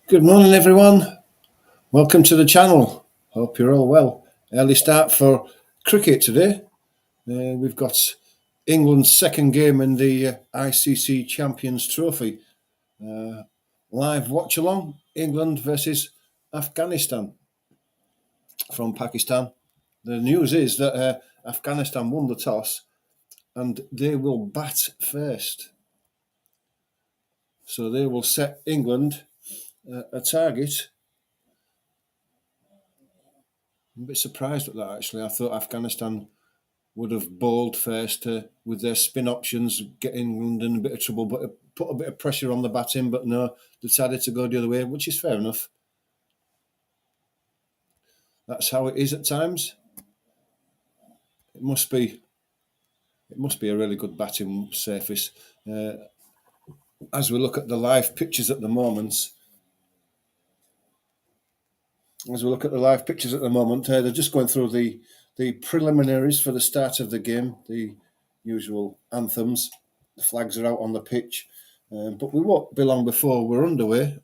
Good morning, everyone. Welcome to the channel. Hope you're all well. Early start for cricket today. We've got England's second game in the ICC Champions Trophy. Live watch along, England versus Afghanistan from Pakistan. The news is that Afghanistan won the toss and they will bat first. So they will set England a target. I'm a bit surprised at that, actually. I thought Afghanistan would have bowled first with their spin options, get England in a bit of trouble, but put a bit of pressure on the batting. But no, decided to go the other way, which is fair enough. That's how it is at times. It must be a really good batting surface. As we look at the live pictures at the moment, they're just going through the preliminaries for the start of the game, the usual anthems. The flags are out on the pitch, but we won't be long before we're underway.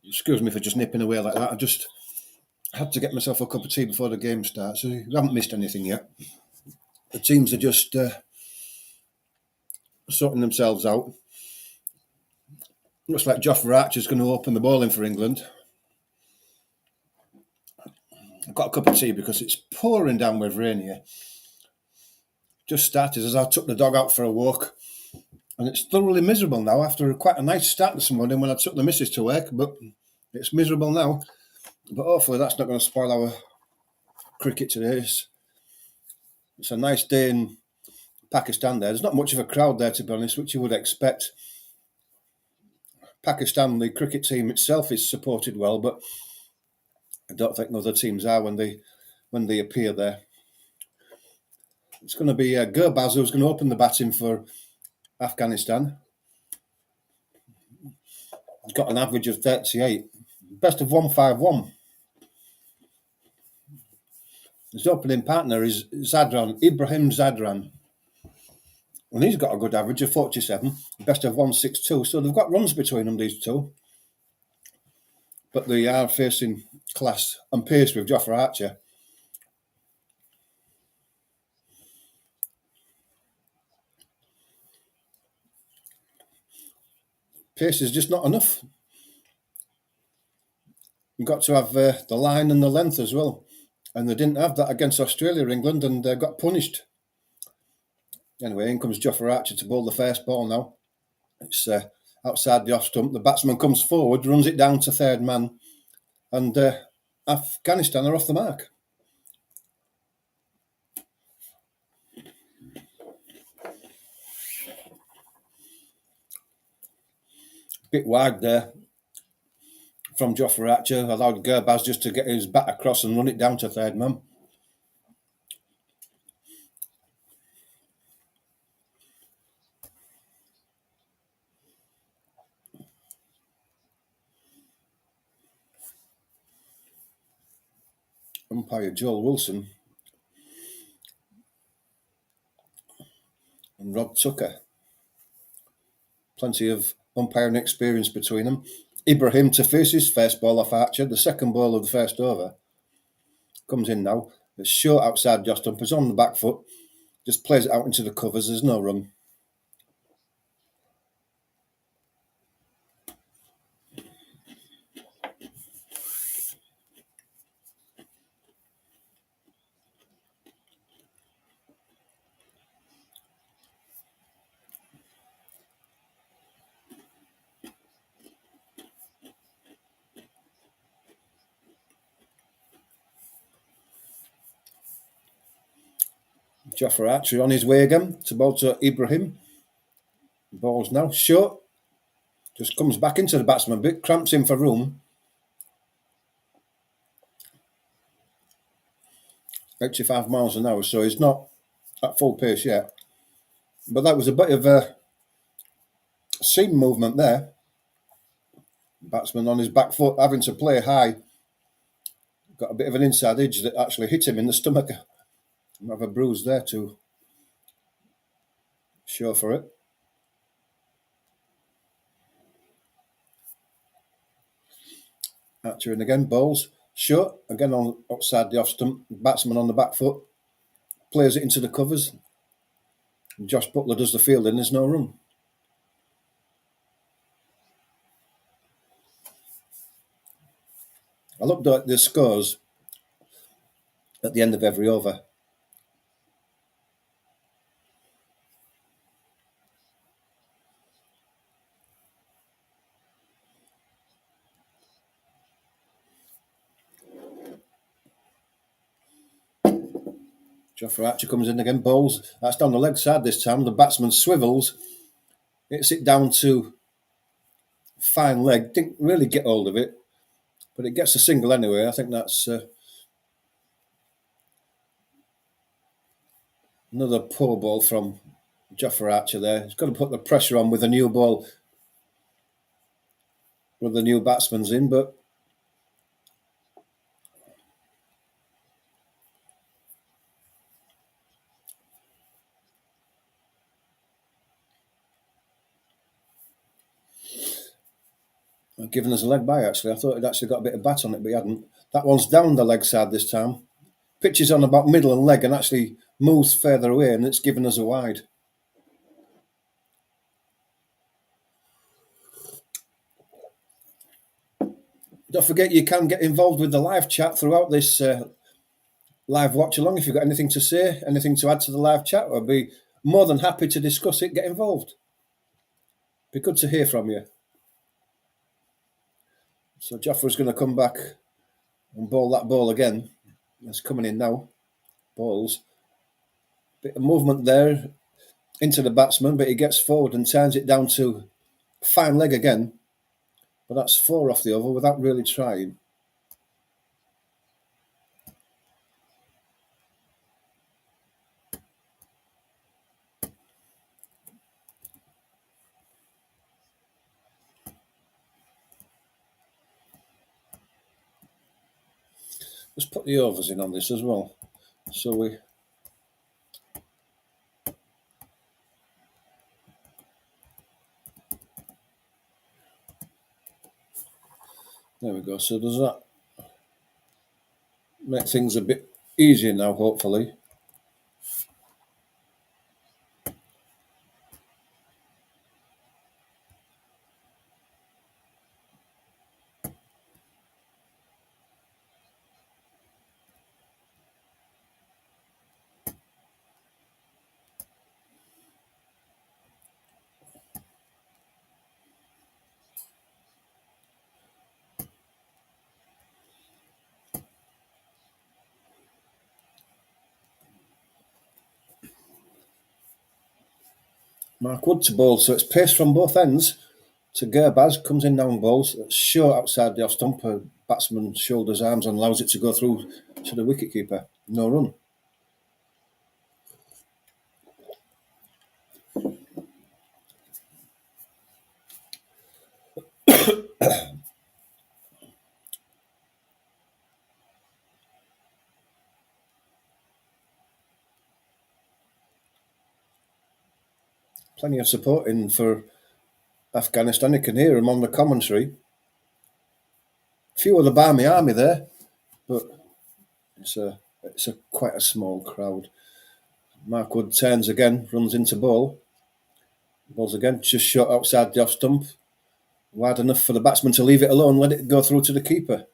Excuse me for just nipping away like that. I just had to get myself a cup of tea before the game starts. So you haven't missed anything yet. The teams are just sorting themselves out. Looks like Jofra Archer's going to open the bowling for England. I've got a cup of tea because it's pouring down with rain here. Just started as I took the dog out for a walk, and it's thoroughly miserable now after quite a nice start this morning when I took the missus to work, but it's miserable now. But hopefully that's not going to spoil our cricket today. It's a nice day in Pakistan there. There's not much of a crowd there, to be honest, which you would expect. Pakistan, the cricket team itself, is supported well, but I don't think other teams are when they appear there. It's going to be Gurbaz who's going to open the batting for Afghanistan. He's got an average of 38. best of 151. His opening partner is Ibrahim Zadran. And he's got a good average of 47, best of 162. So they've got runs between them, these two. But they are facing class and pace with Jofra Archer. Pace is just not enough. You've got to have the line and the length as well. And they didn't have that against Australia, England, and they got punished. Anyway, in comes Jofra Archer to bowl the first ball now. It's outside the off stump. The batsman comes forward, runs it down to third man, and Afghanistan are off the mark. Bit wide there from Jofra Archer, allowed Gurbaz just to get his bat across and run it down to third man. Umpire Joel Wilson and Rob Tucker. Plenty of umpiring experience between them. Ibrahim to face his first ball off Archer, the second ball of the first over. Comes in now. It's short outside the off stump, is on the back foot, just plays it out into the covers. There's no run. Jofra Archer on his way again to bowl to Ibrahim. Ball's now short. Just comes back into the batsman a bit, cramps in for room. 85 miles an hour, so he's not at full pace yet. But that was a bit of a seam movement there. Batsman on his back foot, having to play high. Got a bit of an inside edge that actually hit him in the stomach. Have a bruise there to show for it. Archer in again, bowls short, again on outside the off stump. Batsman on the back foot, plays it into the covers. Josh Butler does the fielding, there's no run. I looked at the scores at the end of every over. Jofra Archer comes in again, bowls. That's down the leg side this time. The batsman swivels, hits it down to fine leg. Didn't really get hold of it, but it gets a single anyway. I think that's another poor ball from Jofra Archer there. He's got to put the pressure on with a new ball, with the new batsman's in, but given us a leg by, actually. I thought he'd actually got a bit of bat on it, but he hadn't. That one's down the leg side this time. Pitches on about middle and leg and actually moves further away, and it's given us a wide. Don't forget you can get involved with the live chat throughout this live watch along. If you've got anything to say, anything to add to the live chat, I'll be more than happy to discuss it. Get involved. Be good to hear from you. So Jofra's going to come back and bowl that ball again. It's coming in now. Balls. Bit of movement there into the batsman, but he gets forward and turns it down to fine leg again. But that's 4 off the over without really trying. Let's put the overs in on this as well. So there we go. So does that make things a bit easier now, hopefully? Mark Wood to bowl, so it's pace from both ends to Gerbaz, comes in down balls, short outside the off stump, batsman shoulders arms and allows it to go through to the wicketkeeper. No run. Plenty of support in for Afghanistan. You can hear him on the commentary. Few of the Barmy Army there, but it's a quite a small crowd. Mark Wood turns again, runs into ball. Balls again, just short outside the off stump. Wide enough for the batsman to leave it alone, let it go through to the keeper.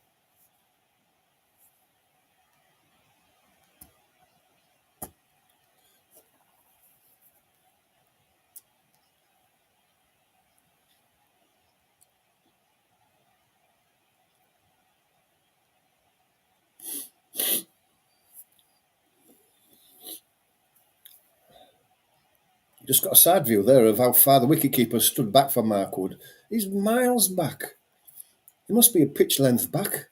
Just got a side view there of how far the wicketkeeper stood back from Mark Wood. He's miles back. He must be a pitch length back.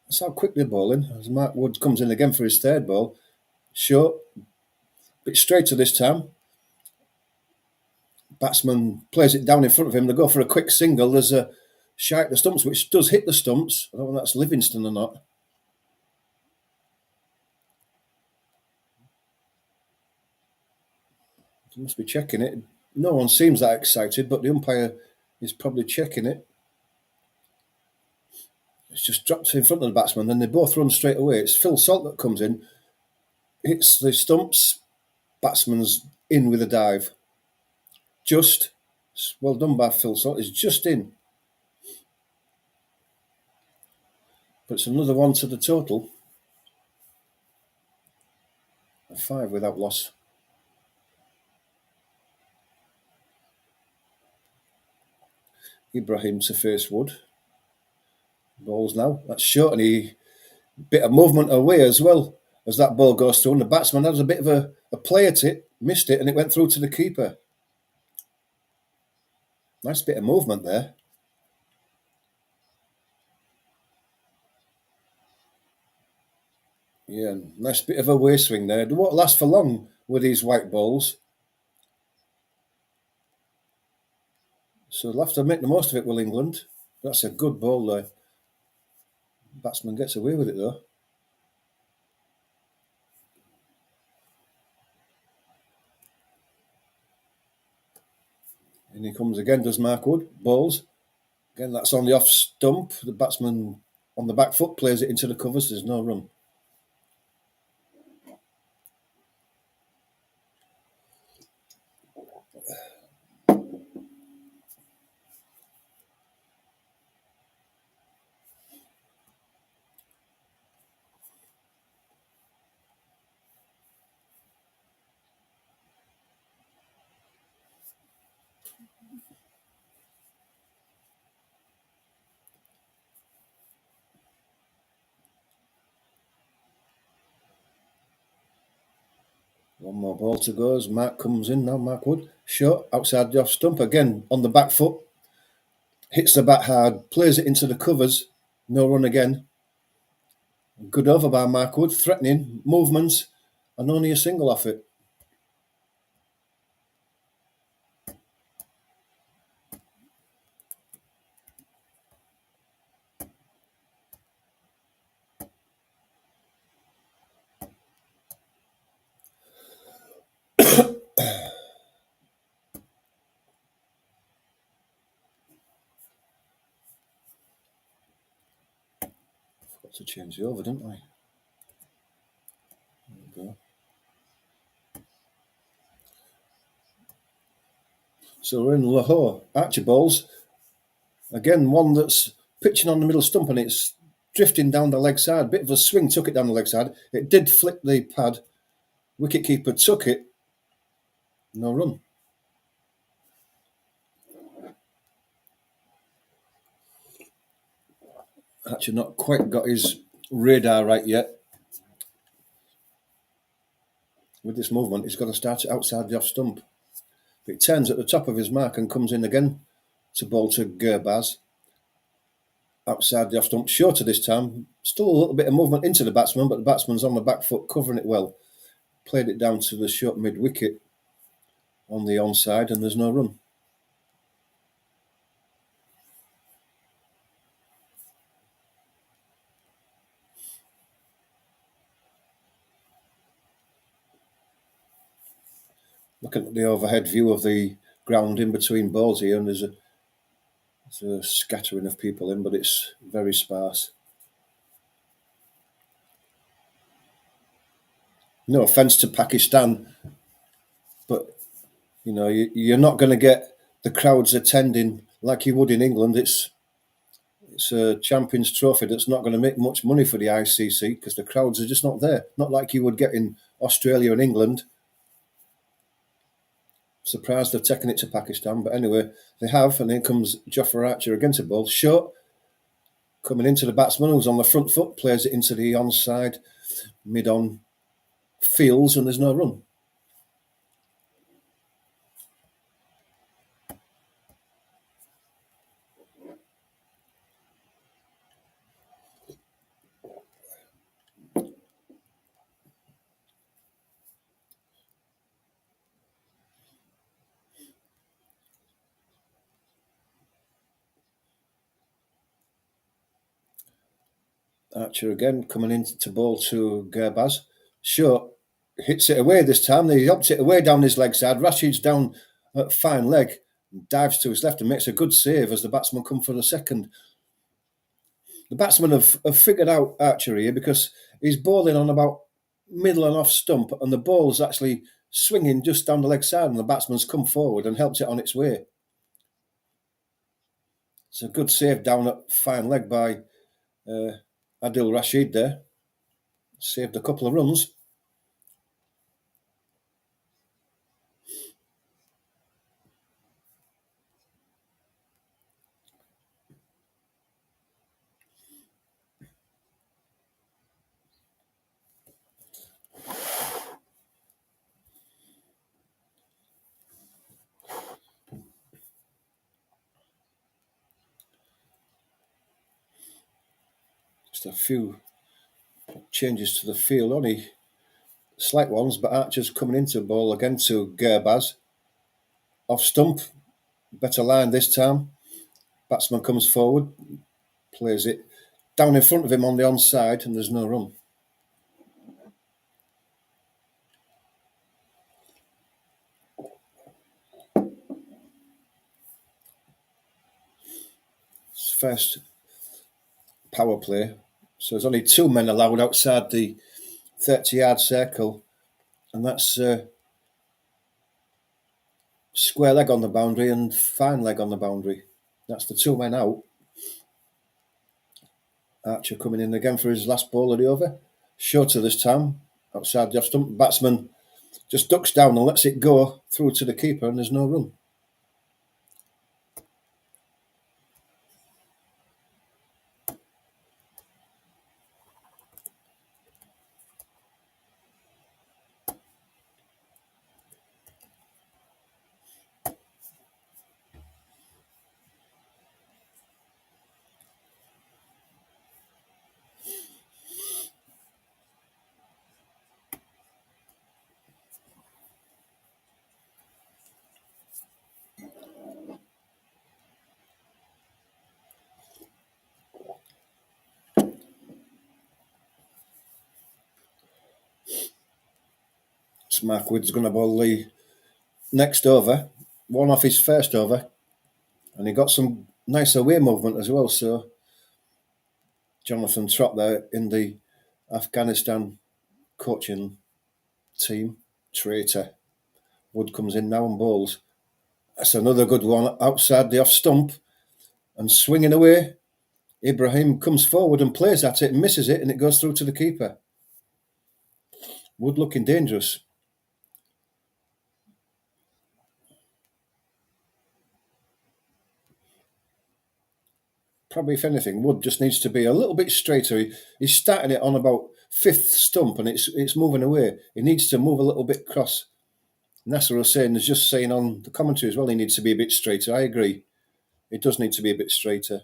That's how quick they're bowling. As Mark Wood comes in again for his third ball. Short, bit straighter this time. Batsman plays it down in front of him. They go for a quick single. There's a shy at the stumps, which does hit the stumps. I don't know if that's Livingston or not. He must be checking it. No one seems that excited, but the umpire is probably checking it. It's just dropped in front of the batsman, then they both run straight away. It's Phil Salt that comes in, hits the stumps, batsman's in with a dive. Just, well done by Phil Salt, is just in. But it's another one to the total. 5 without loss. Ibrahim to face Wood. Balls now. That's short and he bit of movement away as well as that ball goes through. And the batsman has a bit of a play at it, missed it, and it went through to the keeper. Nice bit of movement there. Yeah, nice bit of a way swing there. They won't last for long with these white balls. So they'll have to make the most of it, Will England. That's a good ball there. Batsman gets away with it though. And he comes again, does Mark Wood. Balls. Again, that's on the off stump. The batsman on the back foot plays it into the covers. There's no run. One more ball to go as Mark comes in now. Mark Wood. Short outside the off stump. Again, on the back foot. Hits the bat hard. Plays it into the covers. No run again. Good over by Mark Wood. Threatening movements. And only a single off it. Got to change the over, didn't I? There we go. So we're in Lahore. Archibalds. Again, one that's pitching on the middle stump and it's drifting down the leg side. Bit of a swing, took it down the leg side. It did flip the pad. Wicketkeeper took it. No run. Actually, not quite got his radar right yet. With this movement, he's got to start it outside the off stump. But it turns at the top of his mark and comes in again to bowl to Gurbaz. Outside the off stump, shorter this time. Still a little bit of movement into the batsman, but the batsman's on the back foot, covering it well. Played it down to the short mid wicket on the onside, and there's no run. Looking at the overhead view of the ground in between balls here, and there's a scattering of people in, but it's very sparse. No offence to Pakistan, but you know you're not going to get the crowds attending like you would in England. It's a Champions Trophy that's not going to make much money for the ICC because the crowds are just not there. Not like you would get in Australia and England. Surprised they've taken it to Pakistan, but anyway, they have, and here comes Jofra Archer against the ball. Short, coming into the batsman who's on the front foot, plays it into the onside, mid-on fields, and there's no run. Archer again coming in to bowl to Gurbaz. Short hits it away this time. He hopped it away down his leg side. Rashid's down at fine leg, dives to his left and makes a good save as the batsman come for the second. The batsmen have figured out Archer here because he's bowling on about middle and off stump, and the ball's actually swinging just down the leg side, and the batsman's come forward and helped it on its way. It's a good save down at fine leg by Adil Rashid there. Saved a couple of runs. Just a few changes to the field, only slight ones, but Archer's coming into ball again to Gurbaz. Off stump, better line this time. Batsman comes forward, plays it down in front of him on the onside, and there's no run. It's first power play, so there's only two men allowed outside the 30-yard circle, and that's square leg on the boundary and fine leg on the boundary. That's the two men out. Archer coming in again for his last ball of the over. Shorter this time, outside the off stump. Batsman just ducks down and lets it go through to the keeper, and there's no run. Mark Wood's going to bowl the next over, one off his first over, and he got some nice away movement as well. So Jonathan Trott there in the Afghanistan coaching team. Traitor. Wood comes in now and bowls. That's another good one outside the off stump and swinging away. Ibrahim comes forward and plays at it and misses it, and it goes through to the keeper. Wood looking dangerous. Probably, if anything, Wood just needs to be a little bit straighter. He's starting it on about fifth stump and it's moving away. He needs to move a little bit across. Nasser Hussain is just saying on the commentary as well, he needs to be a bit straighter. I agree. It does need to be a bit straighter.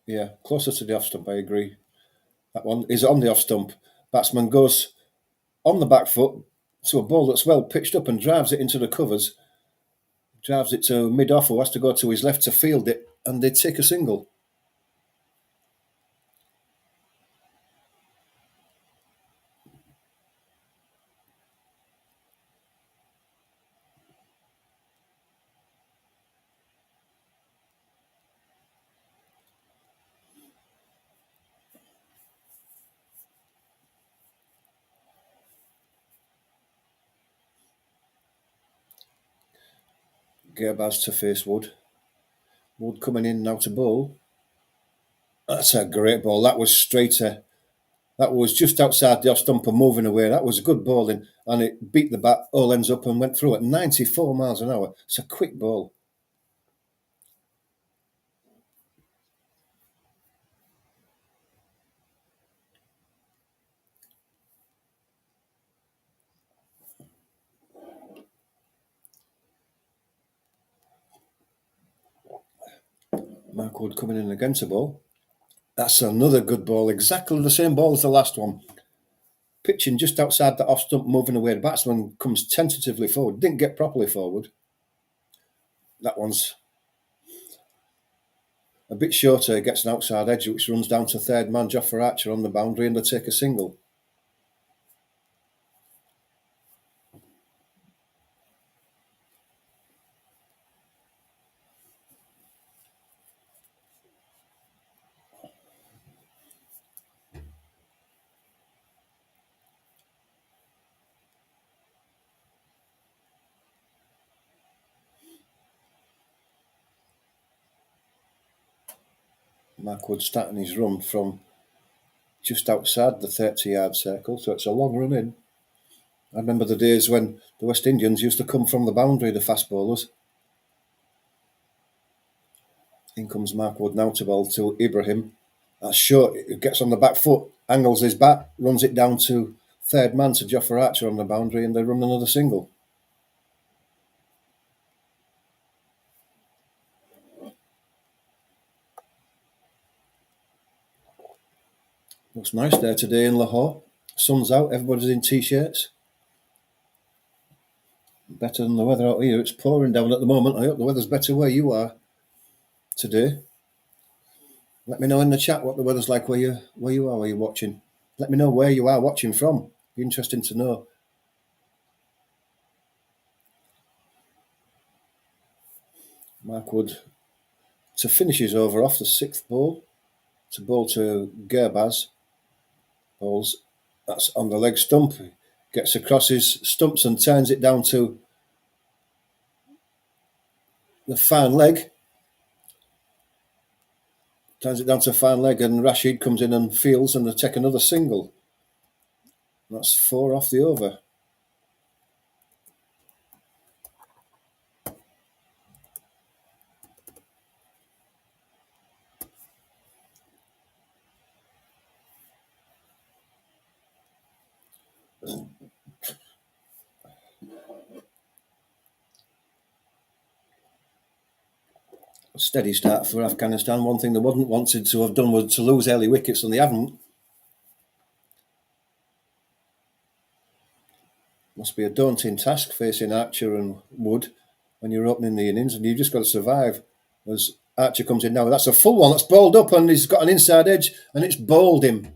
Yeah, closer to the off stump, I agree. That one is on the off stump. Batsman goes on the back foot to a ball that's well pitched up and drives it into the covers. Drives it to mid-off, who has to go to his left to field it, and they take a single. Gerbaz to face Wood. Wood coming in now to bowl. That's a great ball. That was straighter. That was just outside the off stump and moving away. That was good bowling, and it beat the bat all ends up and went through at 94 miles an hour. It's a quick ball. Mark Wood coming in against the ball. That's another good ball. Exactly the same ball as the last one. Pitching just outside the off stump, moving away. The batsman comes tentatively forward. Didn't get properly forward. That one's a bit shorter. Gets an outside edge, which runs down to third man. Jofra Archer on the boundary, and they take a single. Mark Wood starting his run from just outside the 30-yard circle, so it's a long run in. I remember the days when the West Indians used to come from the boundary, the fast bowlers. In comes Mark Wood now to bowl to Ibrahim. That's short. It gets on the back foot, angles his bat, runs it down to third man to Jofra Archer on the boundary, and they run another single. Looks nice there today in Lahore. Sun's out, everybody's in t-shirts. Better than the weather out here. It's pouring down at the moment. I hope the weather's better where you are today. Let me know in the chat what the weather's like where you are, where you're watching. Let me know where you are watching from. Be interesting to know. Mark Wood to finish his over off the sixth ball. To bowl to Gerbaz. Bowls. That's on the leg stump. Gets across his stumps and turns it down to the fine leg. Turns it down to fine leg, and Rashid comes in and fields, and they take another single. That's 4 off the over. Steady start for Afghanistan. One thing they wouldn't wanted to have done was to lose early wickets, and they haven't. Must be a daunting task facing Archer and Wood when you're opening the innings, and you've just got to survive. As Archer comes in now, that's a full one. That's bowled up, and he's got an inside edge, and it's bowled him.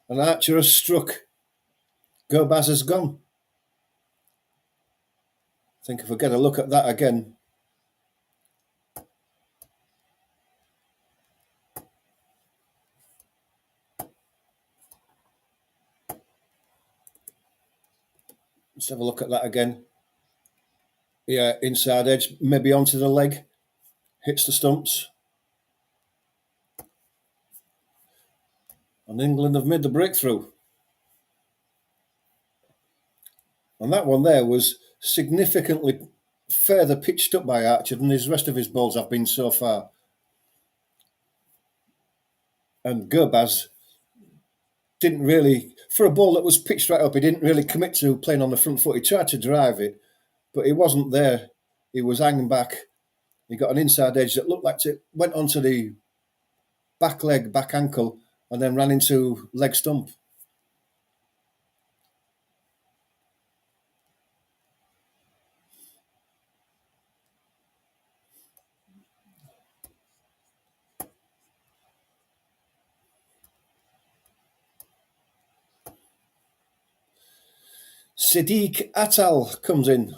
And Archer has struck. Gerbaz has gone. I think if we get a look at that again, Let's have a look at that again. Yeah, inside edge, maybe onto the leg, hits the stumps. And England have made the breakthrough. And that one there was significantly further pitched up by Archer than the rest of his balls have been so far. And Gurbaz didn't really, for a ball that was pitched right up, he didn't really commit to playing on the front foot. He tried to drive it, but he wasn't there. He was hanging back. He got an inside edge that looked like it went onto the back leg, back ankle, and then ran into leg stump. Siddiq Atal comes in.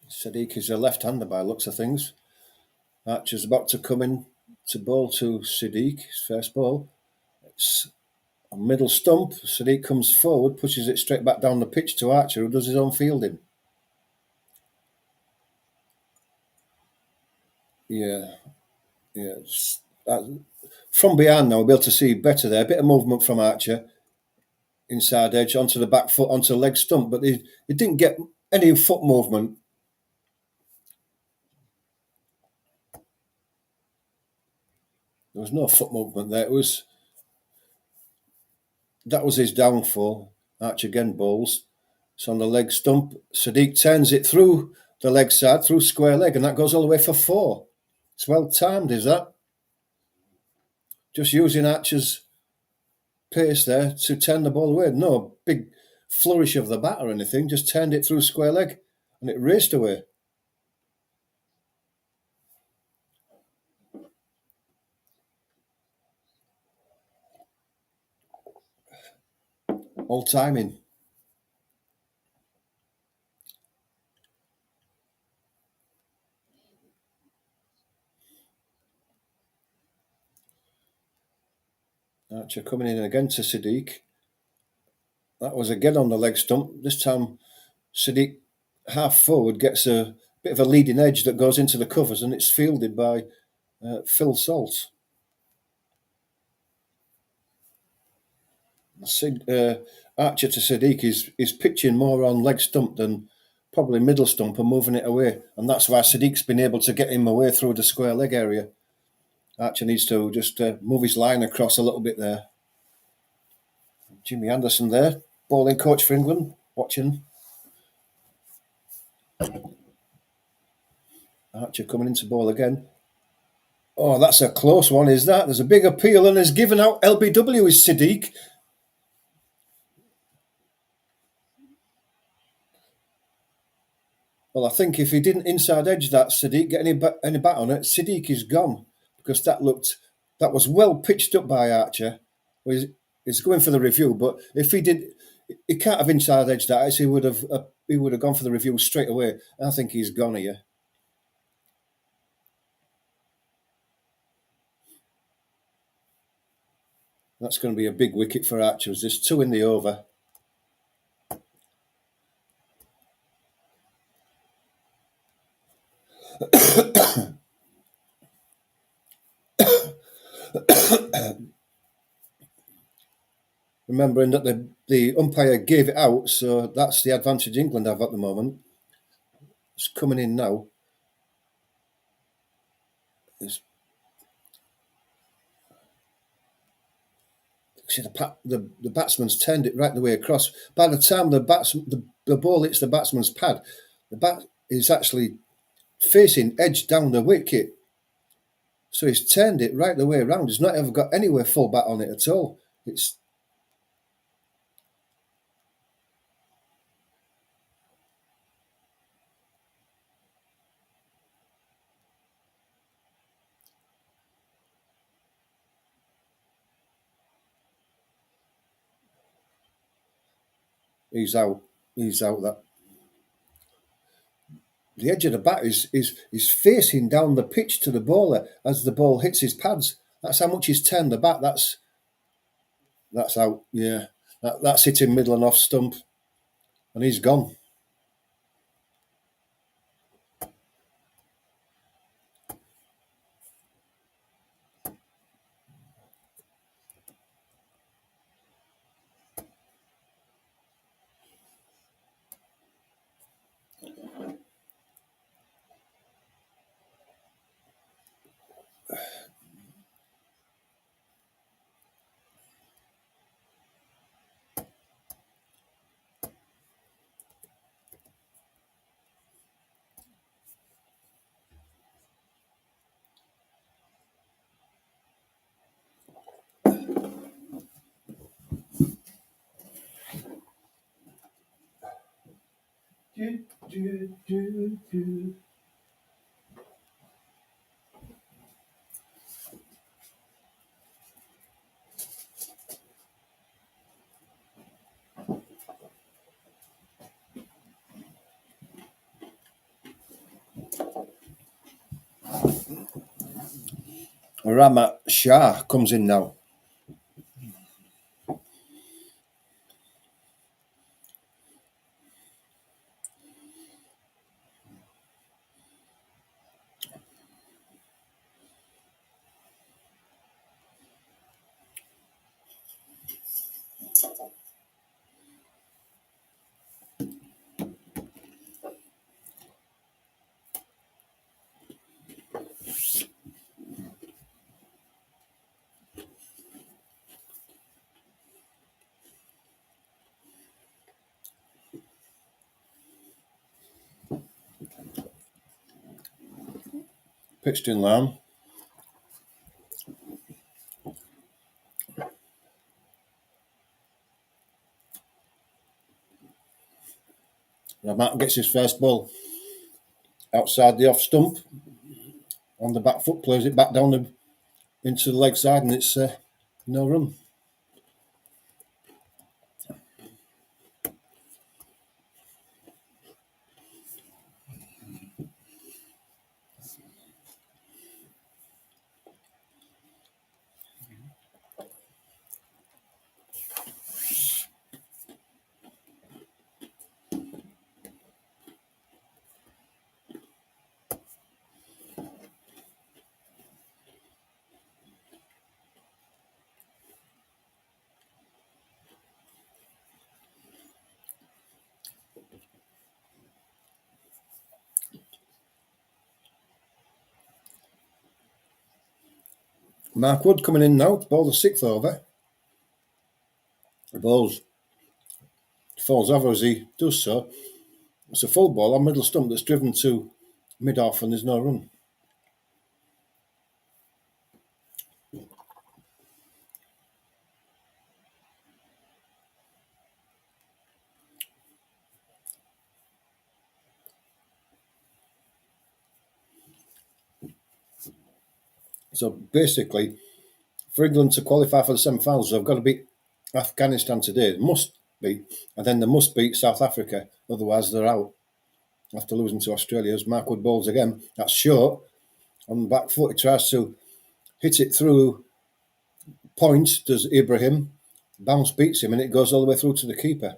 Siddiq is a left-hander by looks of things. Archer's about to come in to bowl to Siddiq, his first ball. It's a middle stump. Siddiq comes forward, pushes it straight back down the pitch to Archer, who does his own fielding. Yeah. From behind now, we'll be able to see better there. A bit of movement from Archer. Inside edge, onto the back foot, onto the leg stump, but he didn't get any foot movement. There was no foot movement there. That was his downfall. Archer again bowls. It's on the leg stump. Siddiq turns it through the leg side, through square leg, and that goes all the way for 4. It's well timed, is that? Just using Archer's pace there to turn the ball away. No big flourish of the bat or anything, just turned it through square leg and it raced away. All timing. Archer coming in again to Siddiq. That was again on the leg stump. This time Siddiq half forward gets a bit of a leading edge that goes into the covers, and it's fielded by Phil Salt. Archer to Siddiq is pitching more on leg stump than probably middle stump and moving it away, and that's why Siddiq's been able to get him away through the square leg area. Archer needs to just move his line across a little bit there. Jimmy Anderson there, bowling coach for England, watching. Archer coming into ball again. Oh, that's a close one, is that? There's a big appeal and is given out. LBW is Siddiq. Well, I think if he didn't inside edge that Siddiq, get any bat on it, Siddiq is gone, because that was well pitched up by Archer. He's going for the review, but if he did, he can't have inside edged that. He would have gone for the review straight away. I think he's gone here. That's going to be a big wicket for Archer. There's 2 in the over. Remembering that the umpire gave it out, so that's the advantage England have at the moment. It's coming in now. See, the batsman's turned it right the way across. By the time the ball hits the batsman's pad, the bat is actually facing edge down the wicket. So he's turned it right the way around. He's not ever got anywhere full bat on it at all. He's out. He's out. That the edge of the bat is facing down the pitch to the bowler as the ball hits his pads. That's how much he's turned the bat. That's out. Yeah, that's hitting middle and off stump, and he's gone. Ramat Shah comes in now. Pitched in lamb. Ramat gets his first ball outside the off stump on the back foot, plays it back down into the leg side, and it's no run. Mark Wood coming in now, ball the sixth over. The ball falls over as he does so. It's a full ball on middle stump that's driven to mid-off, and there's no run. So basically, for England to qualify for the semi-finals, they've got to beat Afghanistan today. They must beat, and then they must beat South Africa. Otherwise, they're out after losing to Australia. As Mark Wood bowls again, that's short on the back foot. He tries to hit it through point. Does Ibrahim? Bounce beats him, and it goes all the way through to the keeper.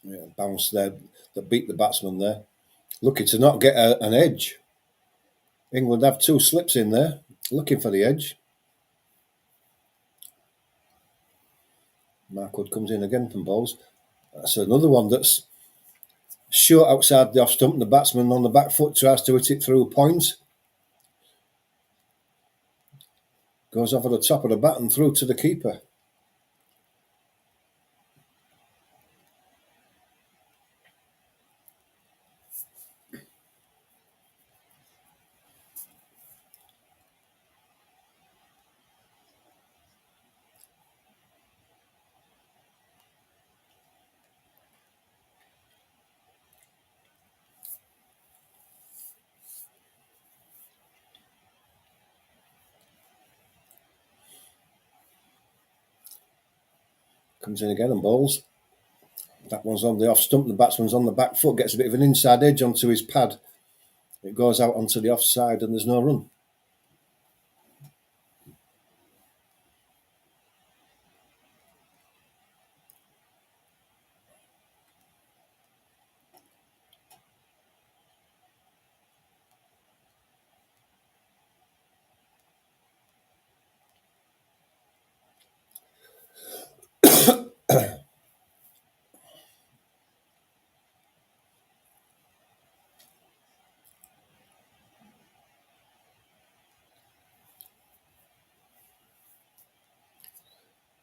Yeah, bounce there that beat the batsman there. Lucky to not get an edge. England have two slips in there, looking for the edge. Mark Wood comes in again from bowls. That's another one that's short outside the off stump, and the batsman on the back foot tries to hit it through point. Goes over the top of the bat and through to the keeper. Comes in again and bowls. That one's on the off stump. The batsman's on the back foot, gets a bit of an inside edge onto his pad. It goes out onto the offside and there's no run.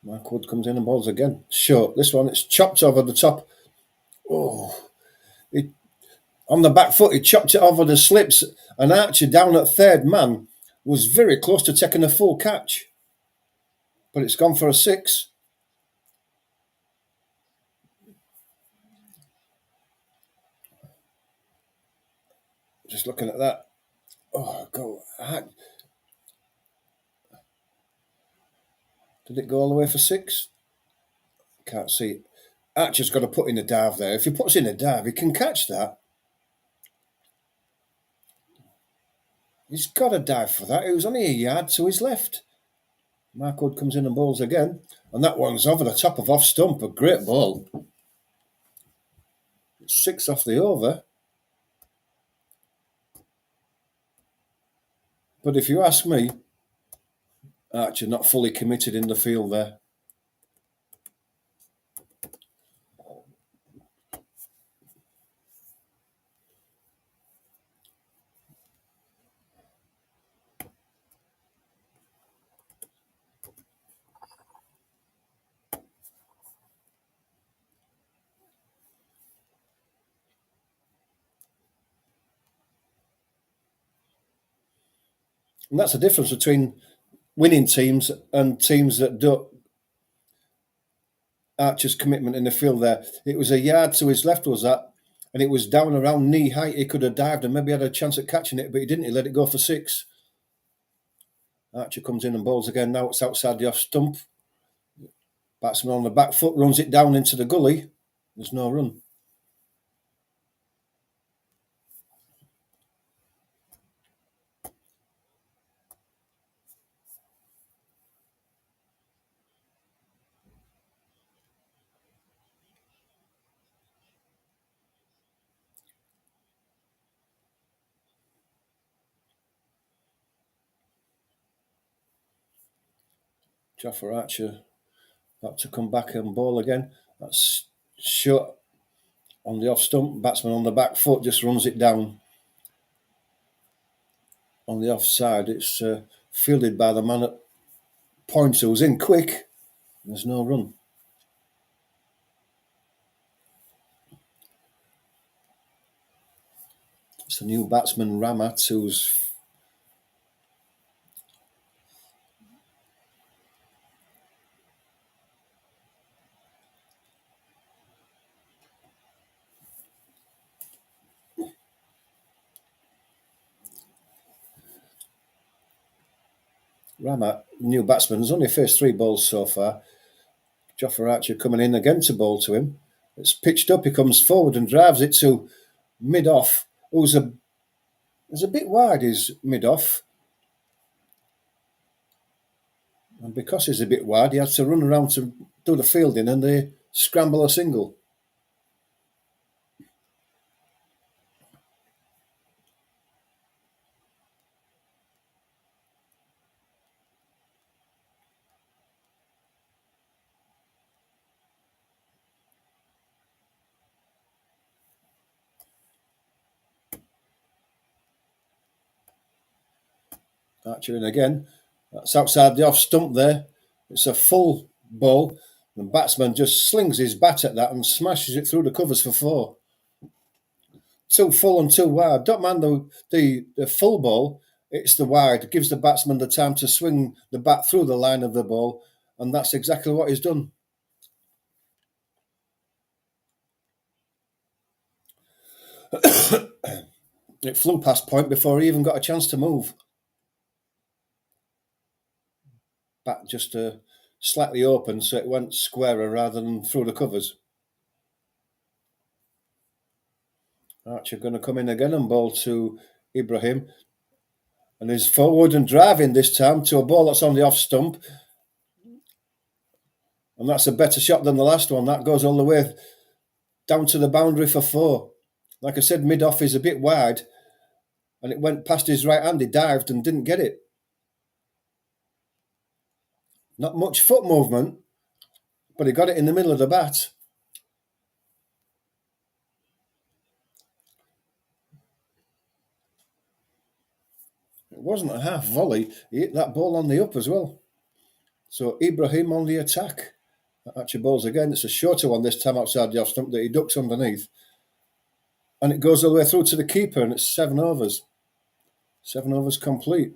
Mark Wood comes in and bowls again. Short. This one, it's chopped over the top. Oh, on the back foot, he chopped it over the slips. And Archer down at third man was very close to taking a full catch. But it's gone for a 6. Just looking at that. Oh, go. Did it go all the way for 6? Can't see it. Archer's got to put in a dive there. If he puts in a dive, he can catch that. He's got to dive for that. It was only a yard to his left. Mark Wood comes in and bowls again. And that one's over the top of off stump. A great ball. 6 off the over. But if you ask me, Archer not fully committed in the field there. And that's the difference between winning teams and teams that don't. Archer's commitment in the field there. It was a yard to his left, was that? And it was down around knee height. He could have dived and maybe had a chance at catching it, but he didn't. He let it go for 6. Archer comes in and bowls again. Now it's outside the off stump. Batsman on the back foot runs it down into the gully. There's no run. Joffer Archer about to come back and bowl again. That's short on the off stump. Batsman on the back foot just runs it down. On the offside, it's fielded by the man at points who's in quick. There's no run. It's the new batsman Ramat who's Ramat, new batsman, has only faced 3 balls so far. Joffer Archer coming in again to bowl to him. It's pitched up, he comes forward and drives it to mid-off. Who's a bit wide, is mid-off. And because he's a bit wide, he has to run around to do the fielding and they scramble a single. Archer in again. That's outside the off stump there. It's a full ball. The batsman just slings his bat at that and smashes it through the covers for 4. Too full and too wide. Don't mind the full ball. It's the wide. It gives the batsman the time to swing the bat through the line of the ball. And that's exactly what he's done. It flew past point before he even got a chance to move. Bat just slightly open, so it went squarer rather than through the covers. Archer going to come in again and bowl to Ibrahim. And he's forward and driving this time to a ball that's on the off stump. And that's a better shot than the last one. That goes all the way down to the boundary for 4. Like I said, mid-off is a bit wide. And it went past his right hand. He dived and didn't get it. Not much foot movement, but he got it in the middle of the bat. It wasn't a half volley. He hit that ball on the up as well. So Ibrahim on the attack. Archer bowls again. It's a shorter one this time outside the off stump that he ducks underneath. And it goes all the way through to the keeper, and it's 7 overs. 7 overs complete.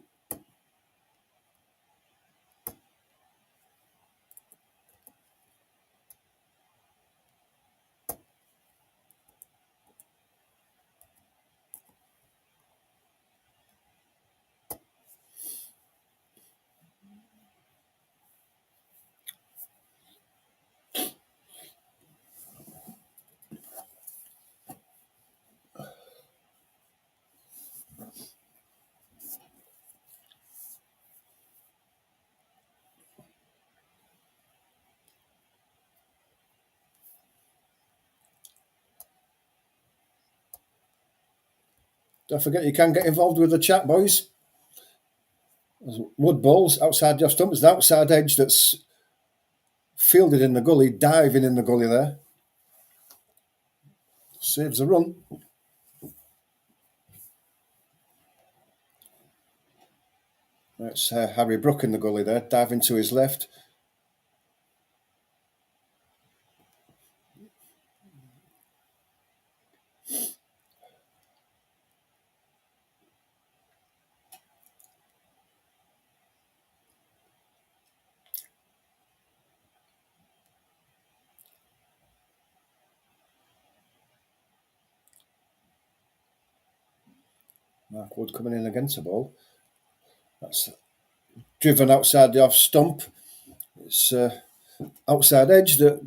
Don't forget, you can get involved with the chat, boys. There's wood balls outside the off stump. There's the outside edge that's fielded in the gully, diving in the gully there. Saves a run. That's Harry Brook in the gully there, diving to his left. Mark Wood coming in against the ball. That's driven outside the off stump. It's outside edge that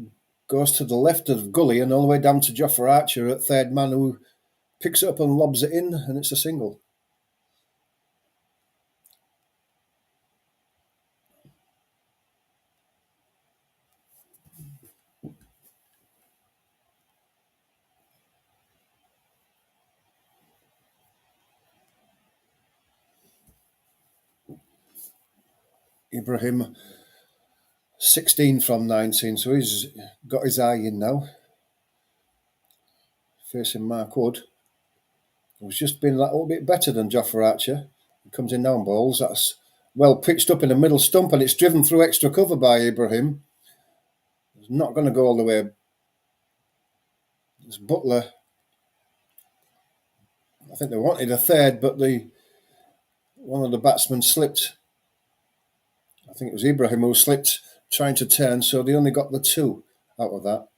goes to the left of the gully and all the way down to Jofra Archer at third man, who picks it up and lobs it in, and it's a single. Ibrahim 16 from 19, so he's got his eye in now. Facing Mark Wood, who's just been a little bit better than Jofra Archer. He comes in down balls. That's well pitched up in the middle stump, and it's driven through extra cover by Ibrahim. It's not going to go all the way. It's Butler. I think they wanted a third, but one of the batsmen slipped. I think it was Ibrahim who slipped trying to turn, so they only got the 2 out of that.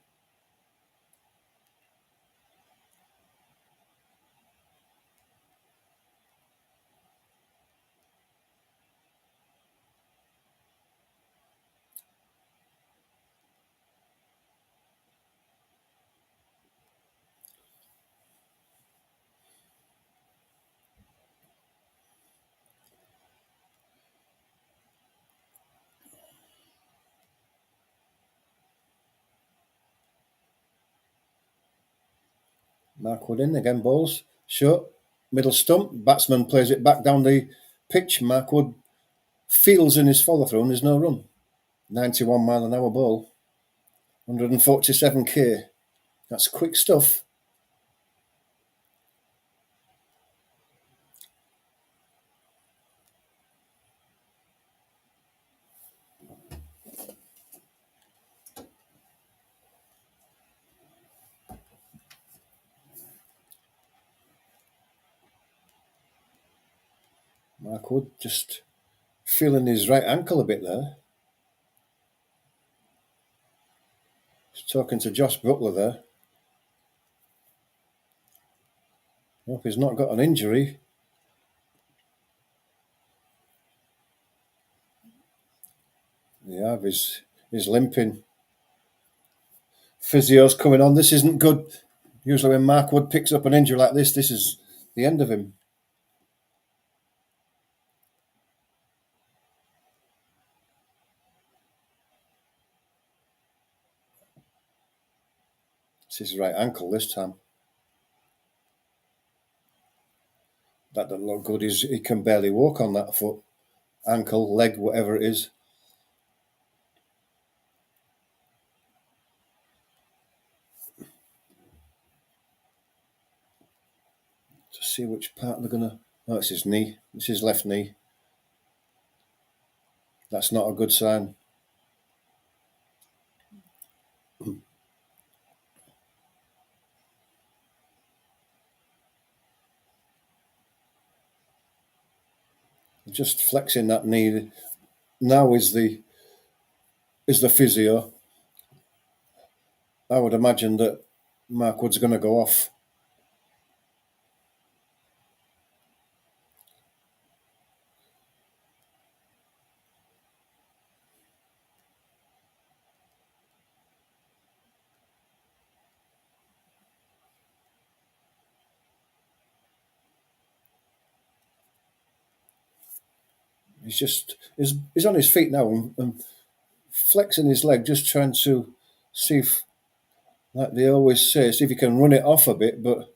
Mark Wood in again, balls short, middle stump. Batsman plays it back down the pitch. Mark Wood feels in his follow through, and there's no run. 91 mile an hour ball, 147k. That's quick stuff. Mark Wood just feeling his right ankle a bit there. He's talking to Josh Butler there. Hope he's not got an injury. Yeah, he's limping. Physio's coming on. This isn't good. Usually when Mark Wood picks up an injury like this is the end of him. It's his right ankle this time. That doesn't look good. He can barely walk on that foot. Ankle, leg, whatever it is. To see which part they're going to... Oh, it's his knee. It's his left knee. That's not a good sign. Just flexing that knee. Now is the physio. I would imagine that Mark Wood's going to go off. He's on his feet now and flexing his leg, just trying to see if, like they always say, see if he can run it off a bit. But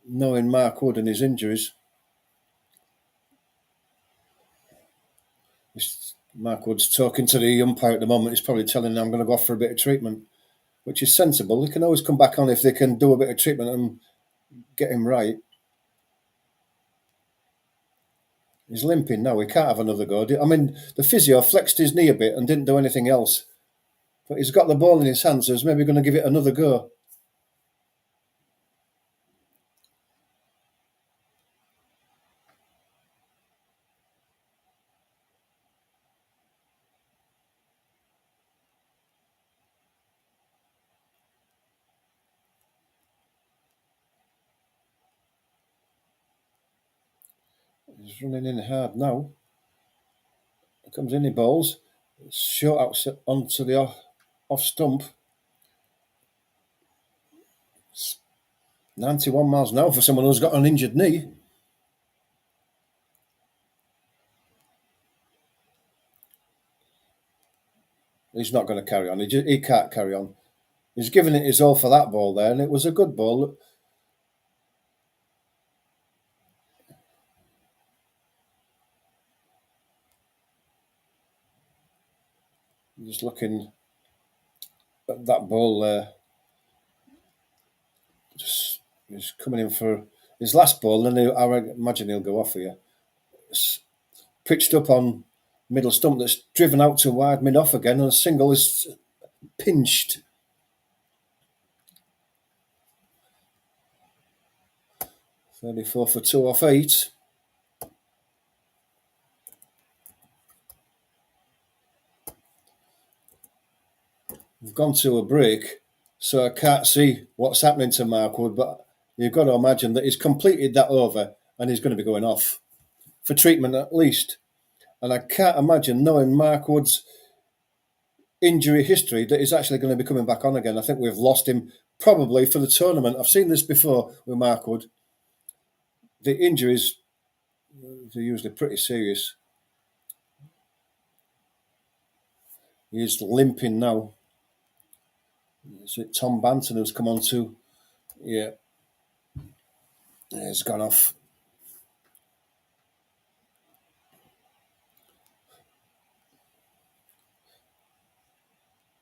knowing Mark Wood and his injuries, Mark Wood's talking to the umpire at the moment. He's probably telling him, I'm going to go off for a bit of treatment, which is sensible. He can always come back on if they can do a bit of treatment and get him right. He's limping now. He can't have another go. I mean, the physio flexed his knee a bit and didn't do anything else. But he's got the ball in his hands, so he's maybe going to give it another go. He's running in hard now. Here comes in, he bowls. Short out onto the off stump. 91 miles an hour for someone who's got an injured knee. He's not going to carry on. He can't carry on. He's given it his all for that ball there, and it was a good ball. Just looking at that ball there. He's coming in for his last ball, and I imagine he'll go off here. It's pitched up on middle stump that's driven out to wide mid off again, and a single is pinched. .34 for 2 off 8. We've gone to a break, so I can't see what's happening to Mark Wood, but you've got to imagine that he's completed that over and he's going to be going off for treatment at least. And I can't imagine, knowing Mark Wood's injury history, that he's actually going to be coming back on again. I think we've lost him probably for the tournament. I've seen this before with Mark Wood. The injuries, they're usually pretty serious. He's limping now. Is it Tom Banton who's come on too? Yeah. He's gone off.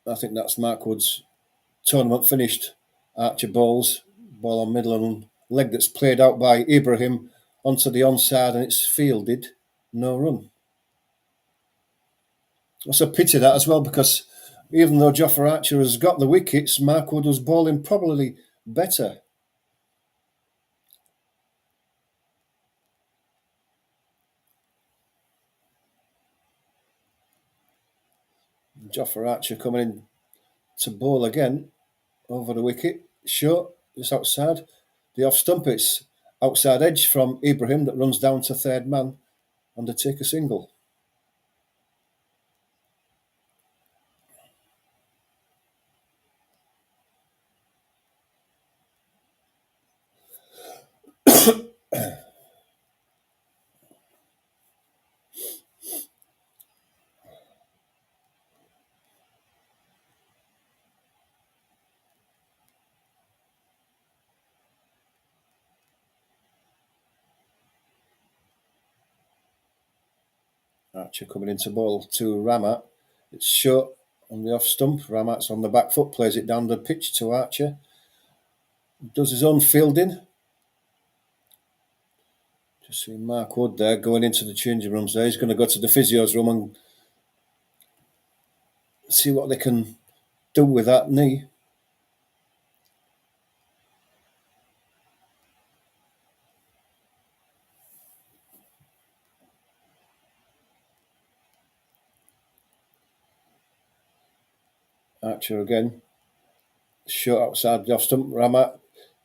I think that's Mark Wood's tournament finished. Archer bowls, ball on middle and leg that's played out by Ibrahim onto the onside, and it's fielded. No run. It's a pity that as well, because even though Jofra Archer has got the wickets, Mark Wood was bowling probably better. Jofra Archer coming in to bowl again over the wicket. Short, just outside. The off stump, it's outside edge from Ibrahim that runs down to third man and to take a single. Archer coming into ball to Ramat. It's short on the off stump. Ramat's on the back foot, plays it down the pitch to Archer. Does his own fielding. Just see Mark Wood there going into the changing rooms there. He's going to go to the physio's room and see what they can do with that knee. Archer again. Short outside the off stump. Ramat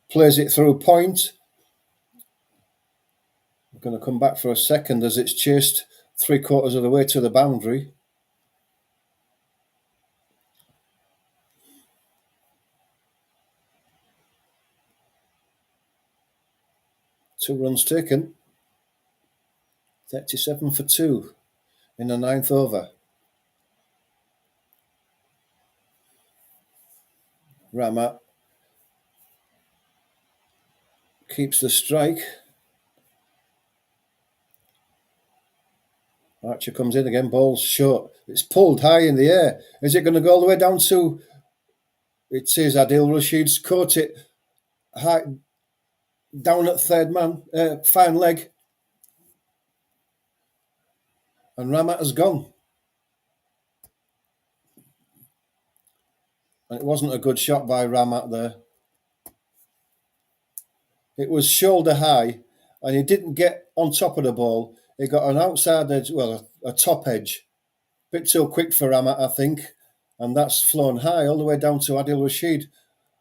plays it through point. We're going to come back for a second as it's chased 3/4 of the way to the boundary. Two runs taken. 37 for 2 in the 9th over. Ramat keeps the strike. Archer comes in again, ball's short. It's pulled high in the air. Is it going to go all the way down to... It is Adil Rashid's caught it high, down at third man, fine leg. And Ramat has gone. And it wasn't a good shot by Ramat there. It was shoulder high, and he didn't get on top of the ball. He got an outside edge, well, a top edge. A bit too quick for Ramat, I think. And that's flown high all the way down to Adil Rashid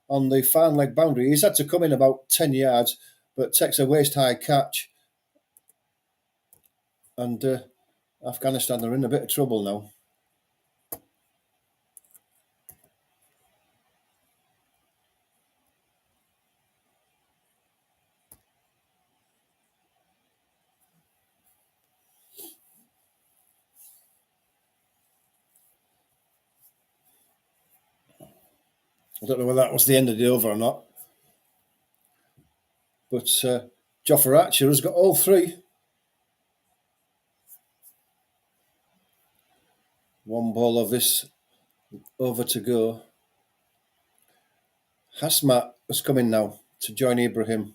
on the fine leg boundary. He's had to come in about 10 yards, but takes a waist-high catch. And Afghanistan are in a bit of trouble now. I don't know whether that was the end of the over or not. But Joffer Archer has got all three. One ball of this over to go. Hasmat has come in now to join Ibrahim.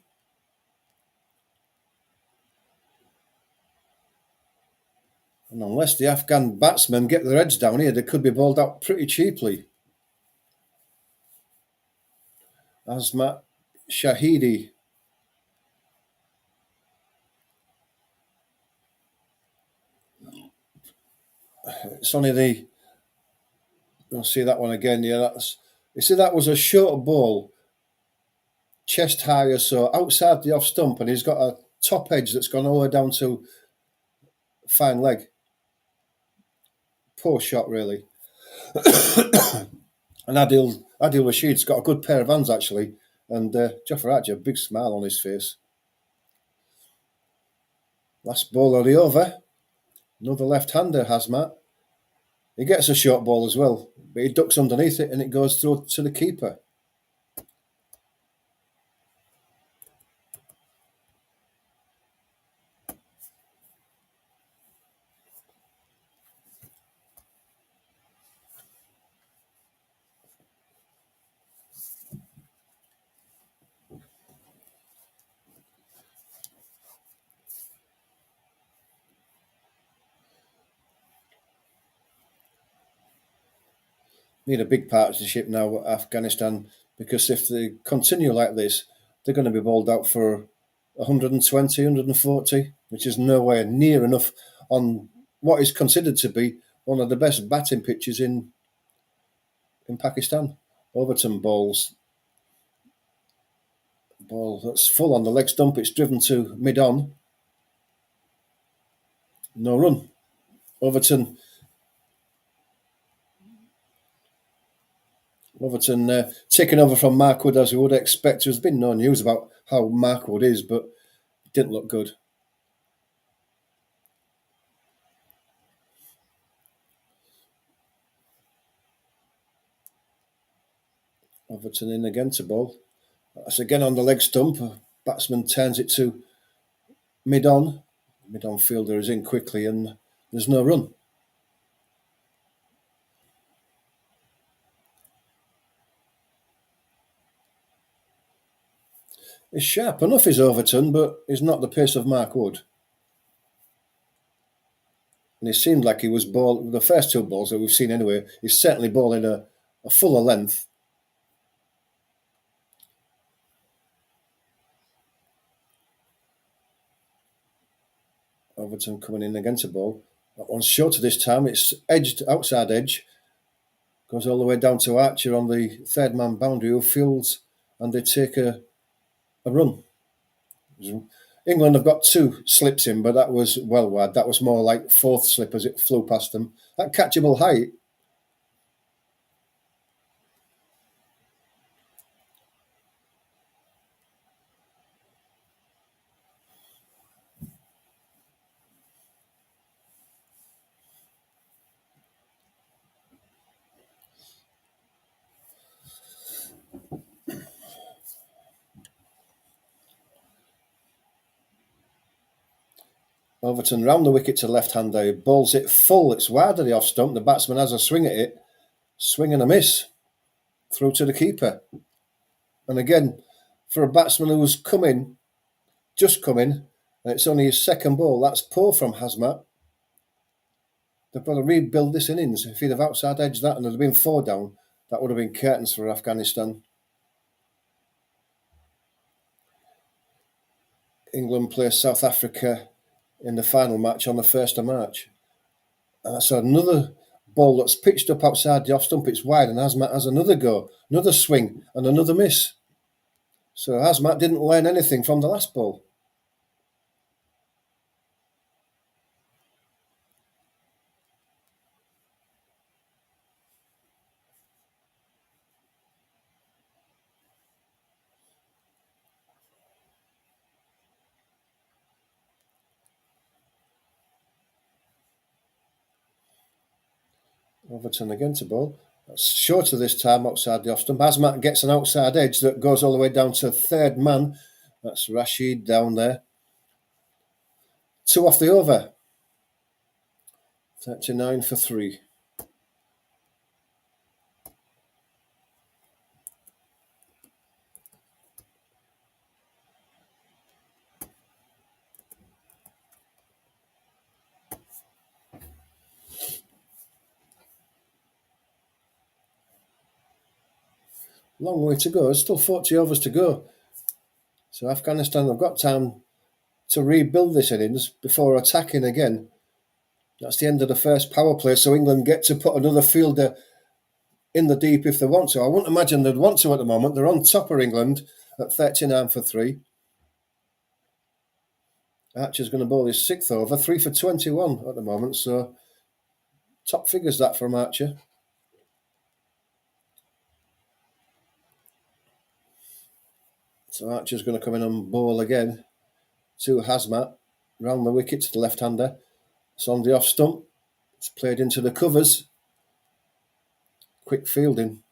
And unless the Afghan batsmen get their heads down here, they could be bowled out pretty cheaply. Hasmat Shahidi. It's only the... I'll see that one again. Yeah, that's... You see, that was a short ball, chest high or so, outside the off stump, and he's got a top edge that's gone all the way down to fine leg. Poor shot, really. And Adil Rashid's got a good pair of hands, actually. And Joffer Archer, a big smile on his face. Last ball of the over. Another left-hander, Hasmat. He gets a short ball as well, but he ducks underneath it and it goes through to the keeper. Need a big partnership now with Afghanistan, because if they continue like this, they're going to be bowled out for 120, 140, which is nowhere near enough on what is considered to be one of the best batting pitches in Pakistan. Overton bowls. Ball that's full on the leg stump. It's driven to mid-on. No run. Overton taking over from Mark Wood, as we would expect. There's been no news about how Mark Wood is, but it didn't look good. Overton in again to bowl. That's again on the leg stump. Batsman turns it to mid-on. Mid-on fielder is in quickly, and There's no run. He's sharp enough, is Overton, but he's not the pace of Mark Wood. And it seemed like he was the first two balls that we've seen anyway, he's certainly bowling a fuller length. Overton coming in against a ball. That one's shorter this time. It's edged, outside edge. Goes all the way down to Archer on the third man boundary, who fields, and they take a run. England have got two slips in, but that was well wide. That was more like fourth slip as it flew past them. At catchable height. Overton round the wicket to left-hander. He bowls it full. It's wide of the off stump. The batsman has a swing at it. Swing and a miss. Through to the keeper. And again, for a batsman who's just come in, and it's only his second ball, that's poor from Hazmat. They've got to rebuild this innings. If he'd have outside edged that and there'd have been 4 down, that would have been curtains for Afghanistan. England play South Africa in the final match on the 1st of March. And that's another ball that's pitched up outside the off stump. It's wide, and Hazmat has another go, another swing, and another miss. So Hazmat didn't learn anything from the last ball. Overton again to ball. That's shorter this time outside the off stump. Hazmat gets an outside edge that goes all the way down to third man. That's Rashid down there. 2 off the over. 39 for 3. Long way to go. There's still 40 overs to go. So Afghanistan have got time to rebuild this innings before attacking again. That's the end of the first power play, so England get to put another fielder in the deep if they want to. I wouldn't imagine they'd want to at the moment. They're on top of England at 39 for 3. Archer's going to bowl his 6th over, 3 for 21 at the moment, so top figures that from Archer. So Archer's going to come in and bowl again to Hazmat, round the wicket to the left-hander. It's on the off stump. It's played into the covers. Quick fielding.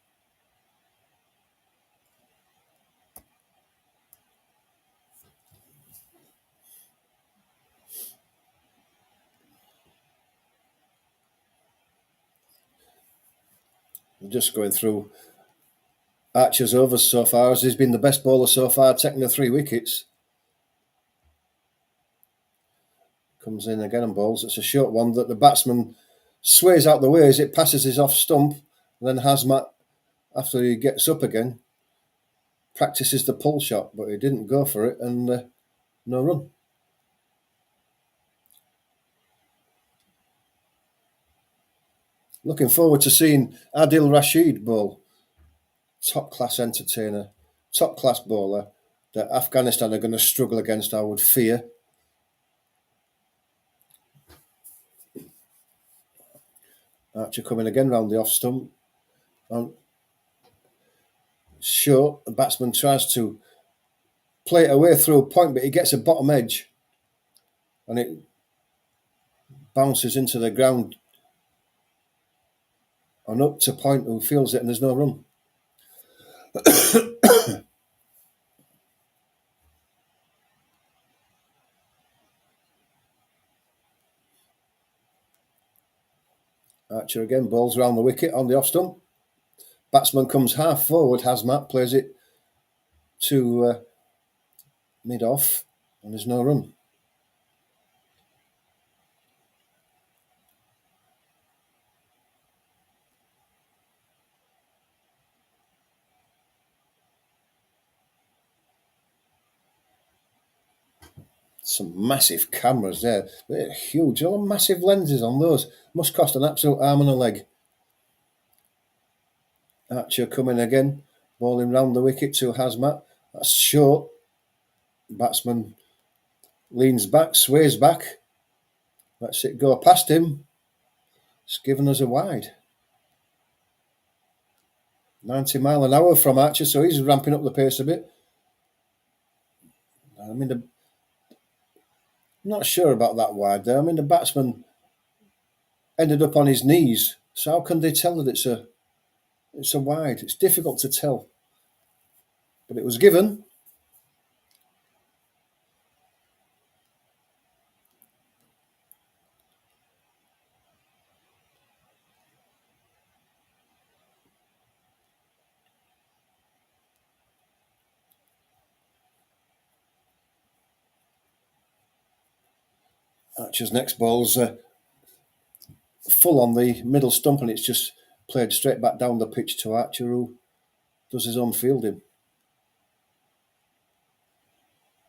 I'm just going through Archer's overs so far, as he's been the best bowler so far, taking the 3 wickets. Comes in again and bowls. It's a short one that the batsman sways out the way as it passes his off stump. And then Hazmat, after he gets up again, practices the pull shot, but he didn't go for it, and no run. Looking forward to seeing Adil Rashid bowl. Top class entertainer, top class bowler that Afghanistan are going to struggle against, I would fear. Archer coming again round the off stump. Short, the batsman tries to play it away through a point, but he gets a bottom edge and it bounces into the ground and up to point, who feels it, and there's no run. Archer again, bowls round the wicket on the off stump. Batsman comes half forward, Hazmat, plays it to mid-off, and there's no run. Some massive cameras there. They're huge. All massive lenses on those. Must cost an absolute arm and a leg. Archer coming again, bowling round the wicket to Hazmat. That's short. Batsman leans back, sways back. Lets it go past him. It's given us a wide. 90 mile an hour from Archer, so he's ramping up the pace a bit. I mean, I'm not sure about that wide there. I mean, the batsman ended up on his knees, so how can they tell that it's a wide? It's difficult to tell, but it was given. Archer's next ball's full on the middle stump, and it's just played straight back down the pitch to Archer, who does his own fielding.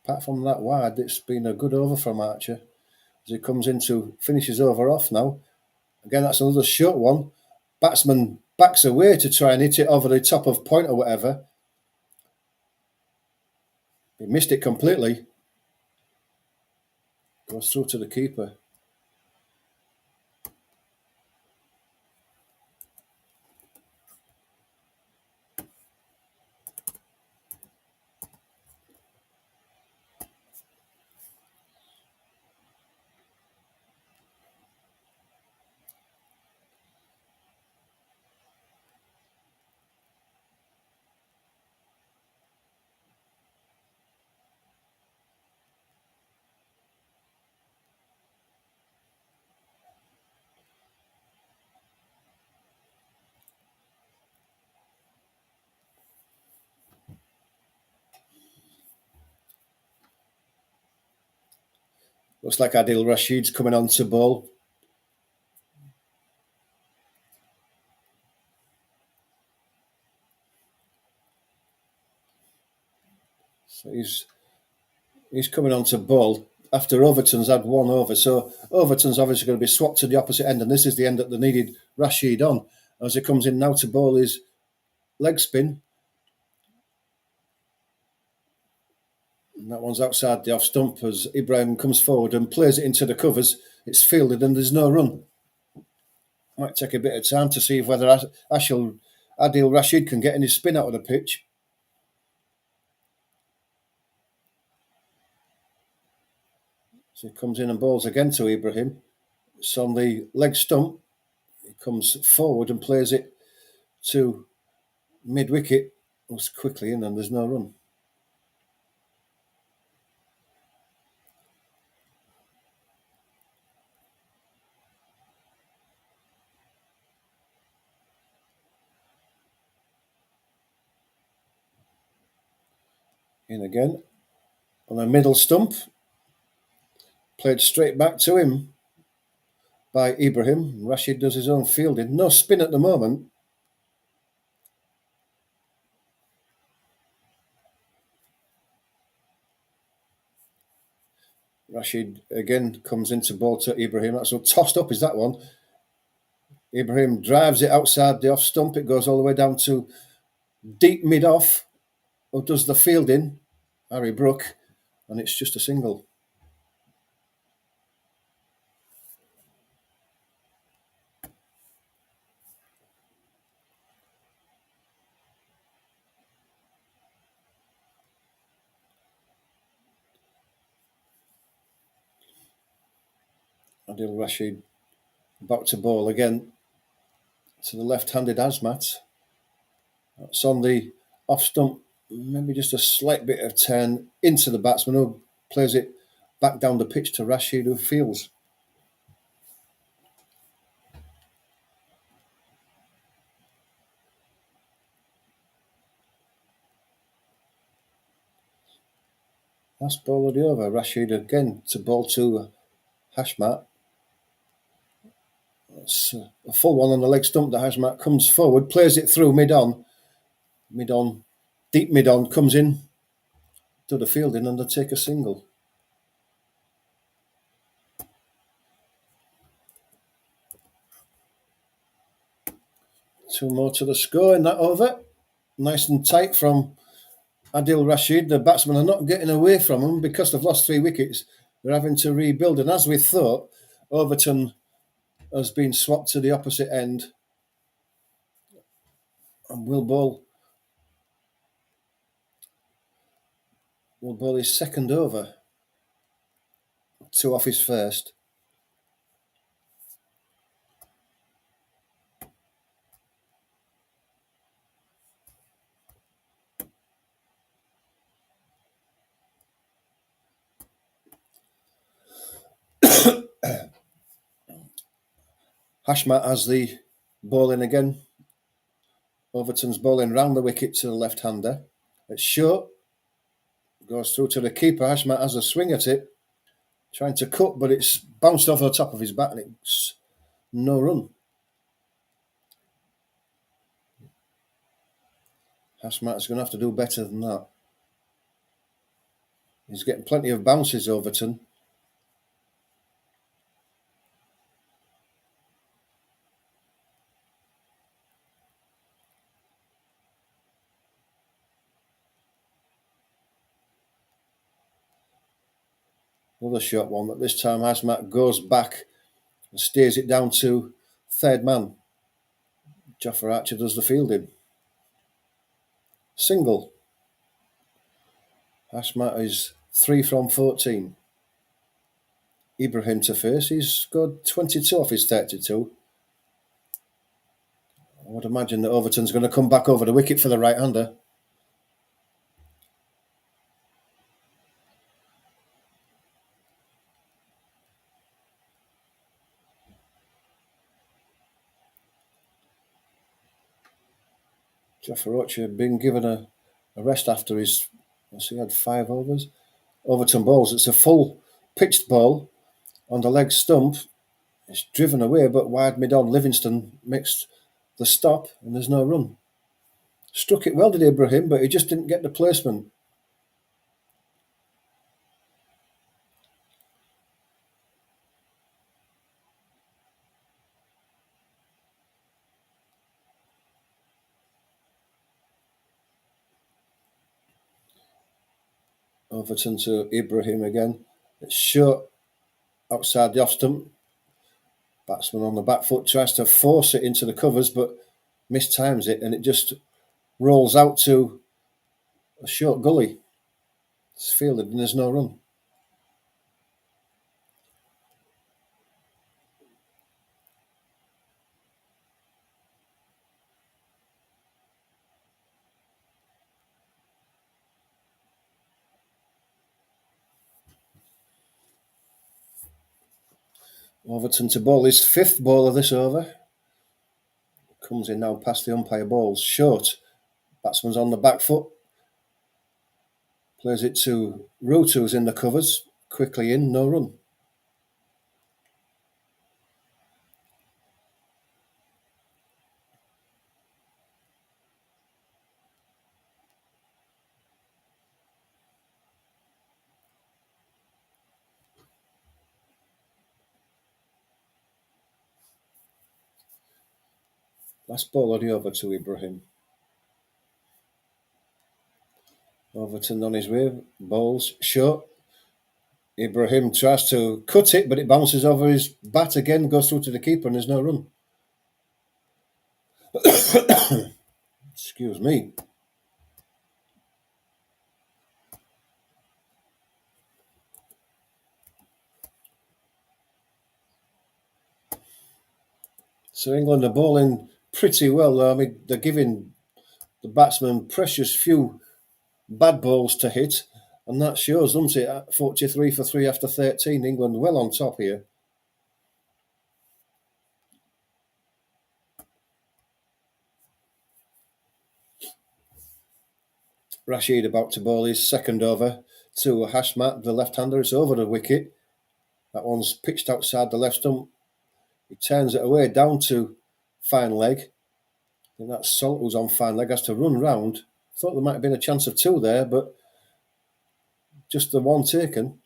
Apart from that wide, it's been a good over from Archer as he comes in to finish his over off now. Again, that's another short one. Batsman backs away to try and hit it over the top of point or whatever. He missed it completely. Goes through to the keeper. Looks like Adil Rashid's coming on to bowl. So he's coming on to bowl after Overton's had one over. So Overton's obviously going to be swapped to the opposite end, and this is the end that they needed Rashid on. As he comes in now to bowl his leg spin. And that one's outside the off stump as Ibrahim comes forward and plays it into the covers. It's fielded and there's no run. Might take a bit of time to see whether Adil Rashid can get any spin out of the pitch. So he comes in and bowls again to Ibrahim. It's on the leg stump. He comes forward and plays it to mid-wicket. Goes quickly in and there's no run. In again on a middle stump. Played straight back to him by Ibrahim. Rashid does his own fielding. No spin at the moment. Rashid again comes into ball to Ibrahim. That's so tossed up is that one. Ibrahim drives it outside the off stump. It goes all the way down to deep mid-off. Who does the fielding? Harry Brook. And it's just a single. Adil Rashid about to bowl again to the left-handed Azmat. That's on the off stump, maybe just a slight bit of turn into the batsman who plays it back down the pitch to Rashid who fields. Last ball of the over. Rashid again to ball to Hashmat. It's a full one on the leg stump. The Hashmat comes forward, plays it through mid-on. Mid-on, deep mid-on, comes in to the fielding and they take a single. Two more to the score in that over. Nice and tight from Adil Rashid. The batsmen are not getting away from him because they've lost 3 wickets. They're having to rebuild. And as we thought, Overton has been swapped to the opposite end and will bowl his second over. 2 off his first. Hashmat has the ball in again. Overton's bowling round the wicket to the left-hander. It's short. Goes through to the keeper. Hashmat has a swing at it. Trying to cut, but it's bounced off the top of his bat and it's no run. Hashmat is going to have to do better than that. He's getting plenty of bounces, Overton. Another short one, but this time Hashmat goes back and steers it down to third man. Jaffer Archer does the fielding. Single. Hashmat is 3 from 14. Ibrahim to face. He's scored 22 off his 32. I would imagine that Overton's going to come back over the wicket for the right-hander. Jaffer Archer being given a rest after he had 5 overs. Overton balls. It's a full pitched ball on the leg stump. It's driven away, but wide mid-on. Livingston makes the stop and there's no run. Struck it well, did Ibrahim, but he just didn't get the placement. Overton to Ibrahim again. It's short outside the off stump. Batsman on the back foot tries to force it into the covers, but mistimes it and it just rolls out to a short gully. It's fielded and there's no run. Overton to bowl his 5th ball of this over. Comes in now past the umpire balls. Short. Batsman's on the back foot. Plays it to Rutu, who's in the covers. Quickly in, no run. Last ball of the over to Ibrahim. Overton on his way. Balls short. Ibrahim tries to cut it, but it bounces over his bat again, goes through to the keeper, and there's no run. Excuse me. So England are bowling pretty well. I mean, they're giving the batsmen precious few bad balls to hit, and that shows, doesn't it? At 43 for 3 after 13, England well on top here. Rashid about to bowl his second over to Hashmat, the left-hander. It's over the wicket. That one's pitched outside the left stump. He turns it away down to fine leg. I think that's Salt who's on fine leg, has to run round. Thought there might have been a chance of two there, but just the one taken.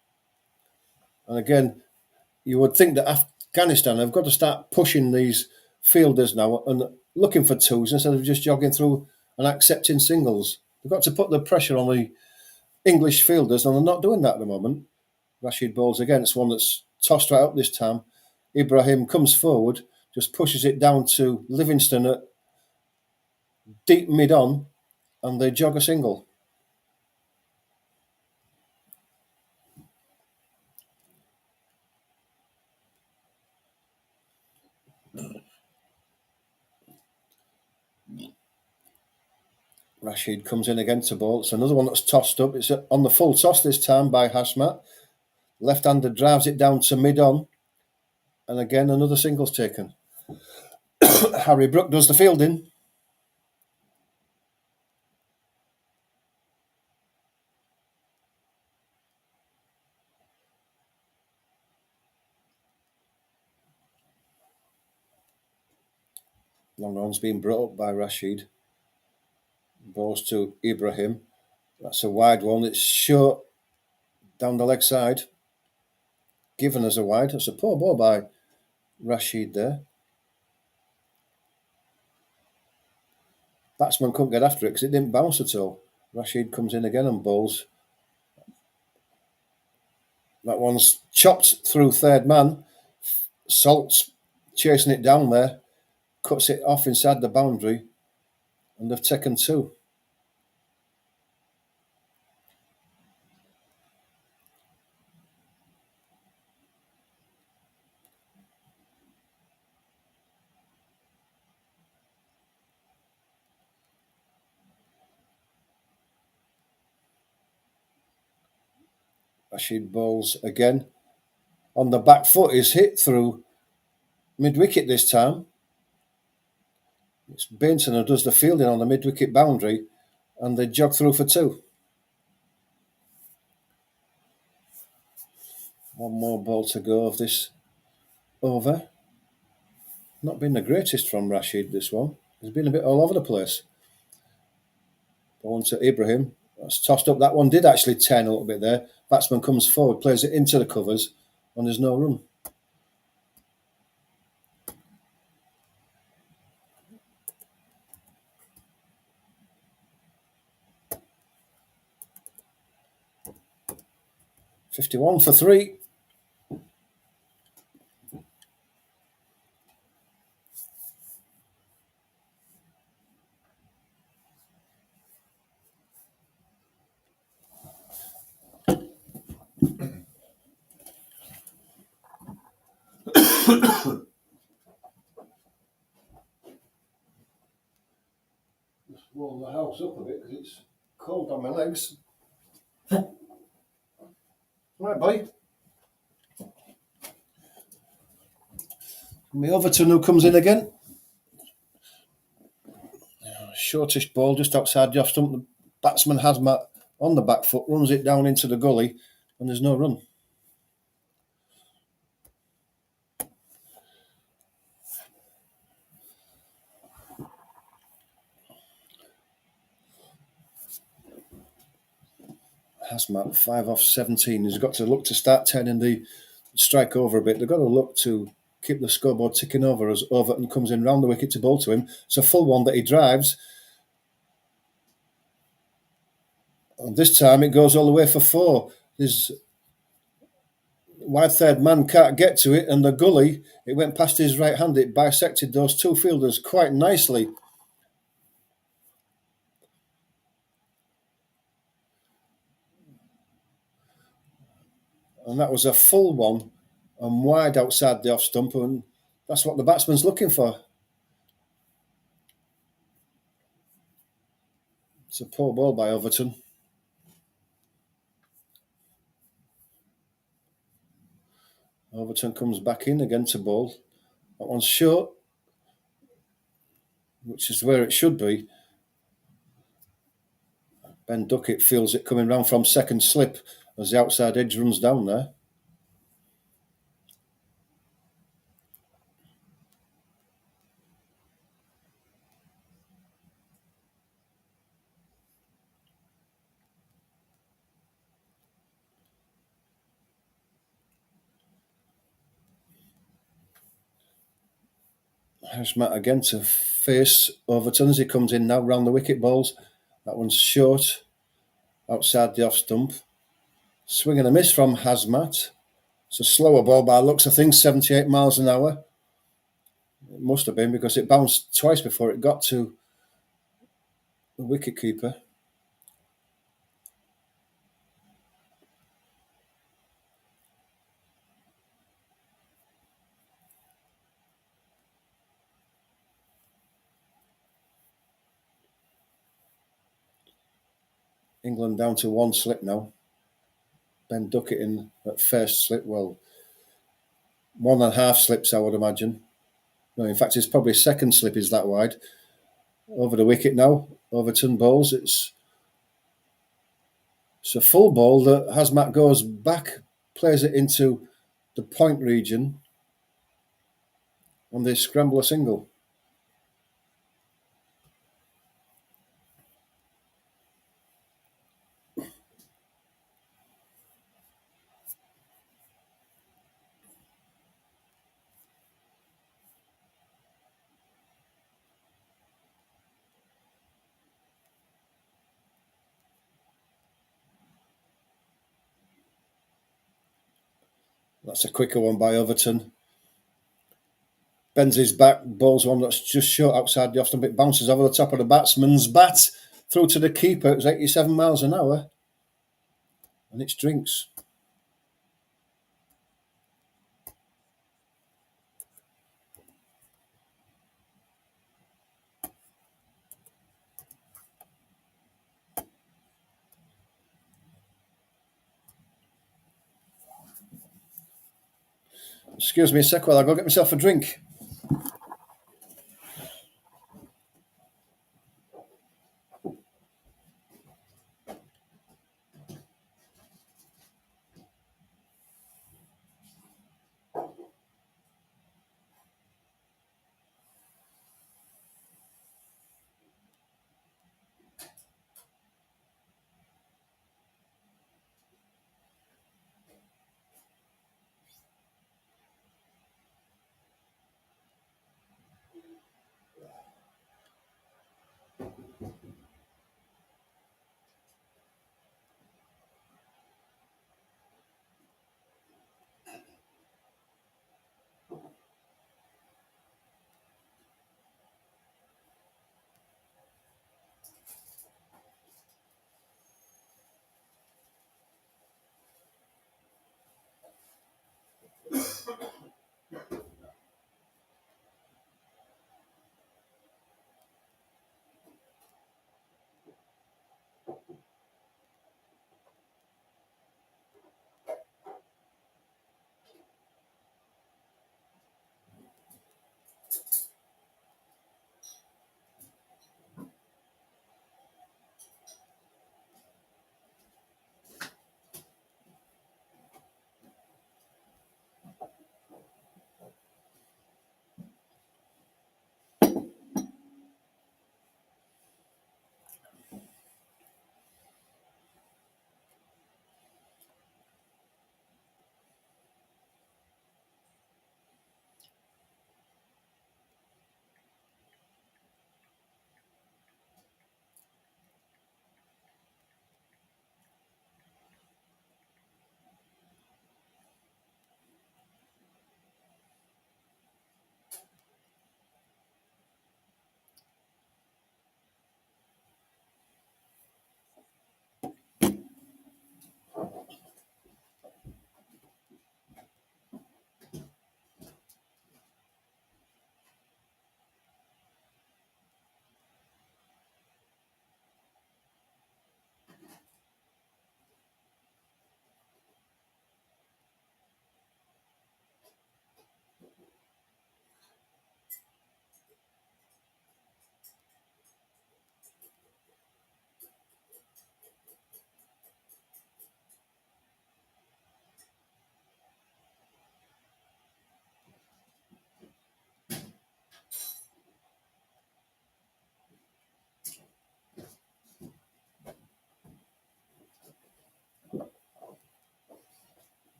And again, you would think that Afghanistan have got to start pushing these fielders now and looking for twos instead of just jogging through and accepting singles. They've got to put the pressure on the English fielders, and they're not doing that at the moment. Rashid bowls against one that's tossed right up this time. Ibrahim comes forward, just pushes it down to Livingston at deep mid-on, and they jog a single. Rashid comes in again to bowl. It's another one that's tossed up. It's on the full toss this time by Hashmat. Left-hander drives it down to mid-on. And again, another single's taken. Harry Brook does the fielding. Long on's been brought up by Rashid. Balls to Ibrahim. That's a wide one. It's short down the leg side. Given as a wide. That's a poor ball by Rashid there. Batsman couldn't get after it because it didn't bounce at all. Rashid comes in again and bowls. That one's chopped through third man. Salt's chasing it down there. Cuts it off inside the boundary. And they've taken two. Rashid bowls again. On the back foot is hit through mid-wicket this time. It's Bainton who does the fielding on the mid-wicket boundary, and they jog through for two. One more ball to go of this over. Not been the greatest from Rashid, this one. He's been a bit all over the place. Ball to Ibrahim. That's tossed up. That one did actually turn a little bit there. Batsman comes forward, plays it into the covers, and there's no run. .51 for three. Just roll the house up a bit because it's cold on my legs. Right, boy. My Overton who comes in again. Shortish ball just outside the off stump. The batsman Hazmat on the back foot, runs it down into the gully, and there's no run. Hazmat 5 off 17. He's got to look to start turning the strike over a bit. They've got to look to keep the scoreboard ticking over as Overton comes in round the wicket to bowl to him. It's a full one that he drives. And this time it goes all the way for four. His wide third man can't get to it, and the gully, it went past his right hand. It bisected those two fielders quite nicely. And that was a full one and wide outside the off stump, and that's what the batsman's looking for. It's a poor ball by Overton. Overton comes back in again to bowl. That one's short, which is where it should be. Ben Duckett feels it coming round from second slip as the outside edge runs down there. Here's Matt again to face Overton as he comes in now round the wicket balls. That one's short, outside the off stump. Swing and a miss from Hazmat. It's a slower ball by looks of things, 78 miles an hour. It must have been because it bounced twice before it got to the wicket keeper. England down to one slip now. Ben Duckett in at first slip. Well, 1.5 slips, I would imagine. No, in fact, it's probably second slip is that wide. Over the wicket now. Overton bowls. It's a full ball that Hazmat goes back, plays it into the point region, and they scramble a single. That's a quicker one by Overton. Bends his back, bowls one that's just short outside the off stump. It bounces over the top of the batsman's bat through to the keeper. It was 87 miles an hour, and it's drinks. Excuse me a sec while I go get myself a drink.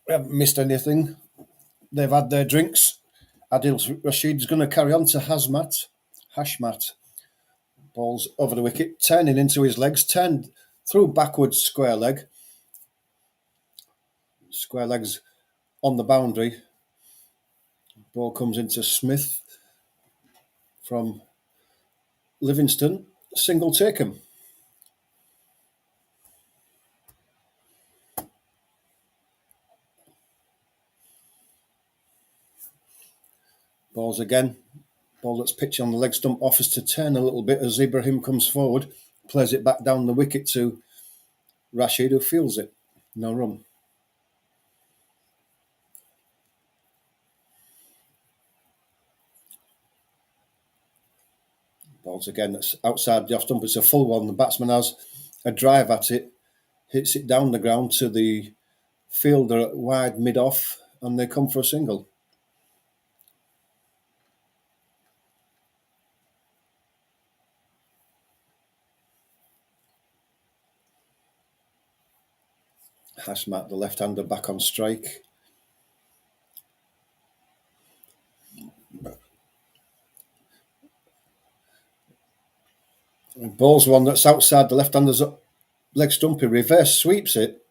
We haven't missed anything. They've had their drinks. Adil Rashid's going to carry on to Hashmat. Ball's over the wicket, turning into his legs, turned through backwards, square leg. Square legs on the boundary. Ball comes into Smith from Livingston. Single taken. Balls again. Ball that's pitched on the leg stump offers to turn a little bit as Ibrahim comes forward. Plays it back down the wicket to Rashid, who fields it. No run. Balls again, that's outside the off stump. It's a full one. The batsman has a drive at it, hits it down the ground to the fielder at wide mid off, and they come for a single. Hashmat, the left-hander, back on strike. Ball's one that's outside the left-hander's leg stump. He reverse sweeps it.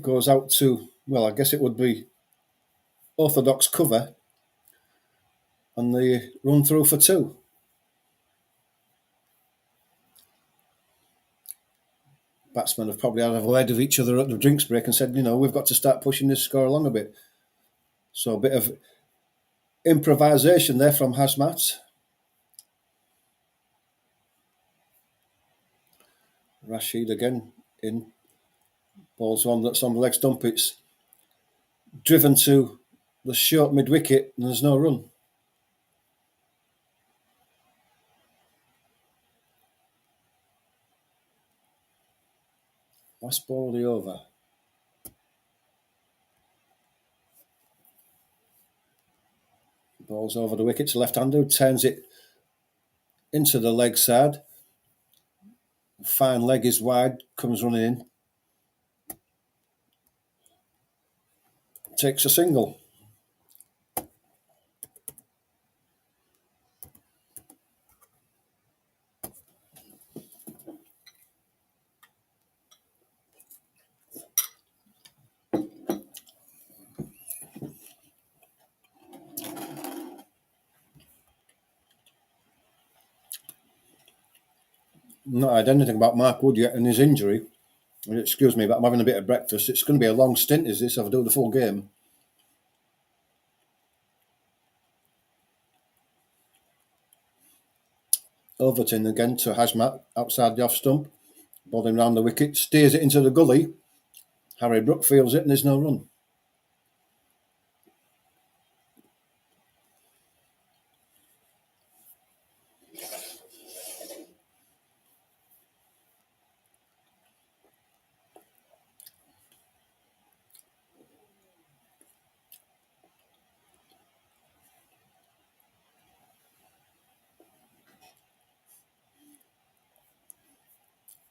Goes out to, well, I guess it would be orthodox cover. And they run through for two. Batsmen have probably had a word of each other at the drinks break and said, we've got to start pushing this score along a bit. So a bit of improvisation there from Hashmat. Rashid again in. Ball's one that's on the leg stump. It's driven to the short mid-wicket and there's no run. Last ball of the over. Ball's over the wicket to left-hander, who turns it into the leg side. Fine leg is wide, comes running in. Takes a single. Not heard anything about Mark Wood yet and his injury. Excuse me, but I'm having a bit of breakfast. It's going to be a long stint, is this? I'll do the full game. Overton again to Hashmat outside the off stump. Bowling round the wicket, steers it into the gully. Harry Brook fields it and there's no run.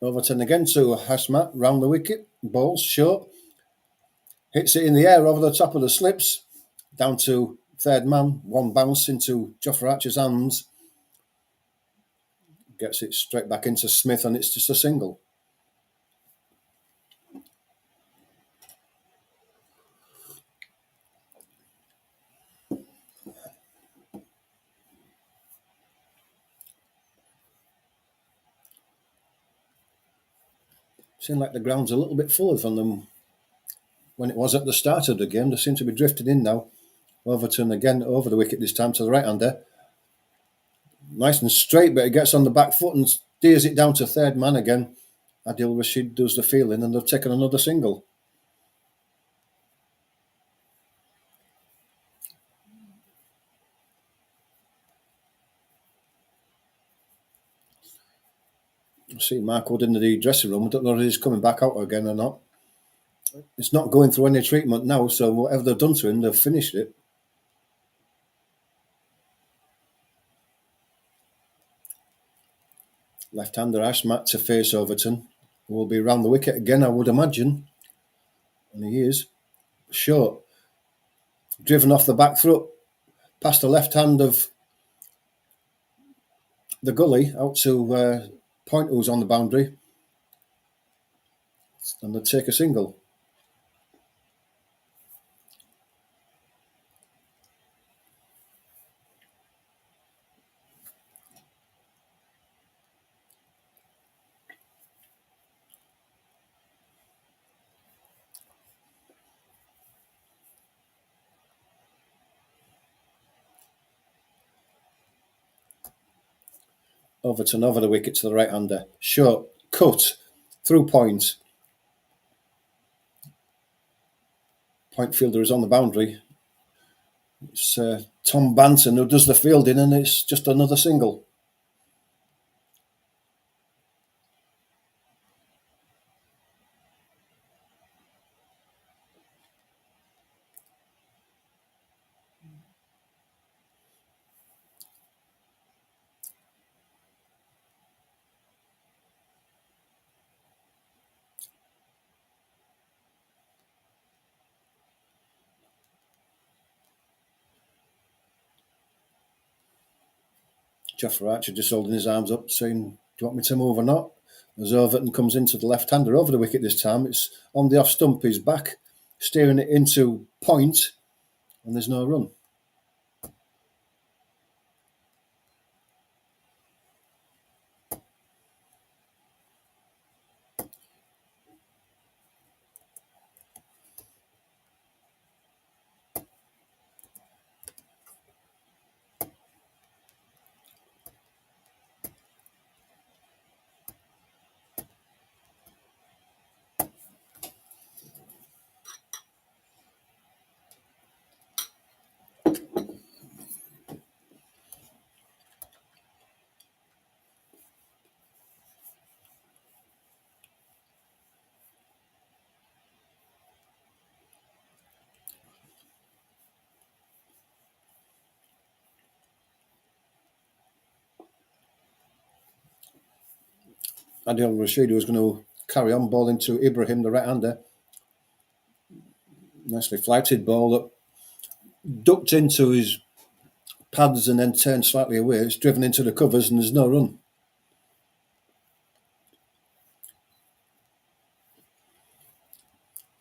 Overton again to Hashmat round the wicket. Bowls short. Hits it in the air over the top of the slips. Down to third man. One bounce into Jofra Archer's hands. Gets it straight back into Smith and it's just a single. Seems like the ground's a little bit fuller than them when it was at the start of the game. They seem to be drifting in now. Overton again over the wicket this time to the right-hander. Nice and straight, but it gets on the back foot and steers it down to third man again. Adil Rashid does the fielding and they've taken another single. I see Mark Wood in the dressing room. I don't know if he's coming back out again or not. It's not going through any treatment now, so whatever they've done to him, they've finished it. Left-hander Hashmat to face Overton. Will be round the wicket again, I would imagine. And he is short. Driven off the back foot, past the left hand of the gully, out to Point, who's on the boundary. And they take a single. Overton over the wicket to the right-hander. Short, cut, through Point. Point fielder is on the boundary. It's Tom Banton who does the fielding, and it's just another single. Jeffrey Archer just holding his arms up, saying, "Do you want me to move or not?" As Overton comes into the left-hander over the wicket this time, it's on the off stump, his back, steering it into Point, and there's no run. Adil Rashid was going to carry on bowling to Ibrahim, the right-hander. Nicely flighted ball that ducked into his pads and then turned slightly away. It's driven into the covers and there's no run.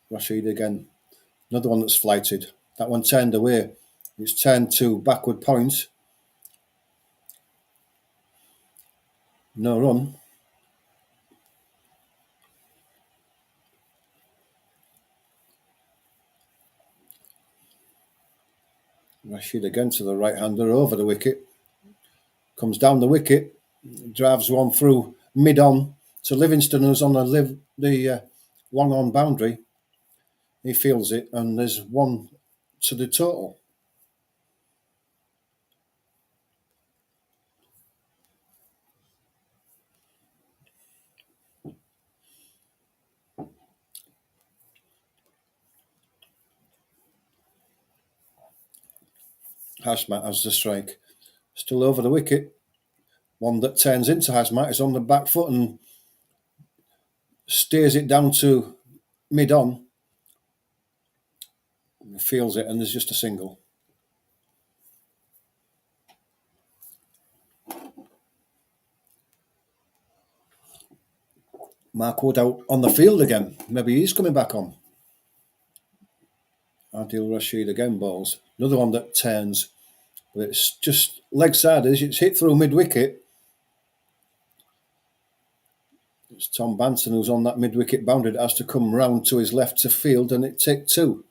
Rashid again. Another one that's flighted. That one turned away. It's turned to backward Point. No run. Rashid again to the right-hander over the wicket. Comes down the wicket. Drives one through mid-on to Livingston, who's on the long-on boundary. He feels it, and there's one to the total. Hashmat has the strike. Still over the wicket. One that turns into Hashmat is on the back foot and steers it down to mid-on. He feels it, and there's just a single. Mark Wood out on the field again. Maybe he's coming back on. Adil Rashid again bowls. Another one that turns. But it's just leg side. It's hit through mid-wicket. It's Tom Banton who's on that mid-wicket boundary that has to come round to his left to field, and it take two.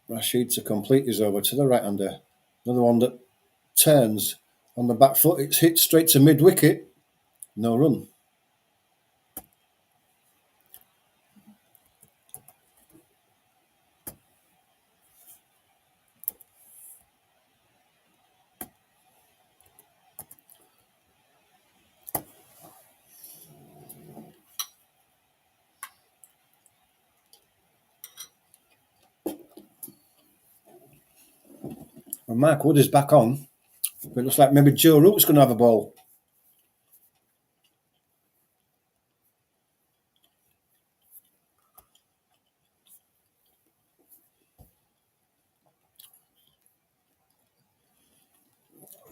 Rashid to complete his over to the right-hander. Another one that turns on the back foot. It's hit straight to mid-wicket. No run. And Mark Wood is back on. But it looks like maybe Joe Root's going to have a ball.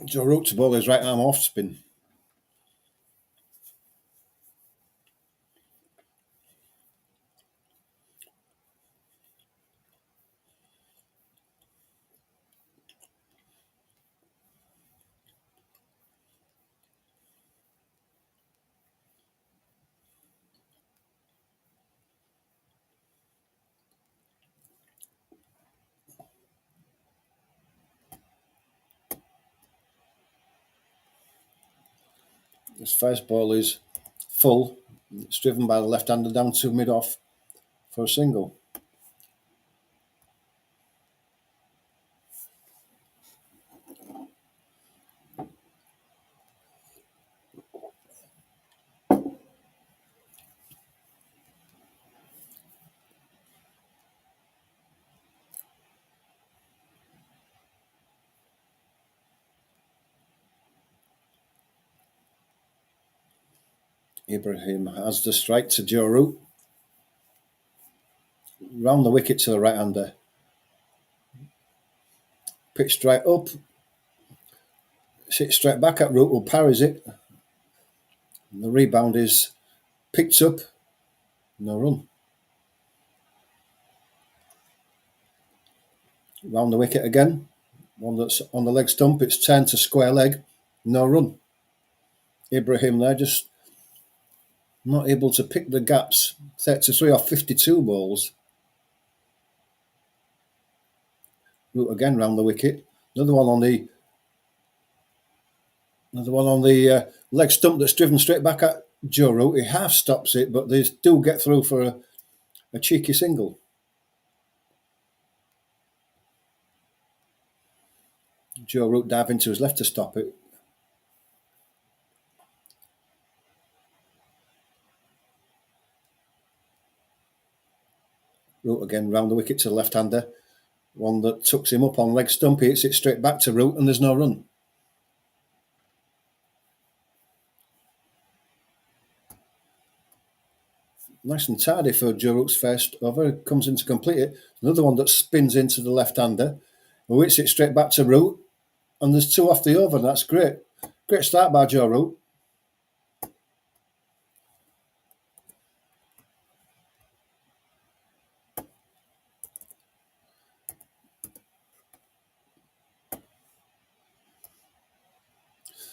Joe Root's ball is right arm off spin. This first ball is full. It's driven by the left-hander down to mid-off for a single. Ibrahim has the strike to Joe Root. Round the wicket to the right-hander. Pitched right up. Hits straight back at Root, who parries it. And the rebound is picked up. No run. Round the wicket again. One that's on the leg stump. It's turned to square leg. No run. Ibrahim there just not able to pick the gaps. 33 off 52 balls. Root again round the wicket. Another one on the leg stump that's driven straight back at Joe Root. He half stops it, but they do get through for a cheeky single. Joe Root diving to his left to stop it. Root again round the wicket to the left-hander. One that tucks him up on leg stump. He hits it straight back to Root and there's no run. Nice and tidy for Joe Root's first over. Comes in to complete it. Another one that spins into the left-hander. Who hits it straight back to Root. And there's two off the over, and that's great. Great start by Joe Root.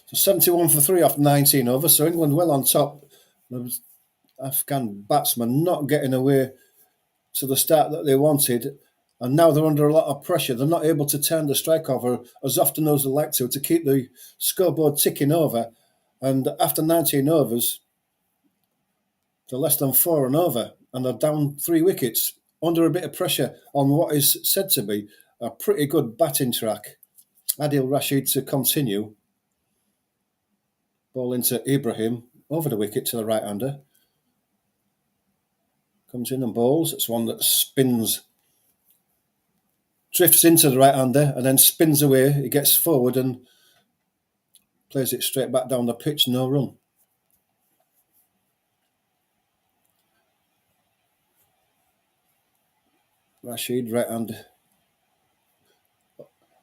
So 71 for 3 off 19 overs. So England well on top. The Afghan batsmen not getting away to the start that they wanted. And now they're under a lot of pressure. They're not able to turn the strike over as often as they'd like to keep the scoreboard ticking over. And after 19 overs, they're less than 4 and over. And they're down 3 wickets under a bit of pressure on what is said to be a pretty good batting track. Adil Rashid to continue. Ball into Ibrahim, over the wicket to the right-hander. Comes in and bowls. It's one that spins, drifts into the right-hander and then spins away. He gets forward and plays it straight back down the pitch, no run. Rashid, right-hand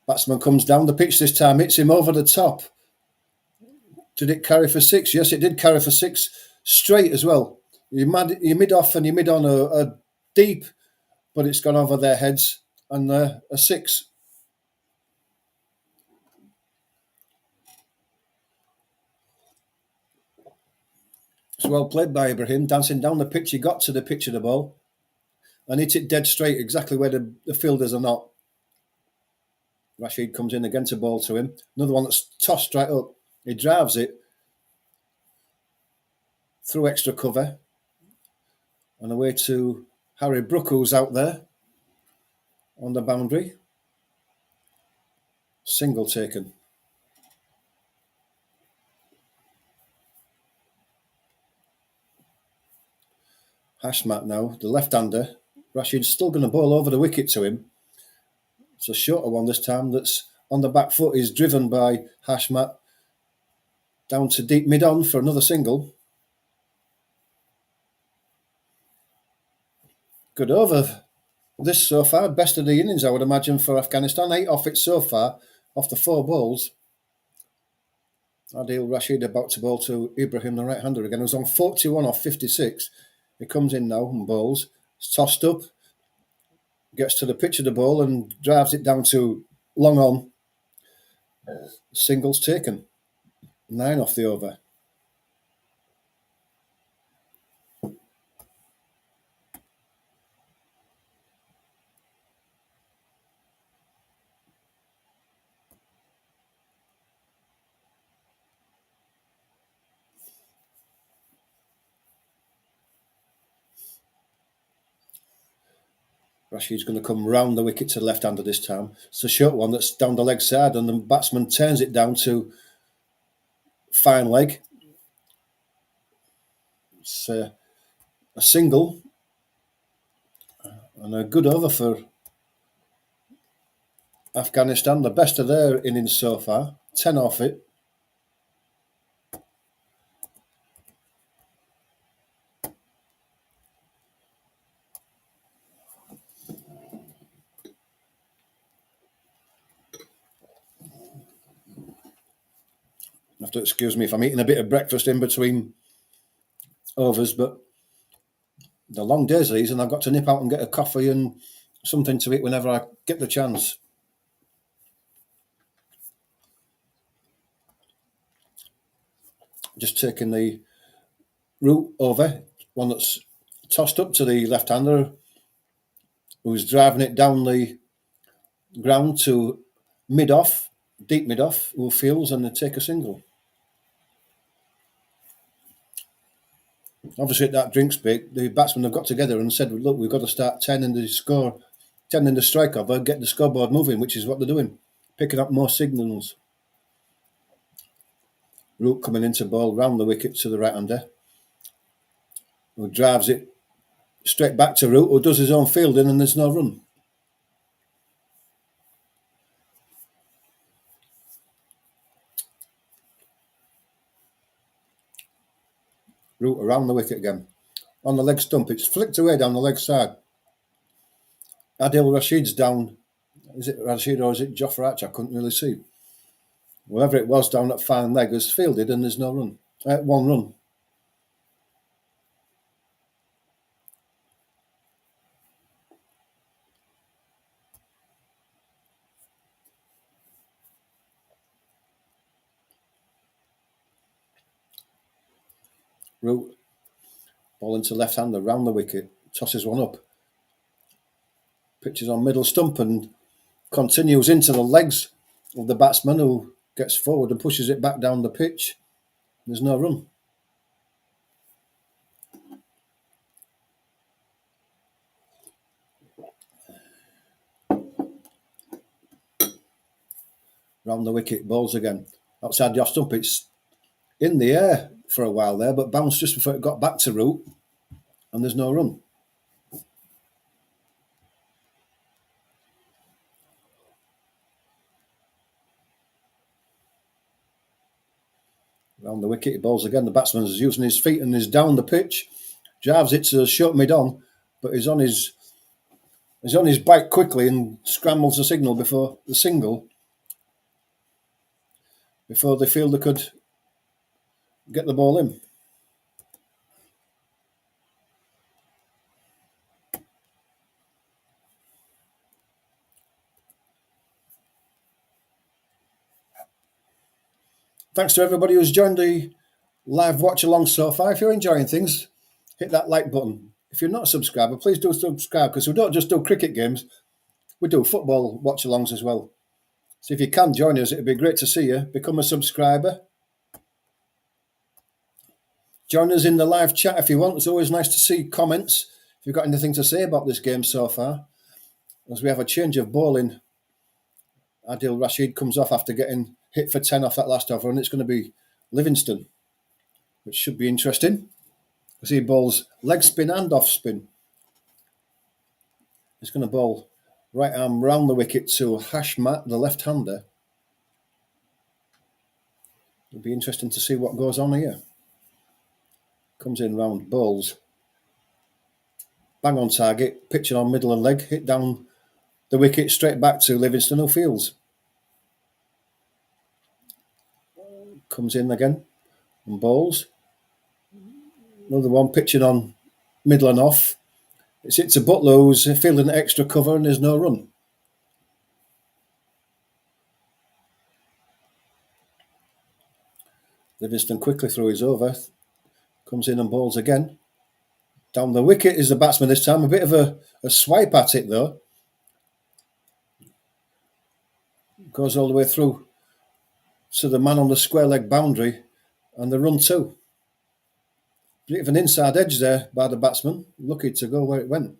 batsman comes down the pitch this time, hits him over the top. Did it carry for 6? Yes, it did carry for 6 straight as well. You mid-off and you mid-on a deep, but it's gone over their heads and a 6. It's well played by Ibrahim, dancing down the pitch. He got to the pitch of the ball and hit it dead straight, exactly where the fielders are not. Rashid comes in again to bowl to him. Another one that's tossed right up. He drives it through extra cover and away to Harry Brook, who's out there on the boundary. Single taken. Hashmat now, the left-hander. Rashid's still going to bowl over the wicket to him. It's a shorter one this time that's on the back foot is driven by Hashmat down to deep mid-on for another single. Good over this so far. Best of the innings, I would imagine, for Afghanistan. 8 off it so far, off the 4 balls. Adil Rashid about to bowl to Ibrahim, the right-hander again. It was on 41 off 56. He comes in now and bowls. It's tossed up. Gets to the pitch of the ball and drives it down to long on. Singles taken. 9 off the over. Rashid's going to come round the wicket to the left-hander this time. It's a short one that's down the leg side, and the batsman turns it down to fine leg. It's a single and a good over for Afghanistan. The best of their innings so far. 10 off it. You have to excuse me if I'm eating a bit of breakfast in between overs, but the long days are these, and I've got to nip out and get a coffee and something to eat whenever I get the chance. Just taking the route over, one that's tossed up to the left-hander, who's driving it down the ground to mid-off, deep mid-off, who fields and they take a single. Obviously, at that drinks break, the batsmen have got together and said, look, we've got to start 10 in the score, 10 in the strike over, get the scoreboard moving, which is what they're doing, picking up more signals. Root coming into ball round the wicket to the right-hander, who drives it straight back to Root, who does his own fielding, and there's no run. Root around the wicket again. On the leg stump, it's flicked away down the leg side. Adil Rashid's down. Is it Rashid or is it Jofra Archer? I couldn't really see. Whoever it was down at fine leg has fielded and there's no run. 1 run. Root ball into left-hander round the wicket, tosses one up, pitches on middle stump and continues into the legs of the batsman, who gets forward and pushes it back down the pitch. There's no run. Round the wicket, balls again. Outside the off stump, it's in the air for a while there, but bounced just before it got back to Root, and there's no run. Round the wicket, he balls again. The batsman's using his feet and is down the pitch, drives it to short mid-on, but he's on his bike quickly and scrambles the signal before the single, before the fielder could get the ball in. Thanks to everybody who's joined the live watch along so far. If you're enjoying things, hit that like button. If you're not a subscriber, please do subscribe, because we don't just do cricket games, we do football watch alongs as well. So if you can join us, it'd be great to see you. Become a subscriber. Join us in the live chat if you want. It's always nice to see comments if you've got anything to say about this game so far. As we have a change of bowling, Adil Rashid comes off after getting hit for 10 off that last over, and it's going to be Livingston, which should be interesting. As he bowls leg spin and off spin. He's going to bowl right arm round the wicket to Hashmat, the left-hander. It'll be interesting to see what goes on here. Comes in round bowls. Bang on target, pitching on middle and leg, hit down the wicket straight back to Livingston, who fields. Comes in again and bowls. Another one pitching on middle and off. It's hit to Butler, who's fielding extra cover, and there's no run. Livingston quickly through his over. Comes in and bowls again. Down the wicket is the batsman this time. A bit of a swipe at it, though. Goes all the way through to the man on the square leg boundary, and the run too. Bit of an inside edge there by the batsman. Lucky to go where it went.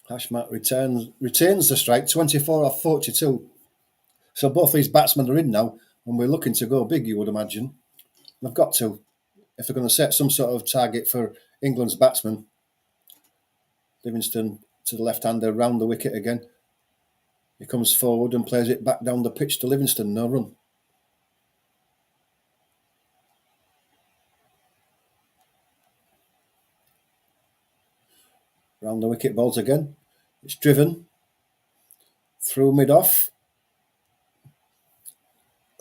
Hashmat retains the strike, 24 off 42. So both these batsmen are in now, and we're looking to go big, you would imagine. They've got to, if they're going to set some sort of target for England's batsmen. Livingston to the left-hander, round the wicket again. He comes forward and plays it back down the pitch to Livingston, no run. Round the wicket, balls again. It's driven through mid-off.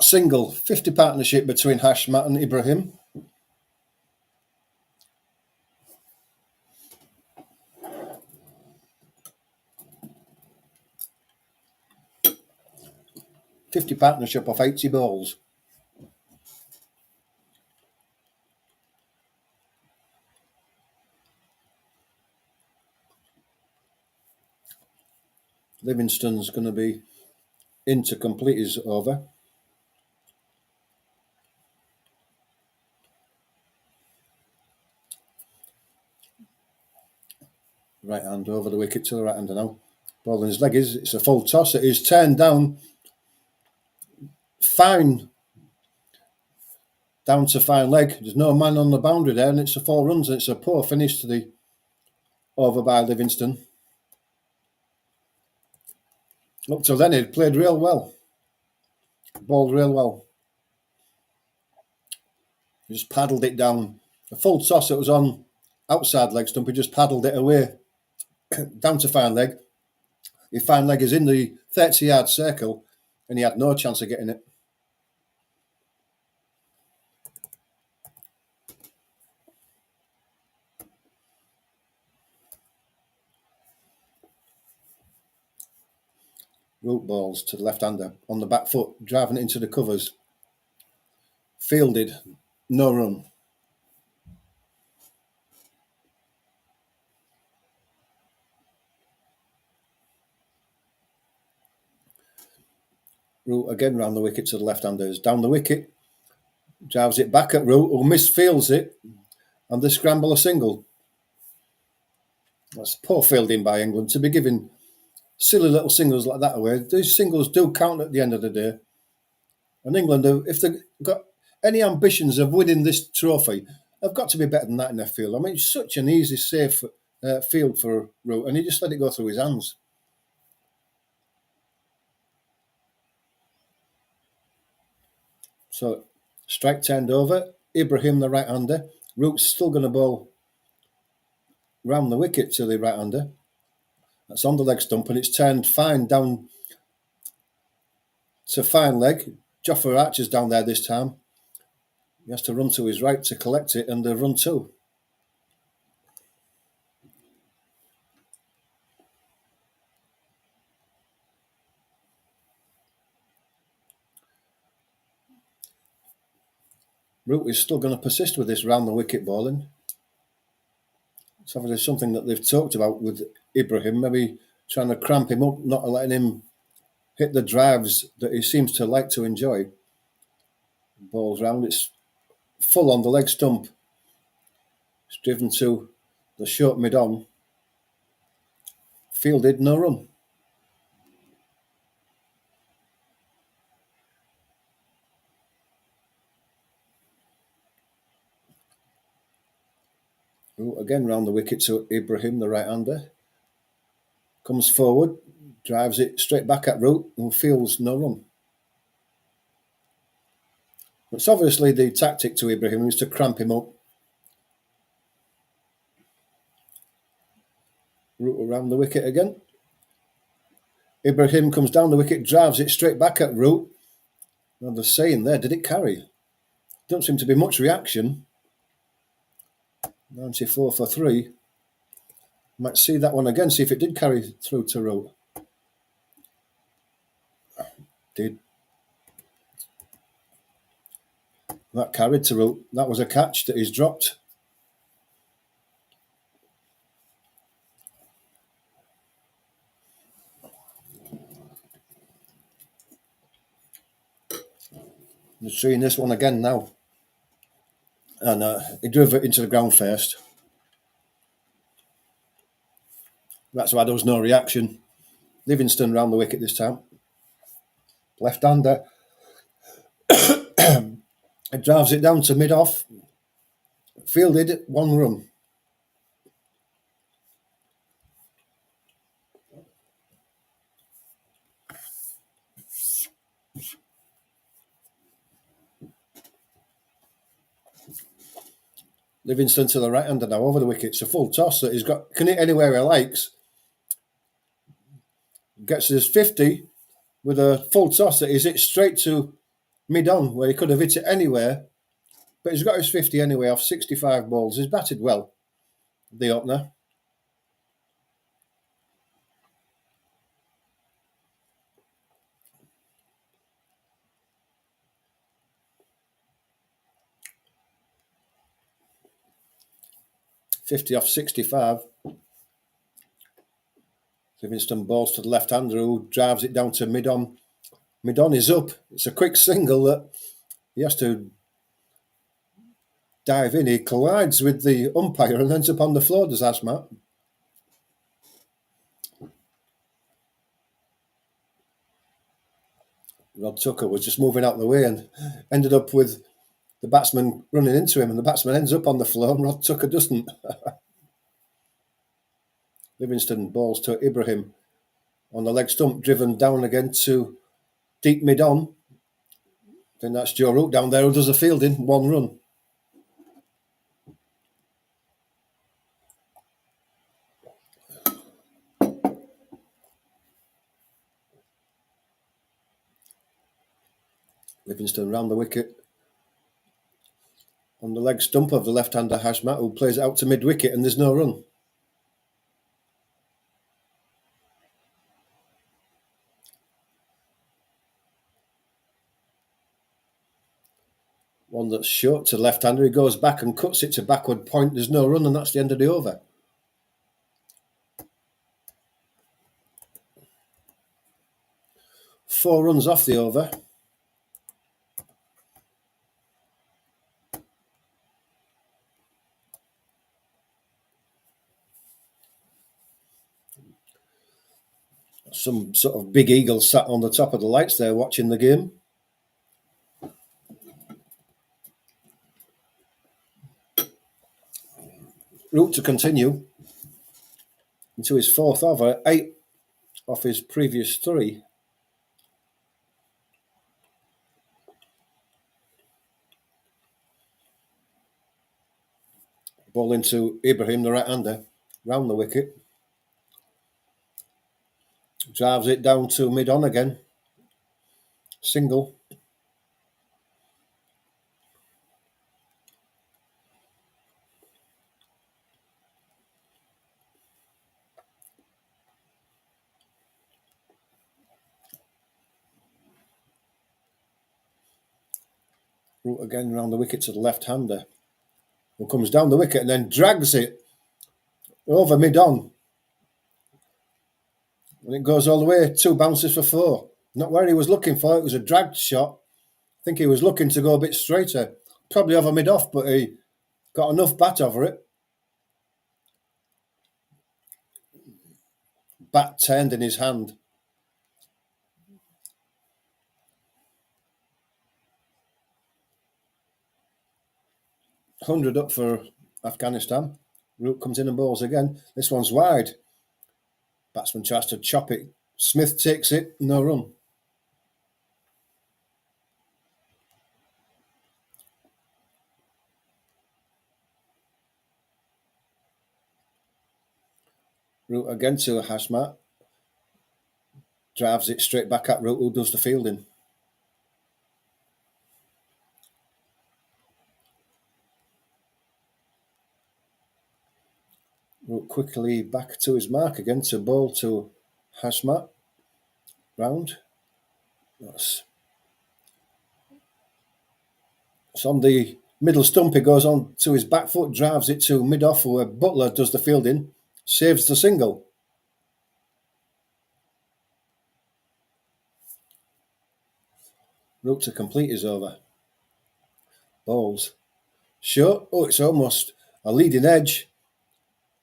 Single, 50 partnership between Hashmat and Ibrahim. .50 partnership of 80 balls. Livingston's going to be in to complete his over. Right hand over the wicket to the right hander now. Ball in his leg is, it's a full toss. It is turned down. Fine. Down to fine leg. There's no man on the boundary there, and it's a 4 runs, and it's a poor finish to the over by Livingston. Up till then, he'd played real well. Bowled real well. He just paddled it down. A full toss, it was on outside leg stump. He just paddled it away down to fine leg. His fine leg is in the 30-yard circle, and he had no chance of getting it. Root balls to the left-hander on the back foot, driving it into the covers. Fielded, no run. Root again round the wicket to the left-handers. Down the wicket, drives it back at Root, who misfields it, and they scramble a single. That's poor fielding by England to be giving silly little singles like that away. These singles do count at the end of the day. And England, if they've got any ambitions of winning this trophy, they've got to be better than that in their field. I mean, it's such an easy, safe field for Root, and he just let it go through his hands. So, strike turned over. Ibrahim, the right-hander. Root's still going to bowl round the wicket to the right-hander. That's on the leg stump, and it's turned fine down to fine leg. Jofra Archer's down there this time. He has to run to his right to collect it, and the run too. Root is still going to persist with this round the wicket bowling. It's obviously something that they've talked about with Ibrahim, maybe trying to cramp him up, not letting him hit the drives that he seems to like to enjoy. Balls round, it's full on the leg stump. It's driven to the short mid-on. Fielded, no run. Again round the wicket to Ibrahim, the right-hander. Comes forward, Drives it straight back at Root and fields no run. It's obviously the tactic to Ibrahim is to cramp him up. Root around the wicket again. Ibrahim comes down the wicket, drives it straight back at Root. Now they're saying there, did it carry? Don't seem to be much reaction. 94 for 3. Might see that one again, see if it did carry through to Root. Did. That carried to Root. That was a catch that he's dropped. You're seeing this one again now. And he drove it into the ground first. That's why there was no reaction. Livingston round the wicket this time. Left-hander. It drives it down to mid-off. Fielded, 1 run. Livingston to the right-hander now, over the wicket. It's a full toss that he's got. Can hit anywhere he likes. Gets his 50 with a full toss that he's hit straight to mid-on, where he could have hit it anywhere. But he's got his 50 anyway off 65 balls. He's batted well, the opener. .50 off 65. Livingston balls to the left-hander who drives it down to mid-on. Mid-on is up. It's a quick single that he has to dive in. He collides with the umpire and ends up on the floor, does Asmat. Rod Tucker was just moving out of the way and ended up with the batsman running into him, and the batsman ends up on the floor and Rod Tucker doesn't. Livingston balls to Ibrahim on the leg stump, driven down again to deep mid-on. Then that's Joe Root down there who does the fielding, 1 run. Livingston round the wicket. On the leg stump of the left-hander Hashmat, who plays it out to mid-wicket, and there's no run. One that's short to left-hander. He goes back and cuts it to backward point. There's no run, and that's the end of the over. Four runs off the over. Some sort of big eagle sat on the top of the lights there watching the game. Root to continue into his 4th over, 8 off his previous 3. Ball into Ibrahim, the right-hander, round the wicket. Drives it down to mid-on again. Single. Root again round the wicket to the left-hander, who comes down the wicket and then drags it over mid-on. And it goes all the way, 2 bounces for 4. Not where he was looking for, it was a dragged shot. I think he was looking to go a bit straighter, probably over mid-off, but he got enough bat over it. Bat turned in his hand. .100 up for Afghanistan. Root comes in and bowls again. This one's wide. Batsman tries to chop it Smith takes it, no run. Root again to Hashmat. Drives it straight back at Root, who does the fielding. Root quickly back to his mark again to bowl to Hashmat. Round. It's on the middle stump. He goes on to his back foot, drives it to mid-off where Butler does the fielding. Saves the single. Root to complete his over. Bowls. Short. Oh, it's almost a leading edge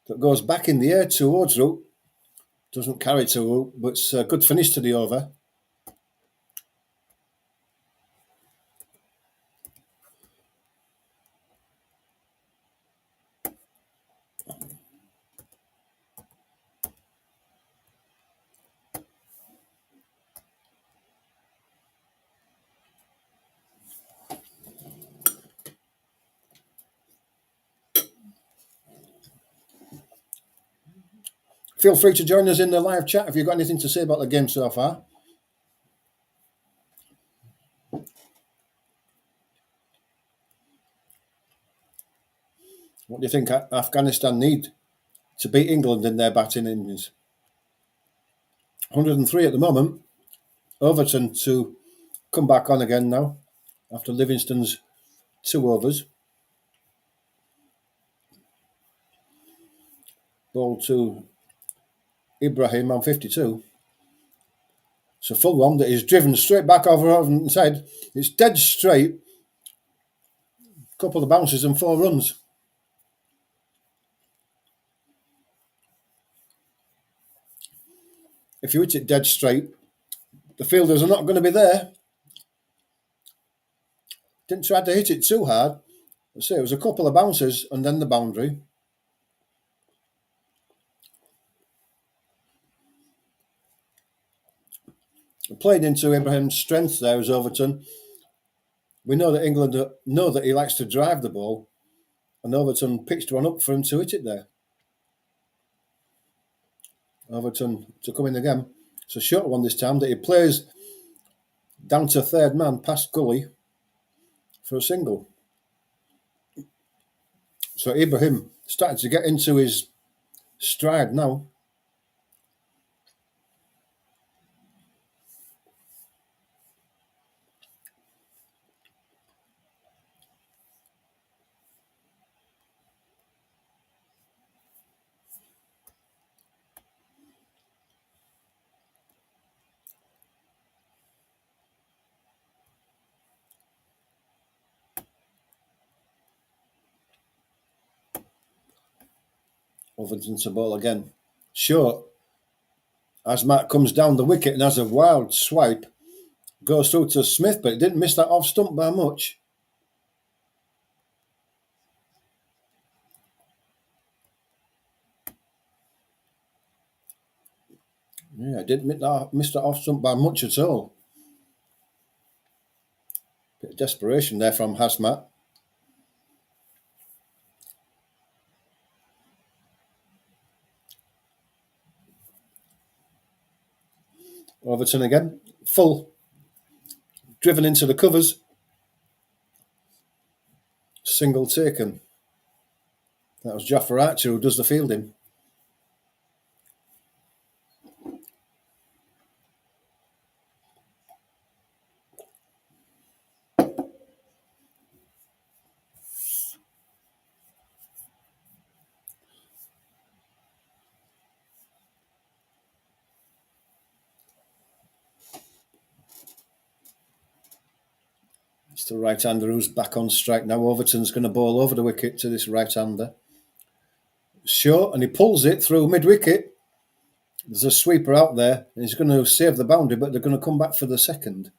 that goes back in the air towards Root. Doesn't carry to Root, but it's a good finish to the over. Feel free to join us in the live chat if you've got anything to say about the game so far. What do you think Afghanistan need to beat England in their batting innings? 103 at the moment. Overton to come back on again now after Livingston's 2 overs. Ball to Ibrahim on 52. It's a full one that is driven straight back over Overton's head. It's dead straight. Couple of bounces and 4 runs. If you hit it dead straight, the fielders are not going to be there. Didn't try to hit it too hard. So it was a couple of bounces and then the boundary. Played into Ibrahim's strength there as Overton. We know that England know that he likes to drive the ball, and Overton pitched one up for him to hit it there. Overton to come in again. It's a short one this time that he plays down to third man past Gully for a single. So Ibrahim started to get into his stride now. Overton to ball again. Short. As Matt comes down the wicket and has a wild swipe, goes through to Smith, but it didn't miss that off stump by much. Yeah, it didn't miss that off stump by much at all. Bit of desperation there from Hasmat. Overton again, full, driven into the covers, single taken. That was Jaffer Archer who does the fielding. It's the right-hander who's back on strike now. Overton's going to bowl over the wicket to this right-hander. Short, and he pulls it through mid-wicket. There's a sweeper out there, and he's going to save the boundary, but they're going to come back for the second.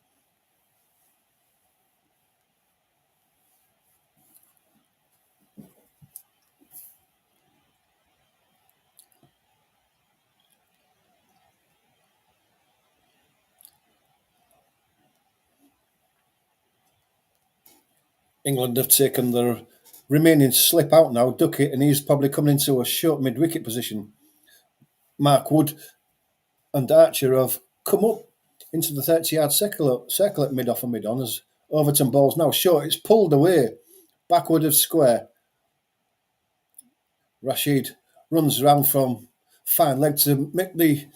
England have taken their remaining slip out now, duck it, and he's probably coming into a short mid-wicket position. Mark Wood and Archer have come up into the 30-yard circle at mid-off and mid-on as Overton ball's now short. It's pulled away, backward of square. Rashid runs round from fine leg to make the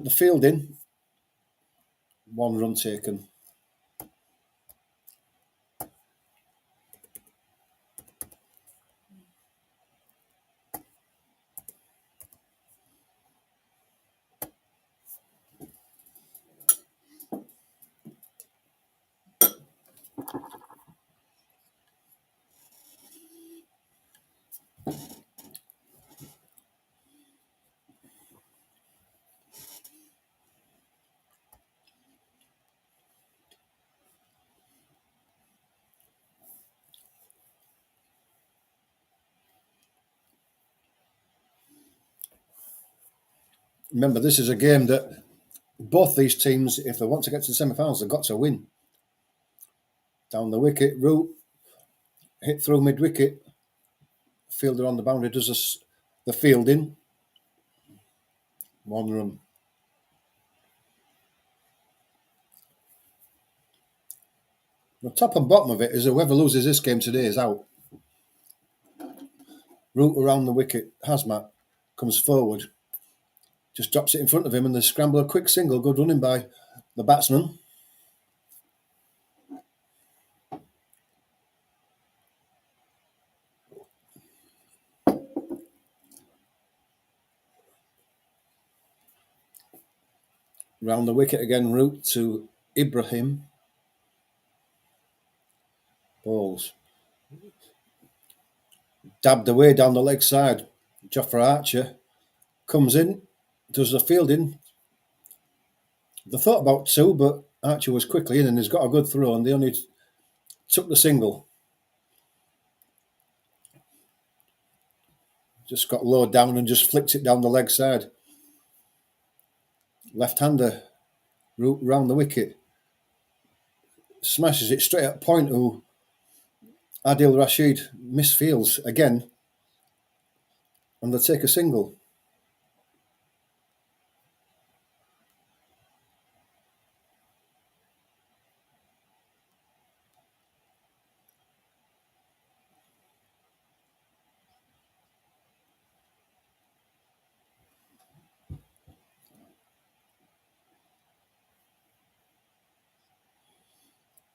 fielding. 1 run taken. Remember, this is a game that both these teams, if they want to get to the semi-finals, they've got to win. Down the wicket, Root hit through mid-wicket. Fielder on the boundary does the fielding. 1 run. The top and bottom of it is whoever loses this game today is out. Root around the wicket. Hazmat comes forward. Just drops it in front of him and they scramble a quick single. Good running by the batsman. Round the wicket again, Root to Ibrahim. Balls. Dabbed away down the leg side. Jofra Archer comes in, does the fielding. They thought about 2, but Archer was quickly in and he's got a good throw and they only took the single. Just got low down and just flicked it down the leg side. Left-hander, Root round the wicket. Smashes it straight at point who Adil Rashid misfields again and they take a single.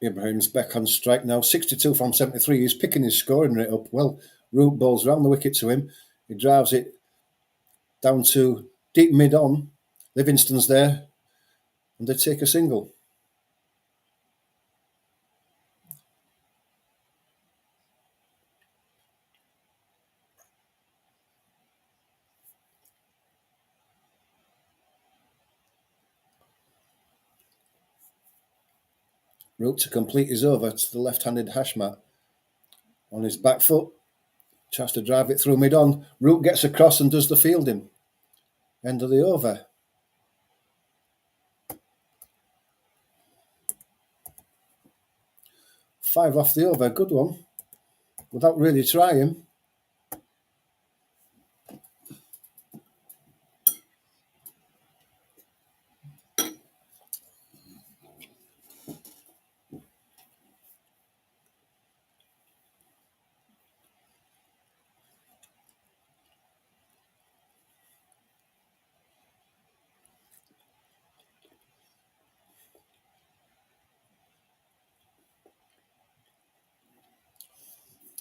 Ibrahim's back on strike now, 62 from 73. He's picking his scoring rate up well. Root balls round the wicket to him. He drives it down to deep mid-on. Livingston's there and they take a single. Root to complete his over to the left-handed Hashmat. On his back foot, tries to drive it through mid-on. Root gets across and does the fielding. End of the over. Five off the over, good one. Without really trying.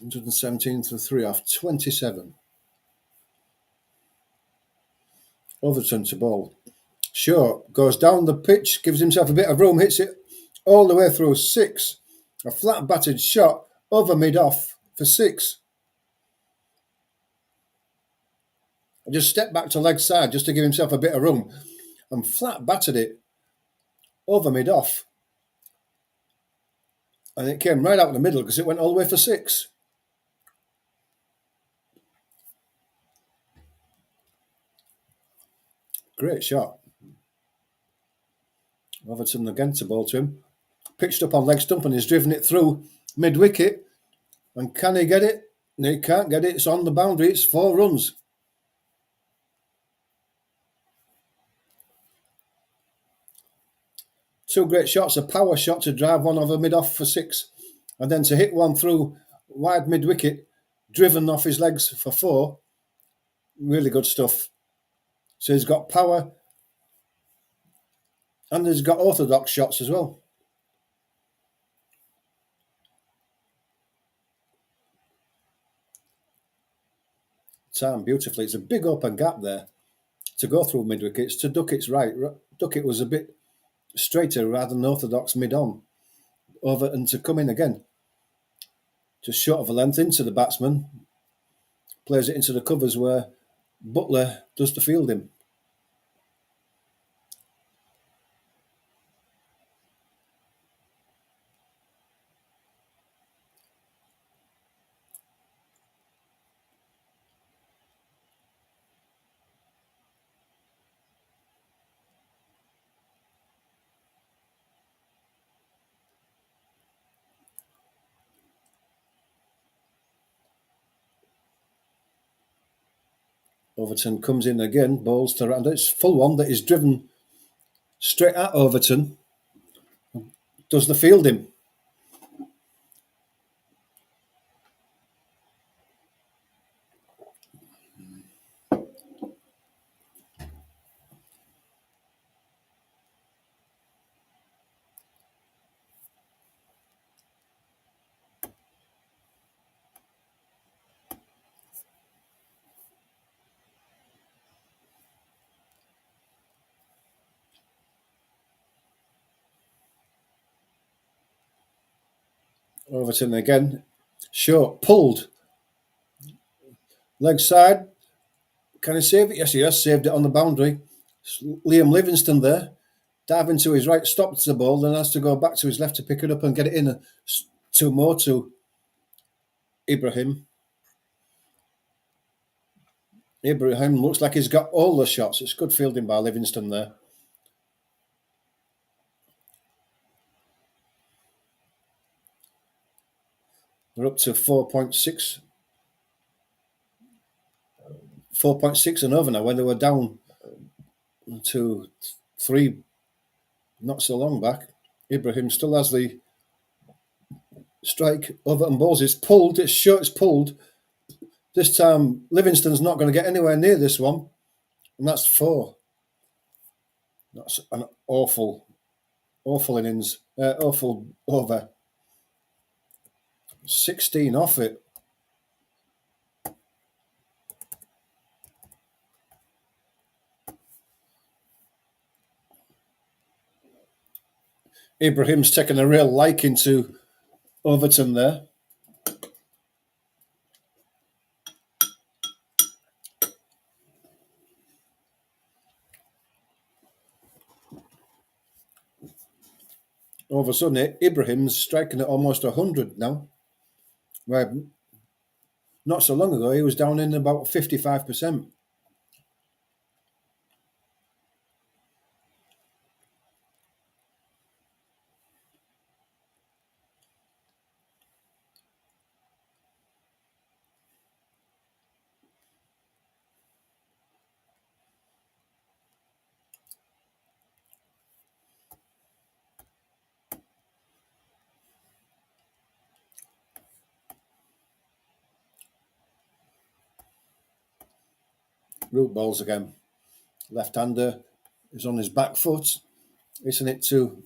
(117 to 3 off 27). Overton to ball. Short, goes down the pitch, gives himself a bit of room, hits it all the way through 6. A flat batted shot over mid-off for 6. Just stepped back to leg side just to give himself a bit of room and flat battered it over mid-off. And it came right out in the middle because it went all the way for 6. Great shot. Overton again to ball to him. Pitched up on leg stump and he's driven it through mid-wicket. And can he get it? No, he can't get it. It's on the boundary. It's 4 runs. Two great shots, a power shot to drive one over mid-off for 6, and then to hit one through wide mid-wicket, driven off his legs for 4. Really good stuff. So he's got power, and he's got orthodox shots as well. Timed beautifully. It's a big open gap there to go through mid-wickets. To Duckett's right, Duckett was a bit straighter rather than orthodox mid-on, over and to come in again. Just short of a length into the batsman, plays it into the covers where Butler does the fielding. Overton comes in again, bowls to round. It's full one that is driven straight at Overton. Does the fielding. Overton again. Short, pulled. Leg side. Can he save it? Yes, he has saved it on the boundary. Liam Livingstone there. Diving to his right, stops the ball, then has to go back to his left to pick it up and get it in. 2 more to Ibrahim. Ibrahim looks like he's got all the shots. It's good fielding by Livingstone there. They're up to 4.6. 4.6 and over now when they were down to 3 not so long back. Ibrahim still has the strike. Overton bowls. It's pulled. It's short. It's pulled. This time Livingstone's not going to get anywhere near this one. And that's 4. That's an awful innings. Awful over. 16 off it. Ibrahim's taken a real liking to Overton there. All of a sudden, Ibrahim's striking at almost 100 now. Where not so long ago, he was down in about 55%. Root balls again. Left-hander is on his back foot. Hitting it to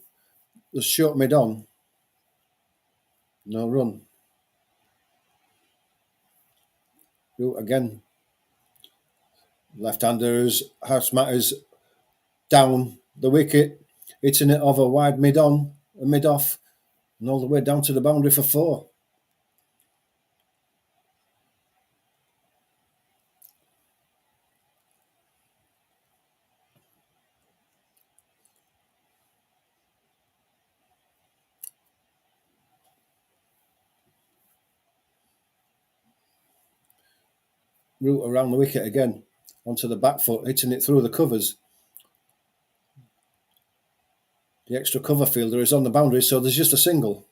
the short mid-on. No run. Root again. Left-handers, house matters down the wicket. Hitting it over wide mid-on and mid-off. And all the way down to the boundary for 4. Root around the wicket again, onto the back foot, hitting it through the covers. The extra cover fielder is on the boundary, so there's just a single.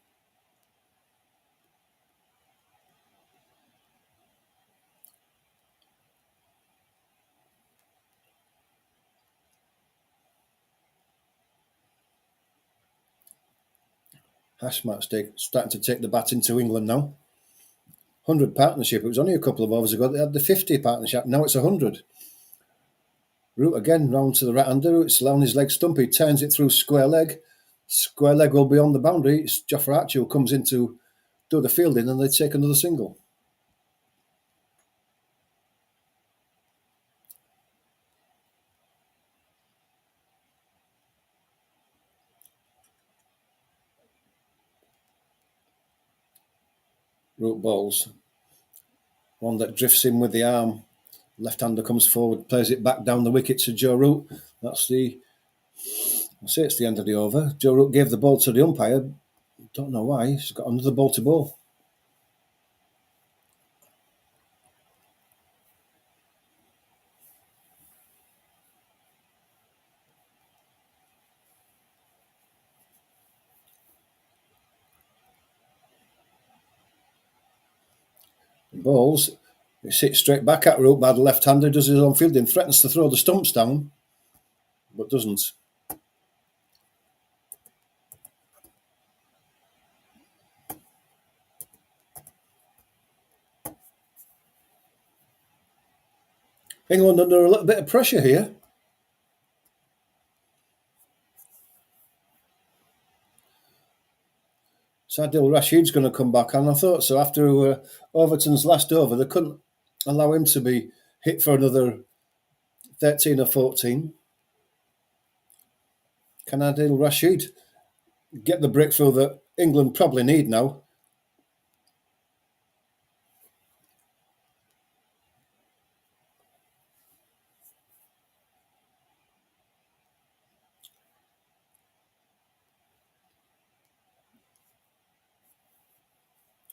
Hashmat's starting to take the bat into England now. 100 partnership. It was only a couple of overs ago they had the 50 partnership. Now it's 100. Root again round to the right-hander. It's on his leg stump. He turns it through square leg. Square leg will be on the boundary. It's Jofra Archie who comes in to do the fielding, and they take another single. Root balls. One that drifts in with the arm. Left-hander comes forward, plays it back down the wicket to Joe Root. I'll say it's the end of the over. Joe Root gave the ball to the umpire. Don't know why. He's got another ball to bowl. Balls. He sits straight back at Root by the left-hander, does his own fielding, threatens to throw the stumps down, but doesn't. England under a little bit of pressure here. Sadil Rashid's going to come back, and I thought so. After Overton's last over, they couldn't allow him to be hit for another 13 or 14. Can Adil Rashid get the breakthrough that England probably need now?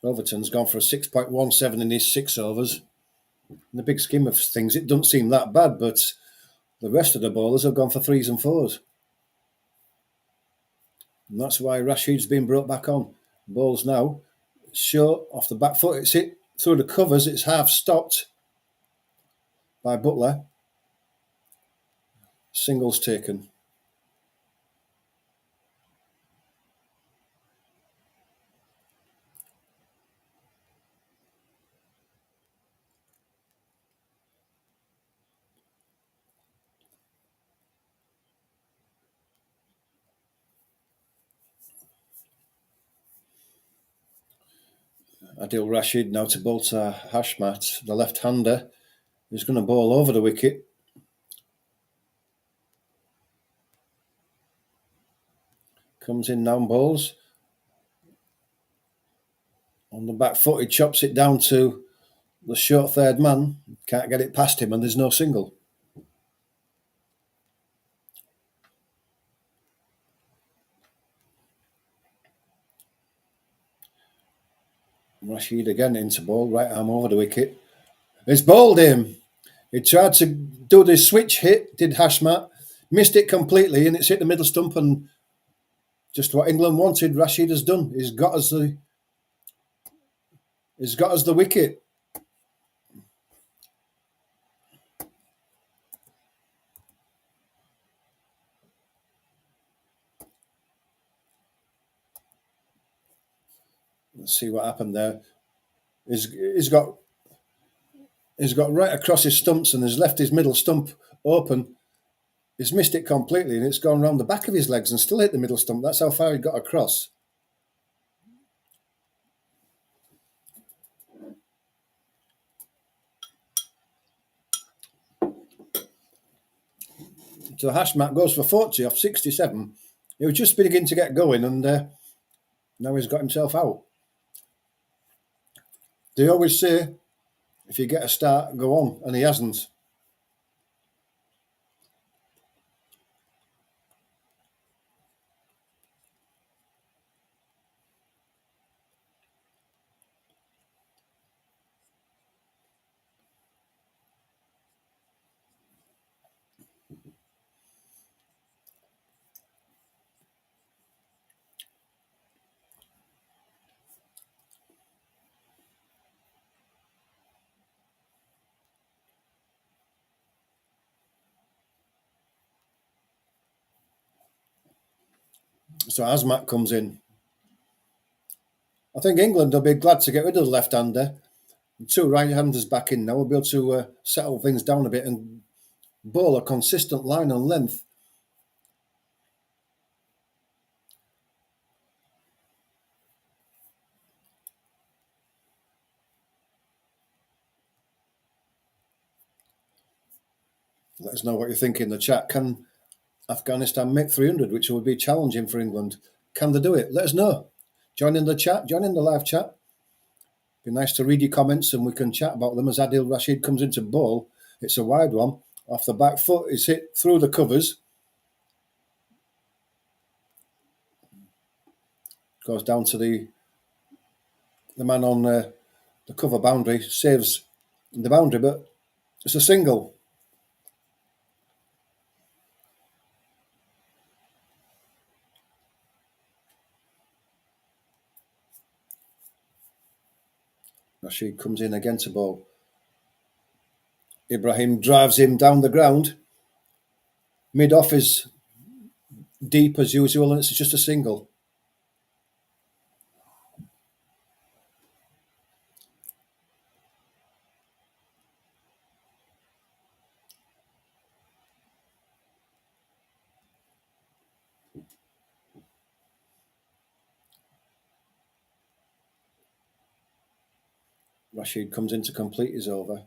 Overton's gone for a 6.17 in his 6 overs. In the big scheme of things, it doesn't seem that bad, but the rest of the bowlers have gone for 3s and 4s. And that's why Rashid's been brought back on. Bowls now, short, off the back foot, it's hit through the covers, it's half stopped by Butler. Singles taken. Adil Rashid now to bowl to Hashmat, the left-hander, who's going to bowl over the wicket. Comes in now and bowls. On the back foot, he chops it down to the short third man. Can't get it past him, and there's no single. Rashid again into ball, right arm over the wicket. It's bowled him. He tried to do the switch hit, did Hashmat, missed it completely, and it's hit the middle stump, and just what England wanted, Rashid has done. He's got us the wicket. Let's see what happened there. He's got right across his stumps and has left his middle stump open. He's missed it completely, and it's gone round the back of his legs and still hit the middle stump. That's how far he got across. So Hashmat goes for 40 off 67. He was just beginning to get going, and now he's got himself out. They always say, if you get a start, go on, and he hasn't. So Asmat comes in. I think England will be glad to get rid of the left-hander. Two right-handers back in now. We'll be able to settle things down a bit and bowl a consistent line and length. Let us know what you think in the chat. Can Afghanistan make 300, which would be challenging for England? Can they do it? Let us know. Join in the chat. Join in the live chat. Be nice to read your comments and we can chat about them as Adil Rashid comes into bowl. It's a wide one. Off the back foot, it's hit through the covers. Goes down to the man on the cover boundary. Saves the boundary, but it's a single. Rashid comes in again to bowl. Ibrahim drives him down the ground. Mid-off is deep as usual, and it's just a single. Rashid comes in to complete his over.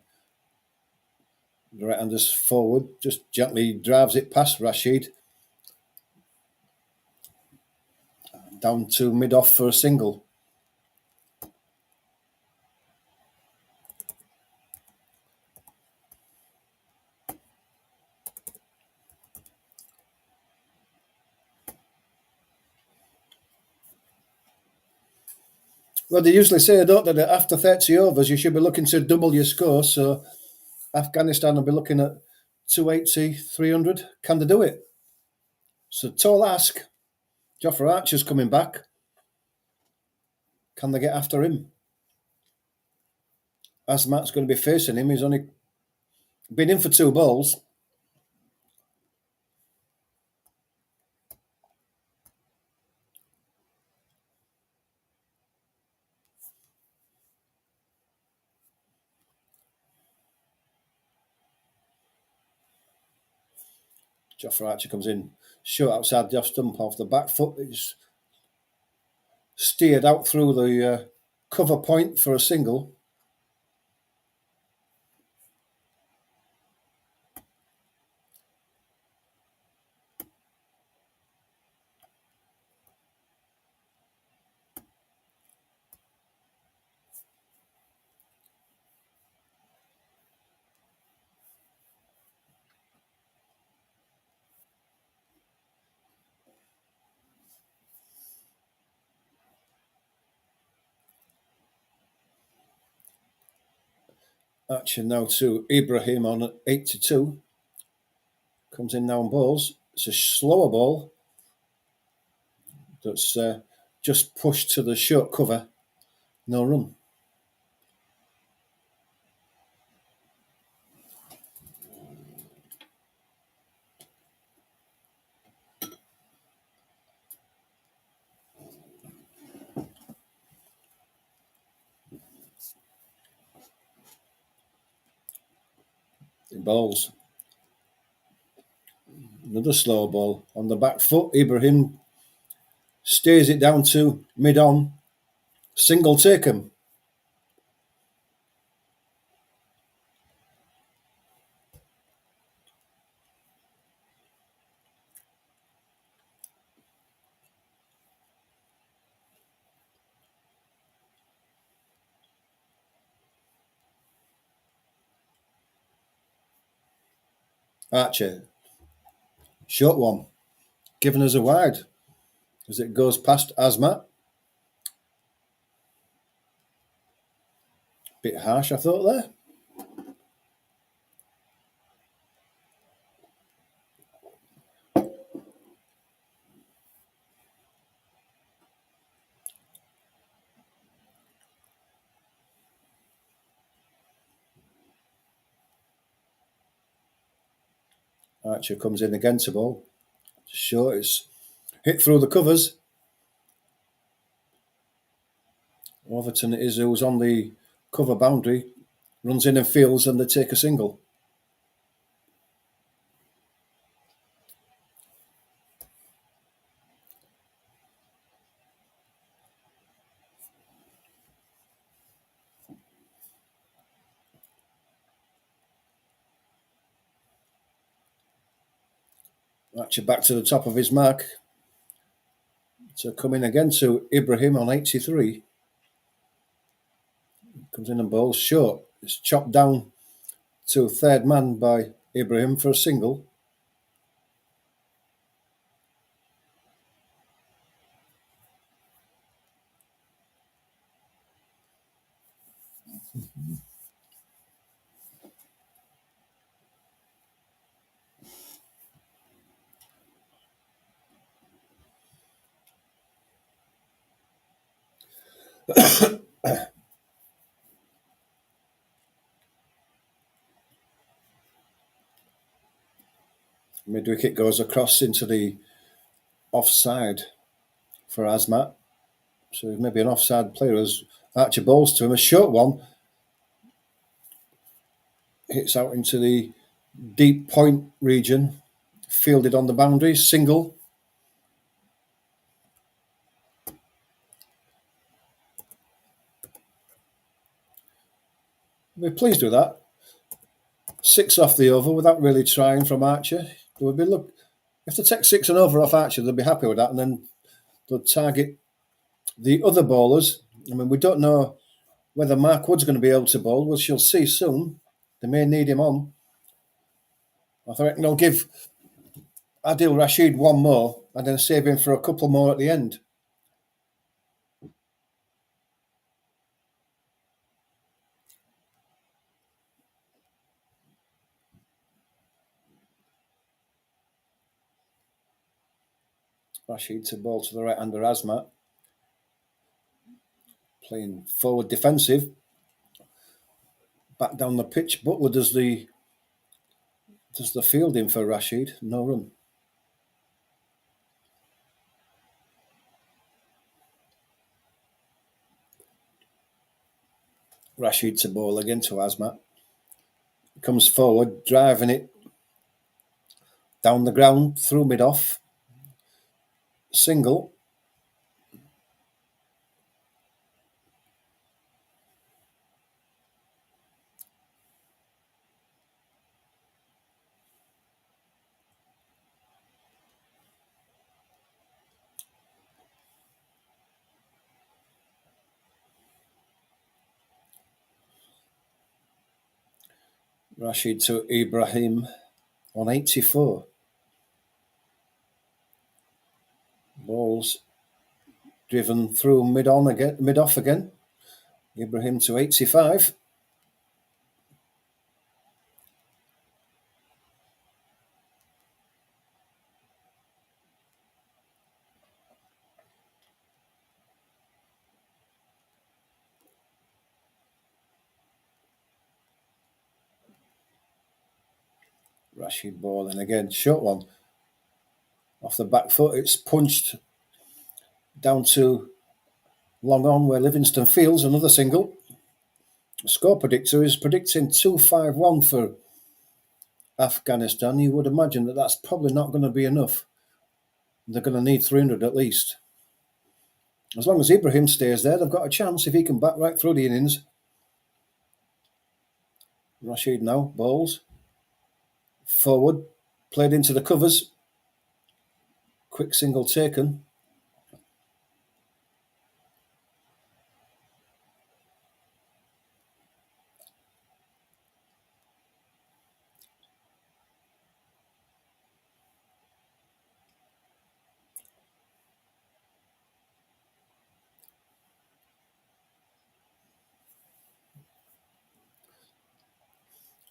The right-hander's forward, just gently drives it past Rashid. Down to mid-off for a single. Well, they usually say, don't they, that after 30 overs, you should be looking to double your score. So Afghanistan will be looking at 280, 300. Can they do it? So tall ask. Jofra Archer's coming back. Can they get after him? Asmat's going to be facing him. He's only been in for 2 balls. Jofra Archer comes in, short outside the off stump off the back foot. He's steered out through the cover point for a single. Archer now to Ibrahim on 82. Comes in now and bowls. It's a slower ball that's just pushed to the short cover. No run. It bowls. Another slow ball on the back foot. Ibrahim stays it down to mid-on. Single taken. Archer. Short one. Giving us a wide as it goes past Asmat. Bit harsh, I thought there. Archer comes in again to bowl. Short, it's hit through the covers. Overton it is, who's on the cover boundary, runs in and fields, and they take a single. Archer back to the top of his mark. So coming again to Ibrahim on 83. Comes in and bowls short. It's chopped down to third man by Ibrahim for a single. Mid wicket goes across into the offside for Asmat. So maybe an offside player as Archer bowls to him. A short one hits out into the deep point region, fielded on the boundary, single. We're pleased with that. 6 off the over without really trying from Archer. They would be if they take 6 and over off Archer, they'll be happy with that, and then they'll target the other bowlers. I mean, we don't know whether Mark Wood's going to be able to bowl. We shall see soon. They may need him on. I think they'll give Adil Rashid one more and then save him for a couple more at the end. Rashid to bowl to the right-hander Asmat. Playing forward defensive. Back down the pitch. Butler does the fielding for Rashid. No run. Rashid to bowl again to Asmat. Comes forward, driving it down the ground, through mid-off. Single. Rashid to Ibrahim on 84. Balls driven through mid-off again. Ibrahim to 85. Rashid bowling again, short one. Off the back foot, it's punched down to long on where Livingston fields, another single. The score predictor is predicting 251 for Afghanistan. You would imagine that that's probably not going to be enough. They're going to need 300 at least. As long as Ibrahim stays there, they've got a chance if he can back right through the innings. Rashid now bowls. Forward, played into the covers. Quick single taken.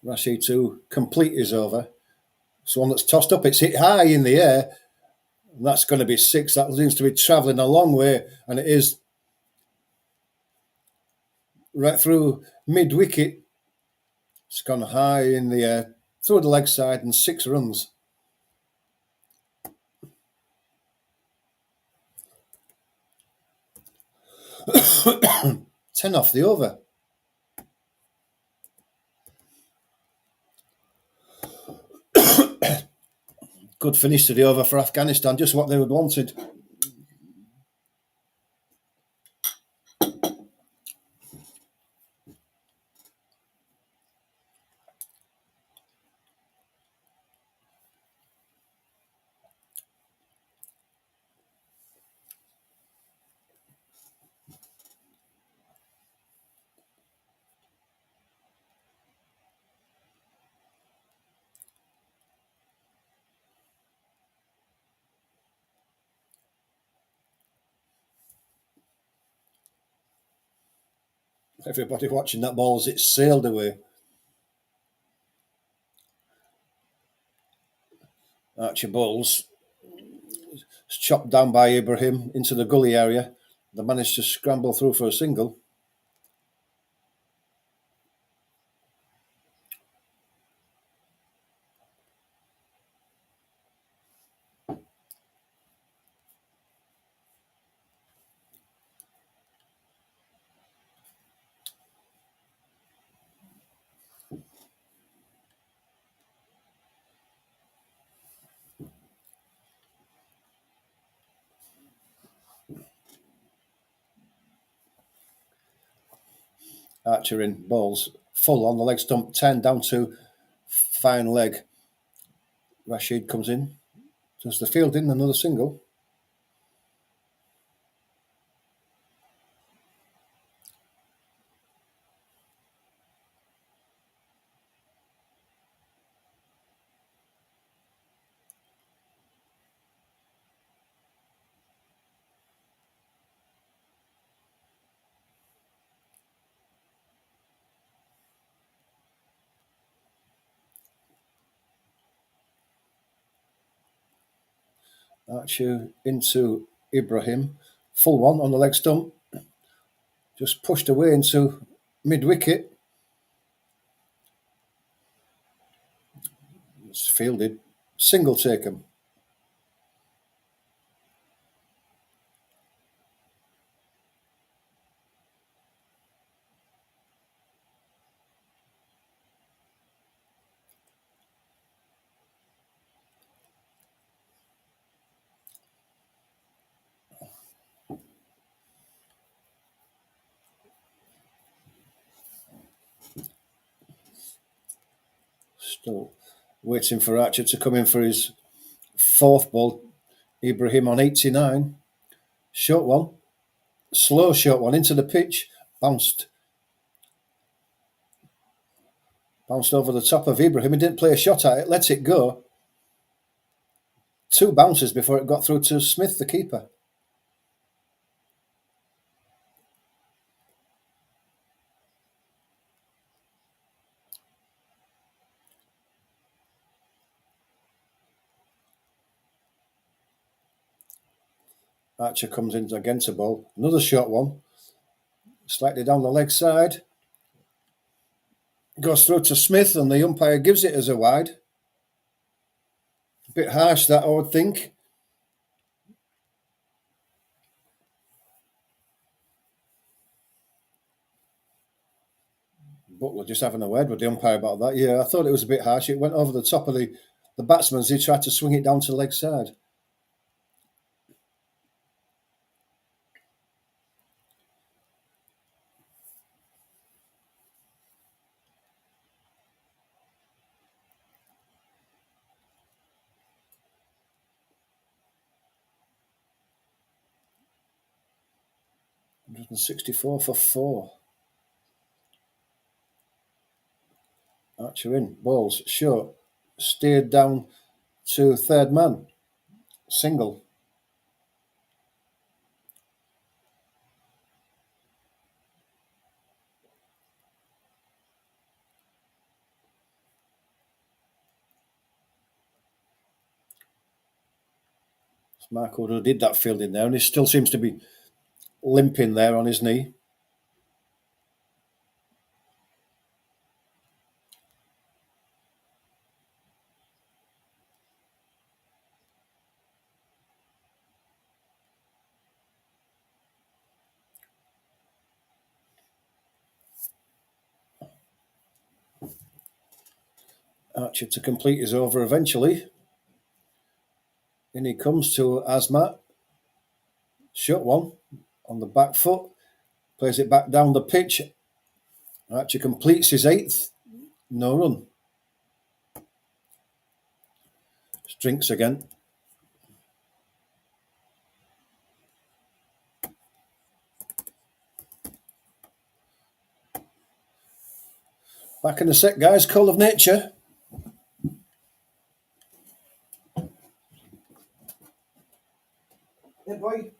Rashid to complete his over. It's one that's tossed up. It's hit high in the air. And that's going to be 6. That seems to be travelling a long way. And it is right through mid-wicket. It's gone high in the air, through the leg side, and 6 runs. 10 off the over. Good finish to the over for Afghanistan, just what they would wanted. Everybody watching that ball as it sailed away. Archie Bowles chopped down by Ibrahim into the gully area. They managed to scramble through for a single. Archer in, Bowles full on the leg stump, 10 down to fine leg. Rashid comes in, does the fielding, another single. Archer into Ibrahim, full one on the leg stump, just pushed away into mid wicket. It's fielded, single taken. Still waiting for Archer to come in for his fourth ball. Ibrahim on 89. Short one. Slow short one into the pitch. Bounced over the top of Ibrahim. He didn't play a shot at it. Let it go. 2 bounces before it got through to Smith, the keeper. Archer comes in again to bowl. Another short one. Slightly down the leg side. Goes through to Smith and the umpire gives it as a wide. A bit harsh that, I would think. Butler just having a word with the umpire about that. Yeah, I thought it was a bit harsh. It went over the top of the batsman as he tried to swing it down to the leg side. $164 for 4. Archer in, Bowles, short, steered down to third man, single. Marco who did that fielding there, and he still seems to be limping there on his knee. Archer to complete his over eventually. In he comes to Asmat. Short one on the back foot. Plays it back down the pitch. Archer completes his 8th. No run. Drinks again. Back in the set, guys. Call of nature. Hey, boy.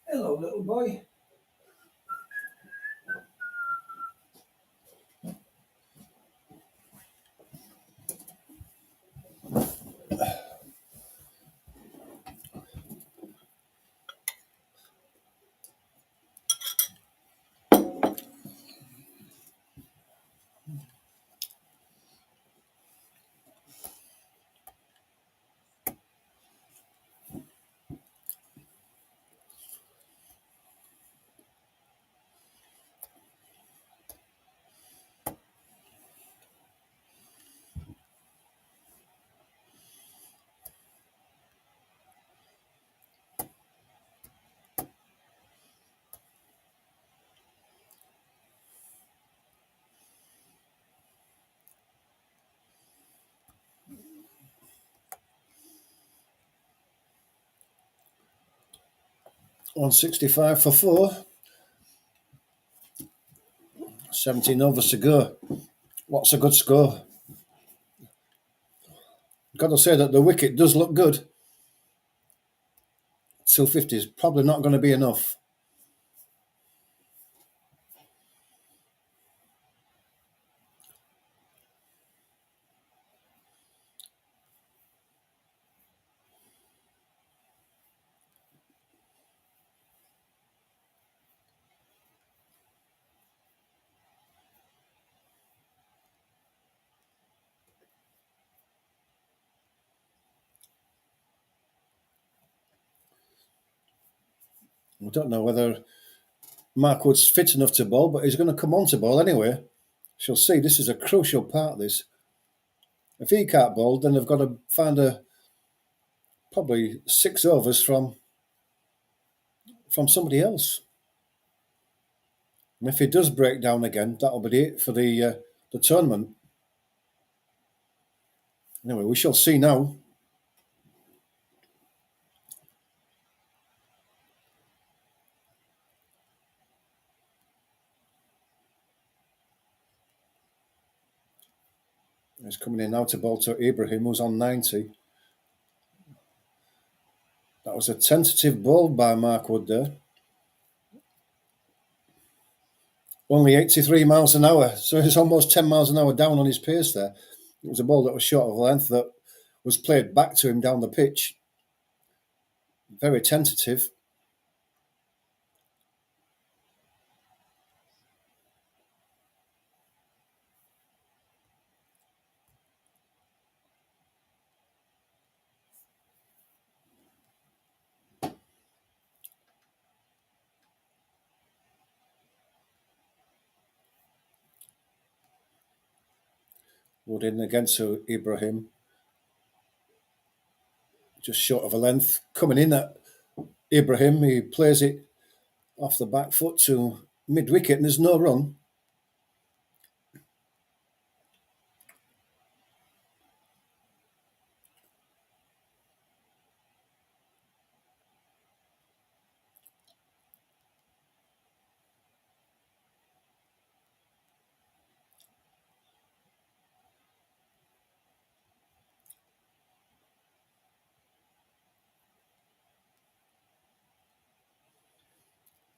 Hello, little boy. $165 for 4. 17 overs to go. What's a good score? Got to say that the wicket does look good. 250 is probably not going to be enough. We don't know whether Mark Wood's fit enough to bowl, but he's going to come on to bowl anyway. She'll see this is a crucial part of this. If he can't bowl, then they've got to find probably 6 overs from somebody else. And if he does break down again, that'll be it for the tournament. Anyway, we shall see now. He's coming in now to bowl to Ibrahim, who's on 90. That was a tentative ball by Mark Wood there. Only 83 miles an hour, so he's almost 10 miles an hour down on his pace there. It was a ball that was short of length that was played back to him down the pitch. Very tentative. Wood in again to Ibrahim. Just short of a length. Coming in at Ibrahim, he plays it off the back foot to mid-wicket and there's no run.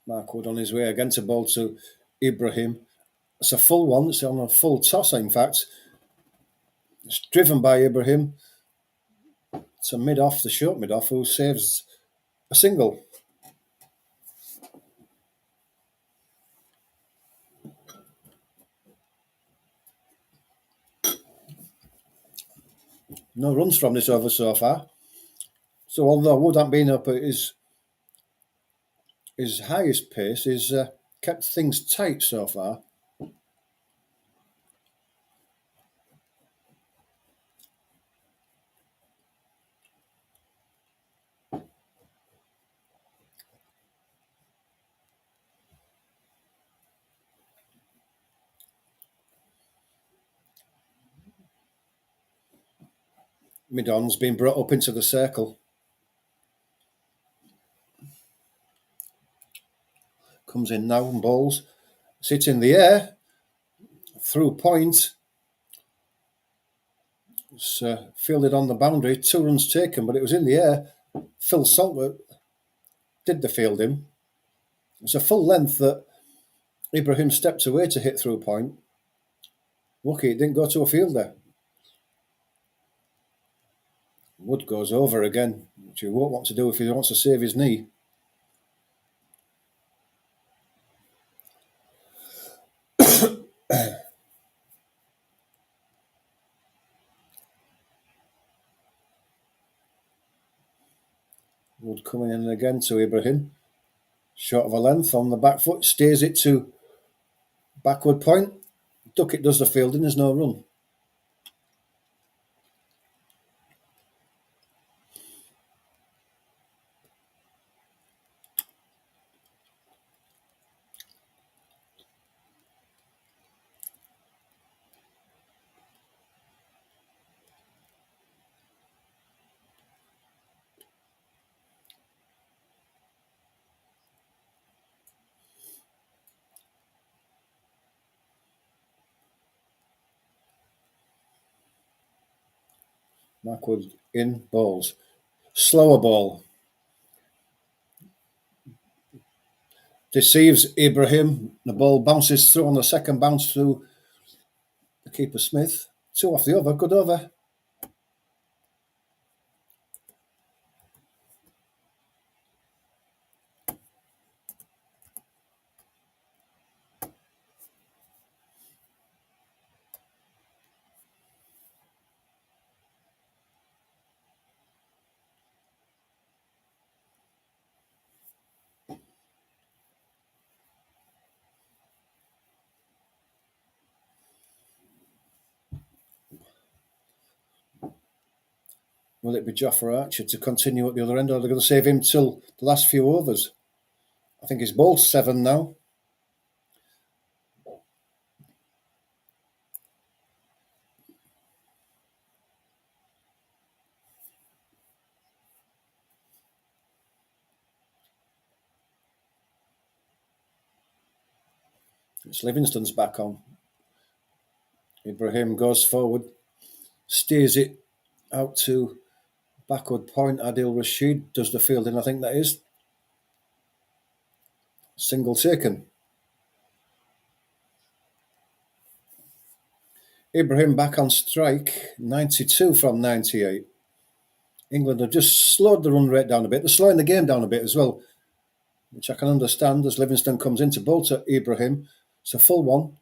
Mark Wood on his way again to bowl to Ibrahim. It's a full one. It's on a full toss, in fact. It's driven by Ibrahim to mid-off, the short mid-off, who saves a single. No runs from this over so far. So although Wood hasn't been up at his highest pace, he's kept things tight so far. Mid-on's been brought up into the circle. Comes in now and bowls. Sits in the air. Through point. It's fielded on the boundary. 2 runs taken, but it was in the air. Phil Saltworth did the fielding. It's a full length that Ibrahim stepped away to hit through point. Lucky it didn't go to a fielder. Wood goes over again, which he won't want to do if he wants to save his knee. Wood coming in again to Ibrahim. Short of a length on the back foot, stays it to backward point. Duckett does the fielding, there's no run. Mark Wood in, balls. Slower ball. Deceives Ibrahim. The ball bounces through on the second bounce through the keeper Smith. 2 off the over, good over. Will it be Jofra Archer to continue at the other end, or are they going to save him till the last few overs? I think he's bowled 7 now. It's Livingston's back on. Ibrahim goes forward, steers it out to backward point. Adil Rashid does the fielding, I think that is. Single taken. Ibrahim back on strike, 92 from 98. England have just slowed the run rate down a bit. They're slowing the game down a bit as well, which I can understand as Livingston comes into bowl to Ibrahim. It's a full one.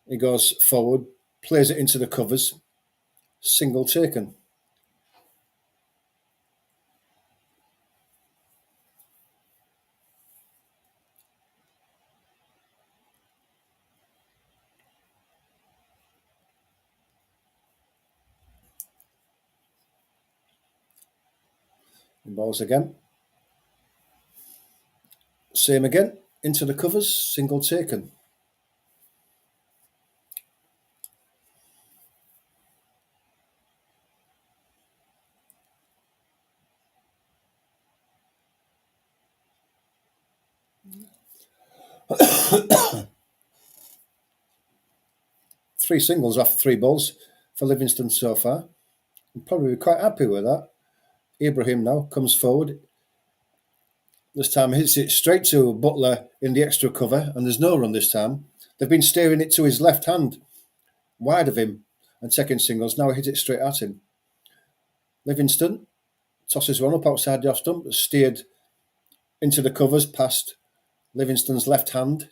He goes forward, plays it into the covers. Single taken. Balls again. Same again. Into the covers. Single taken. Three singles off 3 balls for Livingston so far. I'm probably quite happy with that. Ibrahim now comes forward. This time hits it straight to Butler in the extra cover, and there's no run this time. They've been steering it to his left hand, wide of him, and taking singles. Now hit it straight at him. Livingston tosses one up outside the off stump, steered into the covers past Livingston's left hand.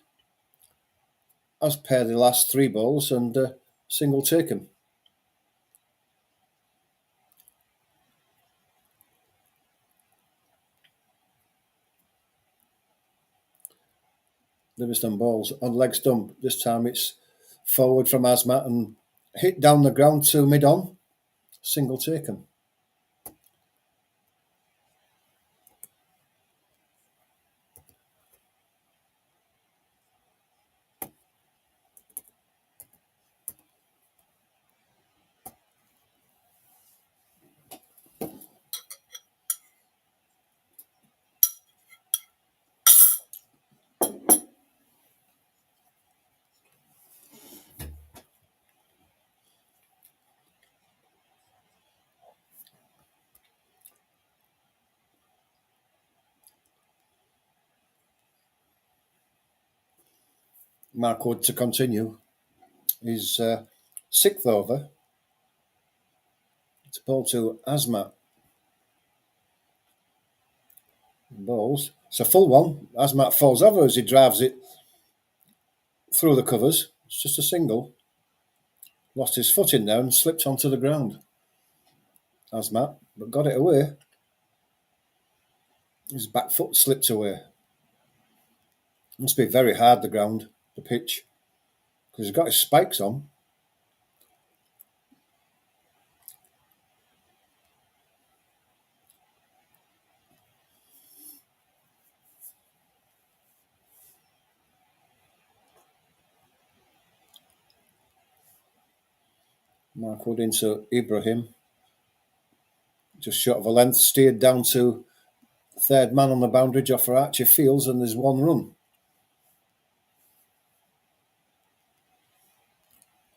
As per the last 3 balls, and single taken. Livingston balls on leg stump. This time it's forward from Asmat and hit down the ground to mid-on. Single taken. Mark Wood to continue. His 6th over. It's a ball to Asmat. Balls. It's a full one. Asmat falls over as he drives it through the covers. It's just a single. Lost his foot in there and slipped onto the ground. Asmat, but got it away. His back foot slipped away. Must be very hard, the ground, the pitch, because he's got his spikes on. Mark Wood into Ibrahim. Just short of a length, steered down to 3rd man on the boundary, Joffer Archer fields, and there's 1 run.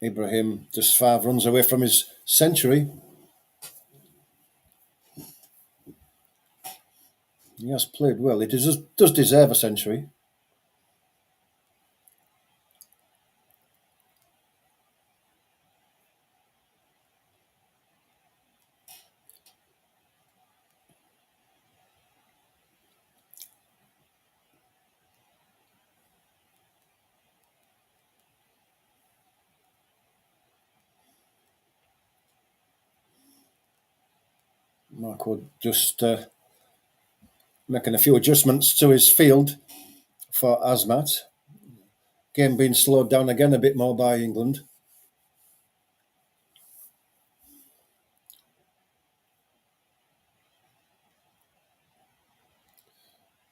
Ibrahim just 5 runs away from his century. He has played well. He does deserve a century. Mark Wood just making a few adjustments to his field for Asmat. Game being slowed down again a bit more by England.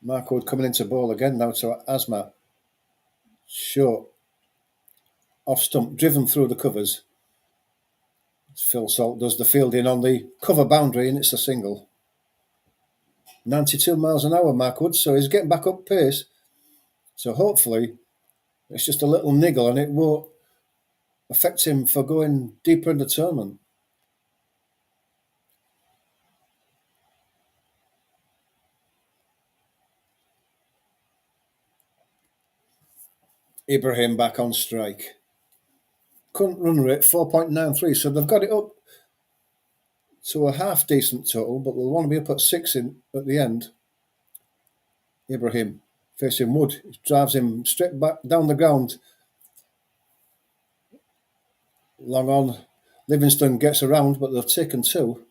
Mark Wood coming into ball again now to Asmat. Short. Off stump, driven through the covers. Phil Salt does the fielding on the cover boundary, and it's a single. 92 miles an hour, Mark Wood, so he's getting back up pace. So hopefully it's just a little niggle and it won't affect him for going deeper in the tournament. Ibrahim back on strike. Current run rate 4.93, so they've got it up to a half decent total, but they'll want to be up at 6 at the end. Ibrahim facing Wood, drives him straight back down the ground. Long on. Livingston gets around, but they've taken 2.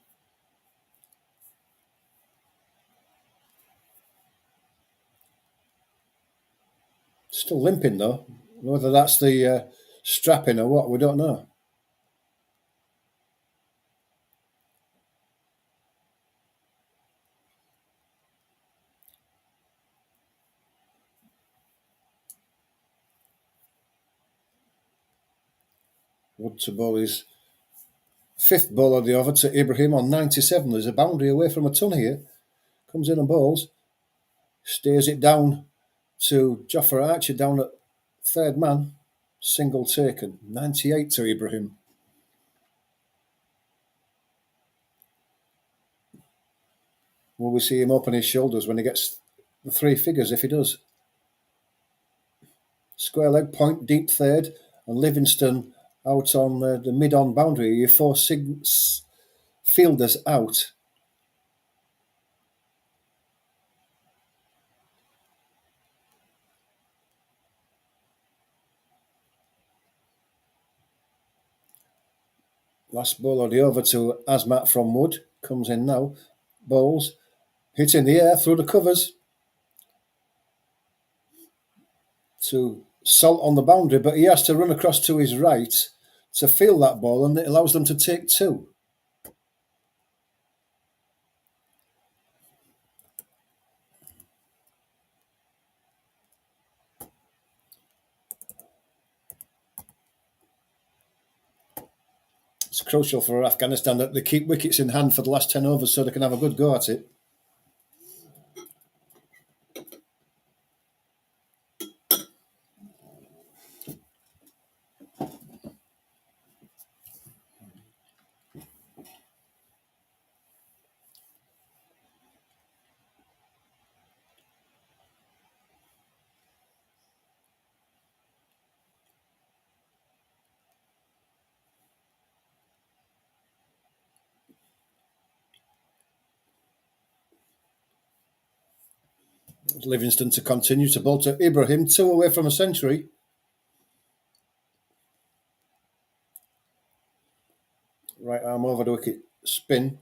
Still limping though. Whether that's the strapping or what, we don't know. Wood to bowl his fifth ball of the over to Ibrahim on 97. There's a boundary away from a ton here. Comes in and bowls. Steers it down to Jofra Archer down at third man. Single taken. 98 to Ibrahim. Will we see him open his shoulders when he gets the three figures? If he does. Square leg, point, deep third, and Livingston out on the mid-on boundary. Your four fielders out. Last ball of the over to Asmat from Wood. Comes in now. Bowls. Hit in the air through the covers to Salt on the boundary, but he has to run across to his right to field that ball, and it allows them to take two. It's crucial for Afghanistan that they keep wickets in hand for the last 10 overs so they can have a good go at it. Livingston to continue to bowl to Ibrahim, 2 away from a century. Right arm over the wicket, spin.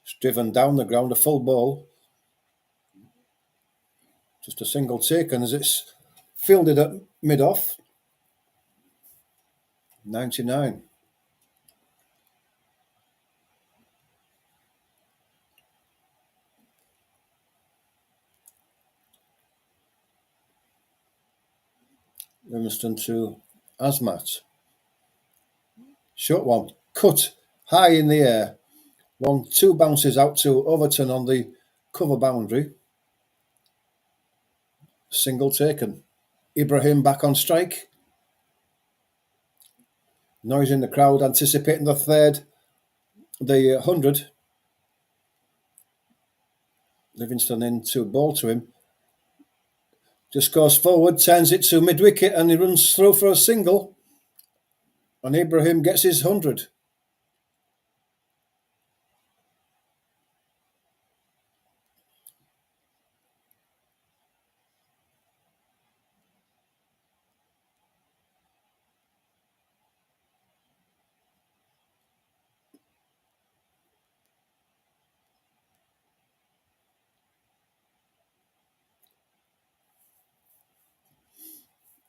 It's driven down the ground, a full ball. Just a single taken as it's fielded at mid-off. 99. Livingston to Asmat. Short one, cut high in the air. 1-2 bounces out to Overton on the cover boundary. Single taken. Ibrahim back on strike. Noise in the crowd, anticipating the 100. Livingston in to bowl to him. Just goes forward, turns it to mid-wicket, and he runs through for a single. And Ibrahim gets his 100.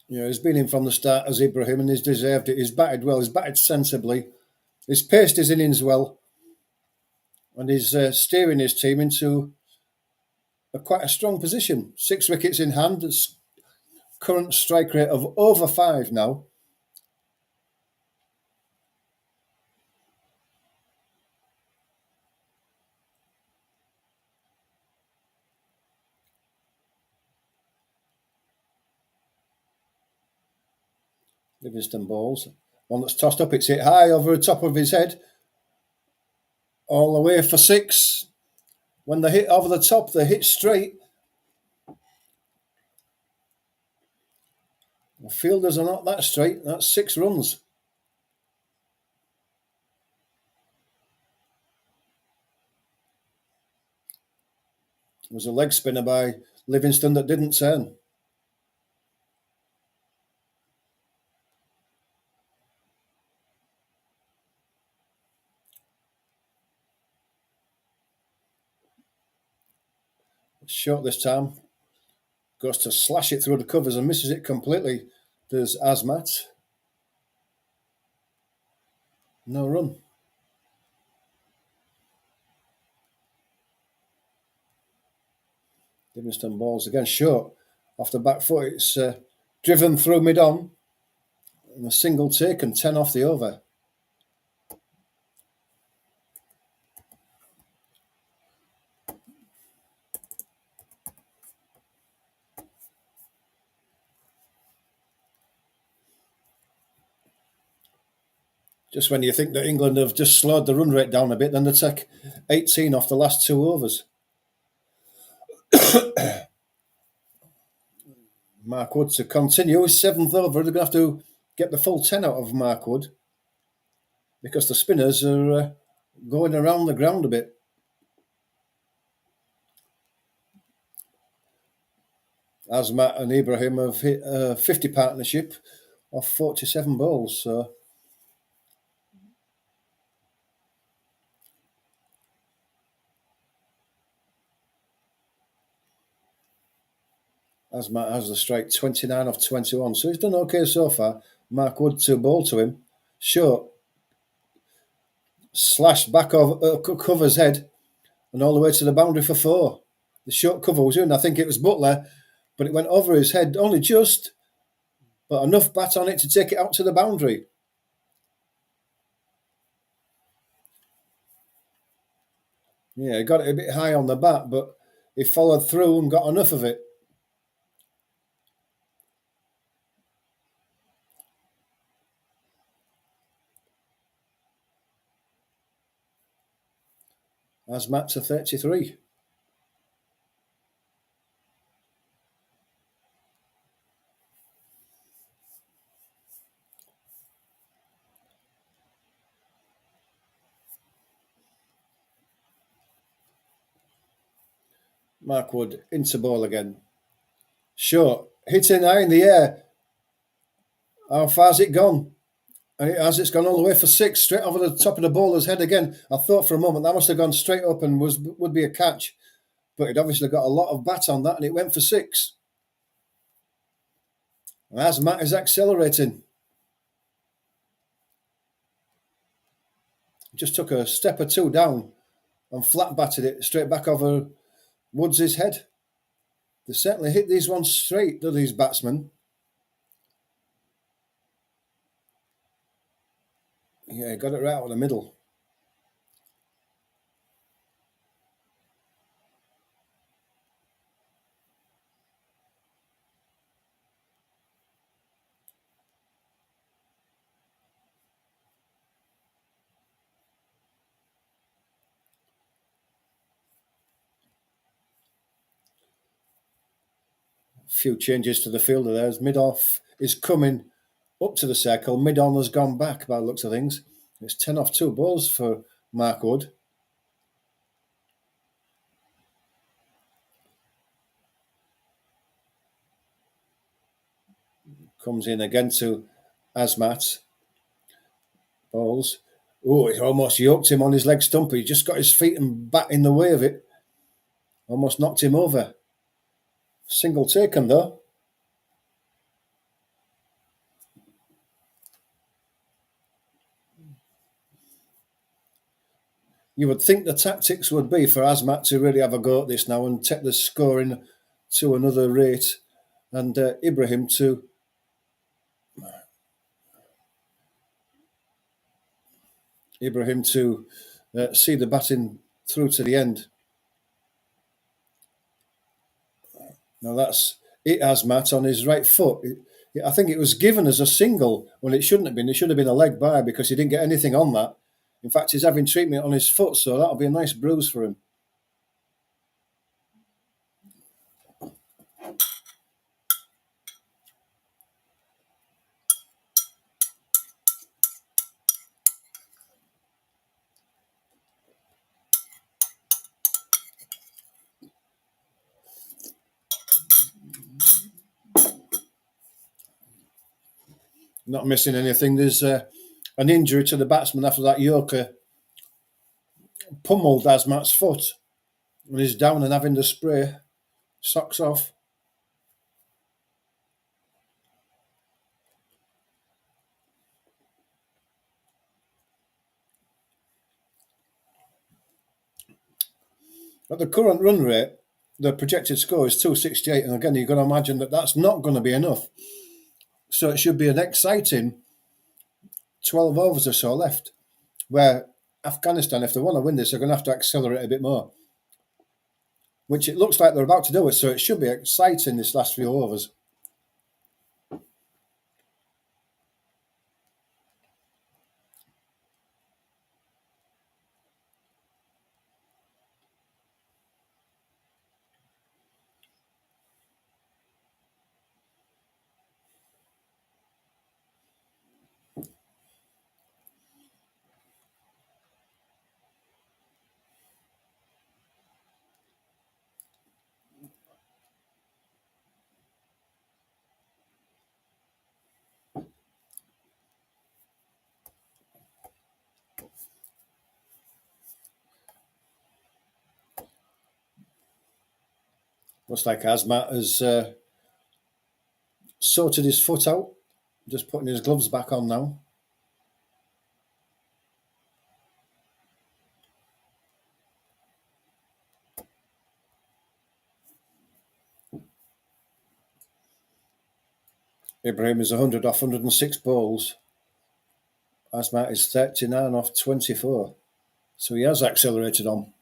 He's been in from the start as Ibrahim, and he's deserved it. He's batted well, he's batted sensibly. He's paced his innings well, and he's steering his team into quite a strong position. 6 wickets in hand. It's current strike rate of over 5 now. Livingston balls. One that's tossed up, it's hit high over the top of his head. All the way for 6. When they hit over the top, they hit straight. The fielders are not that straight. That's 6 runs. It was a leg spinner by Livingston that didn't turn. It's short this time. Goes to slash it through the covers and misses it completely. There's Asmat. No run. Livingston balls again short. Off the back foot, it's driven through mid-on. And a single taken, 10 off the over. Just when you think that England have just slowed the run rate down a bit, then they take 18 off the last 2 overs. Mark Wood to continue his 7th over. They're going to have to get the full 10 out of Mark Wood because the spinners are going around the ground a bit. Asmat and Ibrahim have hit a 50 partnership of 47 balls. So Asmat has the strike 29 off 21. So he's done okay so far. Mark Wood to bowl to him. Short. Slashed back over cover's head and all the way to the boundary for 4. The short cover was in. I think it was Butler, but it went over his head only just, but enough bat on it to take it out to the boundary. Yeah, he got it a bit high on the bat, but he followed through and got enough of it. Asmat to 33. Mark Wood into ball again. Short, hitting high in the air. How far's it gone? And it's gone all the way for 6, straight over the top of the bowler's head again. I thought for a moment that must have gone straight up and would be a catch. But it obviously got a lot of bat on that and it went for 6. And Asmat is accelerating. Just took a step or 2 down and flat batted it straight back over Woods' head. They certainly hit these ones straight, do these batsmen? Yeah, got it right out of the middle. Few changes to the fielder there. As mid-off is coming up to the circle. Mid-on has gone back by the looks of things. It's 10 off 2 balls for Mark Wood. Comes in again to Asmat. Balls. Oh, it almost yoked him on his leg stump. He just got his feet and bat in the way of it. Almost knocked him over. Single taken though. You would think the tactics would be for Asmat to really have a go at this now and take the scoring to another rate, and Ibrahim to see the batting through to the end. Now that's it, Asmat on his right foot. I think it was given as a single when it shouldn't have been. It should have been a leg by because he didn't get anything on that. In fact, he's having treatment on his foot, so that'll be a nice bruise for him. Not missing anything. There's an injury to the batsman after that Yorker pummeled Asmat's foot and he's down and having the spray. Socks off. At the current run rate, the projected score is 268, and again, you've got to imagine that that's not going to be enough. So it should be an exciting 12 overs or so left, where Afghanistan, if they want to win this, are going to have to accelerate a bit more, which it looks like they're about to do it, so it should be exciting this last few overs. Looks like Asmat has sorted his foot out, just putting his gloves back on now. Ibrahim is 100 off 106 balls. Asmat is 39 off 24. So he has accelerated on.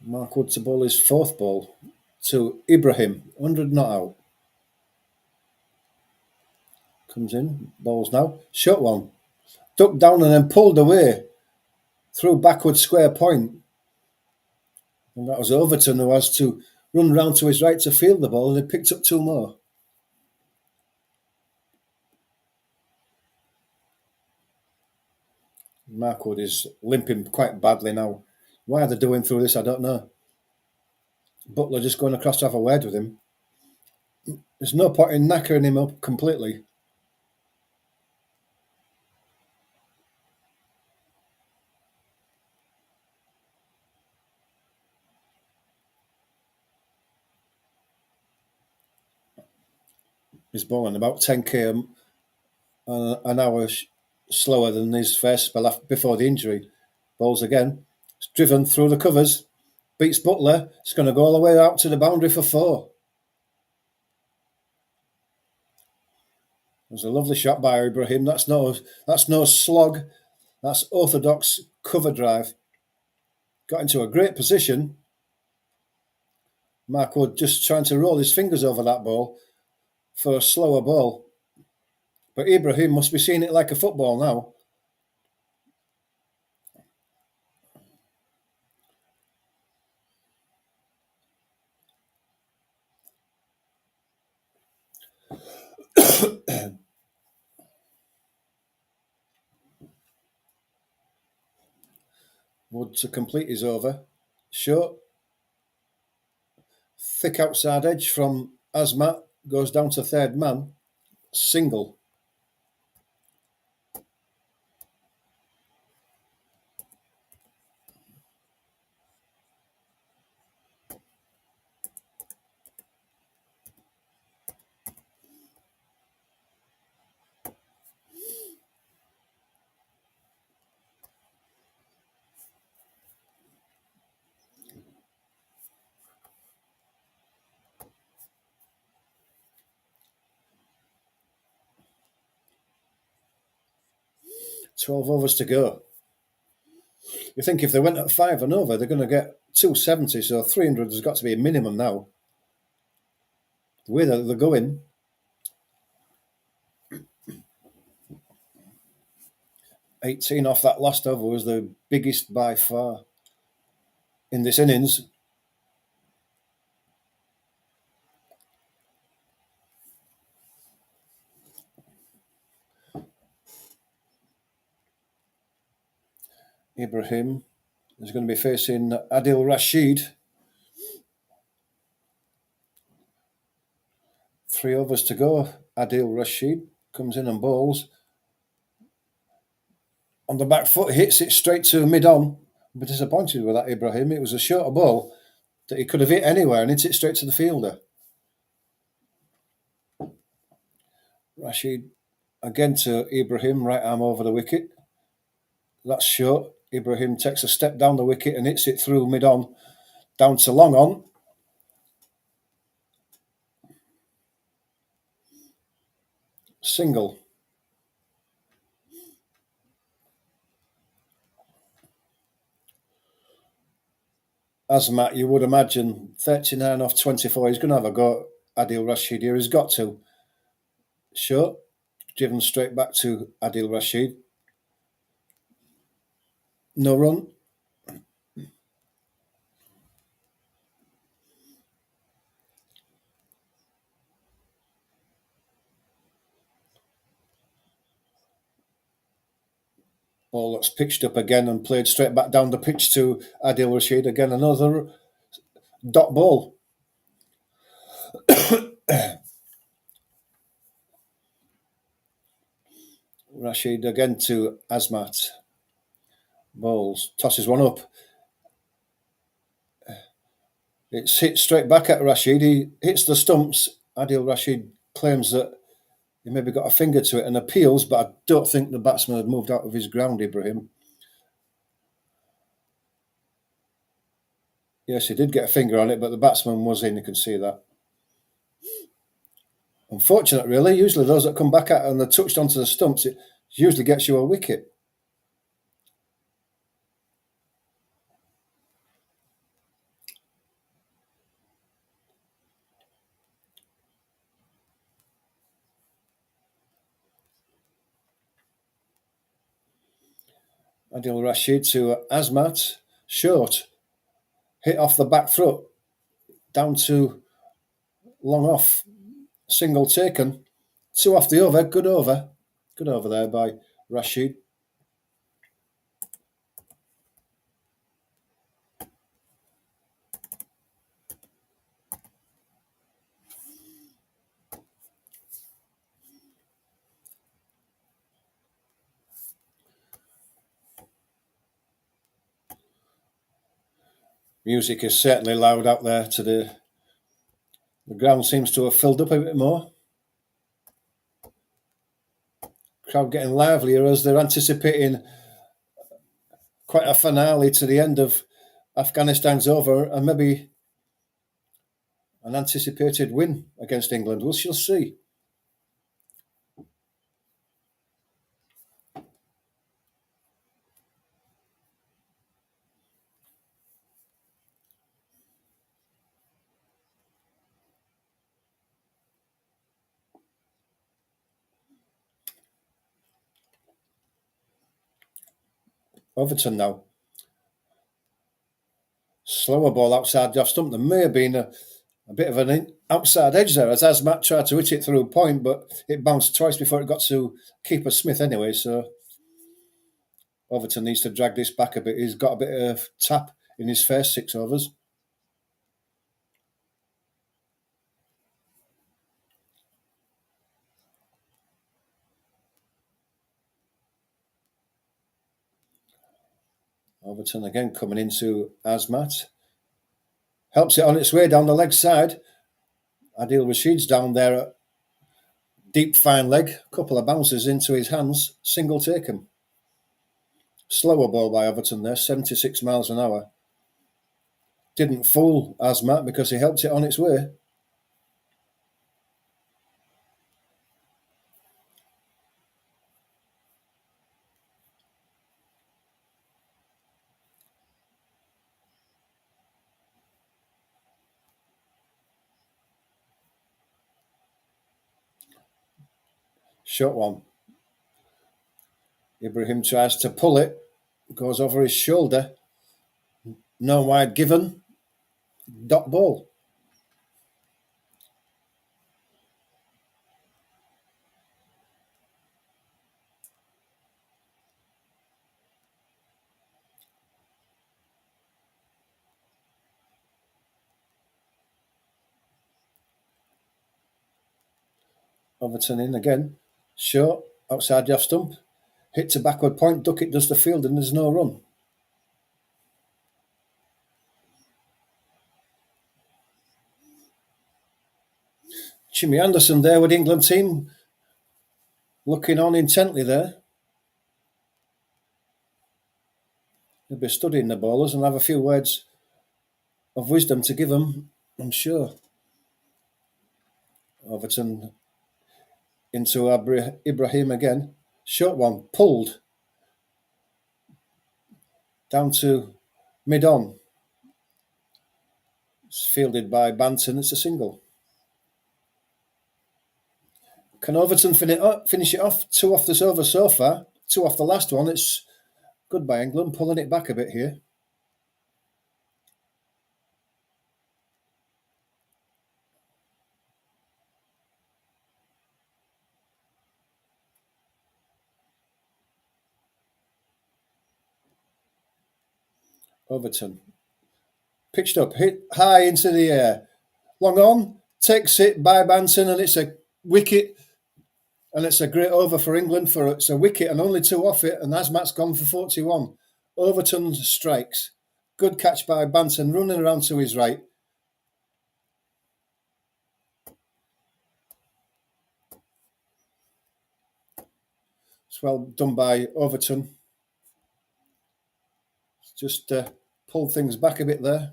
Mark Wood to bowl his fourth ball to Ibrahim, 100 not out. Comes in, bowls now. Short one. Ducked down and then pulled away through backward square point. And that was Overton, who has to run round to his right to field the ball, and he picked up two more. Mark Wood is limping quite badly now. Why they're doing through this, I don't know. Butler just going across to have a word with him. There's no point in knackering him up completely. He's bowling about 10k an hour slower than his first spell before the injury. Bowls again. It's driven through the covers. Beats Butler. It's going to go all the way out to the boundary for 4. It was a lovely shot by Ibrahim. That's no slog. That's orthodox cover drive. Got into a great position. Mark Wood just trying to roll his fingers over that ball for a slower ball. But Ibrahim must be seeing it like a football now. Wood to complete his over. Short. Thick outside edge from Asmat. Goes down to third man. Single. $12 overs to go. You think if they went at 5 and over, they're going to get 270, so 300 has got to be a minimum now. The way that they're going. $18 off that last over was the biggest by far in this innings. Ibrahim is going to be facing Adil Rashid. 3 overs to go. Adil Rashid comes in and bowls. On the back foot, hits it straight to mid-on. I'm disappointed with that, Ibrahim. It was a shorter ball that he could have hit anywhere and hit it straight to the fielder. Rashid again to Ibrahim, right arm over the wicket. That's short. Ibrahim takes a step down the wicket and hits it through mid-on, down to long on. single. Azmat, you would imagine, 39 off 24. He's going to have a go at Adil Rashid here. He's got to. Sure. Driven straight back to Adil Rashid. No run. Ball that's pitched up again and played straight back down the pitch to Adil Rashid. Again, another dot ball. Rashid again to Azmat. Balls. Tosses one up. It's hit straight back at Rashid. He hits the stumps. Adil Rashid claims that he maybe got a finger to it and appeals, but I don't think the batsman had moved out of his ground, Ibrahim. Yes, he did get a finger on it, but the batsman was in. You can see that. Unfortunate, really. Usually those that come back at it and they're touched onto the stumps, it usually gets you a wicket. Adil Rashid to Azmat. Short. Hit off the back foot. Down to long off. Single taken. Two off the over. Good over. Good over there by Rashid. Music is certainly loud out there today. The ground seems to have filled up a bit more. Crowd getting livelier as they're anticipating quite a finale to the end of Afghanistan's over and maybe an anticipated win against England. We shall see. Overton now. Slower ball outside the off stump. There may have been a bit of an outside edge there as Azmat tried to hit it through a point, but it bounced twice before it got to keeper Smith anyway. So Overton needs to drag this back a bit. He's got a bit of tap in his first 6 overs. Overton again coming into Azmat. Helps it on its way down the leg side. Adil Rashid's down there at deep fine leg. Couple of bounces into his hands. Single taken. Slower ball by Overton there, 76 miles an hour. Didn't fool Azmat because he helped it on its way. Short one. Ibrahim tries to pull it. Goes over his shoulder. No wide given. Dot ball. Overton in again. Short. Outside the off stump. Hit to backward point. Duckett does the field and there's no run. Jimmy Anderson there with the England team. Looking on intently there. He'll be studying the bowlers and have a few words of wisdom to give them, I'm sure. Overton into Ibrahim again. Short one, pulled down to mid-on. It's fielded by Banton. It's a single. Can Overton finish it off? Two off this over so far. Two off the last one. It's good by England, pulling it back a bit here. Overton. Pitched up, hit high into the air. Long on, takes it by Banton, and it's a wicket. And it's a great over for England. It's a wicket and only two off it, and Asmat's gone for 41. Overton strikes. Good catch by Banton, running around to his right. It's well done by Overton. Just pulled things back a bit there.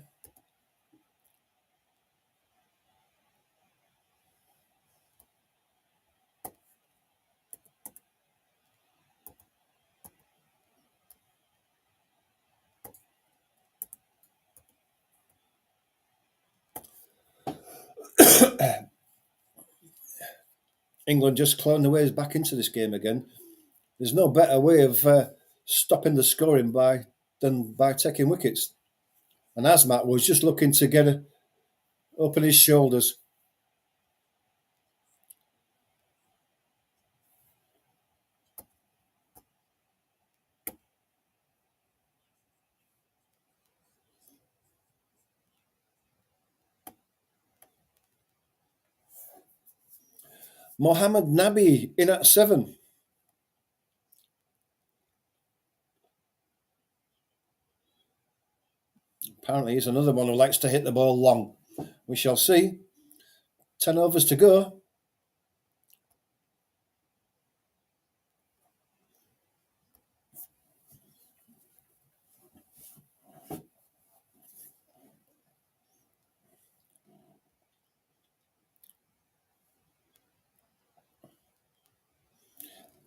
England just clawing their ways back into this game again. There's no better way of stopping the scoring than by taking wickets. And Asmat was just looking to open his shoulders. Mohammad Nabi in at 7. Apparently he's another one who likes to hit the ball long. We shall see. 10 overs to go.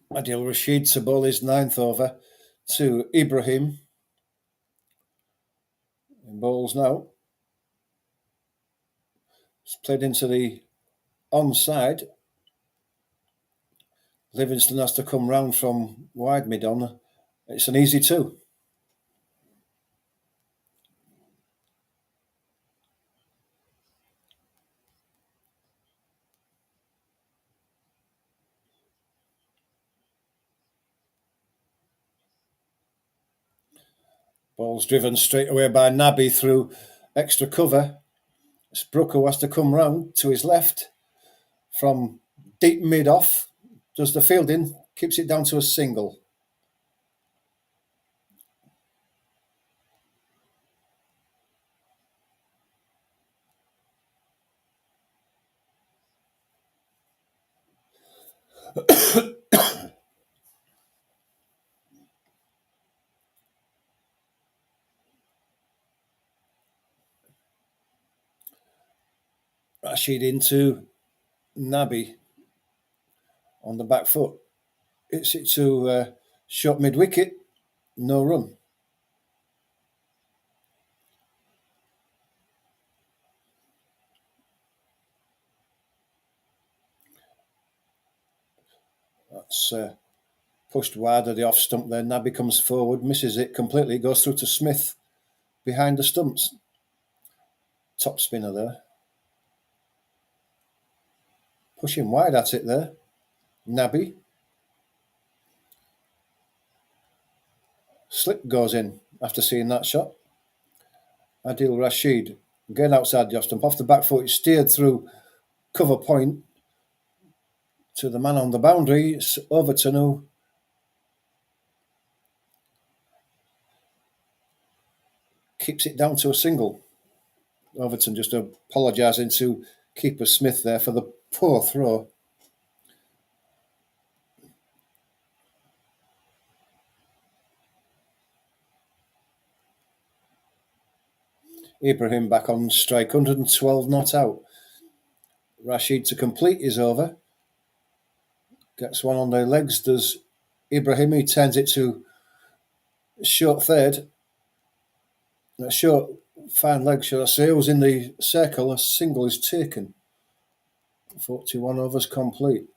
Adil Rashid to bowl his 9th over to Ibrahim. In bowls now. It's played into the onside. Livingston has to come round from wide mid-on. It's an easy 2. Ball's driven straight away by Nabi through extra cover. Brooker has to come round to his left from deep mid-off. Does the fielding, keeps it down to a single. Rashid into Nabi on the back foot. Hits it to short mid-wicket. No run. That's pushed wide of the off stump there. Nabi comes forward, misses it completely, goes through to Smith behind the stumps. Top spinner there. Pushing wide at it there. Nabi. Slip goes in after seeing that shot. Adil Rashid again outside the off stump. Off the back foot, it's steered through cover point to the man on the boundary. It's Overton who keeps it down to a single. Overton just apologising to keeper Smith there for the poor throw. Ibrahim back on strike, 112 not out. Rashid to complete his over. Gets one on the legs. Does Ibrahimi turns it to short third. A short, fine leg, should I say. It was in the circle. A single is taken. 41 overs complete.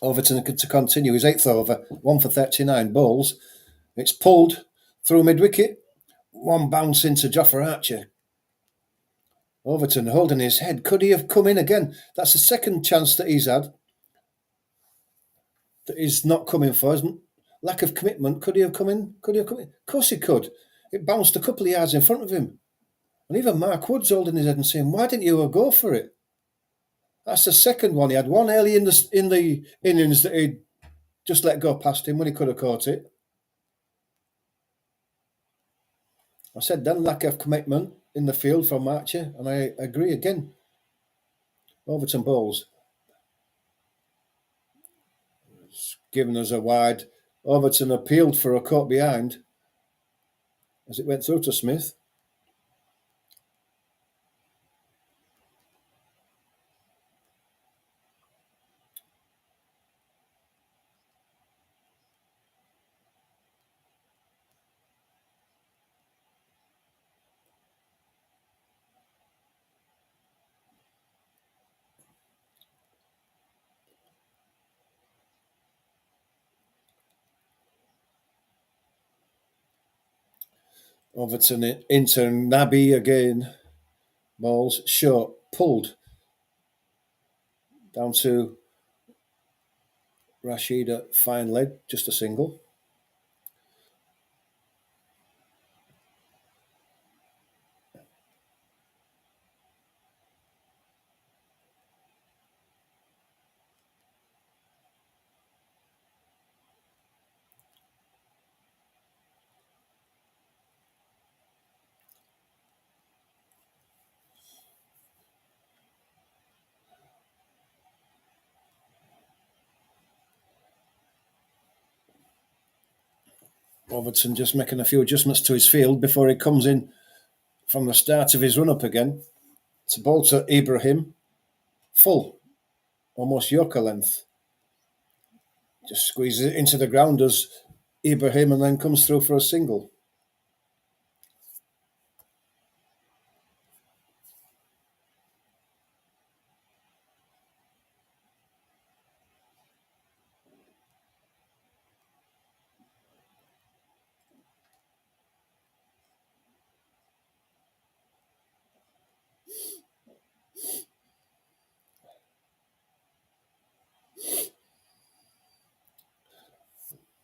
Overton to continue his 8th over, 1 for 39 balls. It's pulled through mid-wicket. One bounce into Jofra Archer. Overton holding his head. Could he have come in again? That's the second chance that he's had that he's not coming for. Lack of commitment. Could he have come in? Could he have come in? Of course he could. It bounced a couple of yards in front of him. And even Mark Wood's holding his head and saying, why didn't you go for it? That's the second one. He had one early in the innings that he just let go past him when he could have caught it. I said then lack of commitment in the field from Archer, and I agree again. Overton bowls. It's given us a wide. Overton appealed for a caught behind as it went through to Smith. Overton into Nabi again. Balls short, pulled down to Rashida, fine leg, just a single. Overton just making a few adjustments to his field before he comes in from the start of his run-up again. To bowl to Ibrahim. Full. Almost Yorker length. Just squeezes it into the ground, does Ibrahim, and then comes through for a single.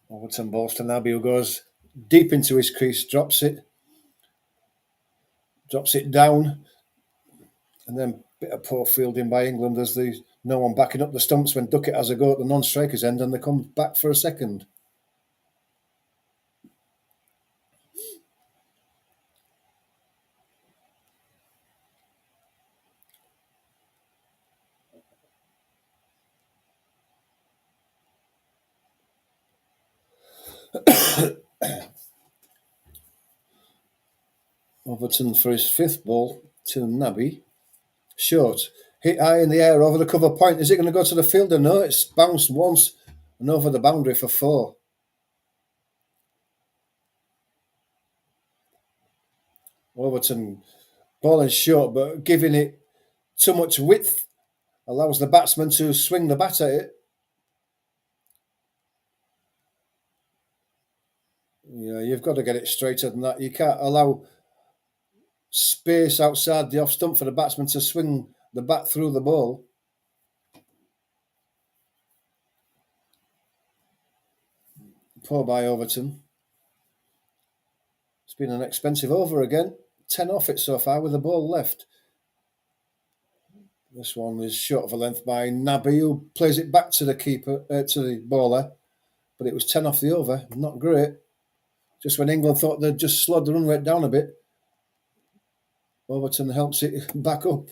Overton balls to Nabi, who goes deep into his crease, drops it down, and then bit of poor fielding by England as there's no one backing up the stumps when Duckett has a go at the non-striker's end, and they come back for a second. Overton for his 5th ball to Nabi. Short. Hit high in the air over the cover point. Is it going to go to the fielder? No, it's bounced once and over the boundary for 4. Overton bowling short, but giving it too much width allows the batsman to swing the bat at it. Yeah, you've got to get it straighter than that. You can't allow space outside the off stump for the batsman to swing the bat through the ball. Poor by Overton. It's been an expensive over again. 10 off it so far with a ball left. This one is short of a length by Nabi, who plays it back to the keeper, to the bowler. But it was 10 off the over. Not great. Just when England thought they'd just slowed the run rate down a bit, Overton helps it back up.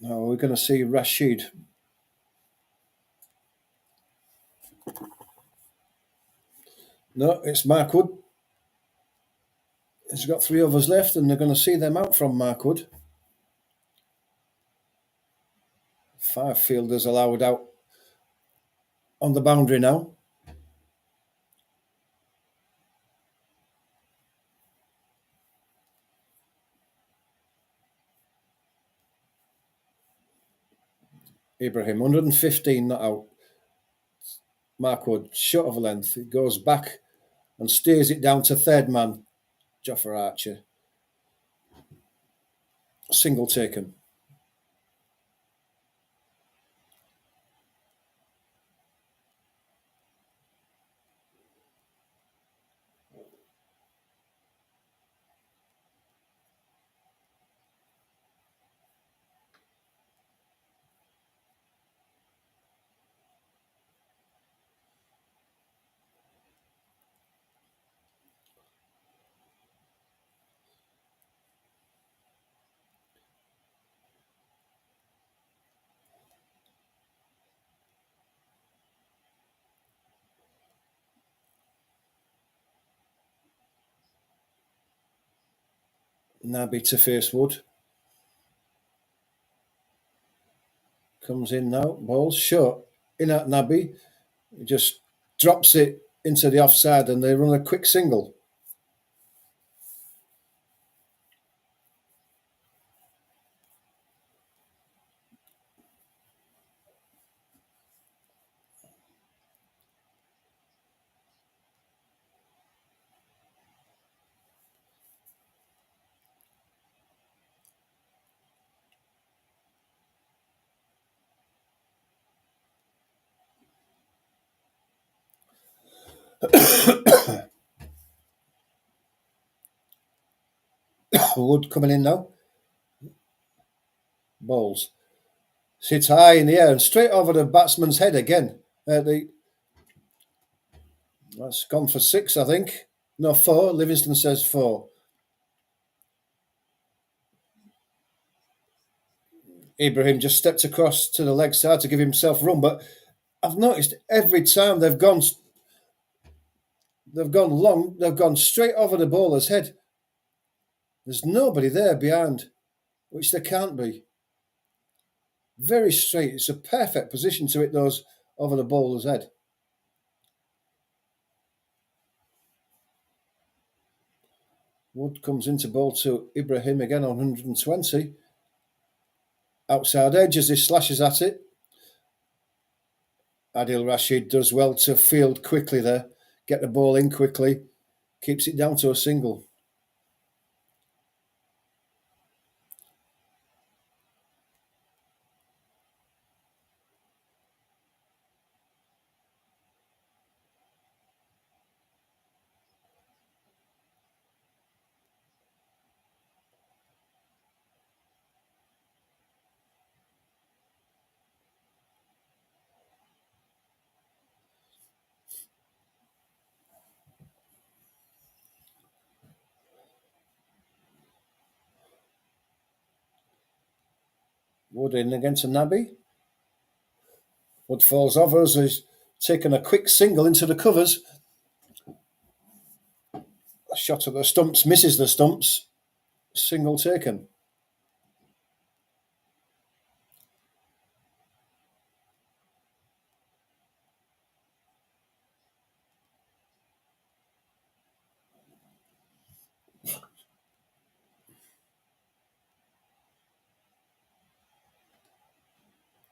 Now we're going to see Rashid. No, it's Markwood. He's got 3 overs left, and they're going to see them out from Markwood. 5 fielders allowed out on the boundary now. Ibrahim, 115 not out. Markwood, short of a length. It goes back and steers it down to third man, Joffer Archer. Single taken. Nabi to face Wood. Comes in now. Ball short. In at Nabi. He just drops it into the offside and they run a quick single. Wood coming in now. Balls. Sits high in the air and straight over the batsman's head again. That's gone for 6, I think. No, 4. Livingston says 4. Ibrahim just stepped across to the leg side to give himself room, but I've noticed every time they've gone long, they've gone straight over the bowler's head. There's nobody there behind, which there can't be. Very straight. It's a perfect position to hit those over the bowler's head. Wood comes into ball to Ibrahim again on 120. Outside edge as he slashes at it. Adil Rashid does well to field quickly there, get the ball in quickly, keeps it down to a single. Wood in against a Nabi. Wood falls over as he's taken a quick single into the covers. A shot at the stumps, misses the stumps. Single taken.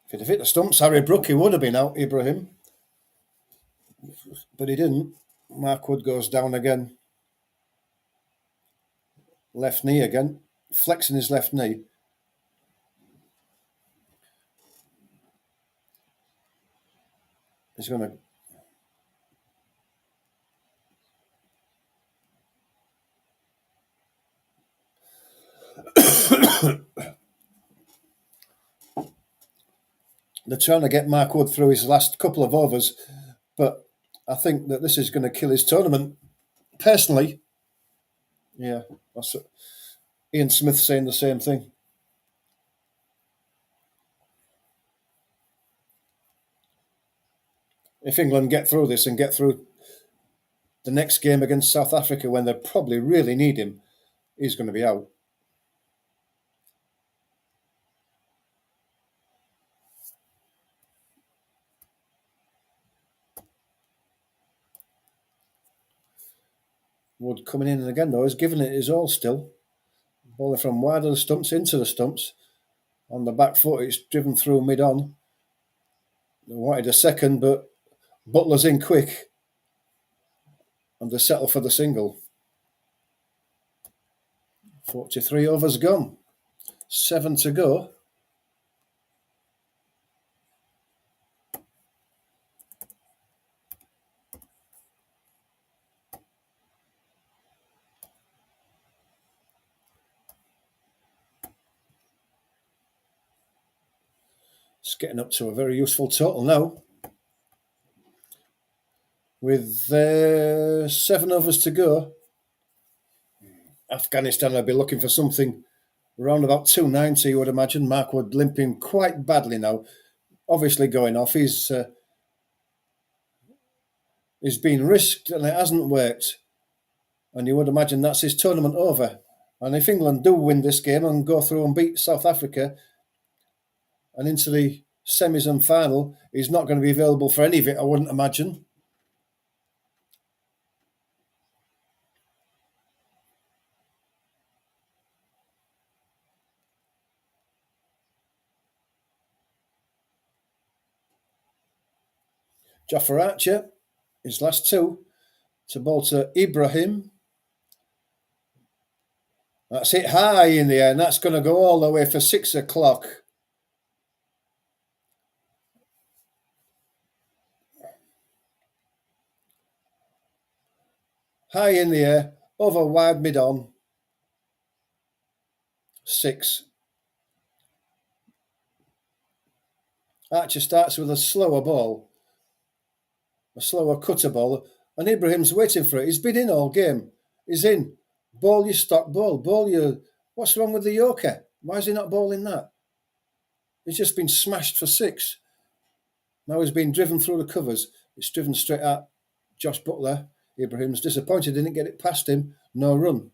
If he'd have hit the stumps, Harry Brook, he would have been out, Ibrahim. But he didn't. Mark Wood goes down again. Left knee again. Flexing his left knee. He's going to... They're trying to get Mark Wood through his last couple of overs, but I think that this is going to kill his tournament. Personally, yeah, that's Ian Smith saying the same thing. If England get through this and get through the next game against South Africa when they probably really need him, he's going to be out. Wood coming in again though, he's giving it his all still. Bowling from wide of the stumps into the stumps. On the back foot, it's driven through mid-on. They wanted a second, but Butler's in quick. And they settle for the single. 43 overs gone. 7 to go. It's getting up to a very useful total now. With 7 overs to go, Afghanistan will be looking for something around about 290, you would imagine. Mark Wood limping quite badly now. Obviously going off. He's been risked and it hasn't worked. And you would imagine that's his tournament over. And if England do win this game and go through and beat South Africa and into the semis and final, he's not going to be available for any of it, I wouldn't imagine. Jofra Archer, his last two, to bowl to Ibrahim. That's it high in the air, and that's going to go all the way for 6 o'clock. High in the air, over wide mid-on. 6. Archer starts with a slower ball, a slower cutter ball, and Ibrahim's waiting for it. He's been in all game. He's in. Bowl your stock ball. Bowl your... What's wrong with the Yorker? Why is he not bowling that? He's just been smashed for 6. Now he's been driven through the covers. It's driven straight at Josh Butler. Ibrahim's disappointed, didn't get it past him. No run.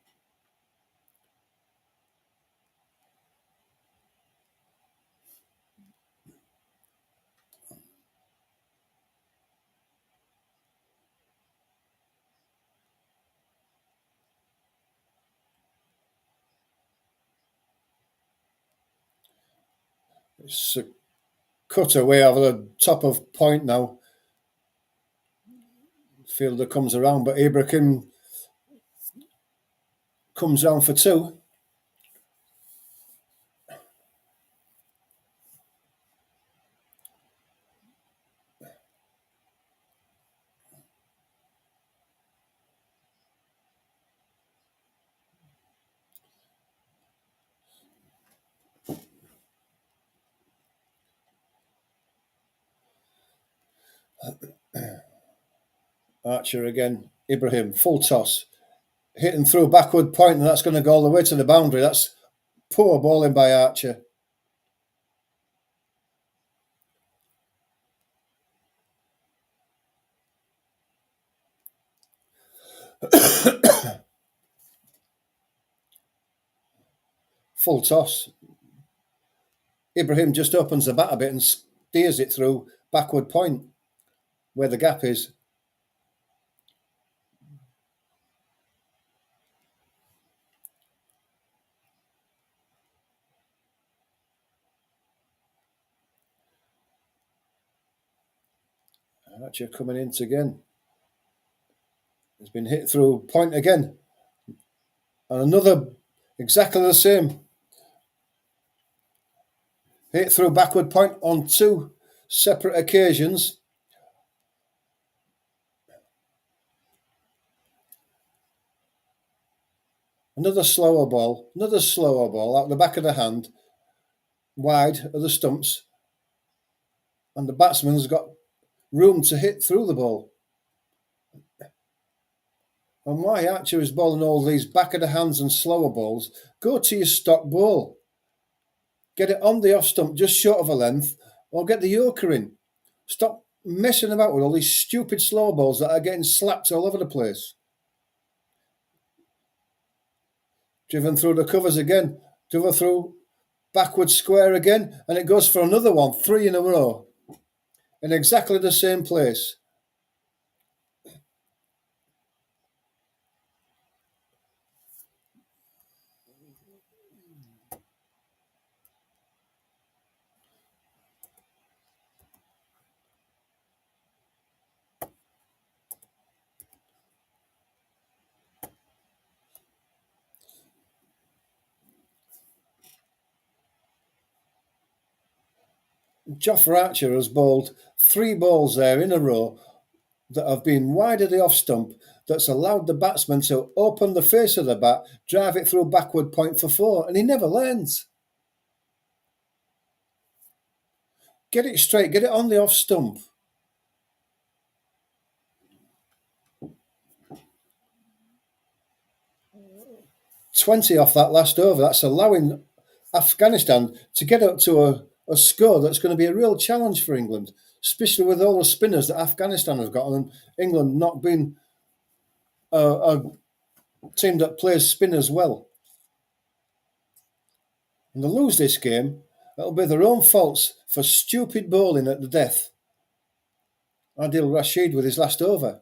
It's a cut away over the top of point now. Fielder comes around, but Ibrahim comes round for 2. Archer again. Ibrahim, full toss. Hitting through backward point, and that's going to go all the way to the boundary. That's poor bowling by Archer. Full toss. Ibrahim just opens the bat a bit and steers it through backward point where the gap is. Archer coming in again. Has been hit through point again. And another exactly the same. Hit through backward point on two separate occasions. Another slower ball out the back of the hand, wide of the stumps. And the batsman's got room to hit through the ball. And why Archer is bowling all these back of the hands and slower balls, go to your stock ball. Get it on the off stump just short of a length, or get the yorker in. Stop messing about with all these stupid slower balls that are getting slapped all over the place. Driven through the covers again, driven through backward square again, and it goes for another one, 3 in a row, in exactly the same place. Jofra Archer has bowled 3 balls there in a row that have been wide of the off stump, that's allowed the batsman to open the face of the bat, drive it through backward point for 4, and he never learns. Get it straight, get it on the off stump. "20 off that last over. That's allowing Afghanistan to get up to a score that's going to be a real challenge for England, especially with all the spinners that Afghanistan have got, and England not being a team that plays spinners well. And they lose this game, it'll be their own faults for stupid bowling at the death. Adil Rashid with his last over.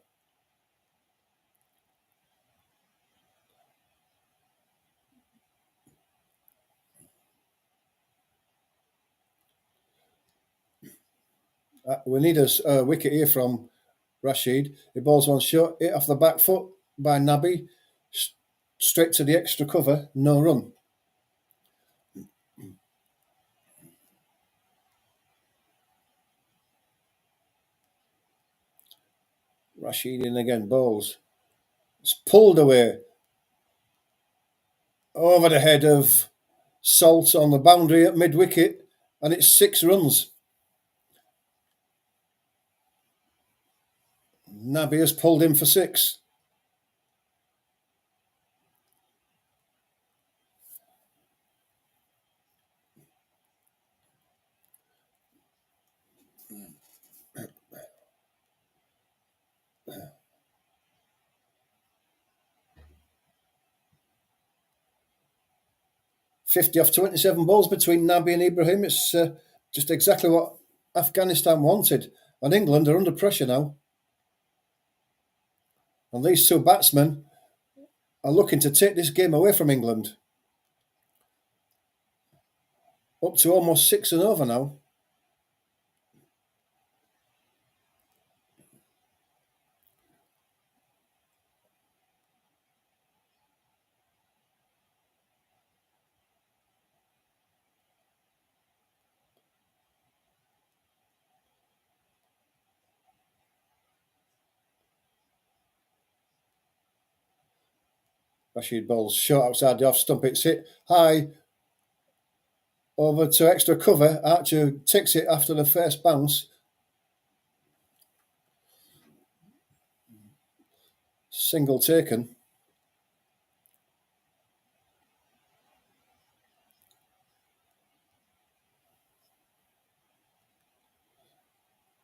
We need a wicket here from Rashid. He bowls one short, hit off the back foot by Nabi, straight to the extra cover, no run. Rashid in again, bowls. It's pulled away over the head of Salt on the boundary at mid-wicket, and it's 6 runs. Nabi has pulled in for 6. "50 off 27 balls between Nabi and Ibrahim. It's just exactly what Afghanistan wanted. And England are under pressure now. And these 2 batsmen are looking to take this game away from England. Up to almost 6 and over now. Rashid bowls short outside the off stump. It's hit high over to extra cover. Archer takes it after the first bounce. Single taken.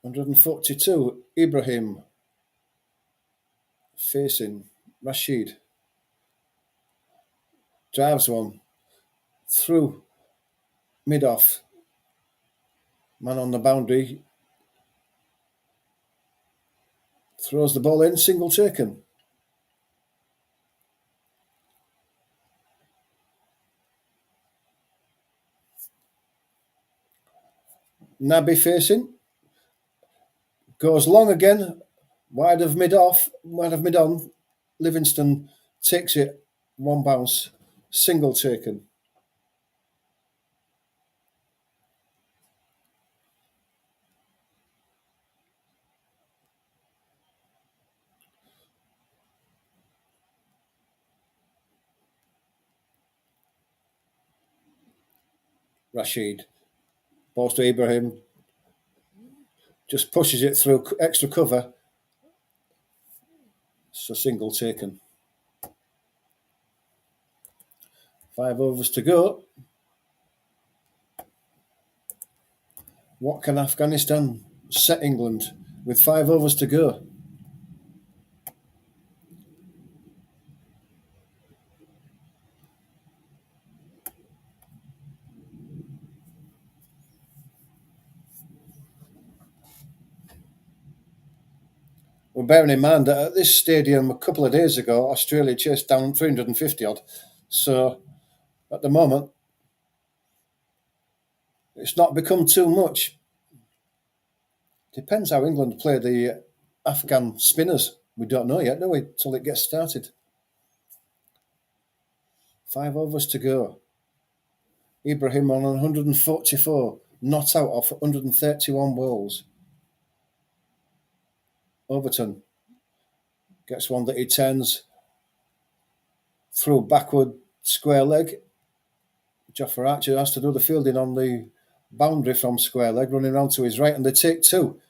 "142, Ibrahim facing Rashid. Drives one through mid-off. Man on the boundary. Throws the ball in, single taken. Nabi facing. Goes long again, wide of mid on. Livingston takes it, one bounce, single taken. Rashid, balls to Ibrahim, just pushes it through extra cover. It's a single taken. 5 overs to go. What can Afghanistan set England with 5 overs to go? Well, bearing in mind that at this stadium a couple of days ago, Australia chased down 350 odd. So at the moment, it's not become too much. Depends how England play the Afghan spinners. We don't know yet, do we, till it gets started. 5 overs to go. Ibrahim on 144, not out of 131 balls. Overton gets one that he turns through backward square leg. Joffer Archer has to do the fielding on the boundary from square leg, running round to his right, and they take 2.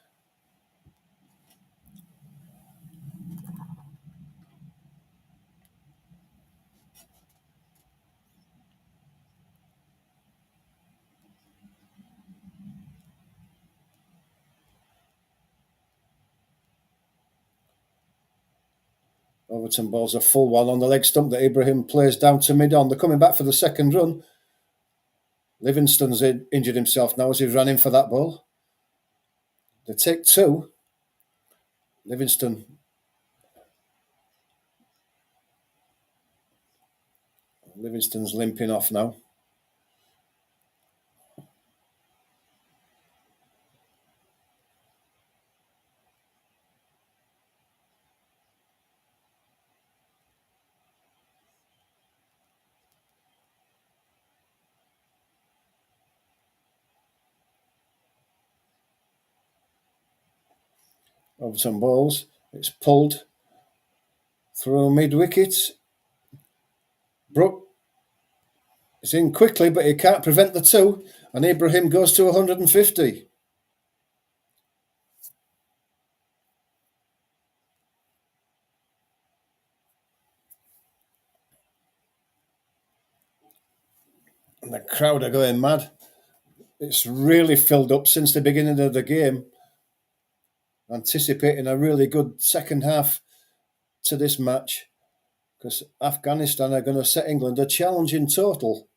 Overton balls a full one on the leg stump that Ibrahim plays down to mid-on. They're coming back for the second run. Livingston's injured himself now as he's running for that ball. They take 2. Livingston's limping off now. Overton balls. It's pulled through mid-wicket. Brook is in quickly, but he can't prevent the 2. And Ibrahim goes to 150. And the crowd are going mad. It's really filled up since the beginning of the game. Anticipating a really good second half to this match, because Afghanistan are going to set England a challenge in total.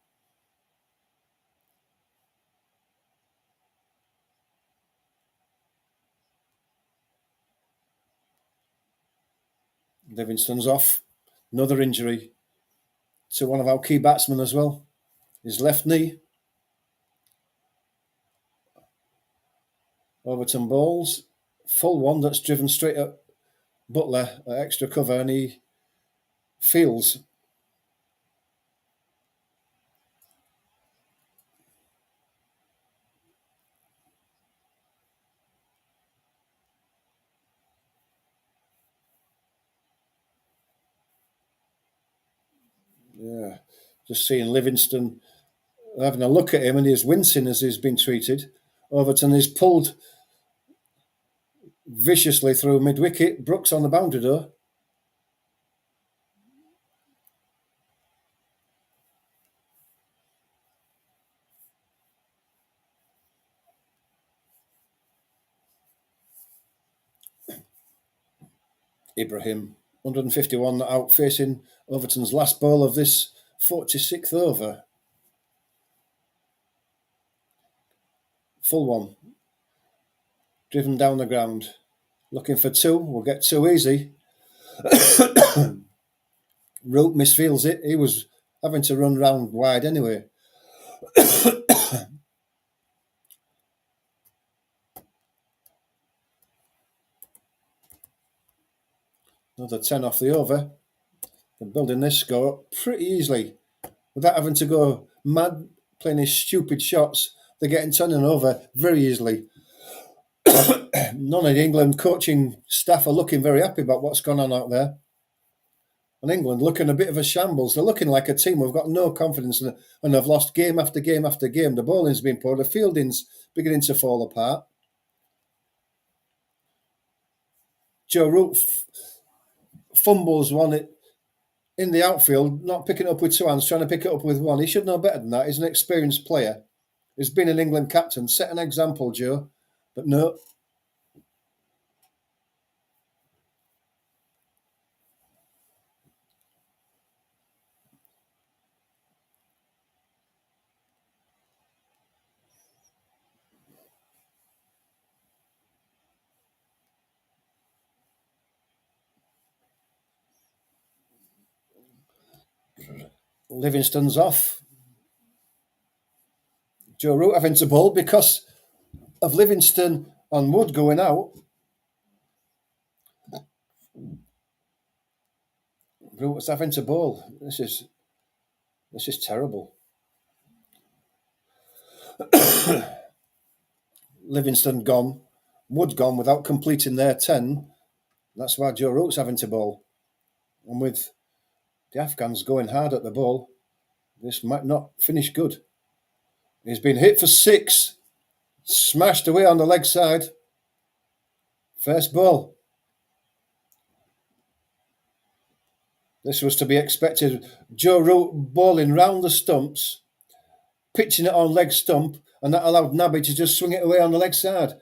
Livingston's off. Another injury to one of our key batsmen as well. His left knee. Overton balls. Full one that's driven straight at Butler at extra cover, and he fields. Yeah, just seeing Livingston having a look at him, and he's wincing as he's been treated. Overton is pulled viciously through mid-wicket. Brooks on the boundary though. Ibrahim, 151 out, facing Overton's last ball of this 46th over. Full one. Driven down the ground. Looking for 2. We'll get 2 easy. Root misfeels it. He was having to run round wide anyway. Another 10 off the over. They're building this score up pretty easily without having to go mad playing these stupid shots. They're getting 10 and over very easily. None of the England coaching staff are looking very happy about what's gone on out there. And England looking a bit of a shambles. They're looking like a team who've got no confidence and have lost game after game after game. The bowling's been poor. The fielding's beginning to fall apart. Joe Root fumbles one in the outfield, not picking it up with two hands, trying to pick it up with one. He should know better than that. He's an experienced player. He's been an England captain. Set an example, Joe. But no. Livingston's off. Joe Root having to bowl because of Livingston and Wood going out. Root was having to bowl. This is terrible. Livingston gone, Wood gone without completing their 10. That's why Joe Root's having to bowl. And with the Afghans going hard at the ball, this might not finish good. He's been hit for 6, smashed away on the leg side. First ball. This was to be expected. Joe Root bowling round the stumps, pitching it on leg stump, and that allowed Nabby to just swing it away on the leg side.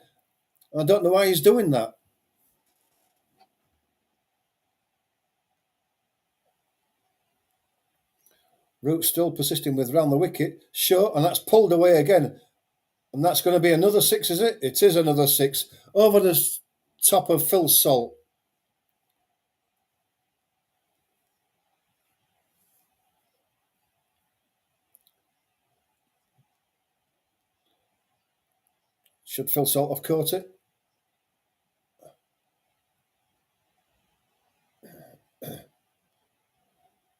I don't know why he's doing that. Root still persisting with round the wicket, short, and that's pulled away again. And that's going to be another 6, is it? It is another 6. Over the top of Phil Salt. Should Phil Salt have caught it?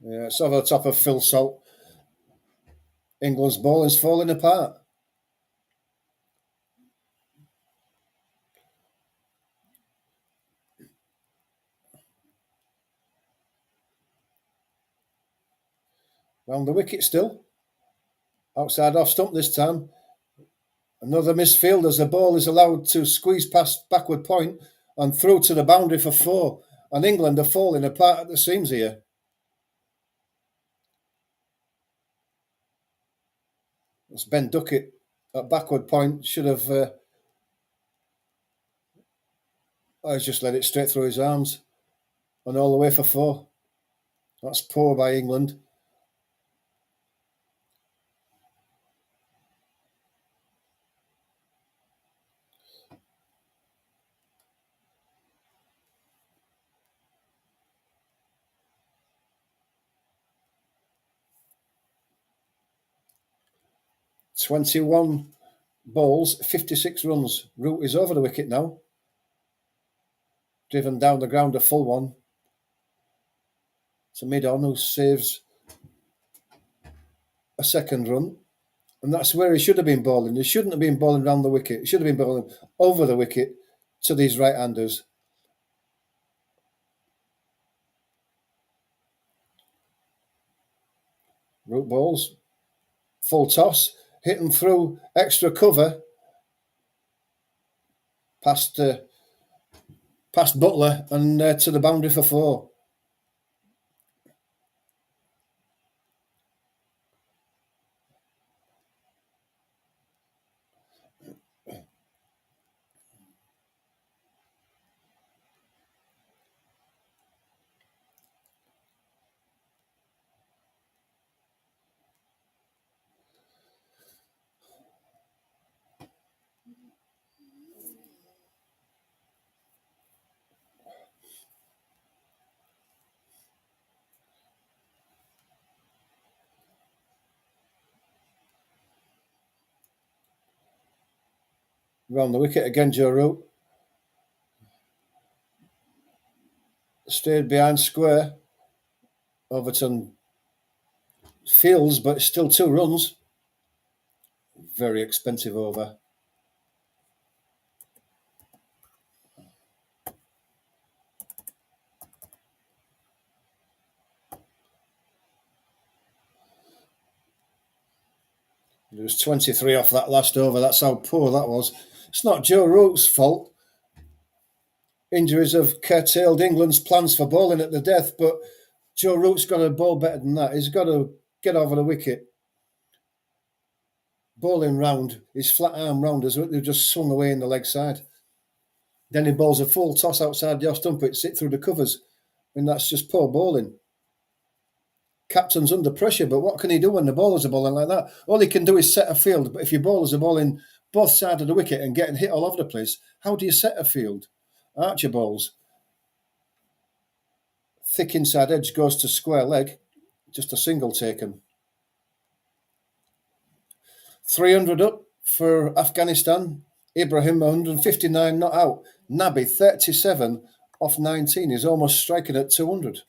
Yeah, it's over the top of Phil Salt. England's bowling's falling apart. Round the wicket still. Outside off stump this time. Another misfield as the ball is allowed to squeeze past backward point and through to the boundary for 4. And England are falling apart at the seams here. It's Ben Duckett at backward point should have he's just let it straight through his arms and all the way for 4. That's poor by England. .21 balls, 56 runs. Root is over the wicket now. Driven down the ground a full one. To mid-on, who saves a second run. And that's where he should have been bowling. He shouldn't have been bowling round the wicket. He should have been bowling over the wicket to these right-handers. Root balls, full toss, hitting through extra cover past Butler and to the boundary for 4. Round the wicket again, Joe Root. stayed behind square. Overton fields, but still 2 runs. Very expensive over. There was 23 off that last over. That's how poor that was. It's not Joe Root's fault. Injuries have curtailed England's plans for bowling at the death, but Joe Root's got to bowl better than that. He's got to get over the wicket. Bowling round, his flat arm rounders, they've just swung away in the leg side. Then he bowls a full toss outside the off stump, it sit through the covers. I mean, that's just poor bowling. Captain's under pressure, but what can he do when the bowlers are bowling like that? All he can do is set a field, but if your bowlers are bowling both sides of the wicket and getting hit all over the place, how do you set a field? Archer bowls. Thick inside edge goes to square leg, just a single taken. 300 up for Afghanistan. Ibrahim 159 not out. Nabi 37 off 19. He's almost striking at 200.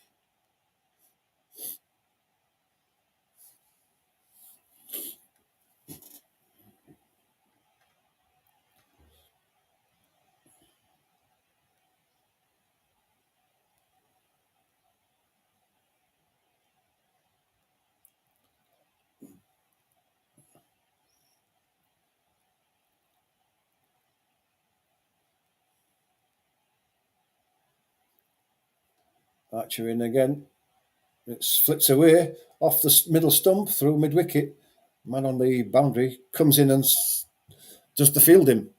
Archer in again. It's flicked away off the middle stump through mid wicket. Man on the boundary comes in and does the fielding.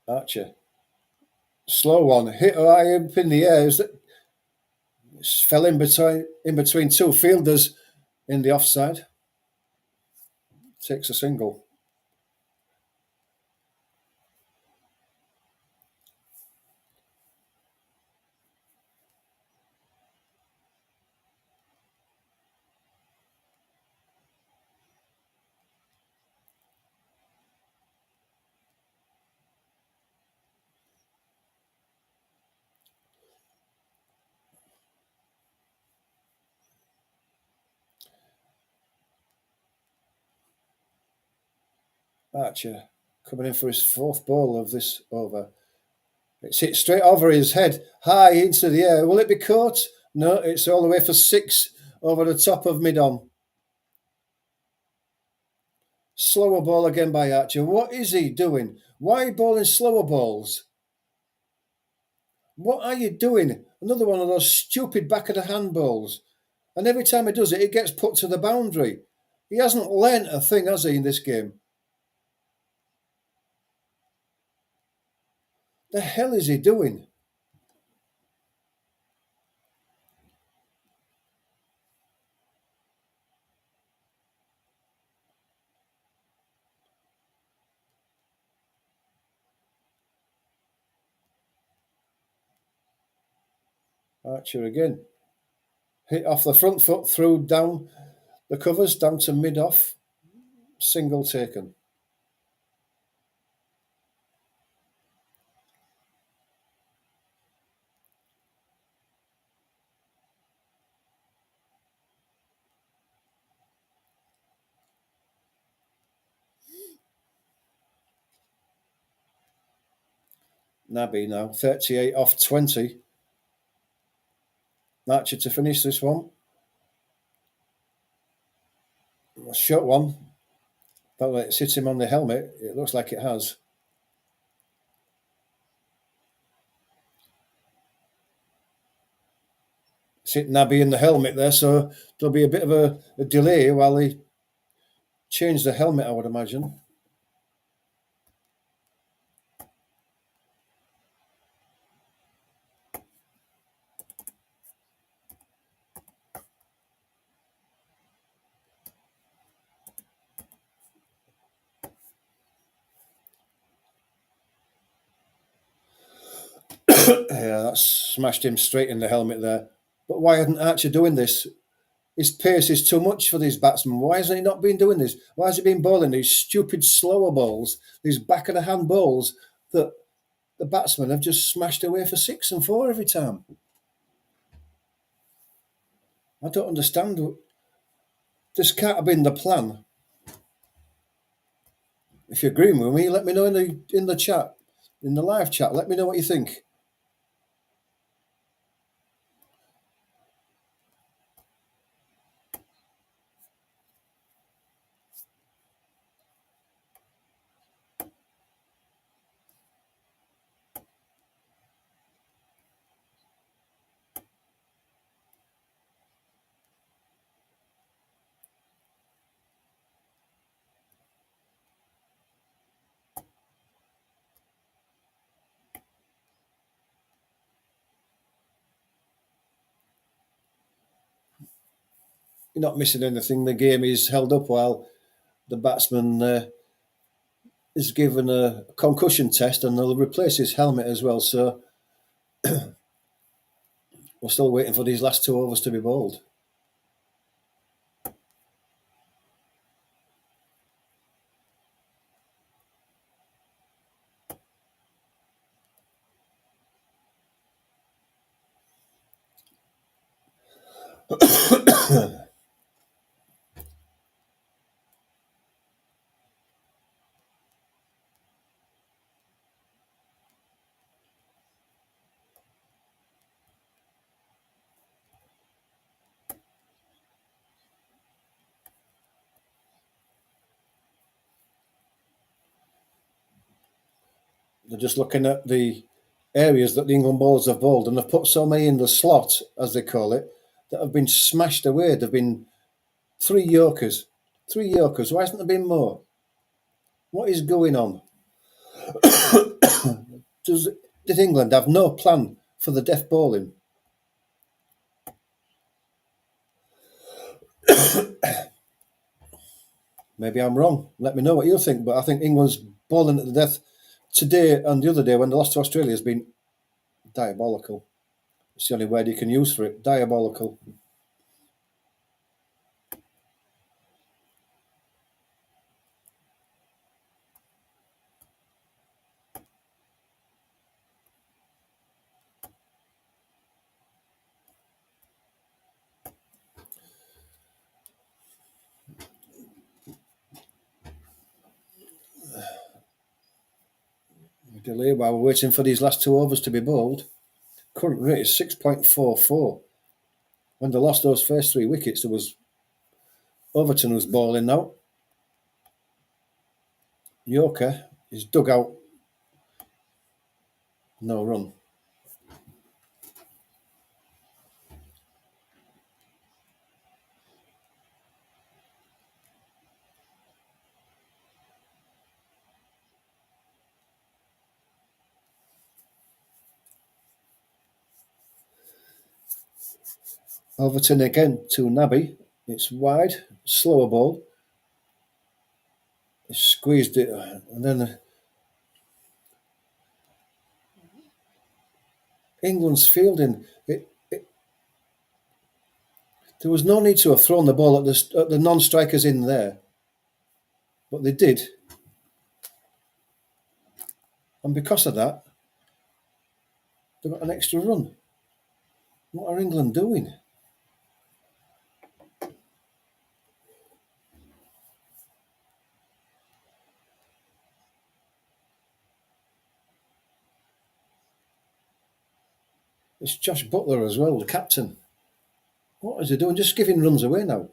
Archer. Slow one. Hit high up in the air. Fell in between 2 fielders in the offside. Takes a single. Archer coming in for his 4th ball of this over. It's hit straight over his head, high into the air. Will it be caught? No, it's all the way for 6 over the top of mid-on. Slower ball again by Archer. What is he doing? Why are you bowling slower balls? What are you doing? Another one of those stupid back of the hand balls. And every time he does it, it gets put to the boundary. He hasn't learnt a thing, has he, in this game? The hell is he doing? Archer again. Hit off the front foot, through down the covers, down to mid-off. Single taken. Nabi now, 38 off 20. Archer to finish this one. A short one. Felt like it hit him on the helmet. It looks like it has. It's hit Nabi in the helmet there, so there'll be a bit of a delay while they change the helmet, I would imagine. Yeah, that's smashed him straight in the helmet there. But why isn't Archer doing this? His pace is too much for these batsmen. Why hasn't he not been doing this? Why has he been bowling these stupid slower balls, these back of the hand balls that the batsmen have just smashed away for 6 and 4 every time? I don't understand. This can't have been the plan. If you're agreeing with me, let me know in the chat, in the live chat. Let me know what you think. You're not missing anything. The game is held up while the batsman is given a concussion test, and they'll replace his helmet as well. So we're still waiting for these last 2 overs to be bowled. They're just looking at the areas that the England bowlers have bowled, and they've put so many in the slot, as they call it, that have been smashed away. There've been 3 Yorkers. 3 Yorkers. Why hasn't there been more? What is going on? Did England have no plan for the death bowling? Maybe I'm wrong. Let me know what you think. But I think England's bowling at the death today and the other day when they lost to Australia has been diabolical. It's the only word you can use for it. Diabolical. Delay while we're waiting for these last 2 overs to be bowled. Current rate is 6.44. When they lost those first 3 wickets, there was Overton was bowling now. Yorker is dug out. No run. Overton again to Nabby. It's wide, slower ball. He squeezed it, and then England's fielding. There was no need to have thrown the ball at the non-strikers in there, but they did, and because of that, they got an extra run. What are England doing? It's Josh Butler as well, the captain. What is he doing? Just giving runs away now.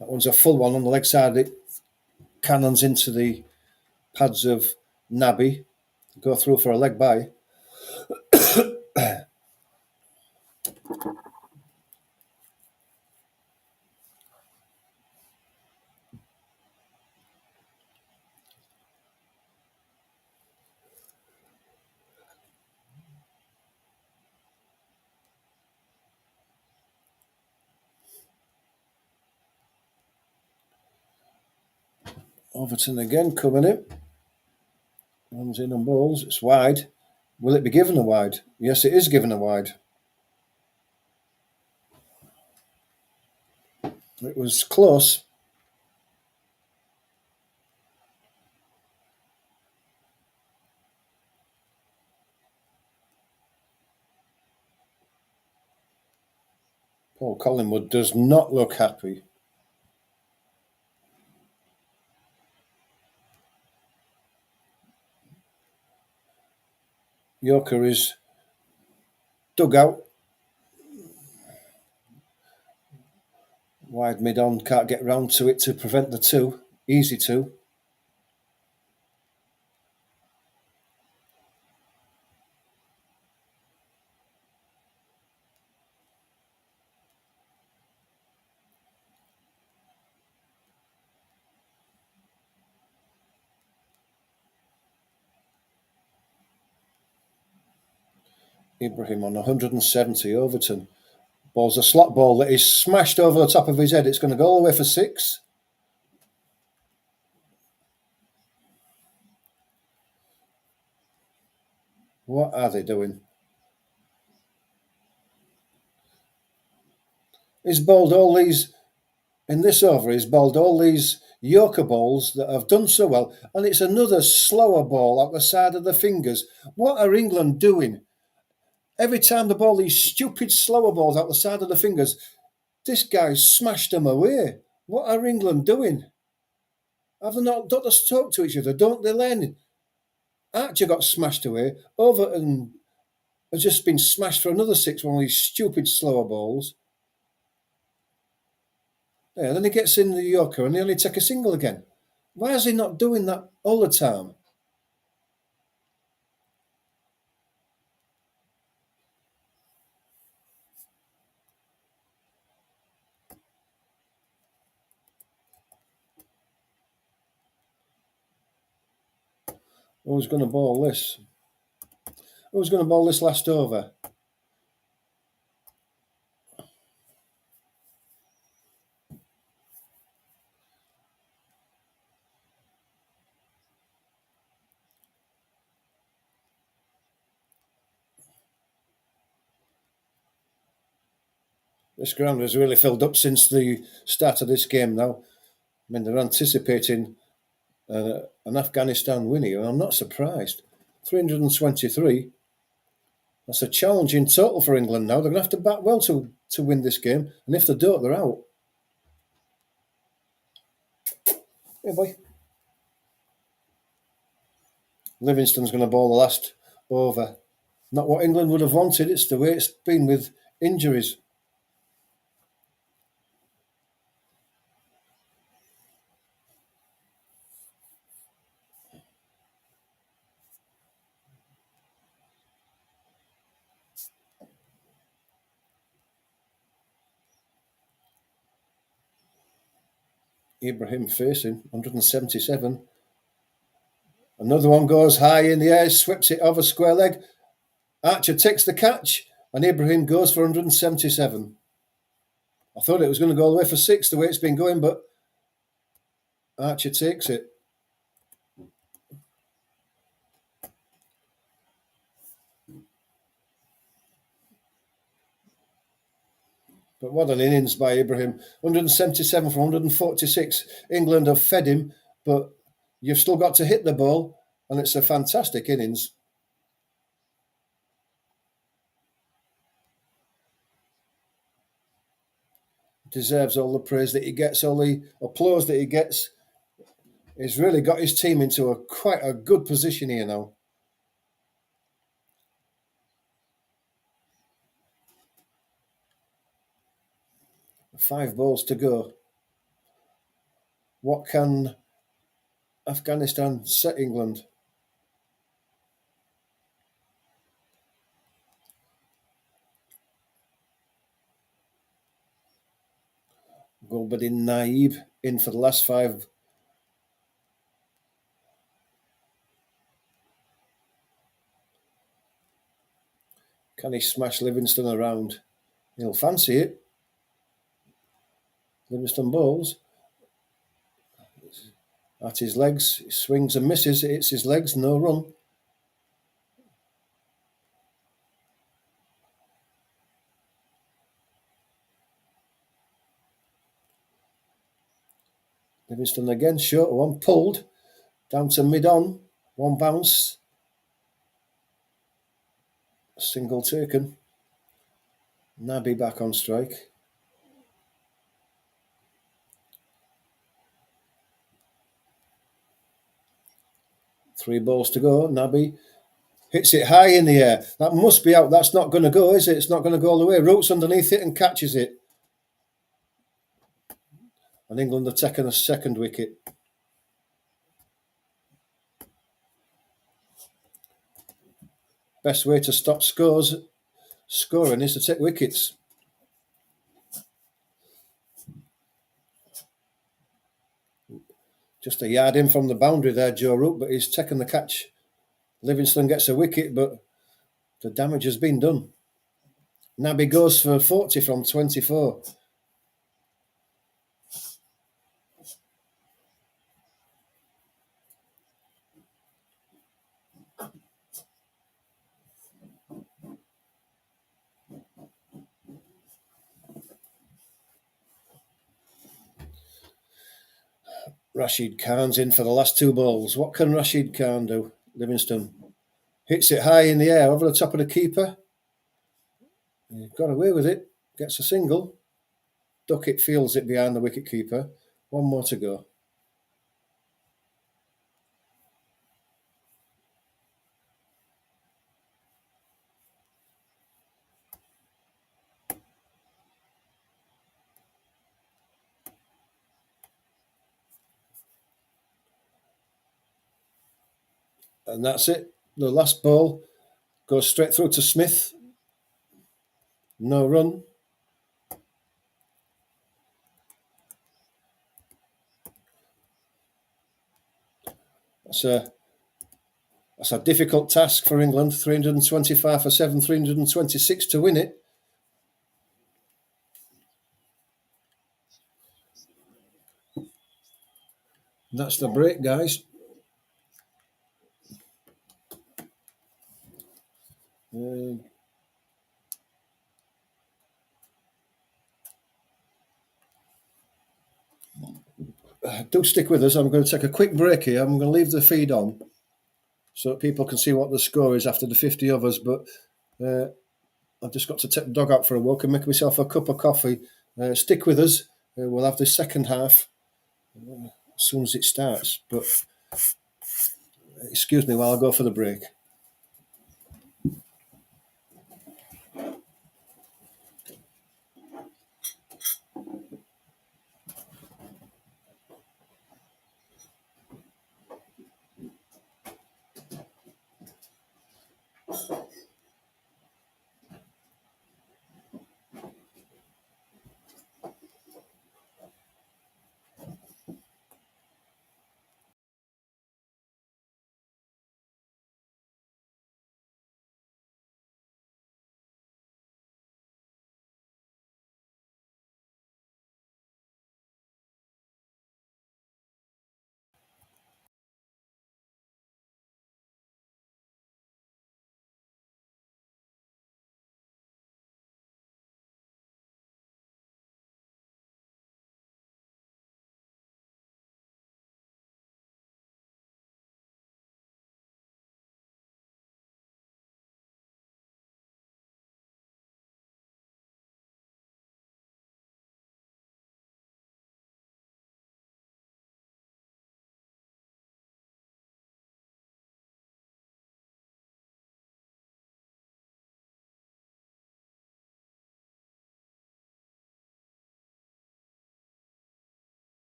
That one's a full one on the leg side. It cannons into the pads of Nabby. Go through for a leg by. Overton again coming in. Runs in and bowls. It's wide. Will it be given a wide? Yes, it is given a wide. It was close. Paul Collingwood does not look happy. Yorker is dug out. Wide mid on, can't get round to it to prevent the two. Easy two. Ibrahim on 170, Overton. Ball's a slot ball that is smashed over the top of his head. It's going to go all the way for 6. What are they doing? He's bowled all these, in this over, he's bowled all these Yorker balls that have done so well, and it's another slower ball out the side of the fingers. What are England doing? Every time they ball these stupid slower balls out the side of the fingers, this guy's smashed them away. What are England doing? Have they not? Don't they talk to each other? Don't they learn? Archer got smashed away. Overton has just been smashed for another 6, one of these stupid slower balls. Yeah, then he gets in the Yorker and they only take a single again. Why is he not doing that all the time? Who's going to bowl this? Who's going to bowl this last over? This ground has really filled up since the start of this game now. I mean, they're anticipating an Afghanistan win here, and I'm not surprised. 323. That's a challenging total for England now. They're going to have to bat well to win this game, and if they don't, they're out. Yeah, boy. Livingston's going to bowl the last over. Not what England would have wanted. It's the way it's been with injuries. Ibrahim facing 177. Another one goes high in the air, sweeps it over square leg. Archer takes the catch, and Ibrahim goes for 177. I thought it was going to go all the way for 6 the way it's been going, but Archer takes it. But what an innings by Ibrahim. 177 from 146. England have fed him, but you've still got to hit the ball, and it's a fantastic innings. Deserves all the praise that he gets, all the applause that he gets. He's really got his team into quite a good position here now. 5 balls to go. What can Afghanistan set England? Gulbuddin Naib in for the last 5. Can he smash Livingston around? He'll fancy it. Livingston bowls. At his legs, he swings and misses. It hits his legs, no run. Livingston again, short one, pulled, down to mid-on, one bounce, single taken. Naby back on strike. Three balls to go. Naby hits it high in the air. That must be out. That's not going to go, is it? It's not going to go all the way. Roots underneath it and catches it. And England have taken a second wicket. Best way to stop scoring is to take wickets. Just a yard in from the boundary there, Joe Root, but he's taken the catch. Livingston gets a wicket, but the damage has been done. Naby goes for 40 from 24. Rashid Khan's in for the last two balls. What can Rashid Khan do? Livingston hits it high in the air over the top of the keeper. He got away with it. Gets a single. Duckett fields it behind the wicket keeper. One more to go. And that's it. The last ball goes straight through to Smith. No run. That's a difficult task for England. 325 for 7, 326 to win it. That's the break, guys. Do stick with us. I'm going to take a quick break here. I'm going to leave the feed on so that people can see what the score is after the 50 overs. But I've just got to take the dog out for a walk and make myself a cup of coffee. Stick with us. We'll have the second half as soon as it starts. But excuse me while I go for the break.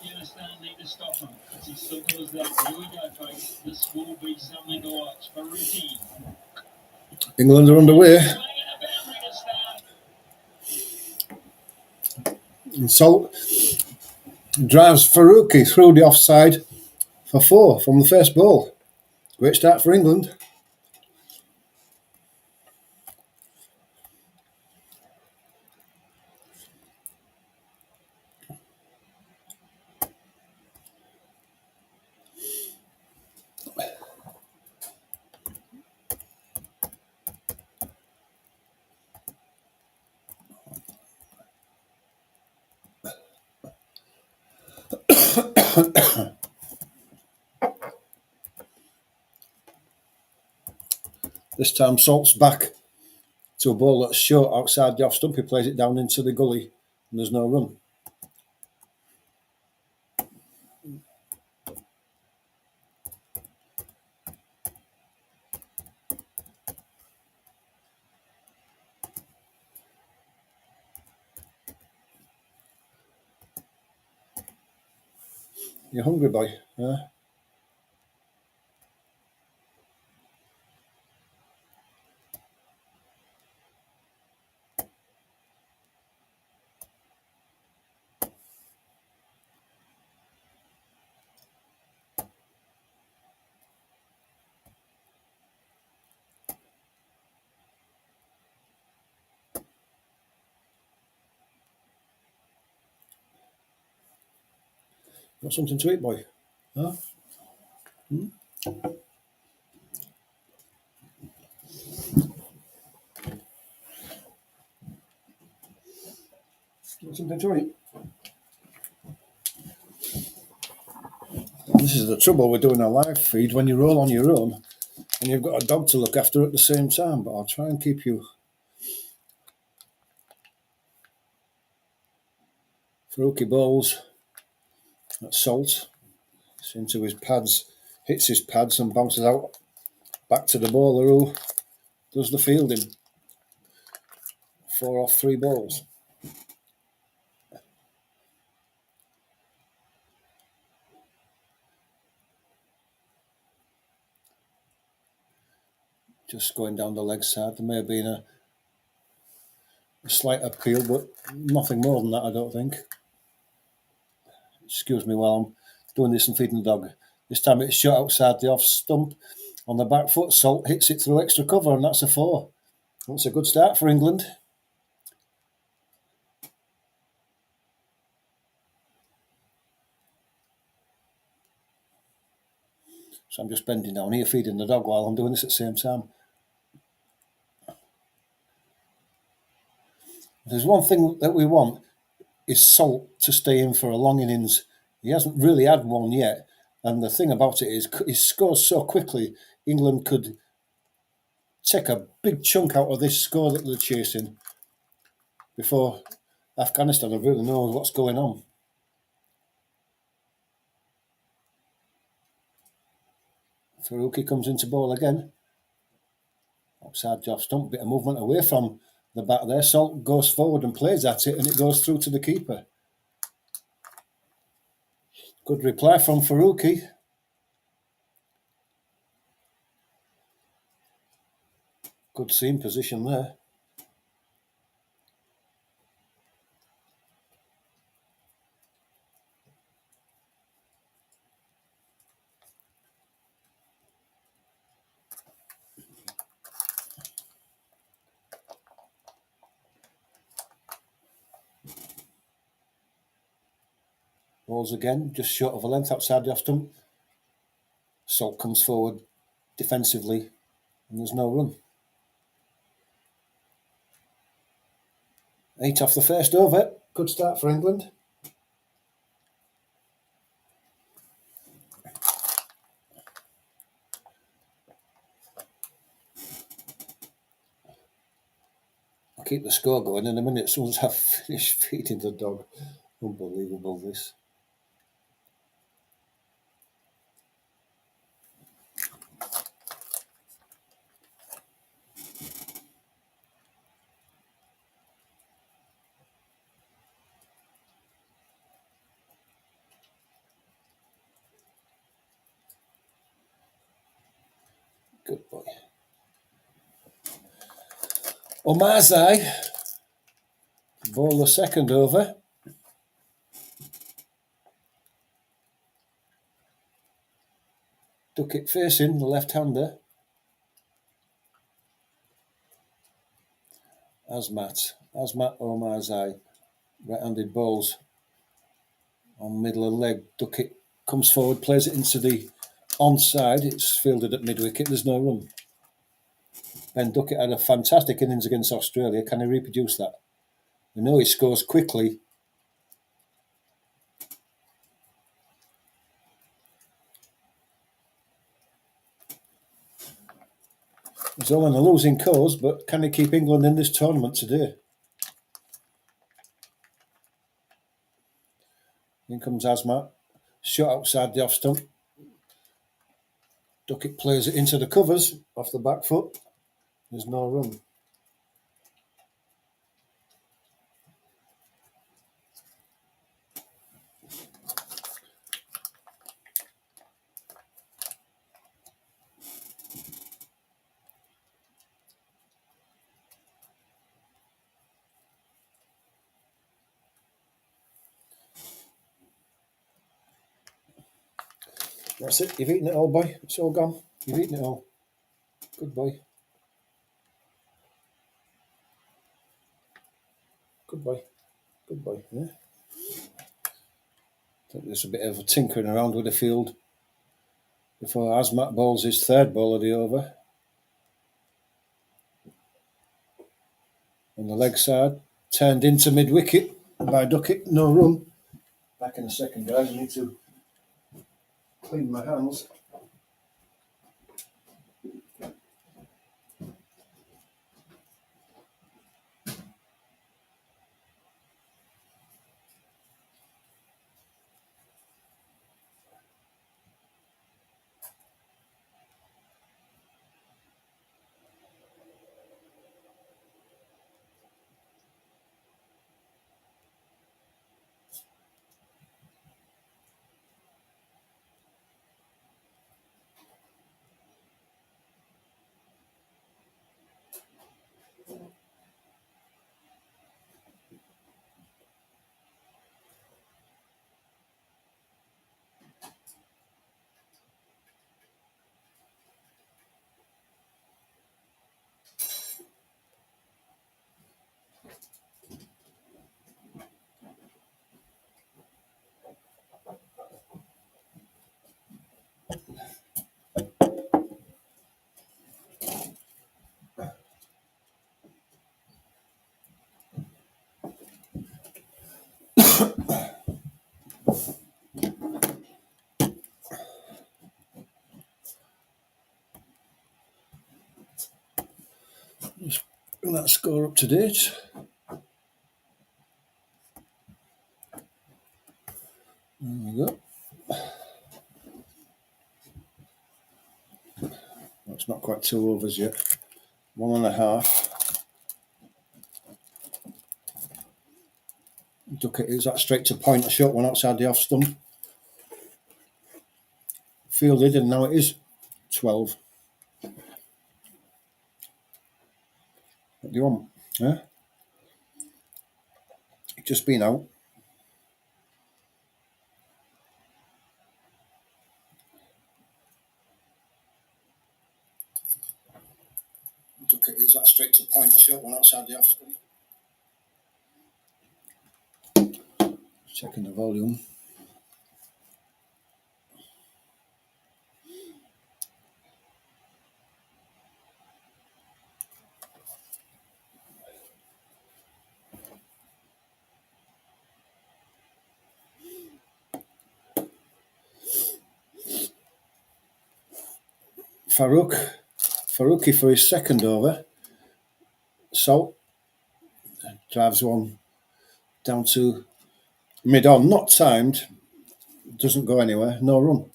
Afghanistan need to stop them. It's as simple as that. Here we go, folks. This will be something to watch. Faruqi. England are underway. Swinging a boundary to start. And Salt drives Faruqi through the offside for 4 from the first ball. Great start for England. This time Salt's back to a ball that's short outside the off stump. He plays it down into the gully and there's no run. You're hungry, boy? Yeah. Got something to eat, boy? Huh? Got something to eat? This is the trouble with doing a live feed when you roll on your own and you've got a dog to look after at the same time, but I'll try and keep you. Faruqi bowls at Salt. It's into his pads, hits his pads and bounces out back to the bowler who does the fielding. 4 off 3 balls. Just going down the leg side. There may have been a slight appeal, but nothing more than that, I don't think. Excuse me while I'm doing this and feeding the dog. This time it's shot outside the off stump on the back foot. Salt hits it through extra cover, and that's a 4. That's a good start for England. So I'm just bending down here feeding the dog while I'm doing this at the same time. If there's one thing that we want is Salt to stay in for a long innings. He hasn't really had one yet, and the thing about it is he scores so quickly, England could take a big chunk out of this score that they're chasing before Afghanistan really knows what's going on. Faruqi comes into ball again. Outside the off stump, bit of movement away from the bat there. Salt goes forward and plays at it, and it goes through to the keeper. Good reply from Faruqi. Good seam position there. Balls again, just short of a length outside the off stump. Salt comes forward defensively, and there's no run. 8 off the first over. Good start for England. I'll keep the score going in a minute as soon as I've finished feeding the dog. Unbelievable, this. Good boy. Omazai, ball the second over. Duckett facing the left-hander. Asmat Omazai, right-handed balls on middle of leg. Duckett comes forward, plays it into the onside. It's fielded at mid-wicket. There's no run. Ben Duckett had a fantastic innings against Australia. Can he reproduce that? We know he scores quickly. He's all on a losing cause, but can he keep England in this tournament today? In comes Asmat. Shot outside the off stump. Duckett plays it into the covers off the back foot. There's no run. That's it. You've eaten it all, boy. It's all gone. You've eaten it all. Good boy. Good boy. Good boy. Yeah. I think there's a bit of a tinkering around with the field before Asmat bowls his third ball of the over. On the leg side, turned into mid-wicket by Duckett. No run. Back in a second, guys. I need to clean my hands. Just bring that score up to date. There we go. Well, it's not quite 2 overs yet. 1.5. Duckett is that straight to point. A short one outside the off stump. Fielded, and now it is 12. What do you want? Huh? Just been out. Duckett is that straight to point. A short one outside the off stump. Checking the volume. Faruqi for his second over. Salt drives one down to mid-on. Not timed. Doesn't go anywhere. No run.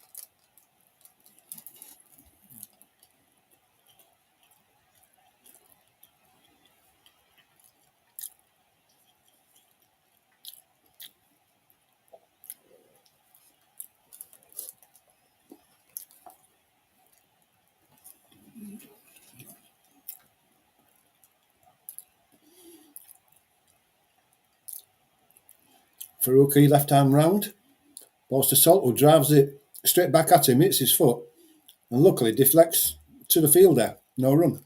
Faruqi left hand round. Balls to Salt, who drives it straight back at him, hits his foot, and luckily deflects to the fielder. No run.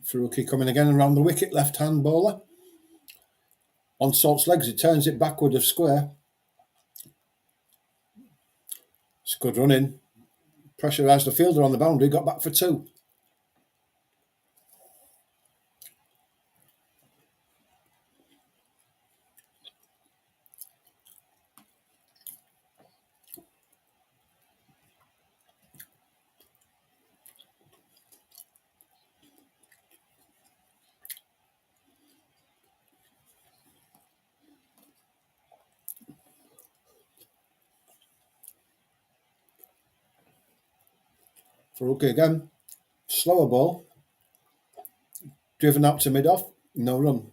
Faruqi coming again around the wicket, left hand bowler. On Salt's legs, he turns it backward of square. It's good running. Pressurised the fielder on the boundary, got back for 2. Faruqi again. Slower ball. Driven out to mid-off. No run.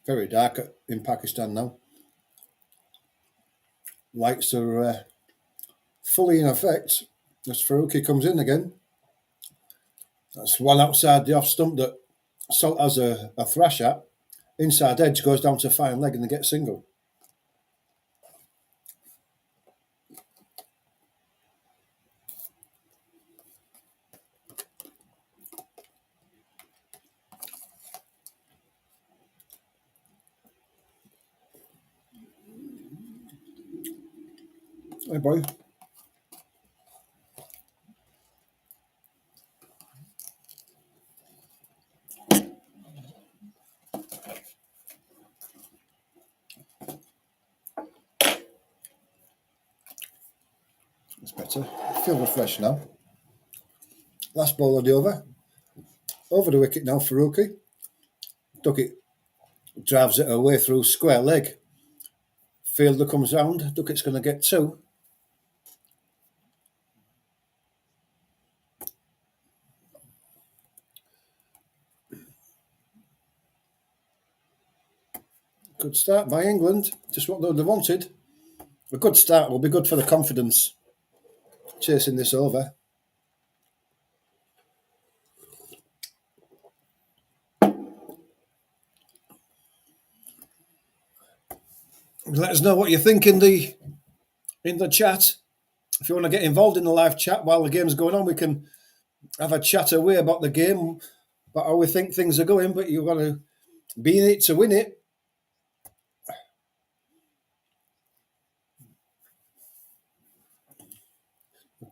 Very dark in Pakistan now. Lights are fully in effect as Faruqi comes in again. That's one outside the off stump that Salt has a thrash at. Inside edge goes down to fine leg and they get single. Hey boy. That's better. Feel refreshed now. Last ball of the over. Over the wicket now, Faruqi. Duckett drives it away through square leg. Fielder comes round. Duckett's going to get 2. Good start by England. Just what they wanted. A good start will be good for the confidence chasing this over. Let us know what you think in the chat. If you want to get involved in the live chat while the game's going on, we can have a chat away about the game, about how we think things are going, but you've got to be in it to win it.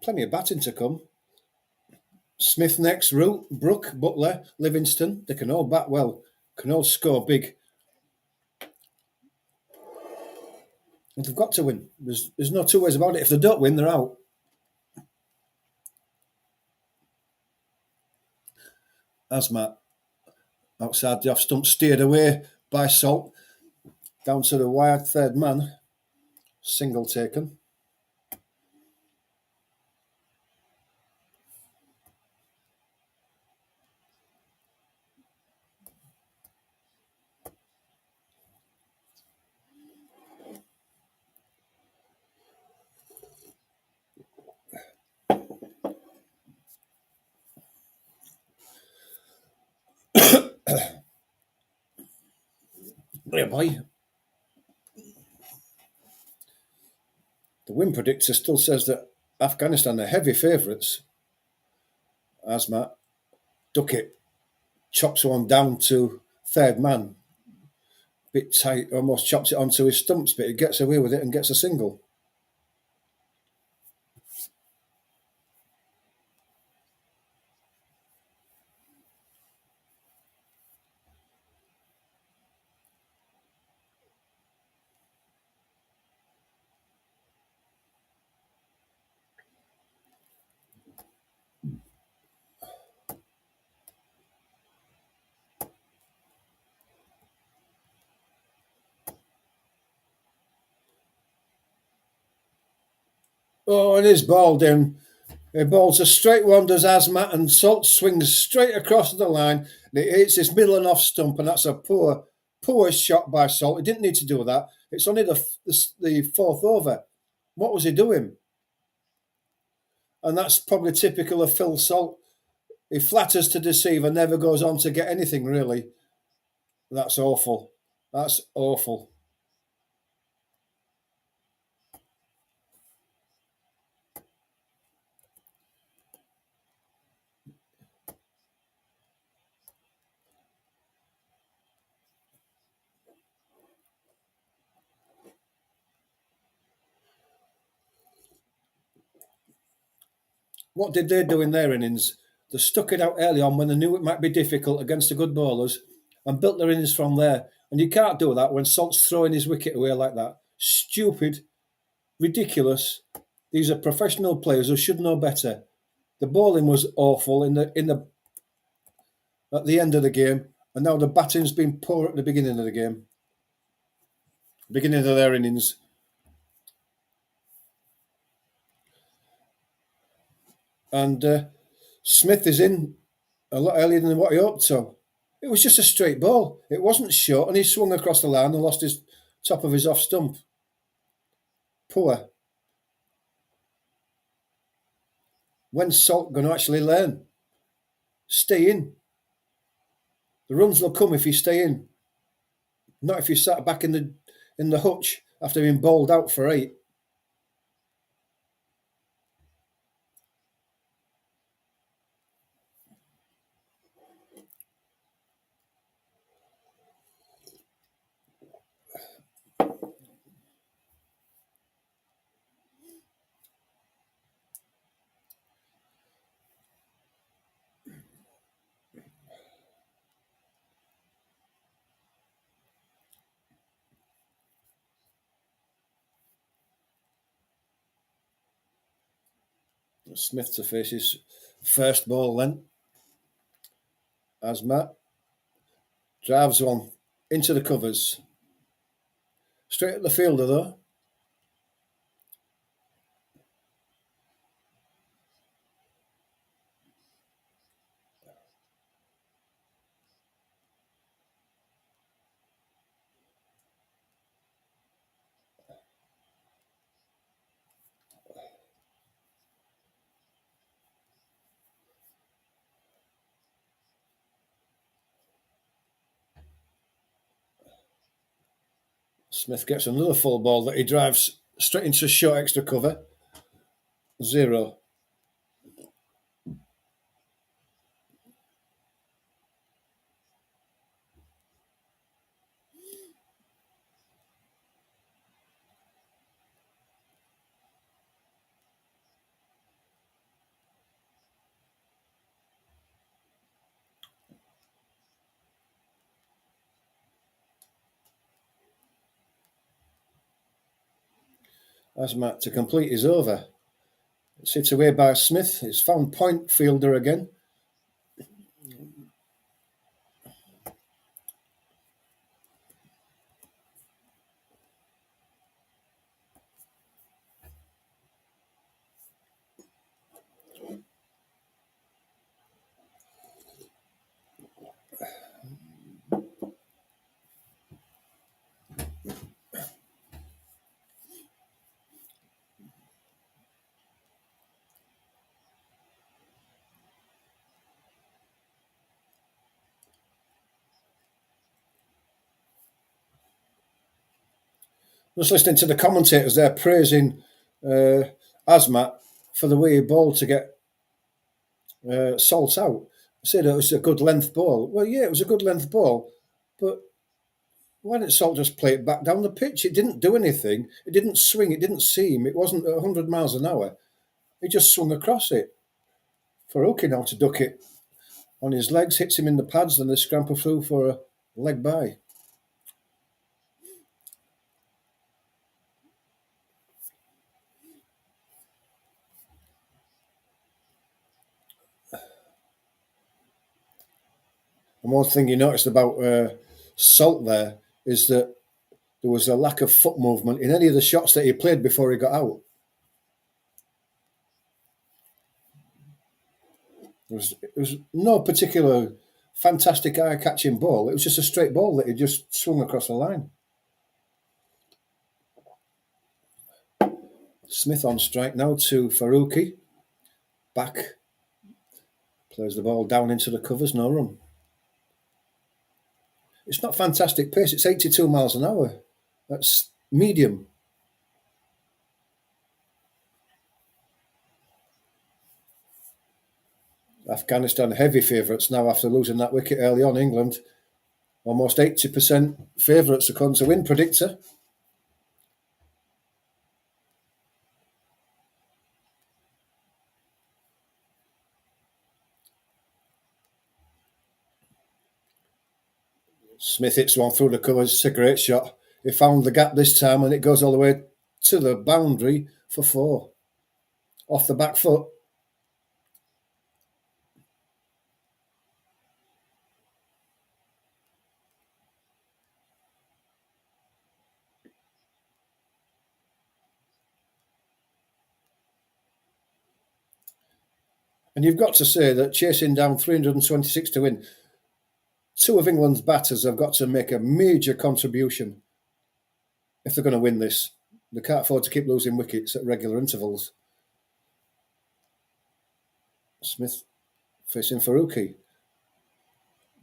Plenty of batting to come. Smith next, Root, Brook, Butler, Livingston. They can all bat well, can all score big. And they've got to win. There's no two ways about it. If they don't win, they're out. Asmat outside the off stump, steered away by Salt. Down to the wide third man. Single taken. Yeah, boy. The win predictor still says that Afghanistan are heavy favourites. Asmat, Duckett chops one down to third man, bit tight, almost chops it onto his stumps, but he gets away with it and gets a single. Oh, and his ball down. He bowls a straight one, does Asmat, and Salt swings straight across the line. And it hits his middle and off stump, and that's a poor shot by Salt. He didn't need to do that. It's only the fourth over. What was he doing? And that's probably typical of Phil Salt. He flatters to deceive and never goes on to get anything, really. That's awful. That's awful. What did they do in their innings? They stuck it out early on when they knew it might be difficult against the good bowlers and built their innings from there. And you can't do that when Salt's throwing his wicket away like that. Stupid, ridiculous. These are professional players who should know better. The bowling was awful at the end of the game, and now the batting's been poor at the beginning of the game, beginning of their innings. And Smith is in a lot earlier than what he hoped so. It was just a straight ball. It wasn't short, and he swung across the line and lost his top of his off stump. Poor. When's Salt going to actually learn? Stay in. The runs will come if you stay in. Not if you sat back in the hutch after being bowled out for 8. Smith to face his first ball then. Asmat drives one into the covers. Straight at the fielder though. Smith gets another full ball that he drives straight into short extra cover. 0. Asmat to complete his over. It's hit away by Smith. It's found point fielder again. Just listening to the commentators there praising Asmat for the way he bowled to get Salt out. I said it was a good length ball. Well, yeah, it was a good length ball, But why didn't Salt just play it back down the pitch? It didn't do anything. It didn't swing. It didn't seam. It wasn't 100 miles an hour. He just swung across it. Faruqi now to duck it on his legs, hits him in the pads, then they scramble through for a leg by. And one thing you noticed about Salt there is that there was a lack of foot movement in any of the shots that he played before he got out. It was no particular fantastic eye-catching ball. It was just a straight ball that he just swung across the line. Smith on strike now to Faruqi. Back. Plays the ball down into the covers, no run. It's not fantastic pace. It's 82 miles an hour. That's medium. Afghanistan heavy favourites now after losing that wicket early on. England almost 80% favourites according to win predictor. Smith hits one through the covers. It's a great shot. He found the gap this time and it goes all the way to the boundary for 4. Off the back foot. And you've got to say that chasing down 326 to win, 2 of England's batters have got to make a major contribution if they're going to win this. They can't afford to keep losing wickets at regular intervals. Smith facing Faruqi.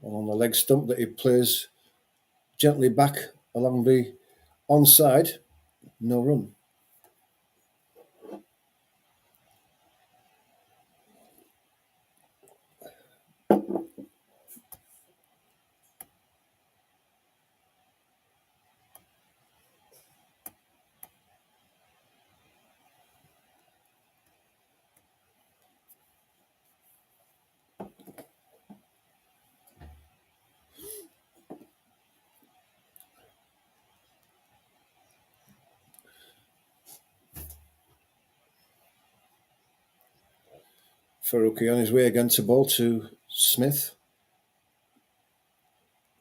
And on the leg stump that he plays gently back along the onside. No run. Faruqi on his way again to bowl to Smith.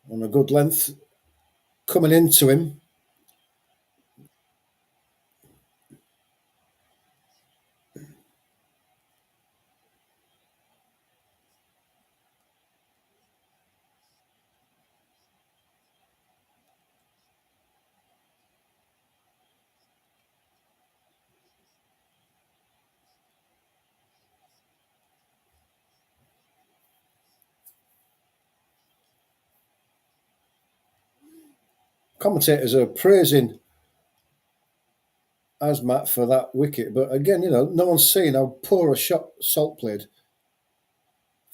On a good length. Coming into him. Commentators are praising Asmat for that wicket, but again, no one's saying how poor a shot Salt played.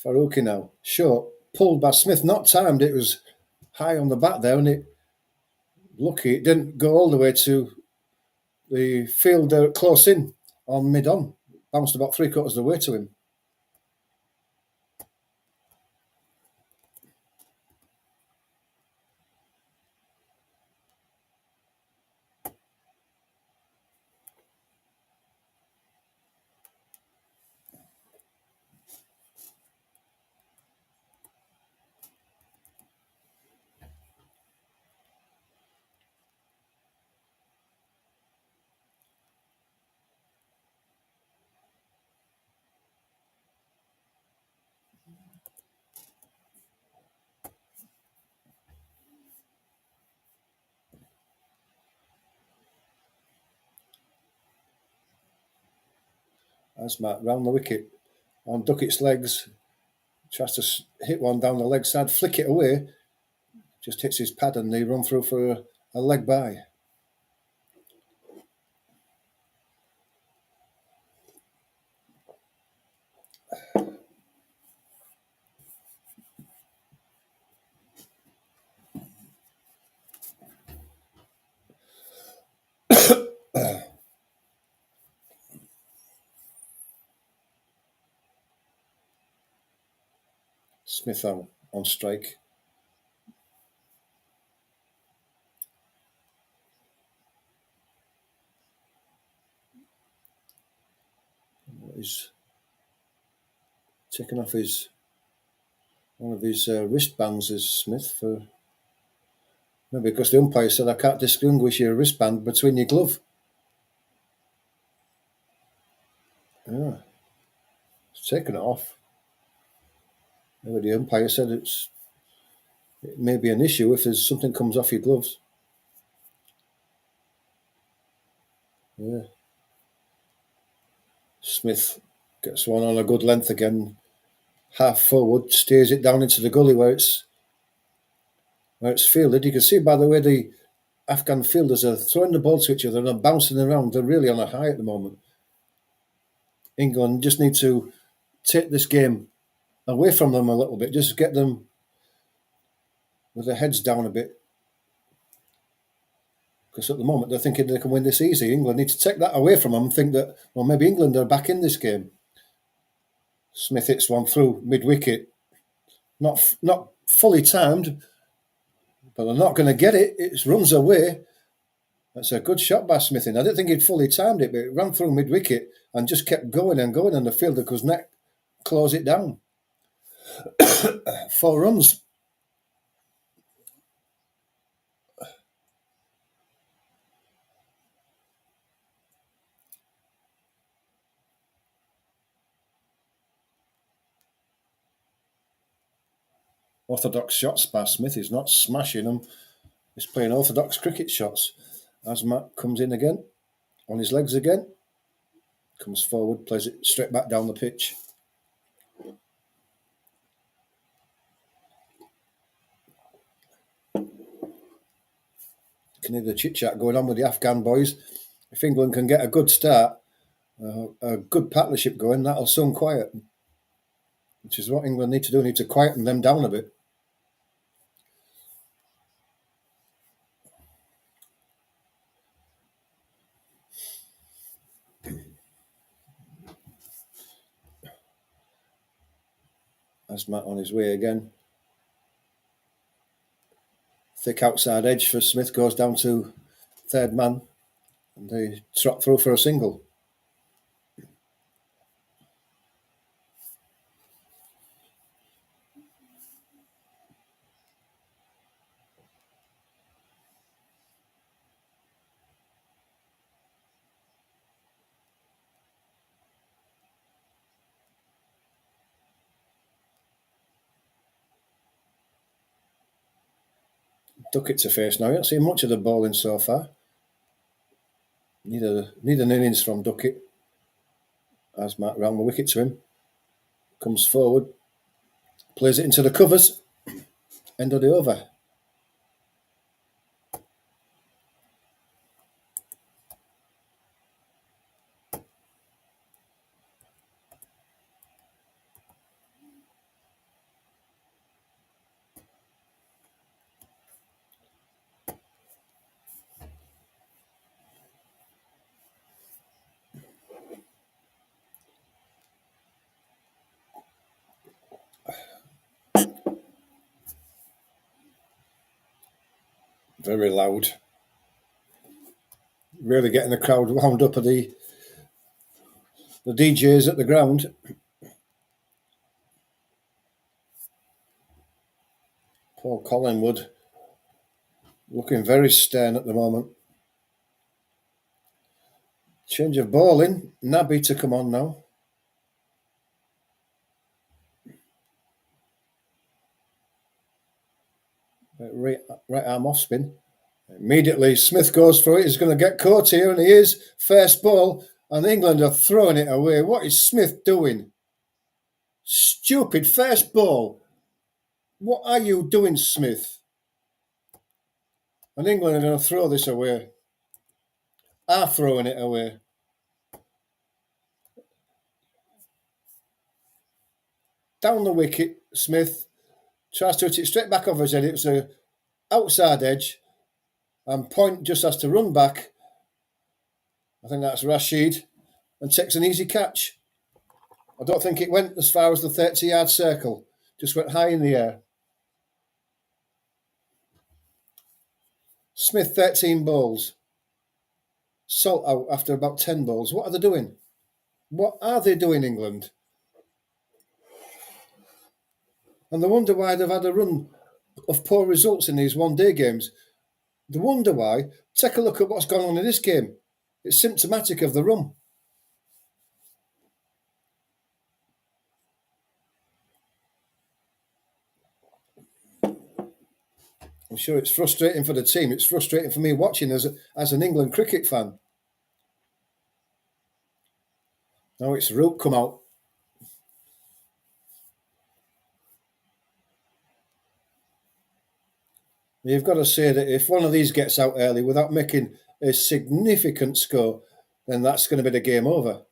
Faruqi now, short, pulled by Smith, not timed. It was high on the bat there, and lucky it didn't go all the way to the fielder close in on mid-on. Bounced about 3/4 of the way to him. Asmat round the wicket on Duckett's legs. Tries to hit one down the leg side, flick it away. Just hits his pad and they run through for a leg by. Smith on strike. He's taken off one of his wristbands, is Smith, for maybe because the umpire said I can't distinguish your wristband between your glove. Yeah, he's taken it off. Maybe the umpire said it may be an issue if there's something comes off your gloves. Yeah. Smith gets one on a good length again, half forward, steers it down into the gully where it's fielded. You can see by the way the Afghan fielders are throwing the ball to each other and bouncing around. They're really on a high at the moment. England just need to take this game away from them a little bit, just get them with their heads down a bit. Because at the moment they're thinking they can win this easy. England need to take that away from them and think that, well, maybe England are back in this game. Smith hits one through mid-wicket. Not fully timed, but they're not going to get it. It runs away. That's a good shot by Smith. I didn't think he'd fully timed it, but it ran through mid-wicket and just kept going and going, and the fielder could not close it down. 4 runs. Orthodox shots by Smith. He's not smashing them. He's playing orthodox cricket shots. Asmat comes in again, on his legs again. Comes forward, plays it straight back down the pitch. You can hear the chit-chat going on with the Afghan boys. If England can get a good start, a good partnership going, that'll soon quiet. Which is what England need to do. Need to quieten them down a bit. Asmat on his way again. Thick outside edge for Smith, goes down to third man, and they trot through for a single. Duckett to face now. You don't see much of the bowling so far. Need an innings from Duckett. Asmat round the wicket to him. Comes forward. Plays it into the covers. End of the over. Very loud. Really getting the crowd wound up at the DJs at the ground. Paul Collingwood looking very stern at the moment. Change of bowling. Nabi to come on now. Right arm off spin. Immediately Smith goes for it. He's going to get caught here, and he is. First ball, and England are throwing it away. What is Smith doing? Stupid first ball. What are you doing, Smith? And England are going to throw this away. Are throwing it away. Down the wicket, Smith tries to hit it straight back over his head. It was a outside edge, and Point just has to run back. I think that's Rashid, and takes an easy catch. I don't think it went as far as the 30-yard circle. Just went high in the air. Smith, 13 balls. Salt out after about 10 balls. What are they doing? What are they doing, England? And they wonder why they've had a run of poor results in these one-day games. They wonder why. Take a look at what's gone on in this game. It's symptomatic of the run. I'm sure it's frustrating for the team. It's frustrating for me watching as an England cricket fan. Now it's Root come out. You've got to say that if one of these gets out early without making a significant score, then that's going to be the game over.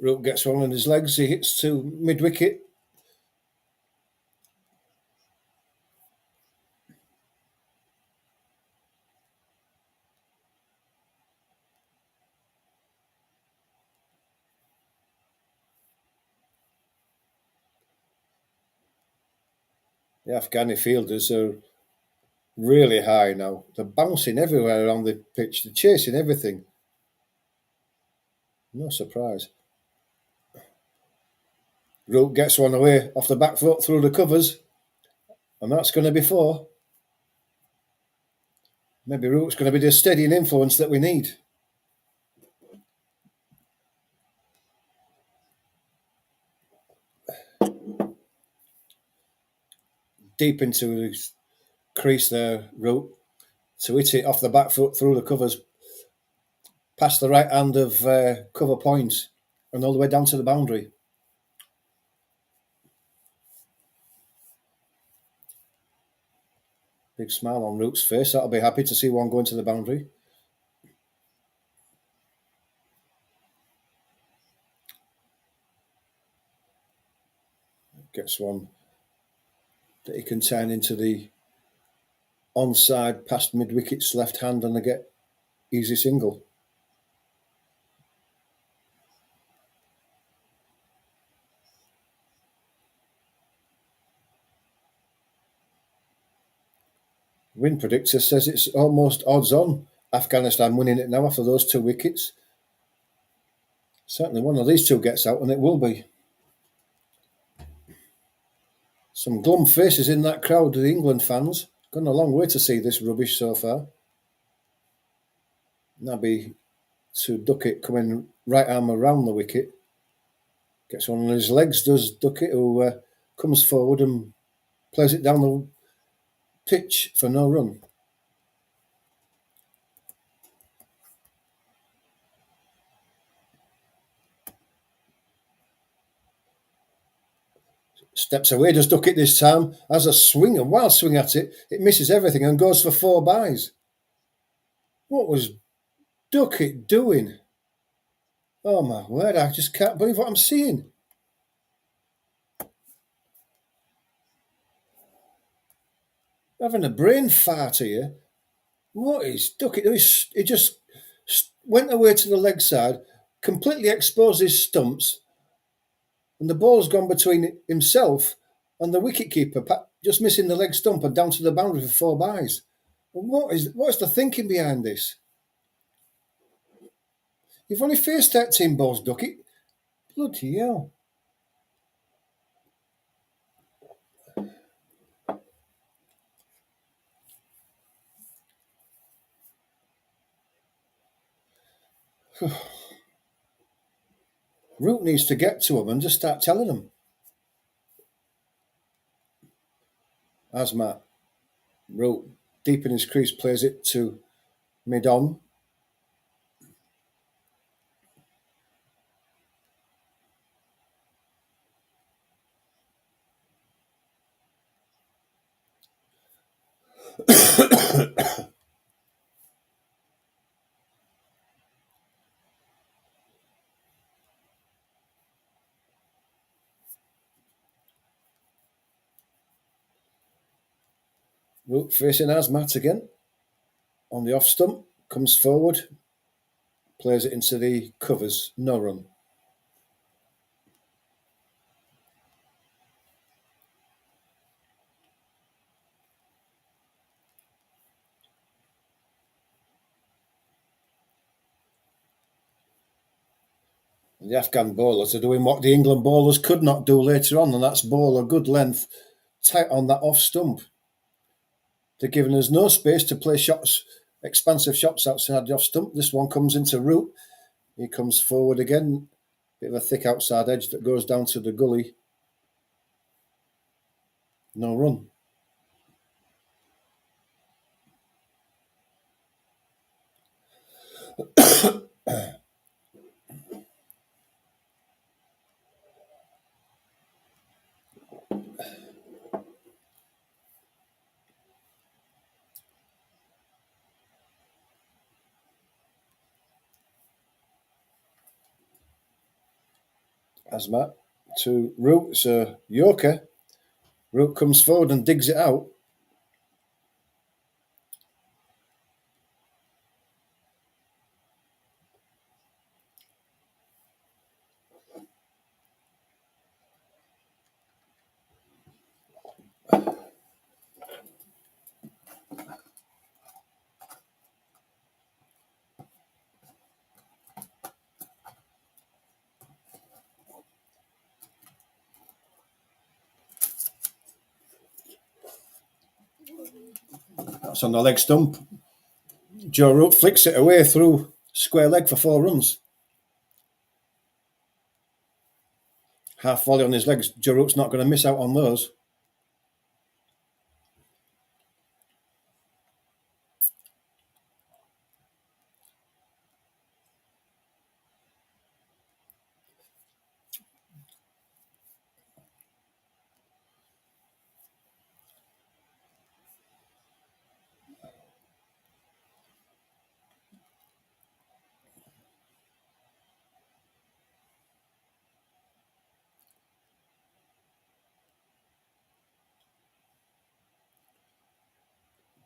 Root gets one on his legs. He hits to mid-wicket. The Afghani fielders are really high now. They're bouncing everywhere around the pitch. They're chasing everything. No surprise. Root gets one away off the back foot through the covers. And that's going to be four. Maybe Root's going to be the steadying influence that we need. Deep into his crease there, Root. To hit it off the back foot through the covers, past the right hand of cover points and all the way down to the boundary. Big smile on Root's face. That'll be happy to see one going to the boundary. Gets one that he can turn into the onside past mid-wicket's left hand and they get easy single. Win predictor says it's almost odds on Afghanistan winning it now after those 2 wickets. Certainly one of these 2 gets out and it will be. Some glum faces in that crowd of the England fans. Gone a long way to see this rubbish so far. Nabby to Duckett coming right arm around the wicket. Gets one on his legs, does Duckett, who comes forward and plays it down the pitch for no run. Steps away, does Duckett this time. Has a wild swing at it. It misses everything and goes for 4 byes. What was Duckett doing? Oh my word, I just can't believe what I'm seeing. Having a brain fart here. What is Duckett doing? He just went away to the leg side, completely exposed his stumps, and the ball's gone between himself and the wicketkeeper, just missing the leg stump and down to the boundary for 4 byes. What is the thinking behind this? You've only faced 13 balls, Duckett. Bloody hell. Root needs to get to him and just start telling him. Asmat. Root, deep in his crease, plays it to mid-on. Root facing Asmat again. On the off stump, comes forward, plays it into the covers, no run. The Afghan bowlers are doing what the England bowlers could not do later on, and that's bowl a good length tight on that off stump. They're giving us no space to play shots, expansive shots outside the off stump. This one comes into Root. He comes forward again. Bit of a thick outside edge that goes down to the gully. No run. Asmat to Root. It's a Yorker. Root comes forward and digs it out. That's on the leg stump. Joe Root flicks it away through square leg for 4 runs. Half volley on his legs. Joe Root's not going to miss out on those.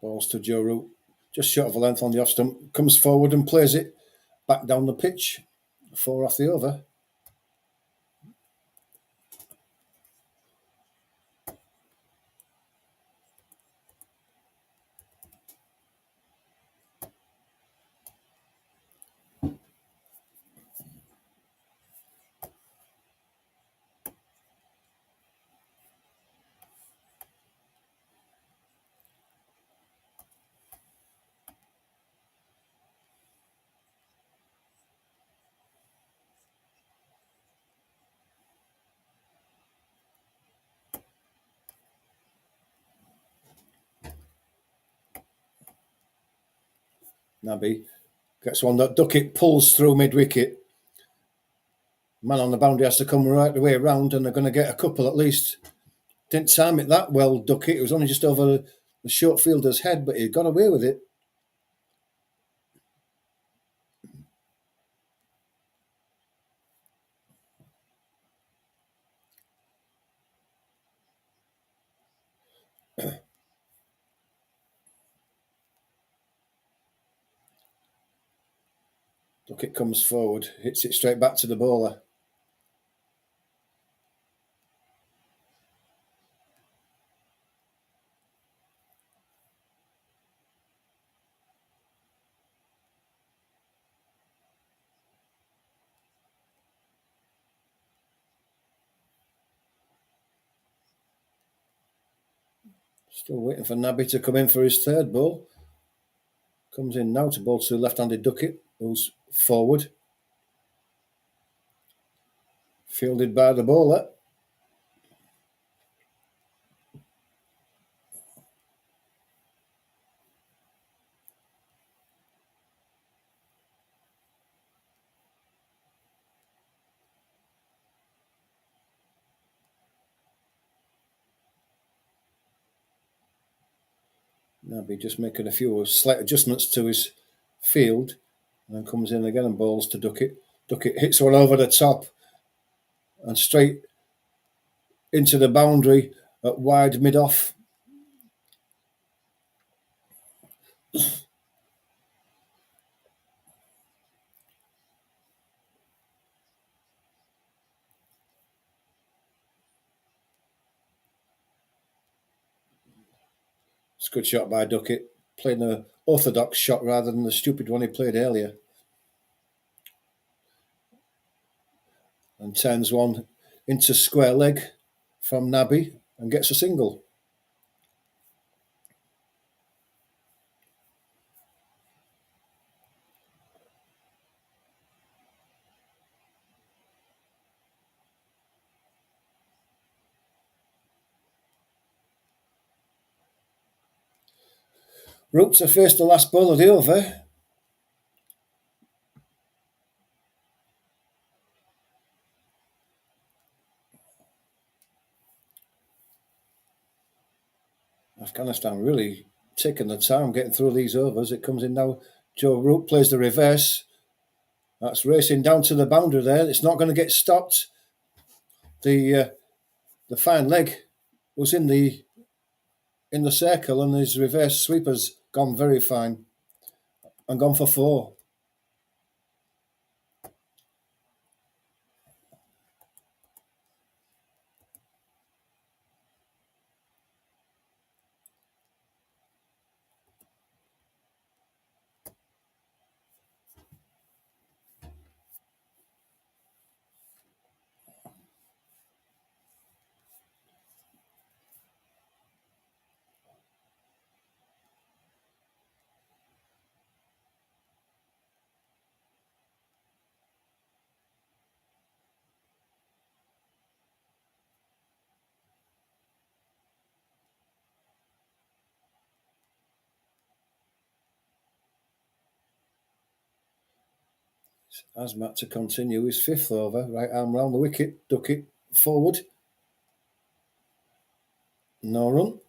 Balls to Joe Root. Just short of a length on the off stump. Comes forward and plays it back down the pitch. 4 off the over. Nabby gets one that Duckett pulls through mid-wicket. Man on the boundary has to come right the way around, and they're going to get a couple at least. Didn't time it that well, Duckett. It was only just over the short fielder's head, but he got away with it. Duckett comes forward, hits it straight back to the bowler. Still waiting for Nabby to come in for his third ball. Comes in now to bowl to left-handed Duckett, who's forward. Fielded by the bowler. Nabby just making a few slight adjustments to his field, and then comes in again and bowls to Duckett. Duckett hits one over the top and straight into the boundary at wide mid-off. It's a good shot by Duckett, playing the orthodox shot rather than the stupid one he played earlier. And turns one into square leg from Nabby and gets a single. Root to face the last ball of the over. Afghanistan really taking the time getting through these overs. It comes in now. Joe Root plays the reverse. That's racing down to the boundary there. It's not going to get stopped. The fine leg was in the circle, and his reverse sweeper's gone very fine and gone for 4. Asmat to continue his 5th over. Right arm round the wicket. Duckett forward. No run.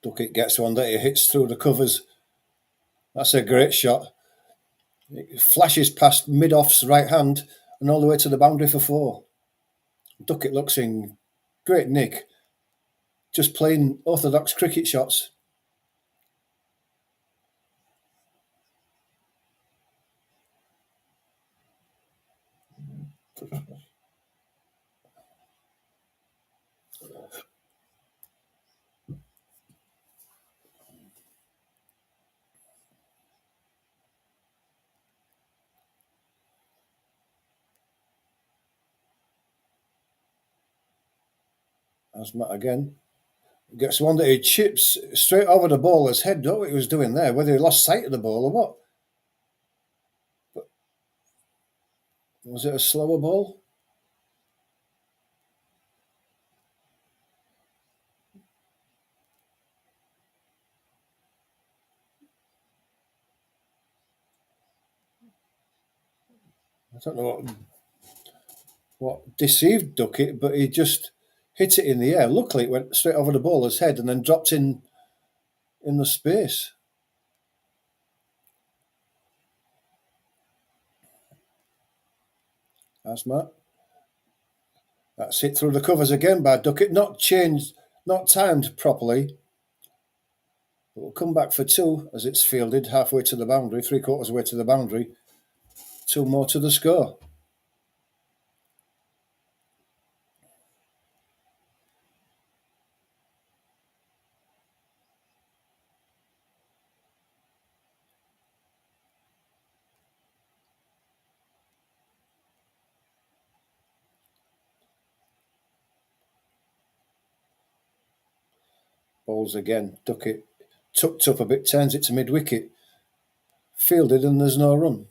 Duckett gets one that he hits through the covers. That's a great shot. It flashes past mid-off's right hand and all the way to the boundary for 4. Duckett looks in great nick, just playing orthodox cricket shots. Asmat again. Gets one that he chips straight over the bowler's head. Don't know what he was doing there, whether he lost sight of the ball or what. But was it a slower ball? I don't know what deceived Duckett, but he just hit it in the air. Luckily, it went straight over the bowler's head and then dropped in the space. Asmat. That's hit through the covers again by Duckett. Not changed, not timed properly. It will come back for 2 as it's fielded halfway to the boundary, 3/4 way to the boundary. 2 more to the score. Bowls again. Duckett tucked up a bit, turns it to mid-wicket. Fielded and there's no run.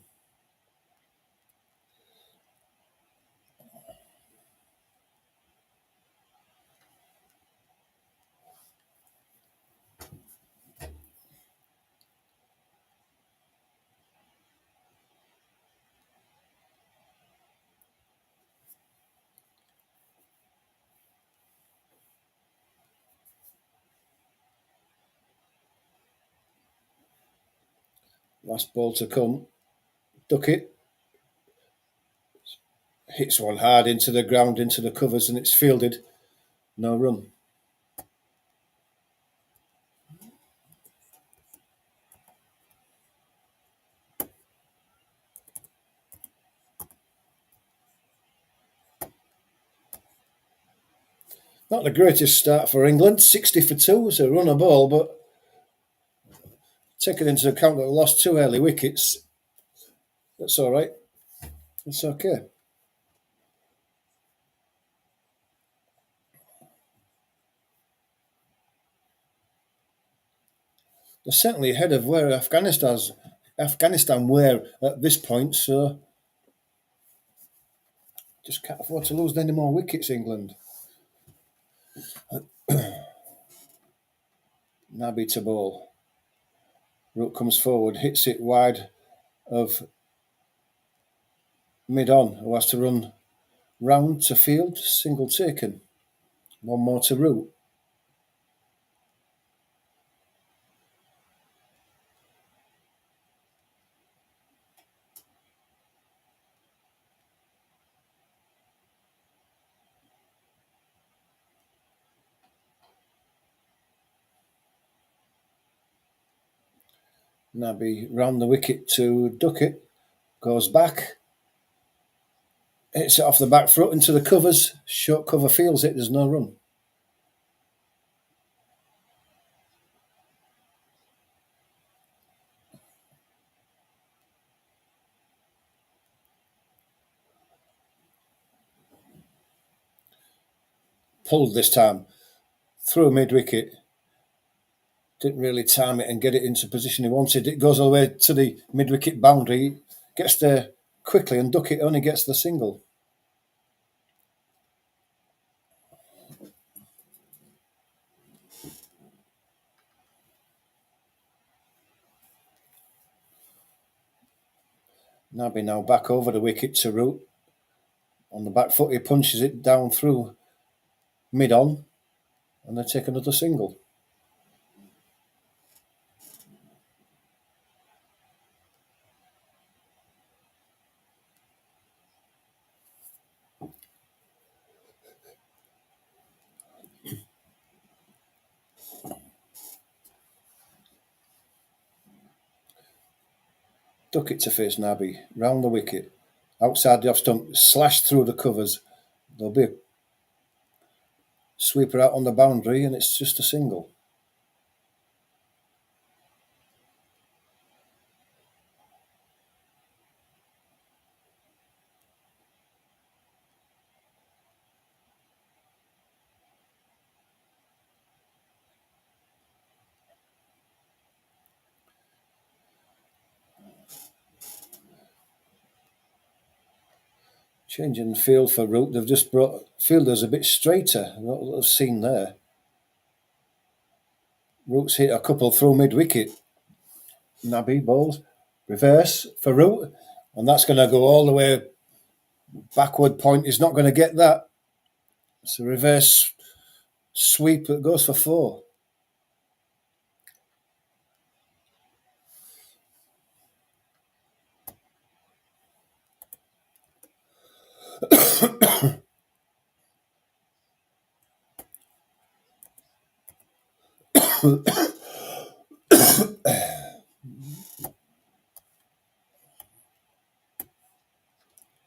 Last ball to come. Duckett hits one hard into the ground, into the covers, and it's fielded. No run. Not the greatest start for England. 60 for 2 is a run of ball, but taking into account that they lost 2 early wickets, that's all right. It's okay. They're certainly ahead of where Afghanistan were at this point, so just can't afford to lose any more wickets, England. Nabi to bowl. Root comes forward, hits it wide of mid-on, who has to run round to field, single taken. One more to Root. Nabi round the wicket to Duckett, goes back, hits it off the back foot into the covers, short cover feels it, there's no run. Pulled this time, through mid-wicket, didn't really time it and get it into position he wanted. It goes all the way to the mid-wicket boundary, gets there quickly, and Duckett only gets the single. Nabi now back over the wicket to Root. On the back foot, he punches it down through mid-on, and they take another single. Duckett to face Nabi, round the wicket, outside the off stump, slashed through the covers. There'll be a sweeper out on the boundary, and it's just a single. Changing the field for Root, they've just brought fielders a bit straighter, what I've seen there. Root's hit a couple through mid-wicket. Nabi bowls, reverse for Root, and that's going to go all the way backward point. He's not going to get that. It's a reverse sweep that goes for 4.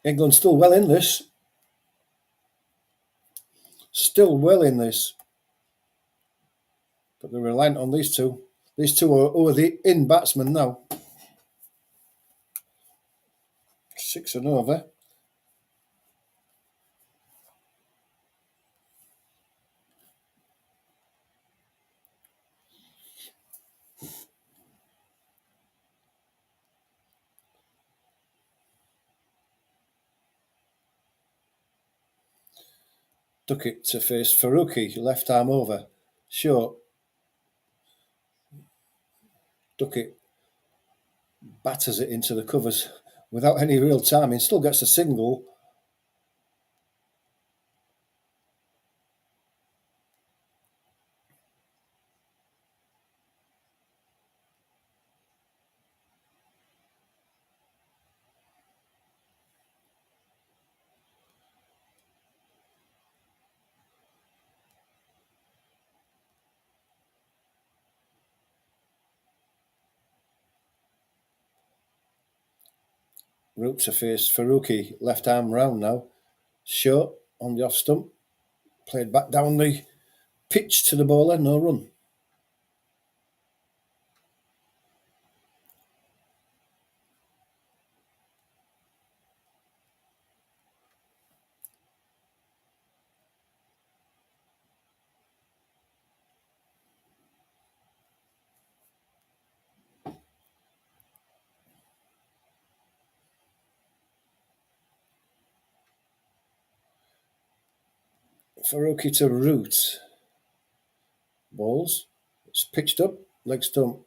England still well in this. Still well in this. But they're reliant on these two. These two are over the in batsmen now. 6 and over. Duckett to face Faruqi, left arm over. Short. Duckett batters it into the covers without any real timing. Still gets a single. Root to face Faruqi, left arm round now. Short on the off stump. Played back down the pitch to the bowler, no run. Faruqi to Root. Balls. It's pitched up, leg stump.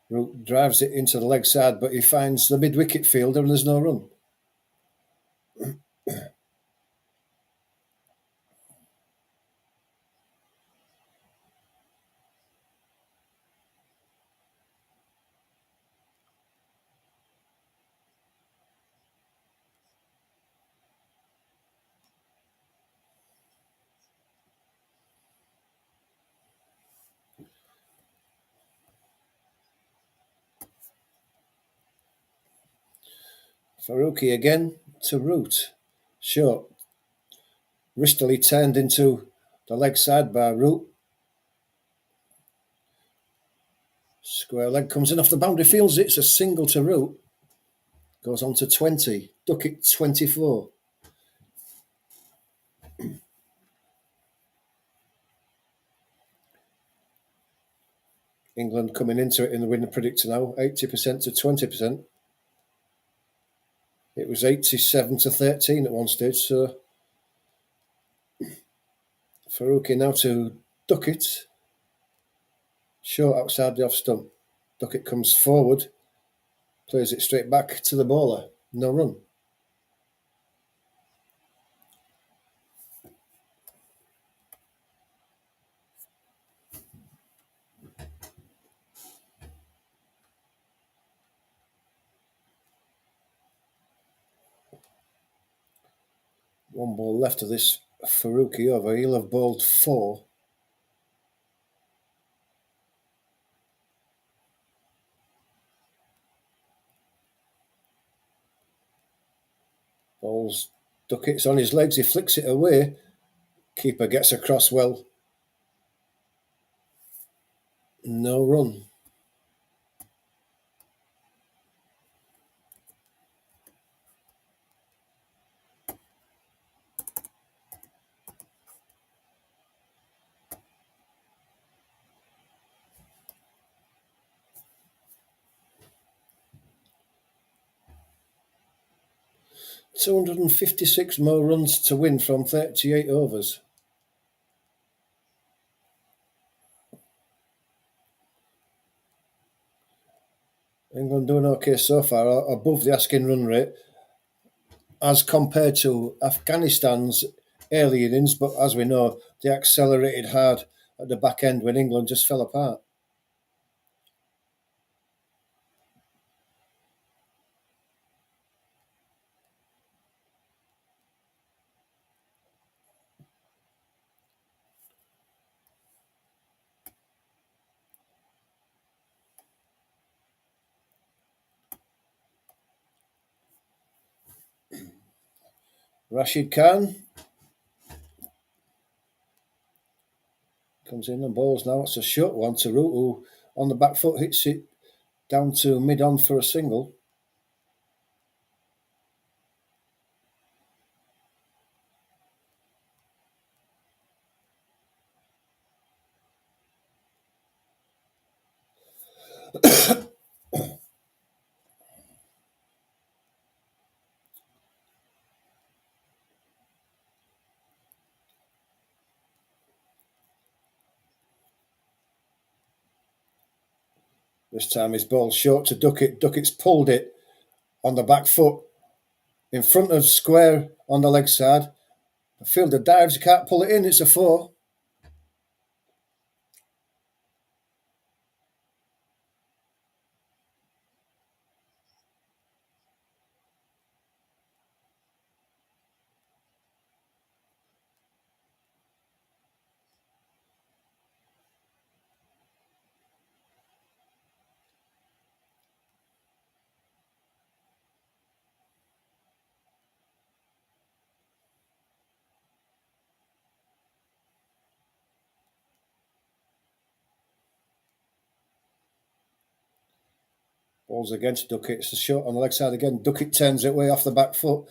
Root drives it into the leg side, but he finds the mid-wicket fielder and there's no run. Faruqi again to Root. Short. Wristily turned into the leg side by Root. Square leg comes in off the boundary, fields it. It's a single to Root. Goes on to 20. Duckett 24. England coming into it in the winner predictor now, 80% to 20%. It was 87 to 13 at one stage, so Faruqi now to Duckett. Short outside the off stump. Duckett comes forward, plays it straight back to the bowler. No run. One ball left of this Faruqi over. He'll have bowled 4. Bowls Duckett's on his legs. He flicks it away. Keeper gets across well. No run. $256 more runs to win from 38 overs. England doing okay so far, above the asking run rate, as compared to Afghanistan's early innings, but as we know, they accelerated hard at the back end when England just fell apart. Rashid Khan comes in and bowls now. It's a short one to Root, who on the back foot hits it down to mid-on for a single. This time his ball short to Duckett. Duckett's pulled it on the back foot in front of square on the leg side. The fielder dives, he can't pull it in, it's a 4. Ball's against Duckett. It's a shot on the leg side again. Duckett turns it way off the back foot.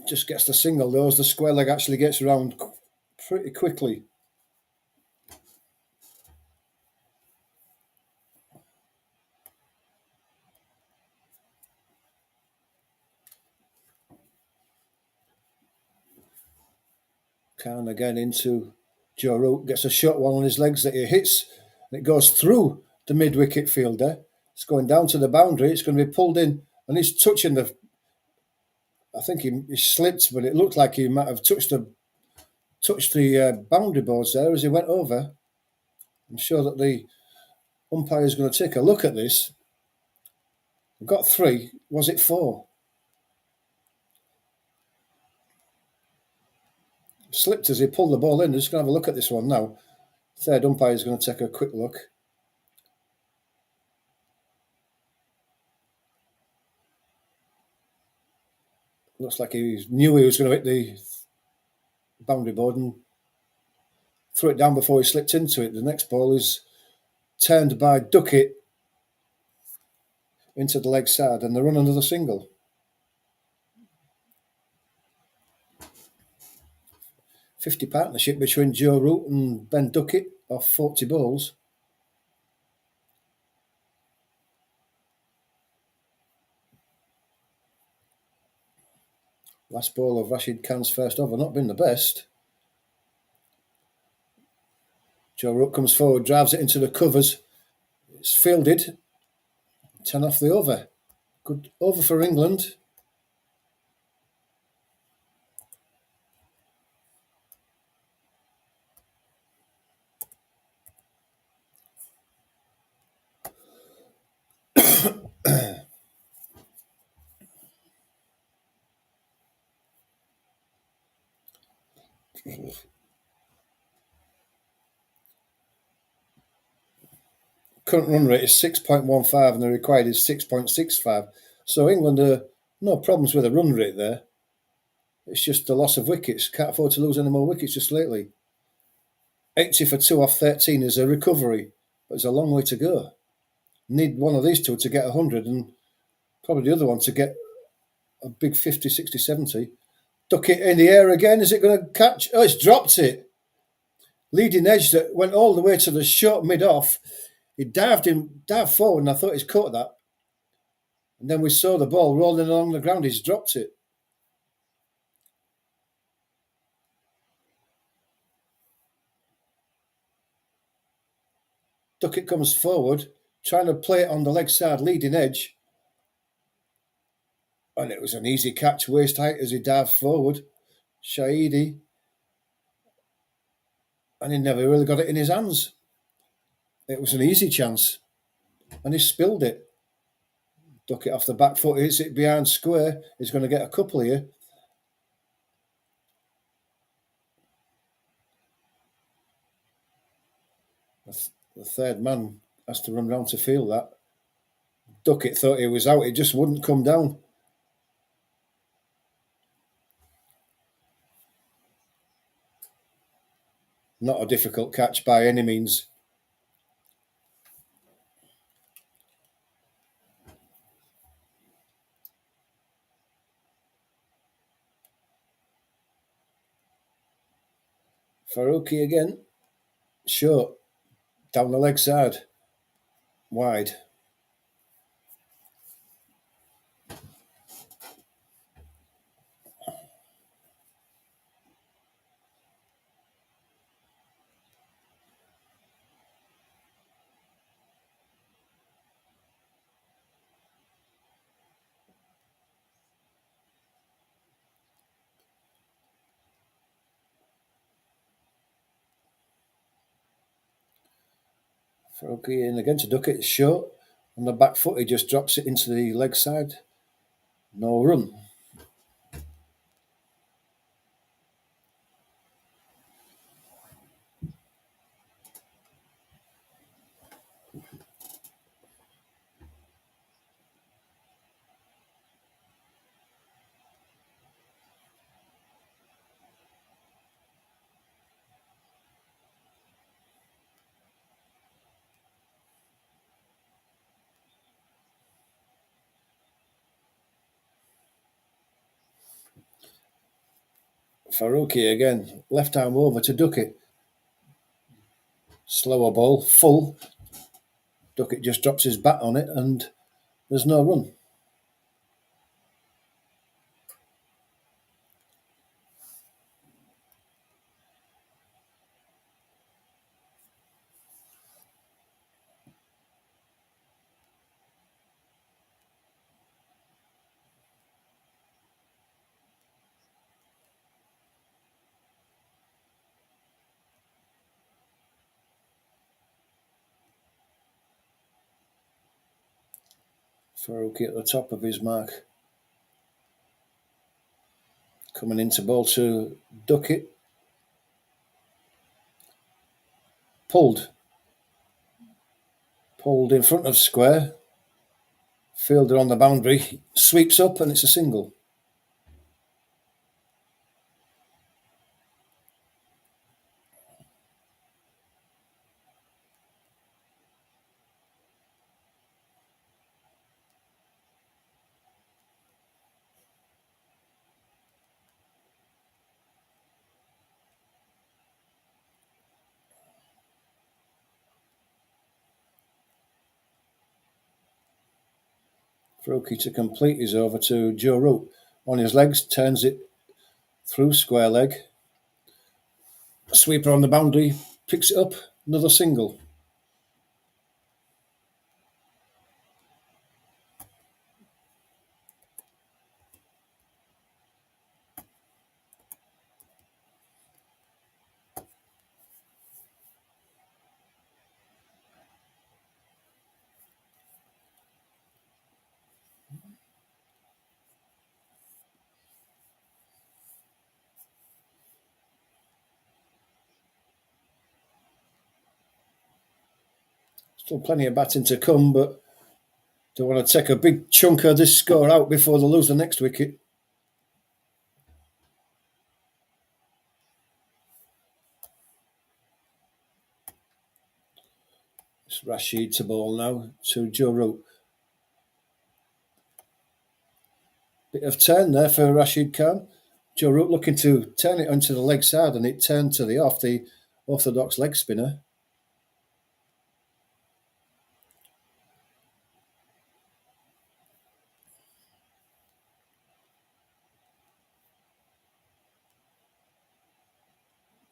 Just gets the single though, as the square leg actually gets round pretty quickly. Khan again into Joe Root, gets a shot one on his legs that he hits, and it goes through the mid-wicket fielder. It's going down to the boundary. It's going to be pulled in, and he's touching the... I think he slipped, but it looked like he might have touched the boundary boards there as he went over. I'm sure that the umpire is going to take a look at this. We've got 3. Was it 4? Slipped as he pulled the ball in. Just going to have a look at this one now. Third umpire is going to take a quick look. Looks like he knew he was going to hit the boundary board and threw it down before he slipped into it. The next ball is turned by Duckett into the leg side, and they run another single. 50 partnership between Joe Root and Ben Duckett off 40 balls. Last ball of Rashid Khan's first over, not been the best. Joe Root comes forward, drives it into the covers. It's fielded. 10 off the over. Good over for England. Current run rate is 6.15 and the required is 6.65. So England are no problems with the run rate there. It's just the loss of wickets. Can't afford to lose any more wickets just lately. 80 for 2 off 13 is a recovery, but it's a long way to go. Need one of these two to get 100 and probably the other one to get a big 50, 60, 70. Duck it in the air again. Is it going to catch? Oh, it's dropped it. Leading edge that went all the way to the short mid-off. He dived forward, and I thought he's caught that. And then we saw the ball rolling along the ground. He's dropped it. Duckett comes forward, trying to play it on the leg side, leading edge. And it was an easy catch, waist height, as he dived forward. Shahidi. And he never really got it in his hands. It was an easy chance. And he spilled it. Duckett off the back foot, hits it behind square. He's going to get a couple here. The third man has to run round to field that. Duckett thought he was out. It just wouldn't come down. Not a difficult catch by any means. Faruqi again. Short. Down the leg side. Wide. Faruqi in again to Duckett. Short. On the back foot, he just drops it into the leg side. No run. Faruqi again, left arm over to Duckett. Slower ball, full. Duckett just drops his bat on it and there's no run. Faruqi at the top of his mark. Coming into ball to Duckett. Pulled in front of square. Fielder on the boundary, sweeps up and it's a single. Faruqi to complete his over to Joe Root. On his legs, turns it through square leg. Sweeper on the boundary, picks it up, another single. Still plenty of batting to come, but they want to take a big chunk of this score out before they lose the next wicket. It's Rashid to bowl now to Joe Root. Bit of turn there for Rashid Khan. Joe Root looking to turn it onto the leg side and it turned to the off, the orthodox leg spinner.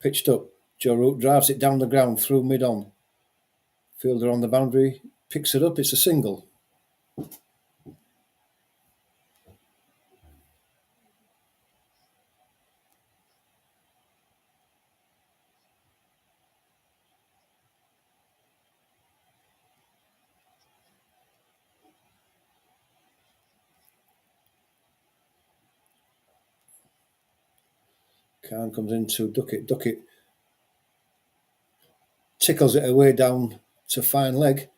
Pitched up. Joe Root drives it down the ground through mid-on. Fielder on the boundary, picks it up, it's a single. Khan comes into Duckett. Duckett tickles it away down to fine leg.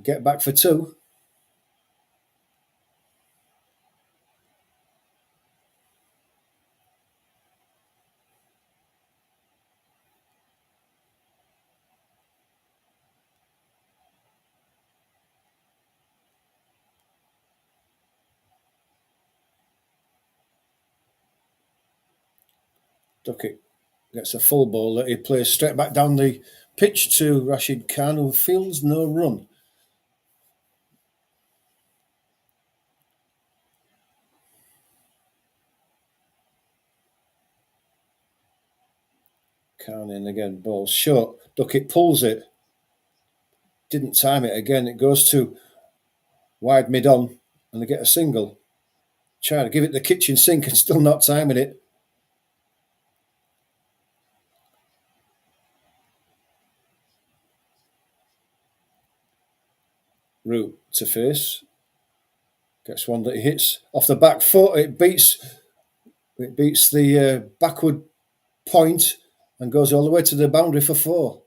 Get back for two. Duckett gets a full ball that he plays straight back down the pitch to Rashid Khan, who feels no run. Khan in again, ball short. Duckett pulls it. Didn't time it again. It goes to wide mid-on and they get a single. Trying to give it the kitchen sink and still not timing it. Root to face. Gets one that he hits off the back foot. It beats the backward point and goes all the way to the boundary for four.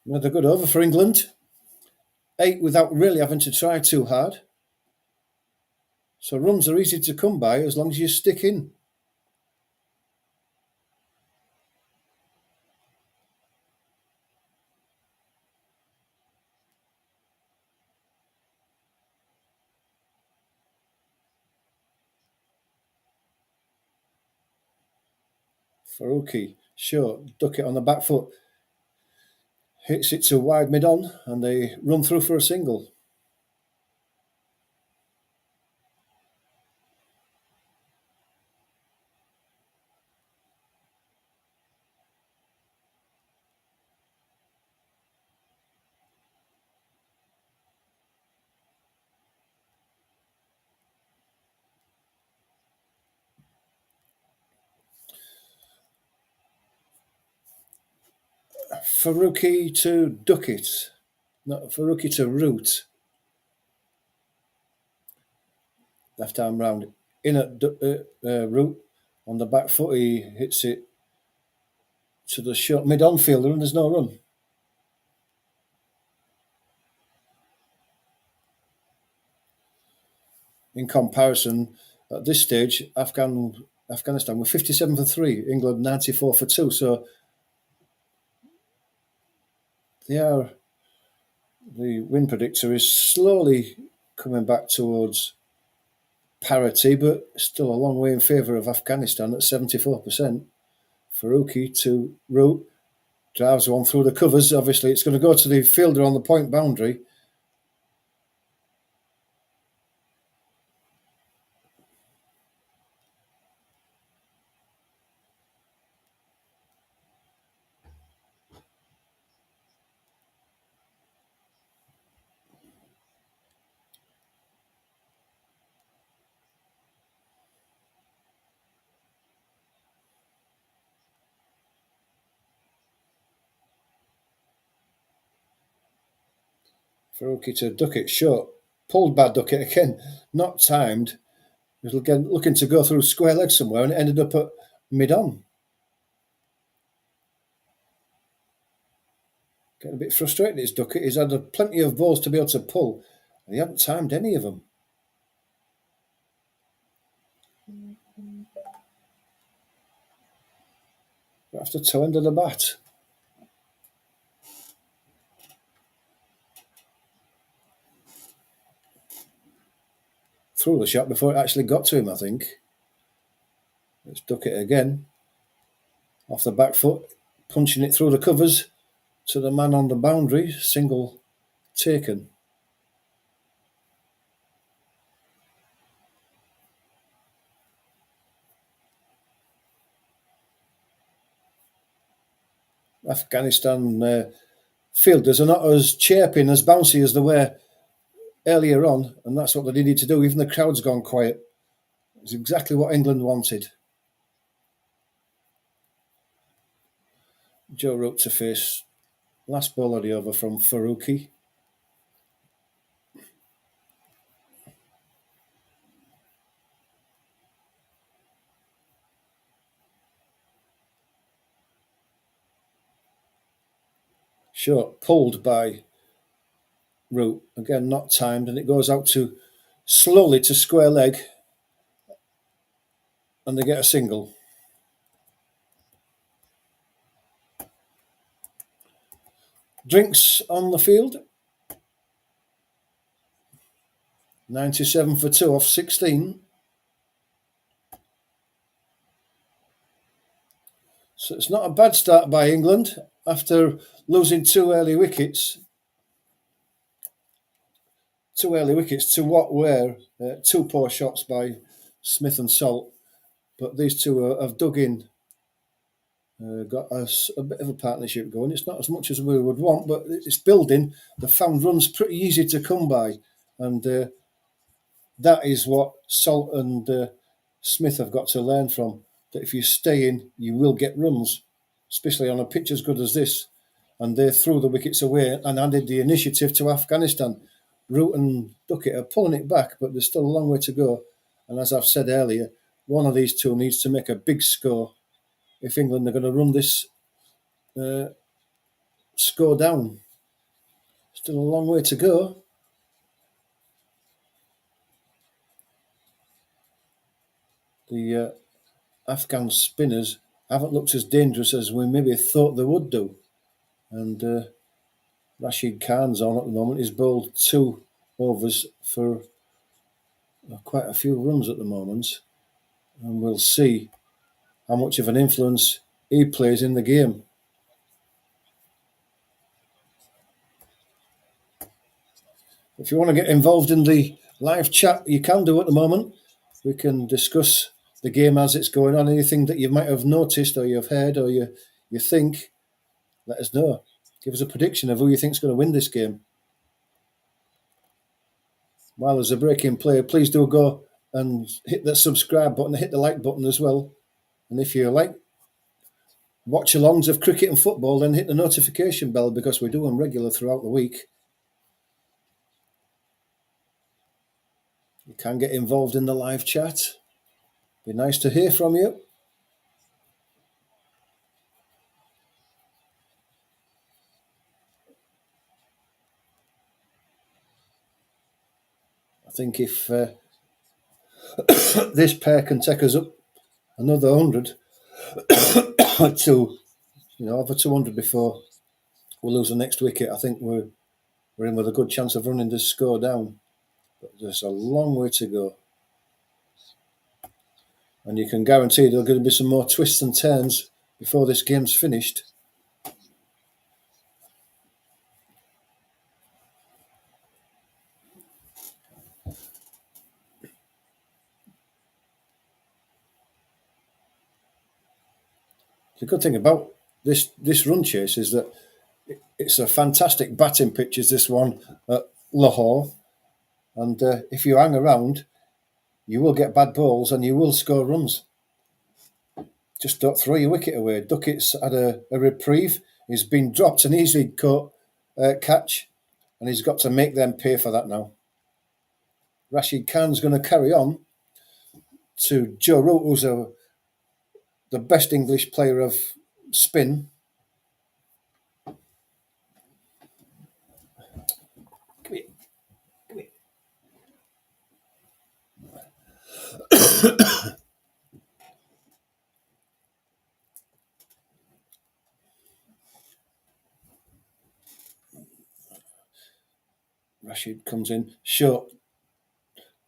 Another good over for England. 8 without really having to try too hard. So runs are easy to come by as long as you stick in. Faruqi, short, duck it on the back foot, hits it to wide mid-on, and they run through for a single. Faruqi to duck it. Not Faruqi to root. Left arm round. In at root. On the back foot, he hits it to the short mid-on fielder, and there's no run. In comparison, at this stage, Afghanistan were 57 for 3, England 94 for 2. So the win predictor is slowly coming back towards parity, but still a long way in favour of Afghanistan at 74%. Faruqi to root, drives one through the covers. Obviously, it's going to go to the fielder on the point boundary. Faruqi to duck it short. Pulled by Duckett again, not timed. He was looking to go through square leg somewhere, and it ended up at mid-on. Getting a bit frustrated, is Duckett. He's had plenty of balls to be able to pull, and he hasn't timed any of them. After toe end of the bat. Threw the shot before it actually got to him, I think. It's Duckett again. Off the back foot, punching it through the covers to the man on the boundary. Single taken. Afghanistan fielders are not as chirping, as bouncy as they were earlier on, and that's what they needed to do. Even the crowd's gone quiet. It's exactly what England wanted. Joe Root to face. Last ball of the over from Faruqi. Short, pulled by Root. Again, not timed, and it goes out to slowly to square leg, and they get a single. Drinks on the field. 97 for 2 off 16. So it's not a bad start by England after losing 2 early wickets. 2 early wickets to what were 2 poor shots by Smith and Salt. But these two have dug in, got us a bit of a partnership going. It's not as much as we would want, but it's building. The found runs pretty easy to come by. And that is what Salt and Smith have got to learn from. That if you stay in, you will get runs, especially on a pitch as good as this. And they threw the wickets away and handed the initiative to Afghanistan. Root and Duckett are pulling it back, but there's still a long way to go. And as I've said earlier, one of these two needs to make a big score if England are going to run this score down. Still a long way to go. the Afghan spinners haven't looked as dangerous as we maybe thought they would do. And Rashid Khan's on at the moment. He's bowled 2 overs for quite a few runs at the moment. And we'll see how much of an influence he plays in the game. If you want to get involved in the live chat, you can do at the moment. We can discuss the game as it's going on. Anything that you might have noticed or you've heard or you think, let us know. Give us a prediction of who you think is going to win this game. While there's a break in play, please do go and hit the subscribe button, hit the like button as well. And if you like watch-alongs of cricket and football, then hit the notification bell because we do them regular throughout the week. You can get involved in the live chat. Be nice to hear from you. I think if this pair can take us up another 100 to, over 200 before we lose the next wicket, I think we're in with a good chance of running this score down. But there's a long way to go. And you can guarantee there are going to be some more twists and turns before this game's finished. The good thing about this run chase is that it's a fantastic batting pitch, is this one at Lahore. And if you hang around, you will get bad balls and you will score runs. Just don't throw your wicket away. Duckett's had a reprieve. He's been dropped an easy caught catch, and he's got to make them pay for that now. Rashid Khan's going to carry on to Joe Root, who's the best English player of spin. Come here. Rashid comes in short.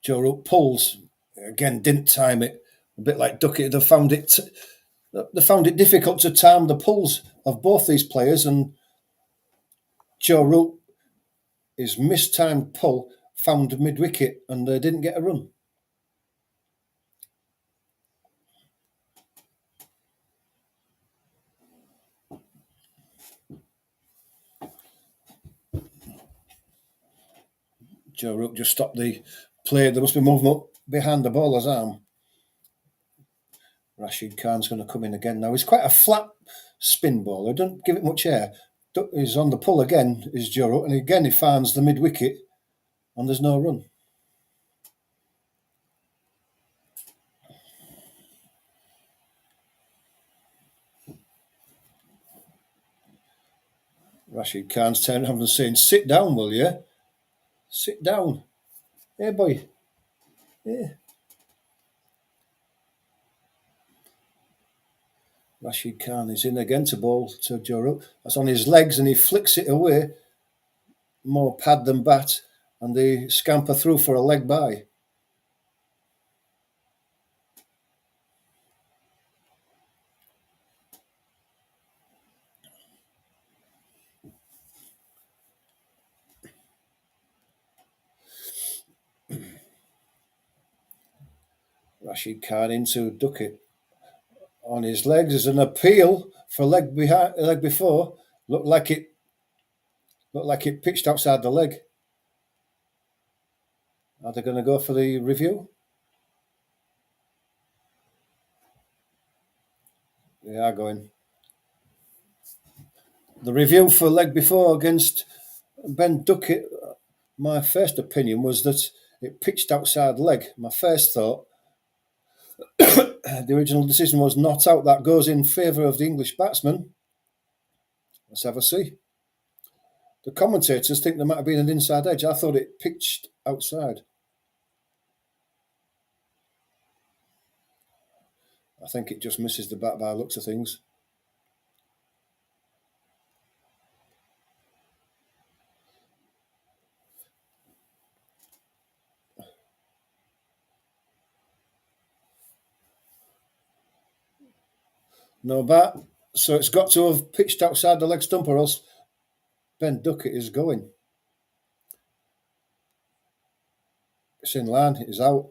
Joe Root pulls. Again, didn't time it. A bit like Duckett. They found it difficult to time the pulls of both these players, and Joe Root, his mistimed pull, found mid-wicket, and they didn't get a run. Joe Root just stopped the play. There must be movement behind the bowler's arm. Rashid Khan's going to come in again now. He's quite a flat spin bowler. Don't give it much air. He's on the pull again, is Joe Root, and again he finds the mid-wicket, and there's no run. Rashid Khan's turning around and saying, "Sit down, will you? Sit down. Hey, boy. Yeah." Rashid Khan is in again to bowl to Joe Root. That's on his legs, and he flicks it away. More pad than bat, and they scamper through for a leg bye. Rashid Khan into Duckett. On his legs is an appeal for leg before. Looked like it pitched outside the leg. Are they going to go for the review? They are going. The review for leg before against Ben Duckett, my first opinion was that it pitched outside leg. My first thought, the original decision was not out. That goes in favour of the English batsman. Let's have a see. The commentators think there might have been an inside edge. I thought it pitched outside. I think it just misses the bat by the looks of things. No bat. So it's got to have pitched outside the leg stump, or else Ben Duckett is going. It's in line. It's out.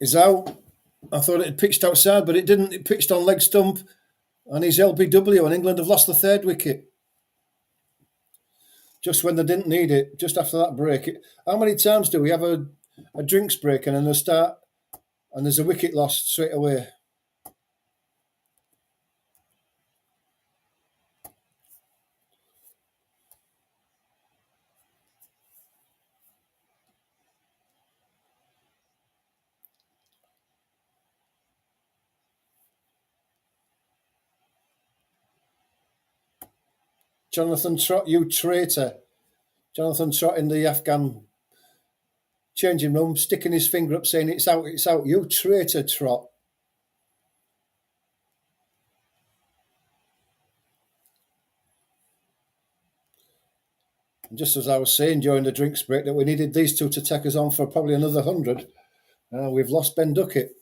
It's out. I thought it had pitched outside, but it didn't. It pitched on leg stump, and he's LBW, and England have lost the third wicket. Just when they didn't need it, just after that break. How many times do we have a drinks break and then they start, and there's a wicket lost straight away? Jonathan Trott, you traitor. Jonathan Trott in the Afghan changing room, sticking his finger up saying it's out, it's out. You traitor, Trott. And just as I was saying during the drinks break that we needed these two to take us on for probably another 100, we've lost Ben Duckett.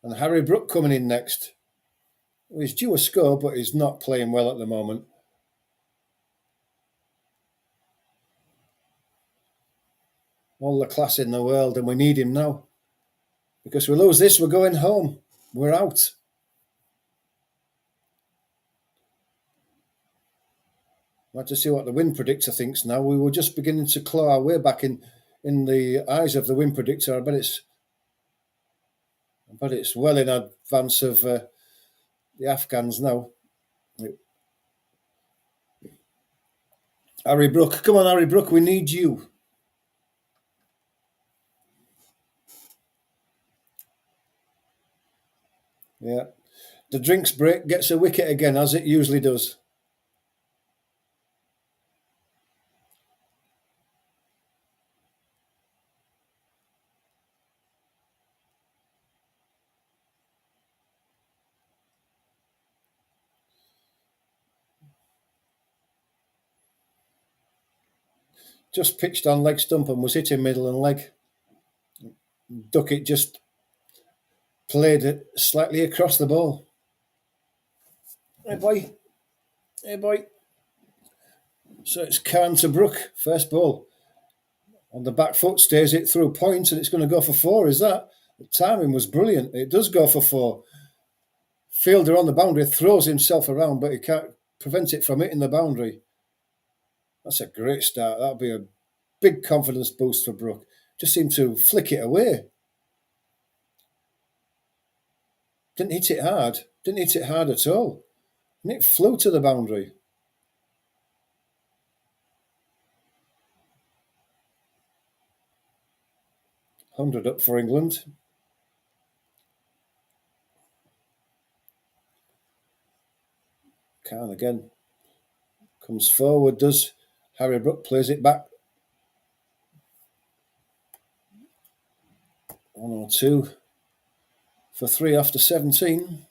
And Harry Brook coming in next. He's due a score, but he's not playing well at the moment. All the class in the world, and we need him now. Because we lose this, we're going home. We're out. I'd like to see what the wind predictor thinks now. We were just beginning to claw our way back in the eyes of the wind predictor. I bet it's well in advance of the Afghans now. Harry Brook, come on, Harry Brook, we need you. Yeah. The drinks break gets a wicket again, as it usually does. Just pitched on leg stump and was hitting middle and leg. Duckett just played it slightly across the ball. Hey boy. Hey boy. So it's Khan to Brook, first ball. On the back foot, stays it through point, and it's going to go for 4, is that? The timing was brilliant. It does go for 4. Fielder on the boundary throws himself around, but he can't prevent it from hitting the boundary. That's a great start. That'll be a big confidence boost for Brook. Just seemed to flick it away. Didn't hit it hard. Didn't hit it hard at all. And it flew to the boundary. $100 up for England. Khan again. Comes forward, does. Harry Brook plays it back. 102 for 3 after 17.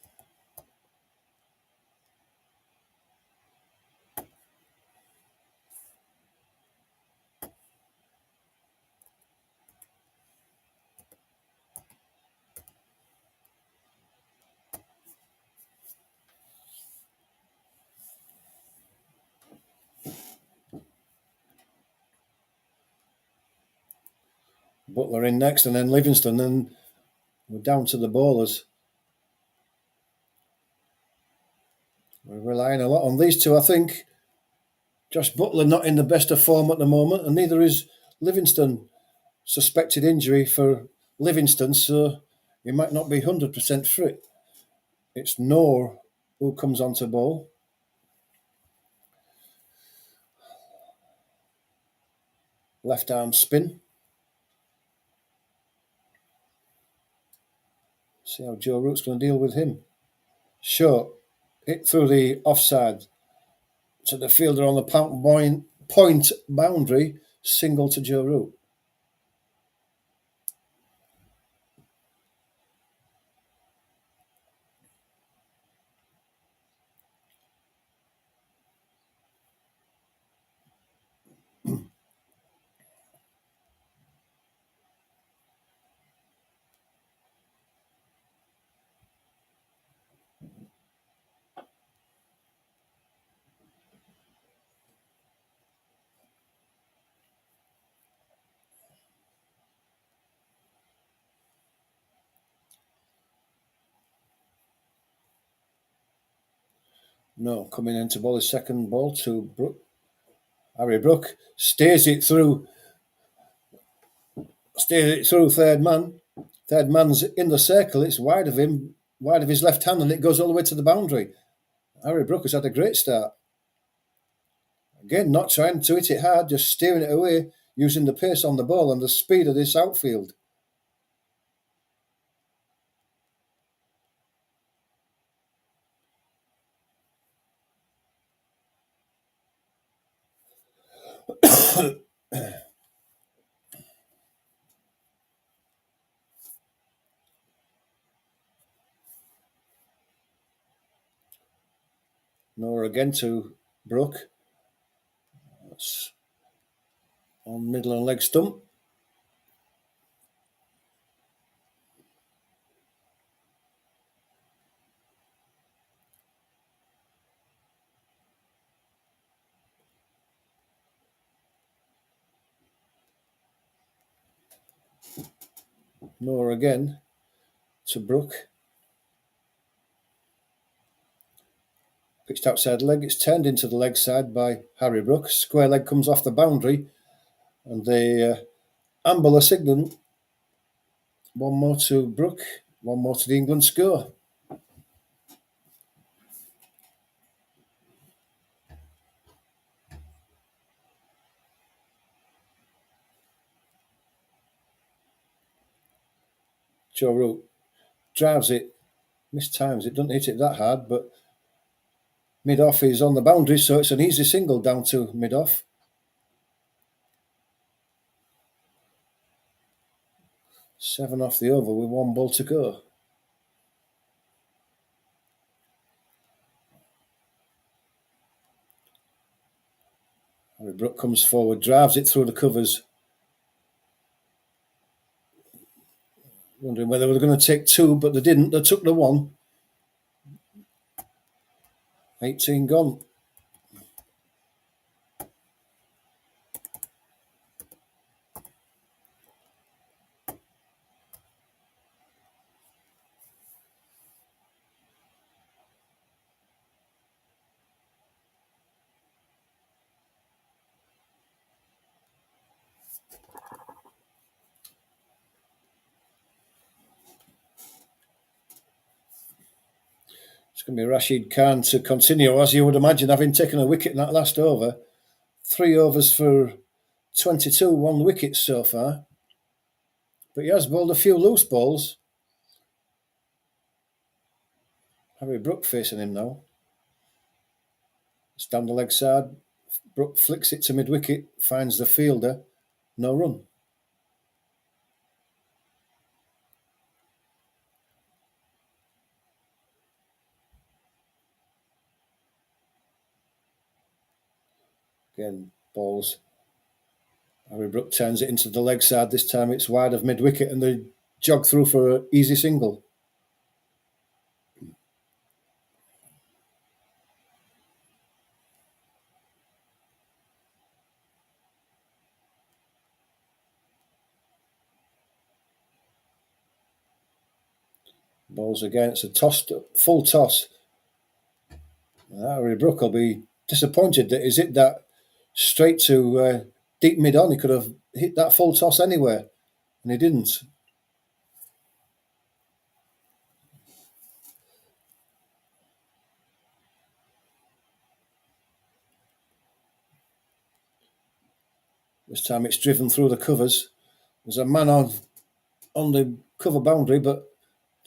Butler in next, and then Livingston, and we're down to the bowlers. We're relying a lot on these two, I think. Josh Butler not in the best of form at the moment, and neither is Livingston. Suspected injury for Livingston, so he might not be 100% fit. It's Noor who comes onto bowl. Left arm spin. See how Joe Root's going to deal with him. Short. Hit through the offside to the fielder on the point boundary. single to Joe Root. No, coming in to bowl his second ball to Brook. Harry Brook stays it through third man. Third man's in the circle. It's wide of him, wide of his left hand, and it goes all the way to the boundary. Harry Brook has had a great start. Again, not trying to hit it hard, just steering it away, using the pace on the ball and the speed of this outfield. Nora again to Brook. That's on middle and leg stump. Nora again to Brook. Pitched outside leg. It's turned into the leg side by Harry Brook. Square leg comes off the boundary, and they amble a signal. One more to Brook. One more to the England score. Joe Root drives it, mistimes it, doesn't hit it that hard, but mid-off is on the boundary, so it's an easy single down to mid-off. 7 off the over with 1 ball to go. Harry Brook comes forward, drives it through the covers. Wondering whether they were going to take 2, but they didn't. They took the 1. 18 gone. It's going to be Rashid Khan to continue, as you would imagine, having taken a wicket in that last over. 3 overs for 22, 1 wicket so far. But he has bowled a few loose balls. Harry Brook facing him now. It's down the leg side. Brook flicks it to mid-wicket, finds the fielder. No run. Again, balls. Harry Brook turns it into the leg side. This time it's wide of mid-wicket and they jog through for an easy single. Balls again. It's a full toss. Harry Brook will be disappointed that he's hit that straight to deep mid-on. He could have hit that full toss anywhere, and he didn't. This time it's driven through the covers. There's a man on the cover boundary, but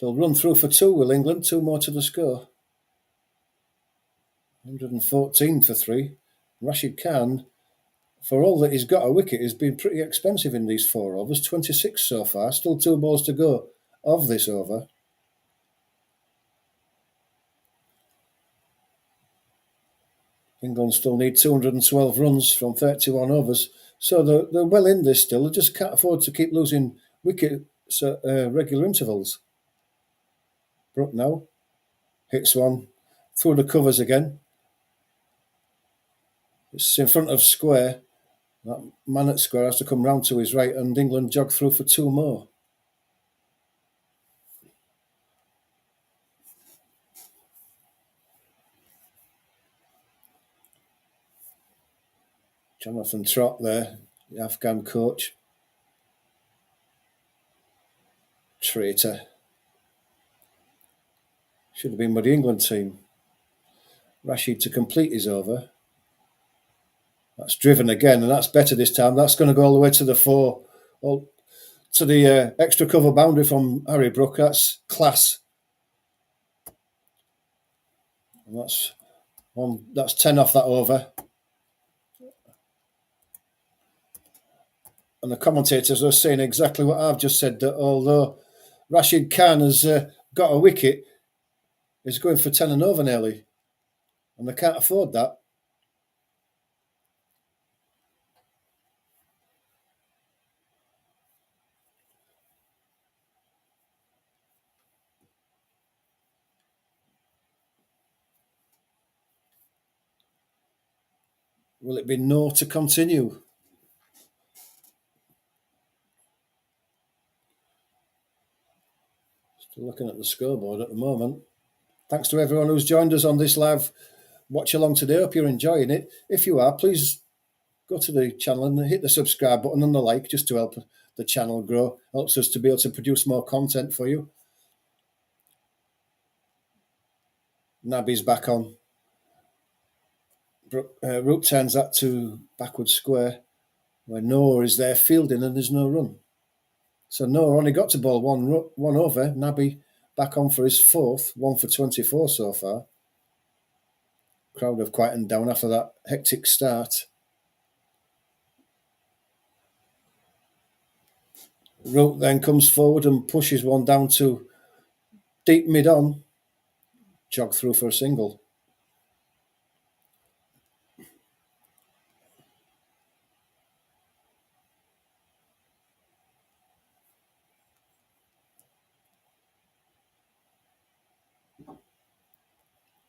they'll run through for 2, will England? 2 more to the score. 114 for 3. Rashid Khan for all that he's got a wicket, he's been pretty expensive in these 4 overs. 26 so far, still 2 balls to go of this over. England still need 212 runs from 31 overs, so they're well in this still. They just can't afford to keep losing wickets at regular intervals. Brook now hits one through the covers again. It's in front of square. That man at square has to come round to his right, and England jog through for 2 more. Jonathan Trott there, the Afghan coach. Traitor. Should have been with the England team. Rashid to complete his over. That's driven again, and that's better this time. That's going to go all the way to the 4, to the extra cover boundary from Harry Brook. That's class. And that's 10 off that over. And the commentators are saying exactly what I've just said, that although Rashid Khan has got a wicket, he's going for 10 and over nearly. And they can't afford that. Will it be no to continue? Still looking at the scoreboard at the moment. Thanks to everyone who's joined us on this live watch along today. Hope you're enjoying it. If you are, please go to the channel and hit the subscribe button and the like, just to help the channel grow. Helps us to be able to produce more content for you. Naby's back on. Root turns that to backward square, where Noah is there fielding and there's no run. So Noah only got to bowl one over. Naby back on for his 4th, 1 for 24 so far. Crowd have quietened down after that hectic start. Root then comes forward and pushes one down to deep mid-on. Jog through for a single.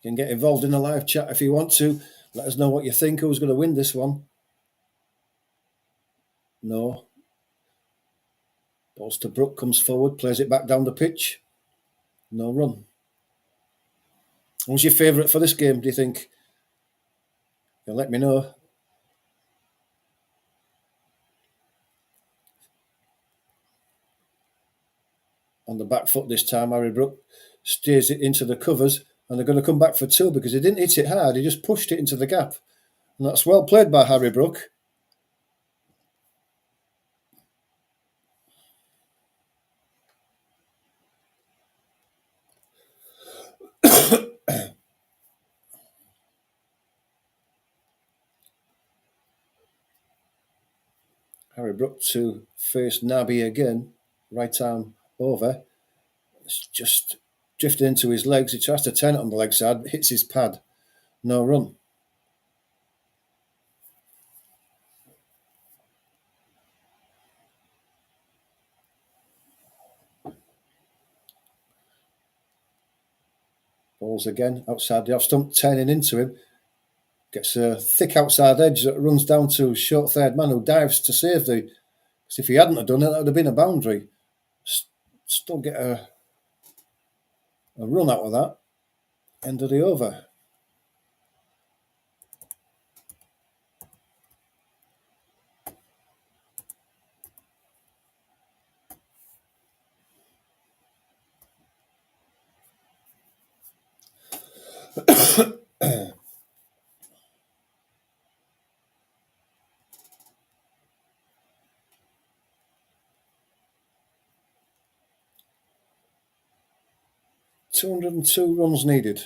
You can get involved in the live chat if you want to. Let us know what you think. Who's going to win this one? No. Balls to Brook, comes forward, plays it back down the pitch. No run. Who's your favourite for this game, do you think? You'll let me know. On the back foot this time, Harry Brook steers it into the covers, and they're going to come back for 2 because he didn't hit it hard. He just pushed it into the gap. And that's well played by Harry Brook. Harry Brook to face Naby again. Right arm over. It's just drifted into his legs. He tries to turn it on the leg side, hits his pad. No run. Balls again outside the off stump, turning into him. Gets a thick outside edge that runs down to short third man, who dives to save the. Because if he hadn't have done it, that would have been a boundary. Still get a run out of that. End of the over. $202 runs needed.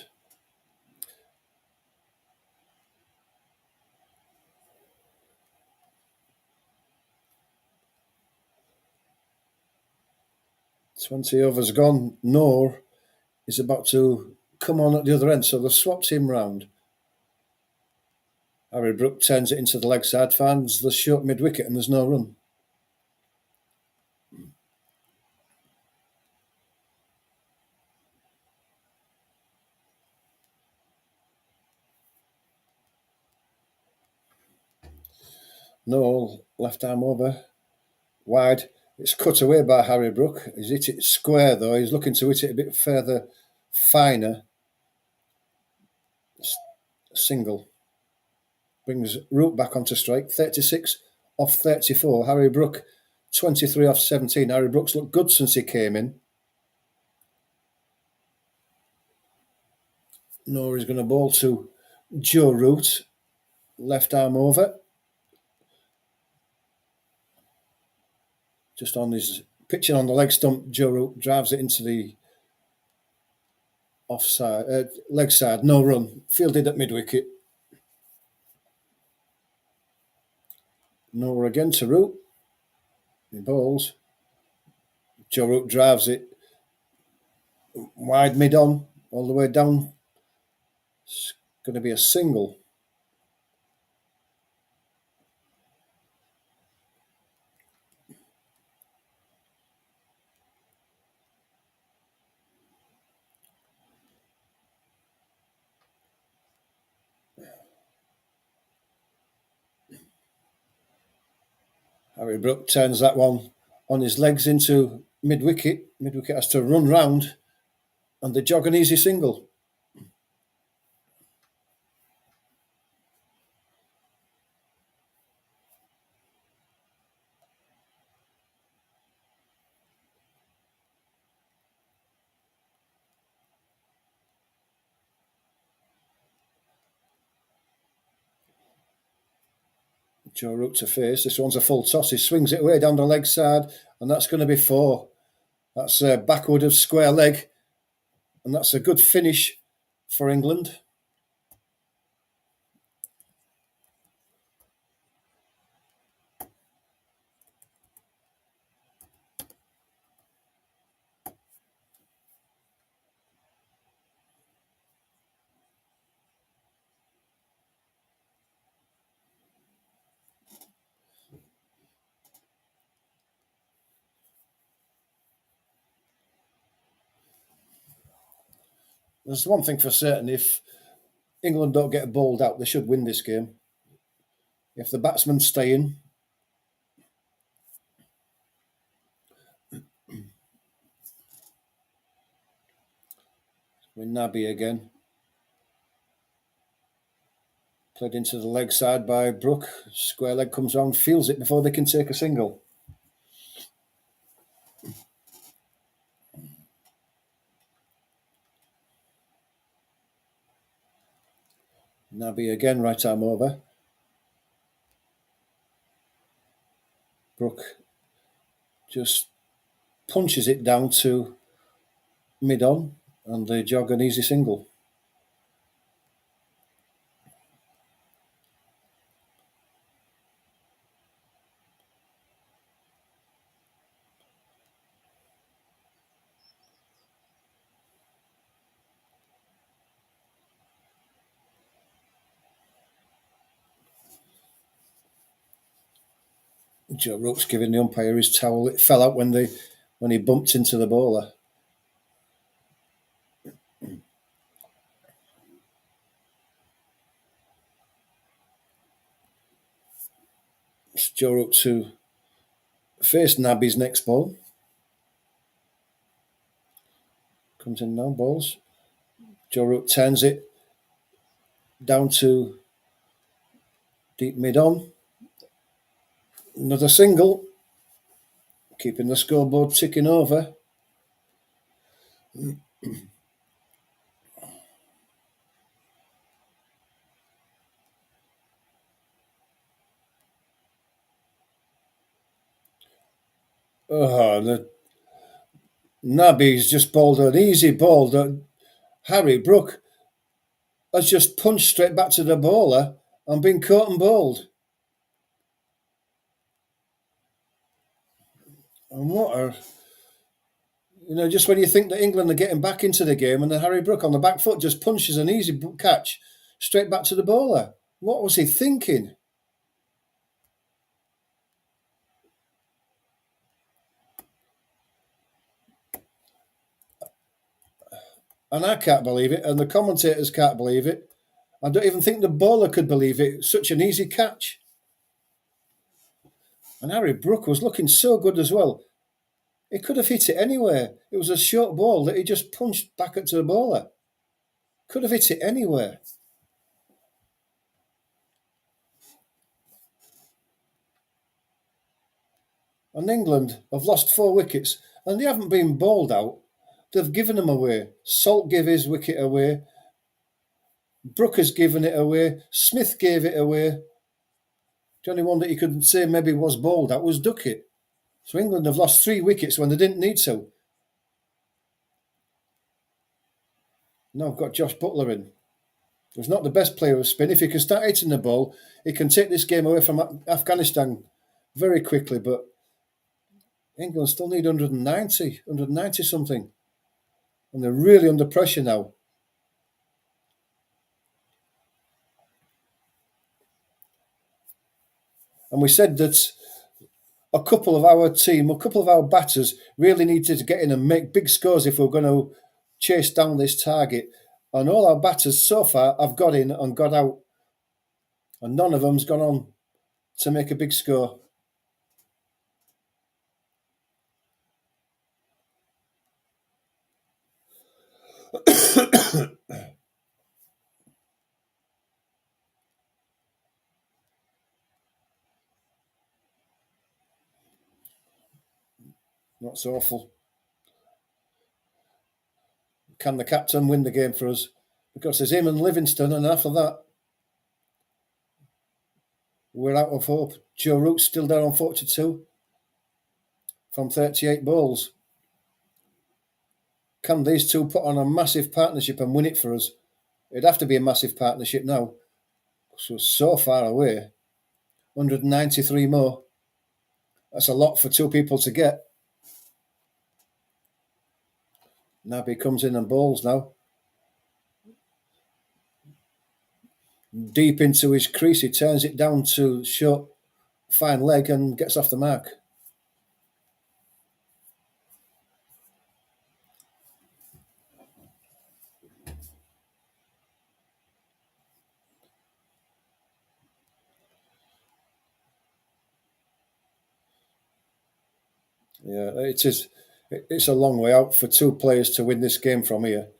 20 overs gone. Noor is about to come on at the other end, so they've swapped him round. Harry Brook turns it into the leg side, finds the short mid-wicket, and there's no run. Noel, left arm over, wide. It's cut away by Harry Brook. He's hit it square though. He's looking to hit it a bit further, finer. Single. Brings Root back onto strike. 36 off 34. Harry Brook, 23 off 17. Harry Brook's looked good since he came in. Noor is going to bowl to Joe Root. Left arm over. Just on his pitching on the leg stump, Joe Root drives it into the offside, leg side, no run. Fielded at mid-wicket. Noor again to Root. He bowls. Joe Root drives it wide mid-on, all the way down. It's going to be a single. Harry Brook turns that one on his legs into mid-wicket. Mid-wicket has to run round, and they jog an easy single. Joe Root to face. This one's a full toss. He swings it away down the leg side, and that's going to be 4. That's backward of square leg, and that's a good finish for England. There's one thing for certain: if England don't get bowled out, they should win this game. If the batsmen stay in, with Nabi again. Played into the leg side by Brook. Square leg comes round, feels it before they can take a single. Nabi again, right arm over. Brook just punches it down to mid-on, and they jog an easy single. Joe Root's giving the umpire his towel. It fell out when he bumped into the bowler. It's Joe Root to face Nabi's next ball. Comes in now, balls. Joe Root turns it down to deep mid-on. Another single. Keeping the scoreboard ticking over. Nabi's just bowled an easy ball that Harry Brook has just punched straight back to the bowler and been caught and bowled. And what Just when you think that England are getting back into the game, and then Harry Brook on the back foot just punches an easy catch straight back to the bowler. What was he thinking? And I can't believe it, and the commentators can't believe it. I don't even think the bowler could believe it. Such an easy catch. And Harry Brook was looking so good as well. He could have hit it anywhere. It was a short ball that he just punched back to the bowler. Could have hit it anywhere. And England have lost 4 wickets, and they haven't been bowled out. They've given them away. Salt gave his wicket away. Brook has given it away. Smith gave it away. The only one that you could say maybe was bowled out was Duckett. So England have lost 3 wickets when they didn't need to. Now I've got Josh Butler in. He's not the best player of spin. If he can start hitting the ball, he can take this game away from Afghanistan very quickly. But England still need 190 something. And they're really under pressure now. And we said that a couple of our batters really needed to get in and make big scores if we're going to chase down this target. And all our batters so far have got in and got out. And none of them's gone on to make a big score. That's awful. Can the captain win the game for us? Because there's him and Livingston, and after that, we're out of hope. Joe Root's still down on 42 from 38 balls. Can these two put on a massive partnership and win it for us? It'd have to be a massive partnership now. So far away. 193 more. That's a lot for 2 people to get. Naby comes in and bowls now. Deep into his crease, he turns it down to short, fine leg and gets off the mark. Yeah, it is. It's a long way out for 2 players to win this game from here.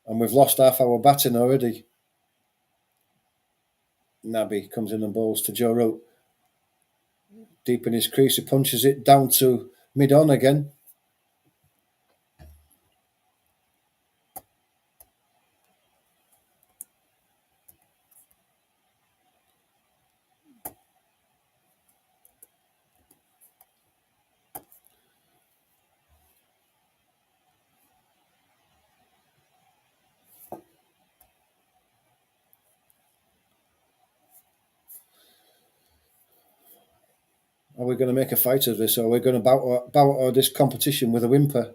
And we've lost half our batting already. Naby comes in and bowls to Joe Root. Deep in his crease, he punches it down to mid-on again. Are we going to make a fight of this, or are we going to bow out of this competition with a whimper?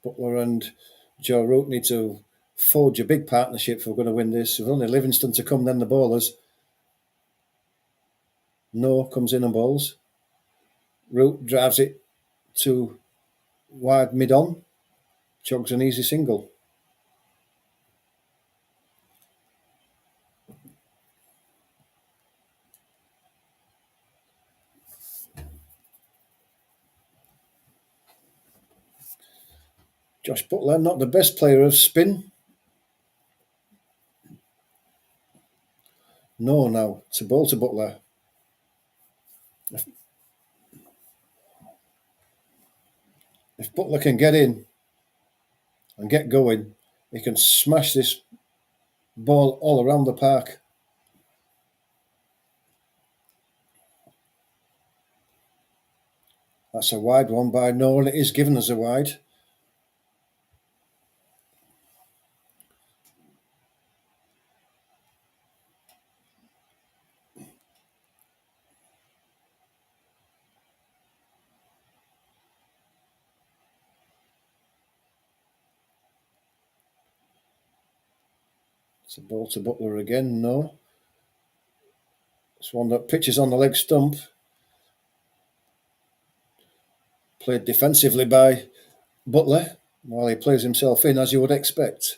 Butler and Joe Root need to forge a big partnership if we're going to win this. With only Livingston to come, then the bowlers. No comes in and bowls. Root drives it to wide mid-on. Jogs an easy single. Josh Butler, not the best player of spin. No, now to bowl to Butler. If Butler can get in and get going, he can smash this ball all around the park. That's a wide one by Noah, and it is given as a wide. It's a ball to Butler again, no. It's one that pitches on the leg stump. Played defensively by Butler while he plays himself in, as you would expect.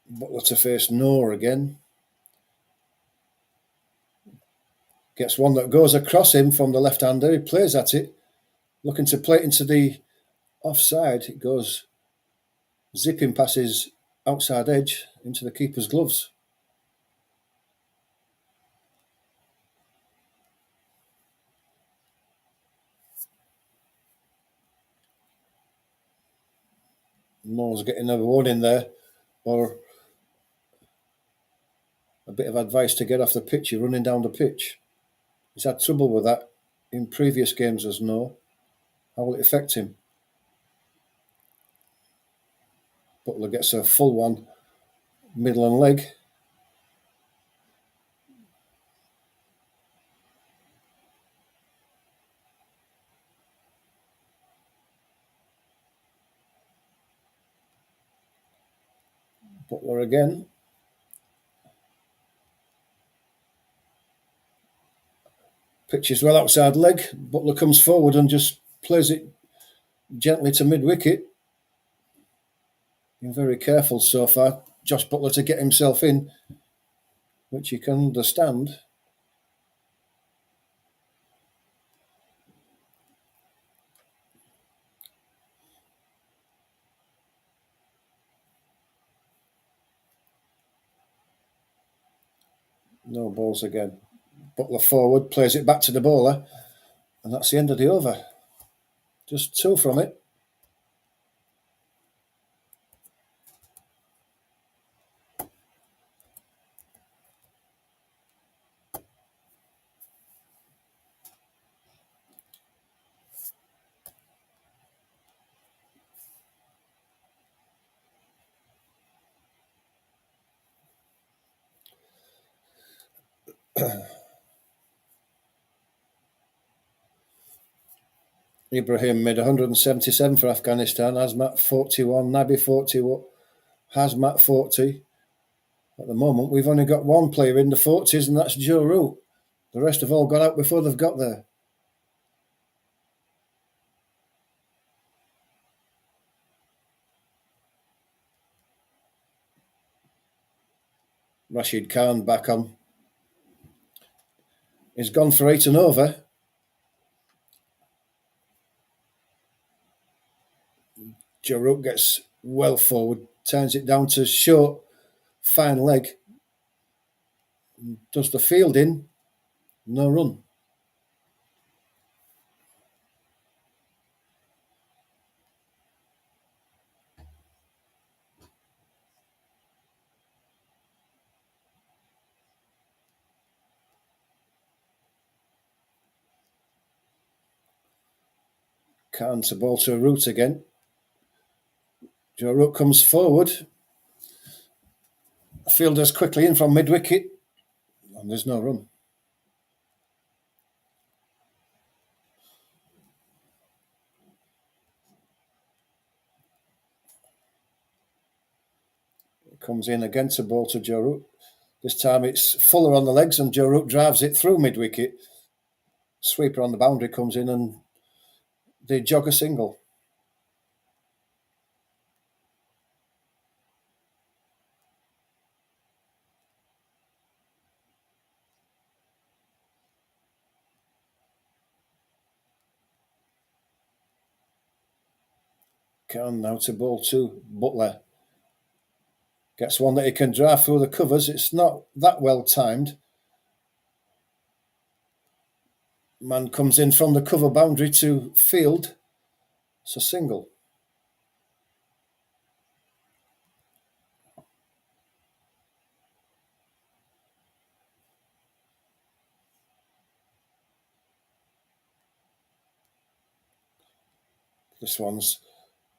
Butler to face Noah again. Gets one that goes across him from the left-hander. He plays at it, looking to play it into the offside. It goes zipping past his outside edge into the keeper's gloves. Noah's getting a warning there, or a bit of advice to get off the pitch. You're running down the pitch. He's had trouble with that in previous games as Noah. How will it affect him? Butler gets a full one, middle and leg. Butler again. Pitches well outside leg. Butler comes forward and just plays it gently to mid-wicket. Been very careful so far, Josh Butler, to get himself in, which you can understand. No balls again. Butler forward, plays it back to the bowler, and that's the end of the over. Just two from it. Ibrahim made 177 for Afghanistan. Hazmat 41, Nabi 41, Hazmat 40. At the moment, we've only got one player in the 40s, and that's Joe Root. The rest have all got out before they've got there. Rashid Khan back on. He's gone for 8 and over. Joe Root gets well forward, turns it down to short, fine leg. Does the fielding, no run. Khan to ball to Root again. Joe Root comes forward. Fielders quickly in from mid-wicket, and there's no run. Comes in again to ball to Joe Root. This time it's Fuller on the legs, and Joe Root drives it through mid-wicket. Sweeper on the boundary comes in, and they jog a single. Khan now to ball to Butler. Gets one that he can drive through the covers. It's not that well timed. Man comes in from the cover boundary to field. It's a single. This one's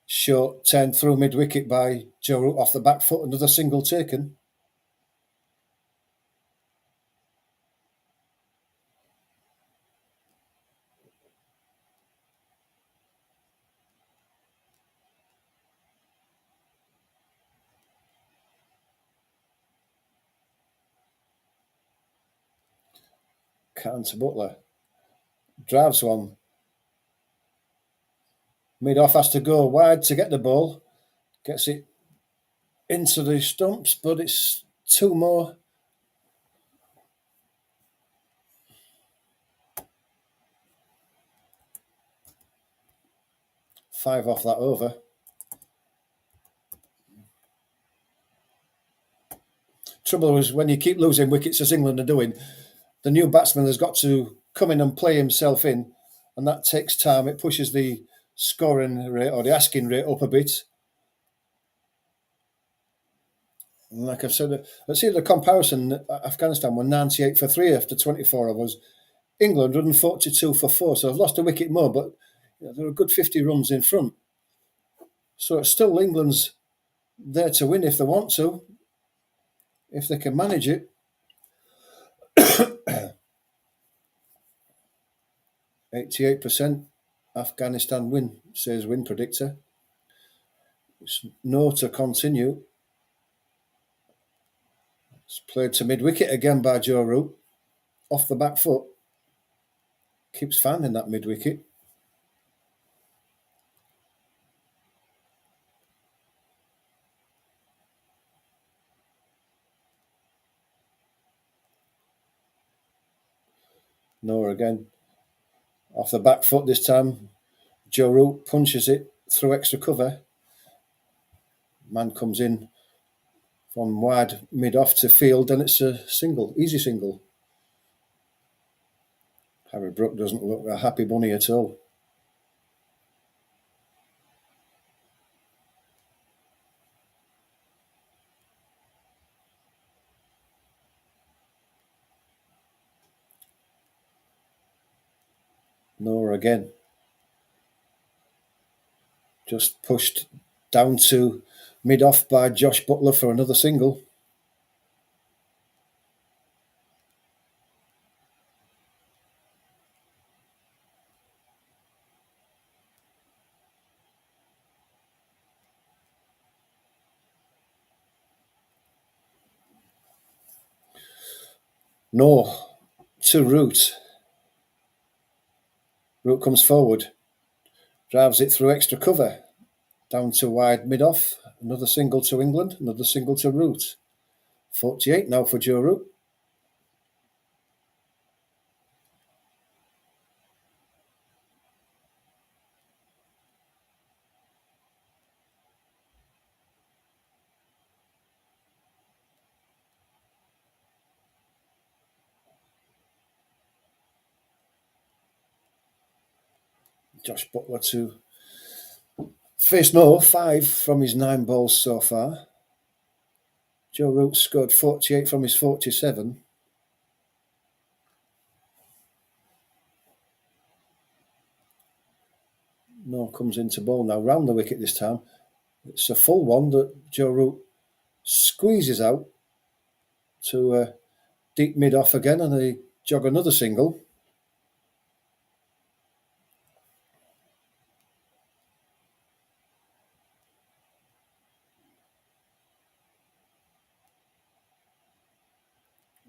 short, 10 through mid-wicket by Joe Root off the back foot. Another single taken. Can't to Butler. Drives one. Mid-off has to go wide to get the ball. Gets it into the stumps, but it's two more. Five off that over. Trouble is when you keep losing wickets, as England are doing, the new batsman has got to come in and play himself in, and that takes time. It pushes the scoring rate or the asking rate up a bit. And like I've said, let's see the comparison. Afghanistan were 98 for 3 after 24 overs. England 142 for 4, so they've lost a wicket more, but they're a good 50 runs in front. So it's still England's there to win if they want to, if they can manage it. 88% Afghanistan win, says win predictor. It's no to continue. It's played to mid-wicket again by Joe Root. Off the back foot. Keeps finding that mid-wicket. No again. Off the back foot this time. Joe Root punches it through extra cover. Man comes in from wide mid-off to field, and it's a single, easy single. Harry Brook doesn't look a happy bunny at all. No again. Just pushed down to mid-off by Josh Butler for another single. No to Root. Root comes forward, drives it through extra cover, down to wide mid-off. Another single to England, another single to Root. 48 now for Joe Root. Josh Butler to face no 5 from his 9 balls so far. Joe Root scored 48 from his 47. No comes into ball now, round the wicket this time. It's a full one that Joe Root squeezes out to deep mid-off again, and they jog another single.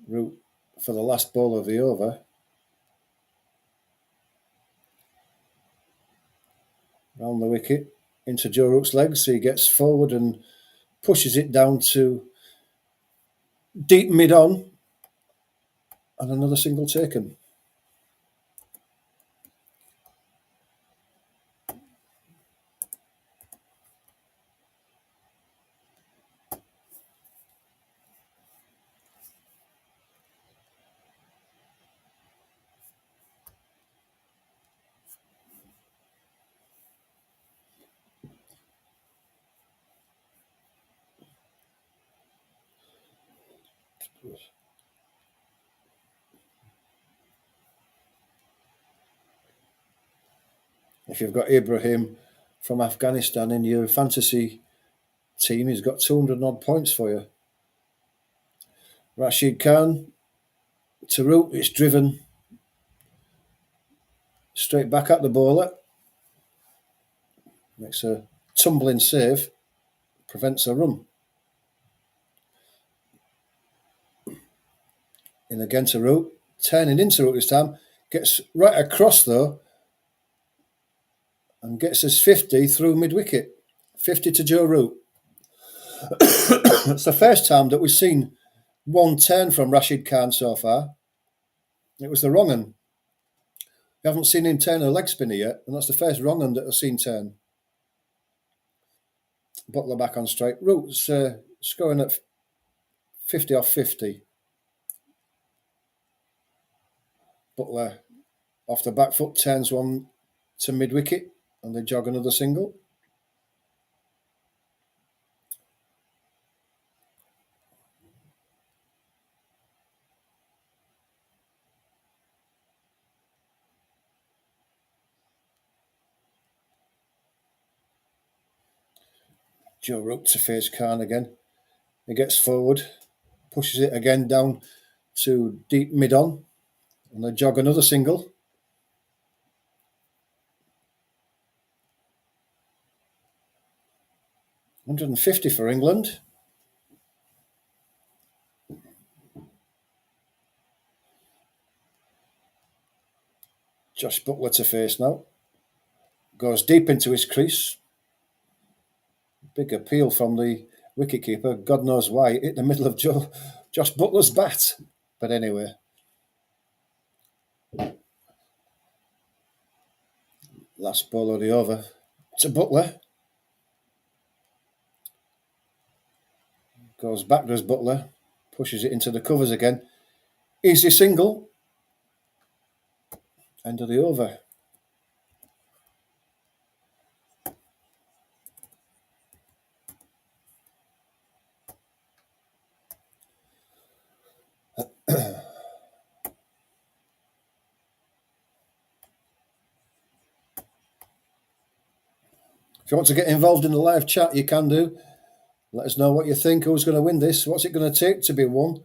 Root for the last ball of the over. Round the wicket into Joe Root's legs. So he gets forward and pushes it down to deep mid-on, and another single taken. If you've got Ibrahim from Afghanistan in your fantasy team. He's got 200 odd points for you. Rashid Khan to root. It's driven straight back at the bowler. Makes a tumbling save. Prevents a run. In again to root. Turning into root this time. Gets right across though. And gets us 50 through mid-wicket. 50 to Joe Root. It's the first time that we've seen one turn from Rashid Khan so far. It was the wrong one. We haven't seen him turn a leg spinner yet, and that's the first wrong one that I've seen turn. Butler back on strike. Root's scoring at 50 off 50. Butler off the back foot turns one to mid-wicket, and they jog another single. Joe Root to face Khan again. He gets forward, pushes it again down to deep mid-on, and they jog another single. $150 for England. Josh Butler to face now. Goes deep into his crease. Big appeal from the wicketkeeper. God knows why. It hit the middle of Josh Butler's bat. But anyway. Last ball of the over to Butler. Goes back, does Butler. Pushes it into the covers again. Easy single. End of the over. If you want to get involved in the live chat, you can do. Let us know what you think. Who's going to win this? What's it going to take to be won?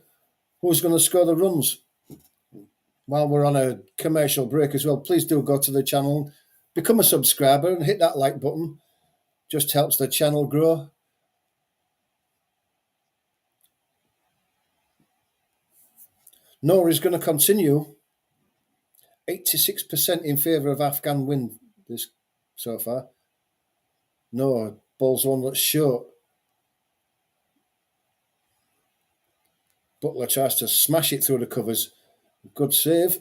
Who's going to score the runs? While we're on a commercial break as well, please do go to the channel, become a subscriber and hit that like button. Just helps the channel grow. Noah is going to continue. 86% in favour of Afghan win this so far. Noah bowls one that's short. Butler tries to smash it through the covers. Good save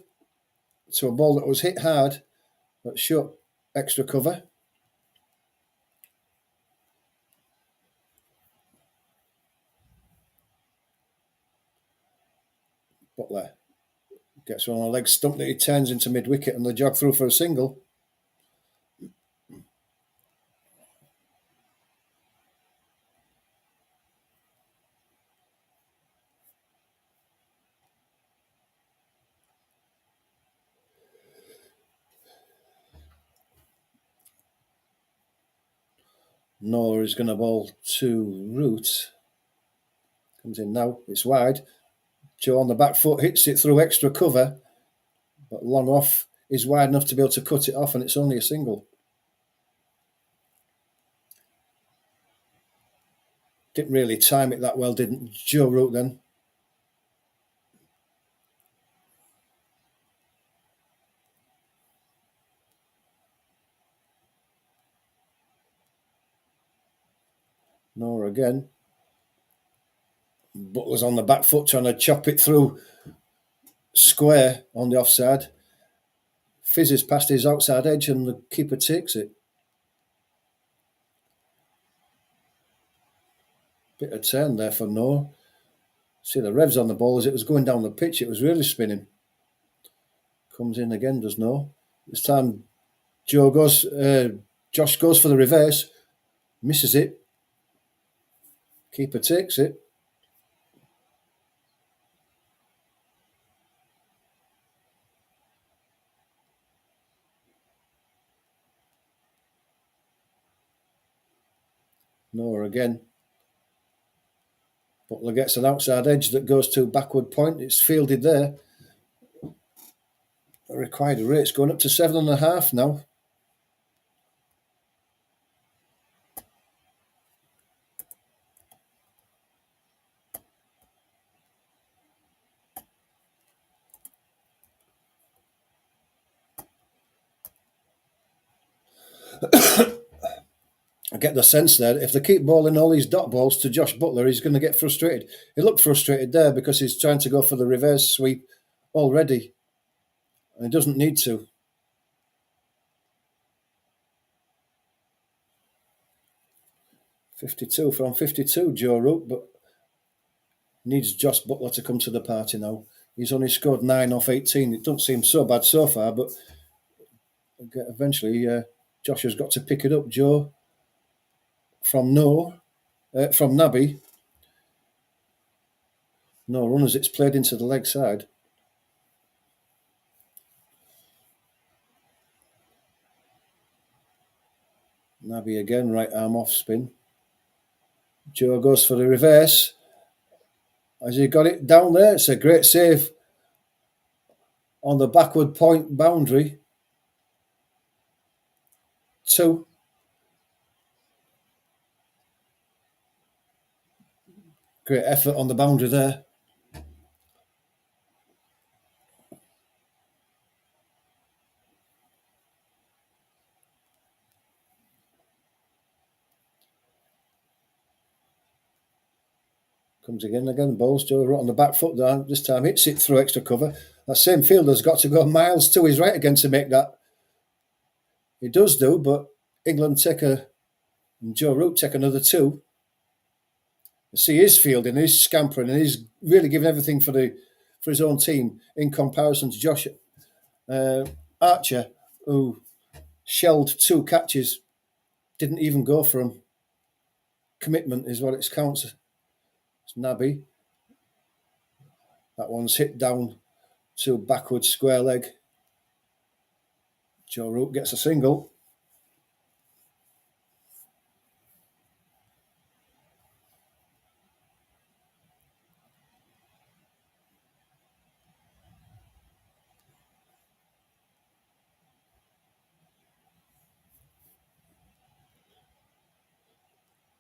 to a ball that was hit hard, but short extra cover. Butler gets one on the leg stump that he turns into mid-wicket and they jog through for a single. Noah is going to bowl to Root. Comes in now. It's wide. Joe on the back foot hits it through extra cover, but long off is wide enough to be able to cut it off, and it's only a single. Didn't really time it that well, didn't Joe Root then? Noah again. Butler's on the back foot trying to chop it through square on the offside. Fizzes past his outside edge and the keeper takes it. Bit of turn there for Noah. See the revs on the ball as it was going down the pitch. It was really spinning. Comes in again, does Noah. This time Josh goes for the reverse. Misses it. Keeper takes it. Noah again. Butler gets an outside edge that goes to backward point. It's fielded there. The required rate's going up to 7.5 now. I get the sense there, if they keep bowling all these dot balls to Josh Butler, he's going to get frustrated. He looked frustrated there because he's trying to go for the reverse sweep already. And he doesn't need to. .52 from 52, Joe Root, but needs Josh Butler to come to the party now. He's only scored 9 off 18. It doesn't seem so bad so far, but eventually Josh has got to pick it up. Joe from Nabi. No runners, it's played into the leg side. Nabi again, right arm off spin. Joe goes for the reverse. Has he got it down there? It's a great save on the backward point boundary. 2. Great effort on the boundary there. Comes again, bowls Joe right on the back foot there. This time hits it through extra cover. That same fielder's got to go miles to his right again to make that. He does do, but England and Joe Root take another 2. You see his fielding, he's scampering, and he's really giving everything for his own team in comparison to Josh Archer, who shelled 2 catches, didn't even go for them. Commitment is what it counts. It's Nabi. That one's hit down to backward square leg. Joe Root gets a single.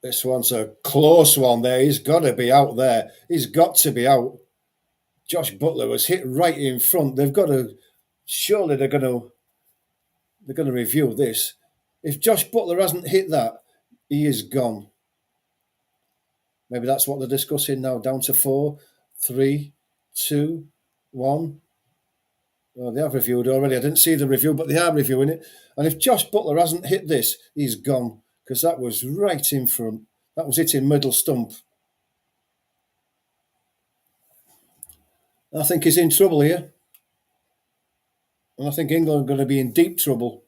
This one's a close one there. He's got to be out there. He's got to be out. Josh Butler was hit right in front. They've got to... Surely they're going to review this. If Josh Butler hasn't hit that, he is gone. Maybe that's what they're discussing now. Down to 4, 3, 2, 1. Well, they have reviewed already. I didn't see the review, but they are reviewing it. And if Josh Butler hasn't hit this, he's gone, because that was right in front. That was hitting middle stump. I think he's in trouble here. And I think England are going to be in deep trouble.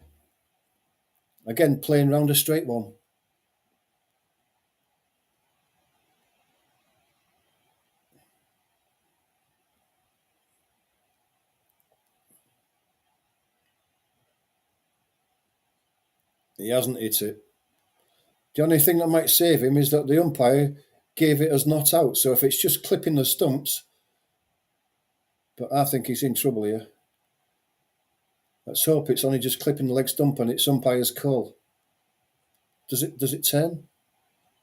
Again, playing round a straight one. He hasn't hit it. The only thing that might save him is that the umpire gave it as not out. So if it's just clipping the stumps, but I think he's in trouble here. Let's hope it's only just clipping the leg stump and it's umpire's call. Does it turn?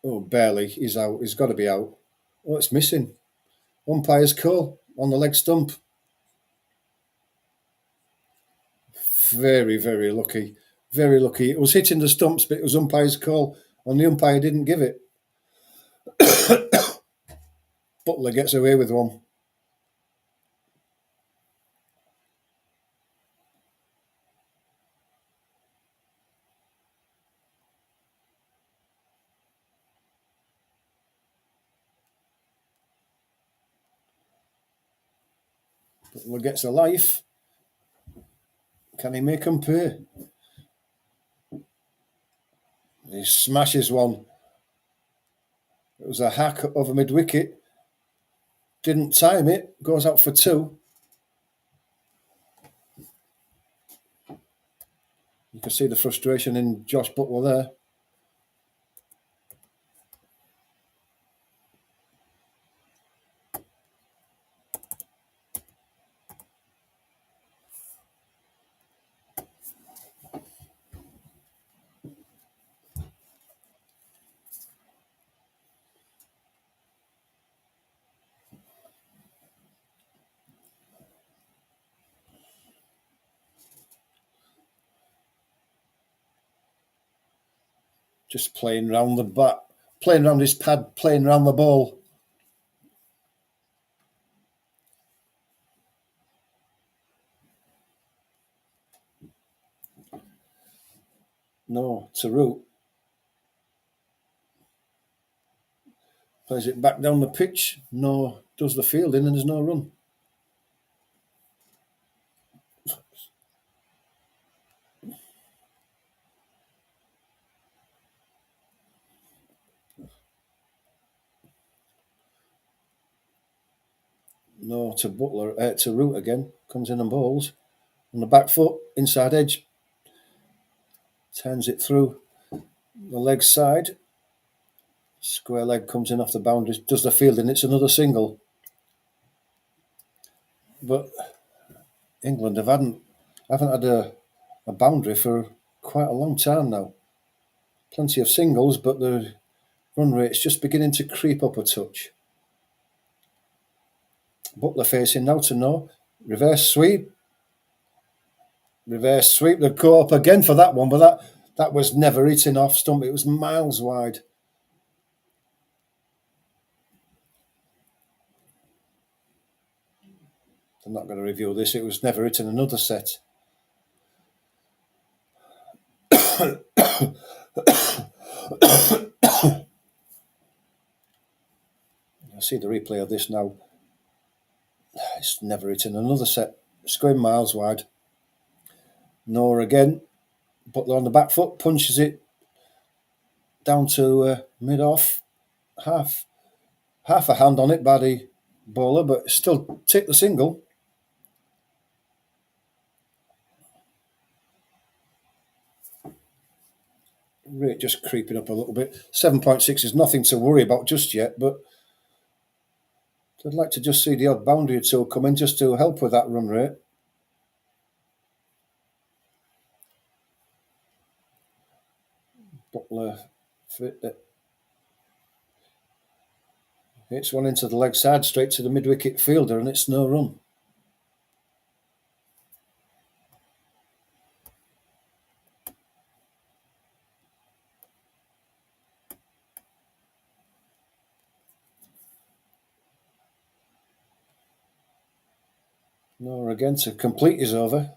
Oh, barely. He's out. He's got to be out. Oh, it's missing. Umpire's call on the leg stump. Very, very lucky. Very lucky. It was hitting the stumps, but it was umpire's call, and the umpire didn't give it. Butler gets away with one. Butler gets a life. Can he make them pay? He smashes one. It was a hack over mid-wicket. Didn't time it. Goes out for 2. You can see the frustration in Josh Butler there. Just playing round the bat, playing round his pad, playing round the ball. No, to Root. Plays it back down the pitch. No, does the fielding, and there's no run. No, to Butler, to Root again. Comes in and bowls. On the back foot, inside edge. Turns it through the leg side. Square leg comes in off the boundary. Does the fielding. It's another single. But England haven't had a boundary for quite a long time now. Plenty of singles, but the run rate's just beginning to creep up a touch. Butler facing now to no. Reverse sweep. Reverse sweep. They'd go up again for that one, but that was never hitting off stump. It was miles wide. I'm not going to review this. It was never hitting another set. I see the replay of this now. It's never hitting another set. It's going miles wide. Noah again. Butler on the back foot, punches it down to mid-off. Half a hand on it by the bowler, but still take the single. Rate just creeping up a little bit. 7.6 is nothing to worry about just yet, but I'd like to just see the odd boundary or two come in just to help with that run rate. Butler hits one into the leg side, straight to the mid-wicket fielder, and it's no run. Noah again to complete his over.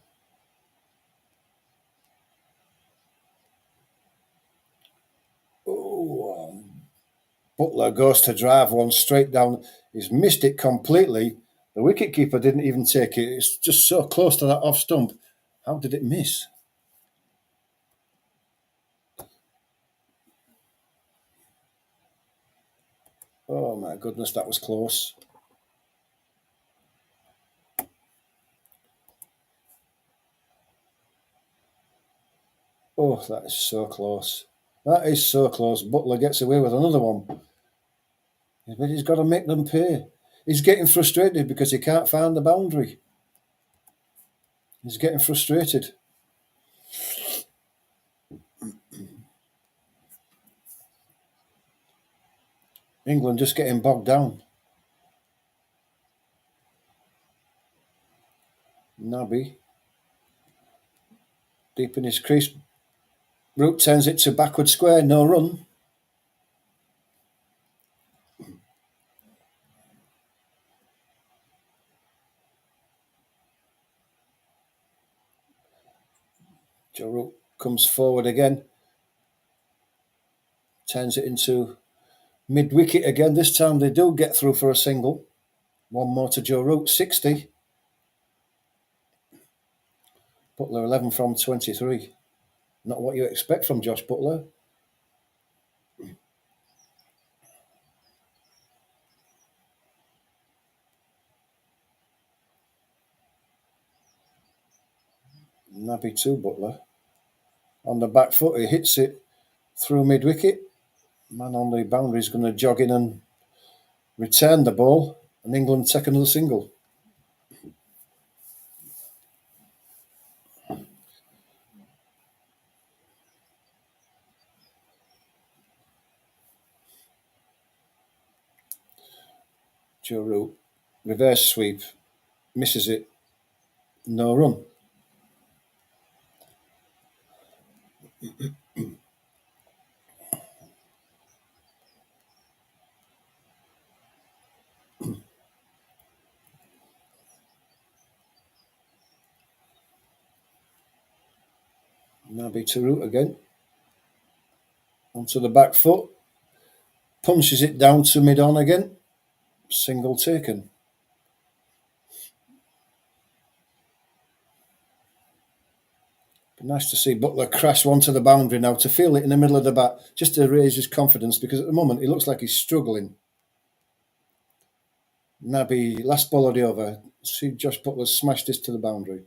Oh, Butler goes to drive one straight down. He's missed it completely. The wicketkeeper didn't even take it. It's just so close to that off stump. How did it miss? Oh my goodness, that was close. Oh, that is so close. That is so close. Butler gets away with another one. But he's got to make them pay. He's getting frustrated because he can't find the boundary. He's getting frustrated. England just getting bogged down. Nabby. Deep in his crease. Root turns it to backward square. No run. Joe Root comes forward again. Turns it into mid-wicket again. This time they do get through for a single. One more to Joe Root. 60. Butler 11 from 23. Not what you expect from Josh Butler. Nabby to Butler. On the back foot, he hits it through mid-wicket. Man on the boundary is going to jog in and return the ball, and England take another single. Joe Root, reverse sweep, misses it, no run. Nabi to root again. Onto the back foot. Punches it down to mid-on again. Single taken. Nice to see Butler crash one to the boundary now, to feel it in the middle of the bat, just to raise his confidence, because at the moment he looks like he's struggling. Nabi, last ball of the over. See Josh Butler smashed this to the boundary.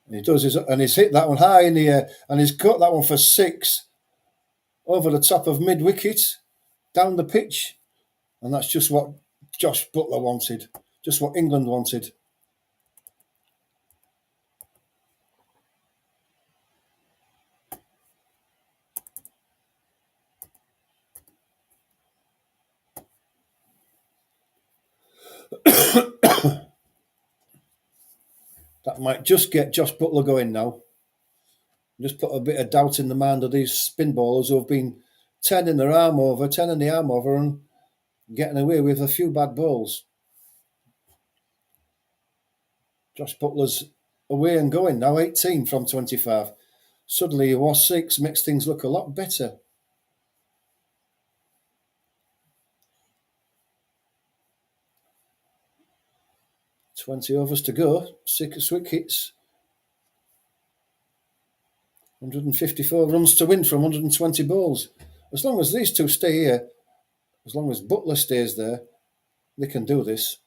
And he does, and he's hit that one high in the air, and he's cut that one for 6 over the top of mid-wicket, down the pitch. And that's just what Josh Butler wanted, just what England wanted. That might just get Josh Butler going now. Just put a bit of doubt in the mind of these spin bowlers who have been turning the arm over, and getting away with a few bad balls. Josh Butler's away and going now, 18 from 25. Suddenly he was 6, makes things look a lot better. $20 overs to go, 6 wickets. 154 runs to win from 120 balls. As long as these two stay here, as long as Butler stays there, they can do this.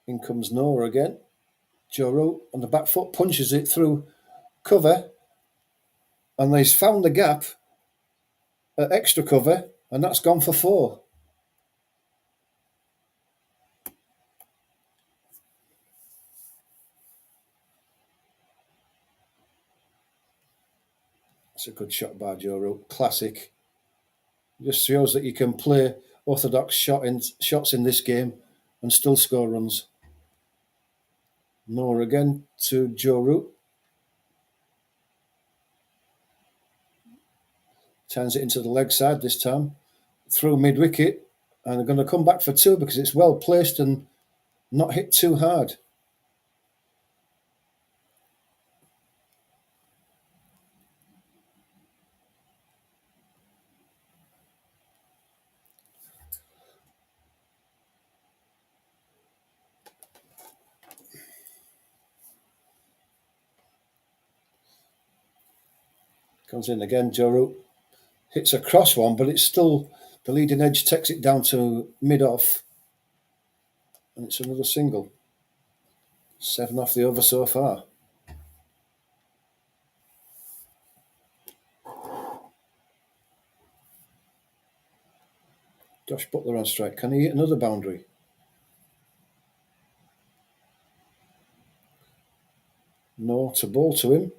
In comes Noah again. Joe Root on the back foot punches it through cover, and he's found the gap at extra cover, and that's gone for 4. That's a good shot by Joe Root. Classic. Just shows that you can play orthodox shots in this game and still score runs. Noah again to Joe Root. Turns it into the leg side this time. Through mid-wicket. And they're going to come back for 2 because it's well placed and not hit too hard. Comes in again, Joe Root. Hits a cross one, but it's still, the leading edge takes it down to mid-off. And it's another single. 7 off the over so far. Josh Butler on strike. Can he hit another boundary? No, to bowl to him.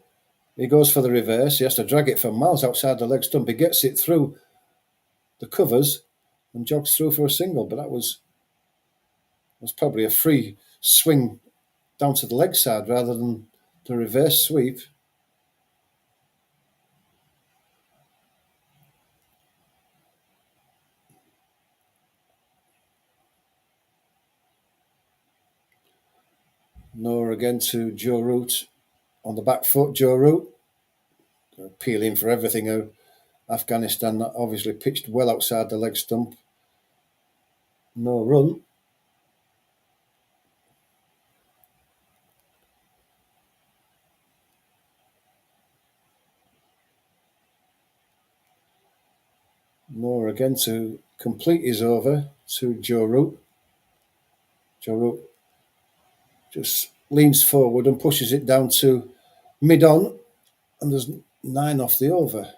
He goes for the reverse. He has to drag it for miles outside the leg stump. He gets it through the covers and jogs through for a single. But that was probably a free swing down to the leg side rather than the reverse sweep. Noah again to Joe Root on the back foot. Joe Root appealing for everything. Afghanistan that obviously pitched well outside the leg stump. No run. Noah again to complete his over to Joe Root. Joe Root just leans forward and pushes it down to mid-on, and there's 9 off the over.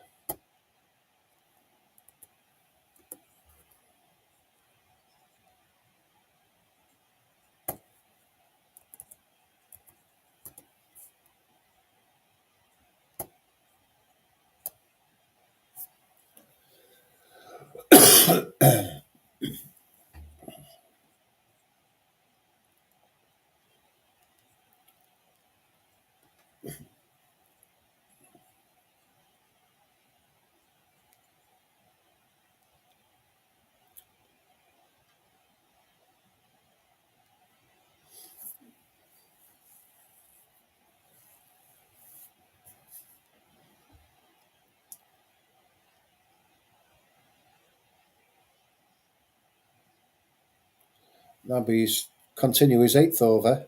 Nabby's continue his 8th over.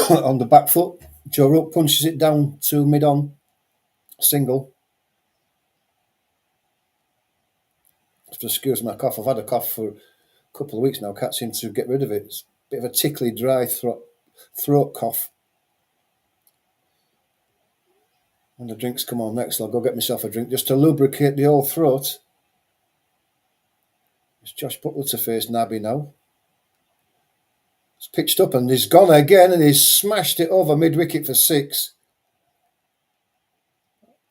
On the back foot, Joe Root punches it down to mid-on, single. Excuse my cough. I've had a cough for a couple of weeks now. Can't seem to get rid of it. It's a bit of a tickly, dry throat cough. When the drinks come on next, I'll go get myself a drink just to lubricate the old throat. It's Josh Butler to face Nabby now. It's pitched up and he's gone again and he's smashed it over mid-wicket for 6.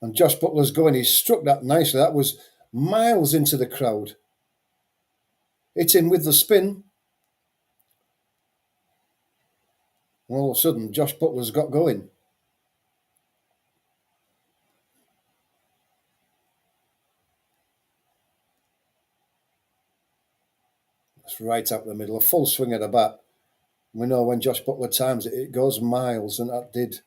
And Josh Butler's going. He's struck that nicely. That was miles into the crowd. Hitting with the spin. All of a sudden, Josh Butler's got going. It's right out the middle, a full swing of the bat. We know when Josh Butler times it, it goes miles, and that did.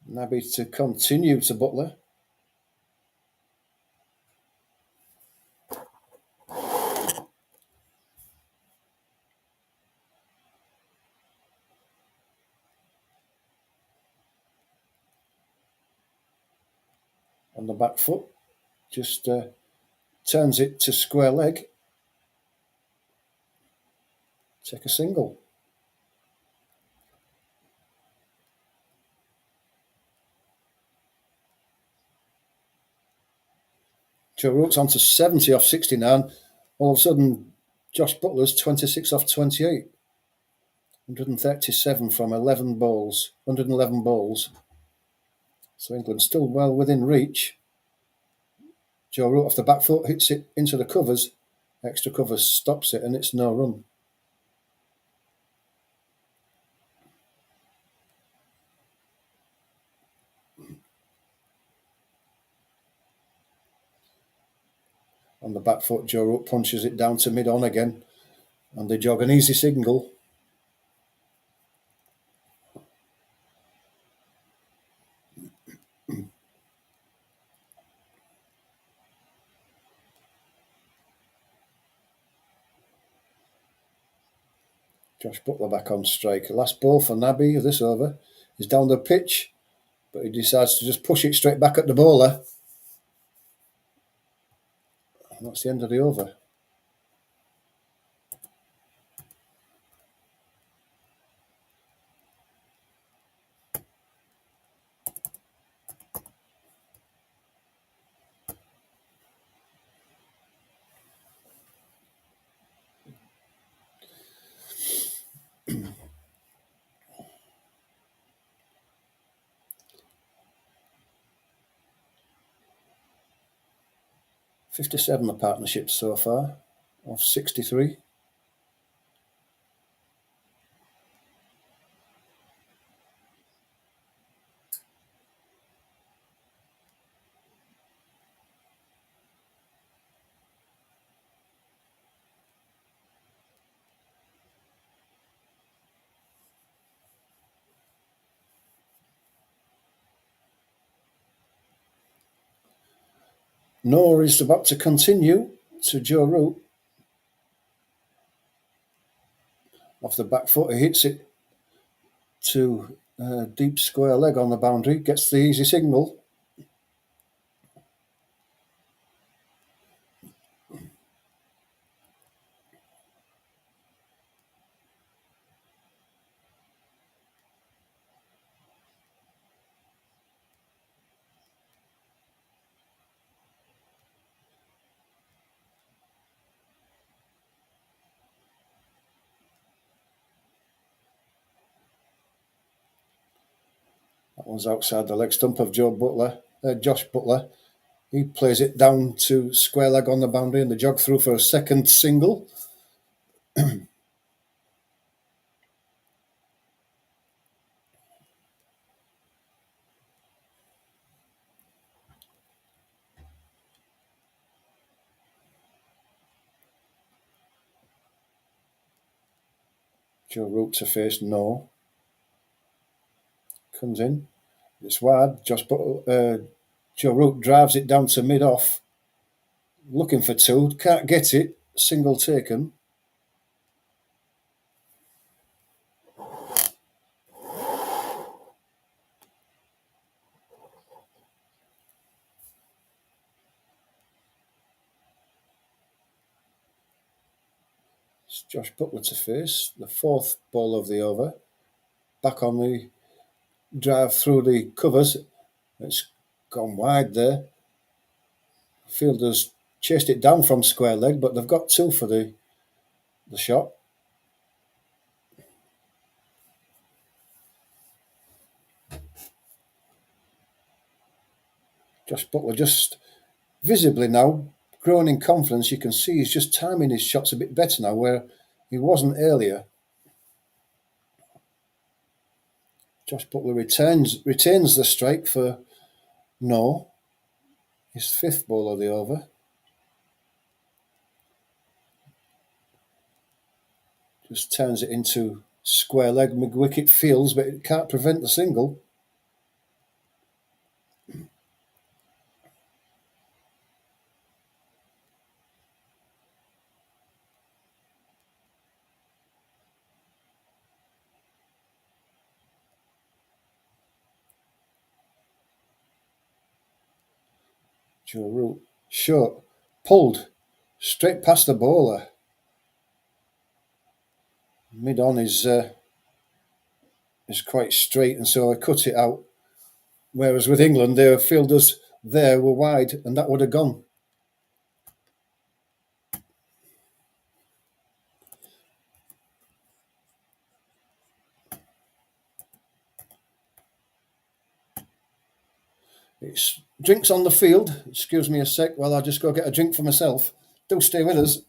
Nabby to continue to Butler. On the back foot, just turns it to square leg. Take a single. Joe Root's on to 70 off 69. All of a sudden, Josh Butler's 26 off 28. 137 from 11 balls, 111 balls. So England still well within reach. Joe Root off the back foot hits it into the covers. Extra cover stops it and it's no run. On the back foot, Joe Root punches it down to mid-on again. And they jog an easy single. Josh Butler back on strike. Last ball for Nabby of this over. He's down the pitch, but he decides to just push it straight back at the bowler. And that's the end of the over. .57 the partnership so far, of 63. Noah is about to continue to Joe Root. Off the back foot, he hits it to deep square leg on the boundary, gets the easy signal. That one's outside the leg stump of Josh Butler. He plays it down to square leg on the boundary and the jog through for a second single. Joe Root to face no. Comes in. It's wide. Joe Root drives it down to mid-off. Looking for two. Can't get it. Single taken. It's Josh Butler to face. The fourth ball of the over. Back on the drive through the covers. It's gone wide there. Fielders chased it down from square leg, but they've got two for the shot. Josh Butler just visibly now growing in confidence. You can see he's just timing his shots a bit better now, where he wasn't earlier. Josh Butler retains the strike for no. His fifth ball of the over. Just turns it into square leg mid-wicket fields, but it can't prevent the single. Joe Root, short, pulled, straight past the bowler. Mid-on is quite straight, and so I cut it out. Whereas with England, their fielders there were wide, and that would have gone. It's drinks on the field. Excuse me a sec while I just go get a drink for myself. Do stay with us.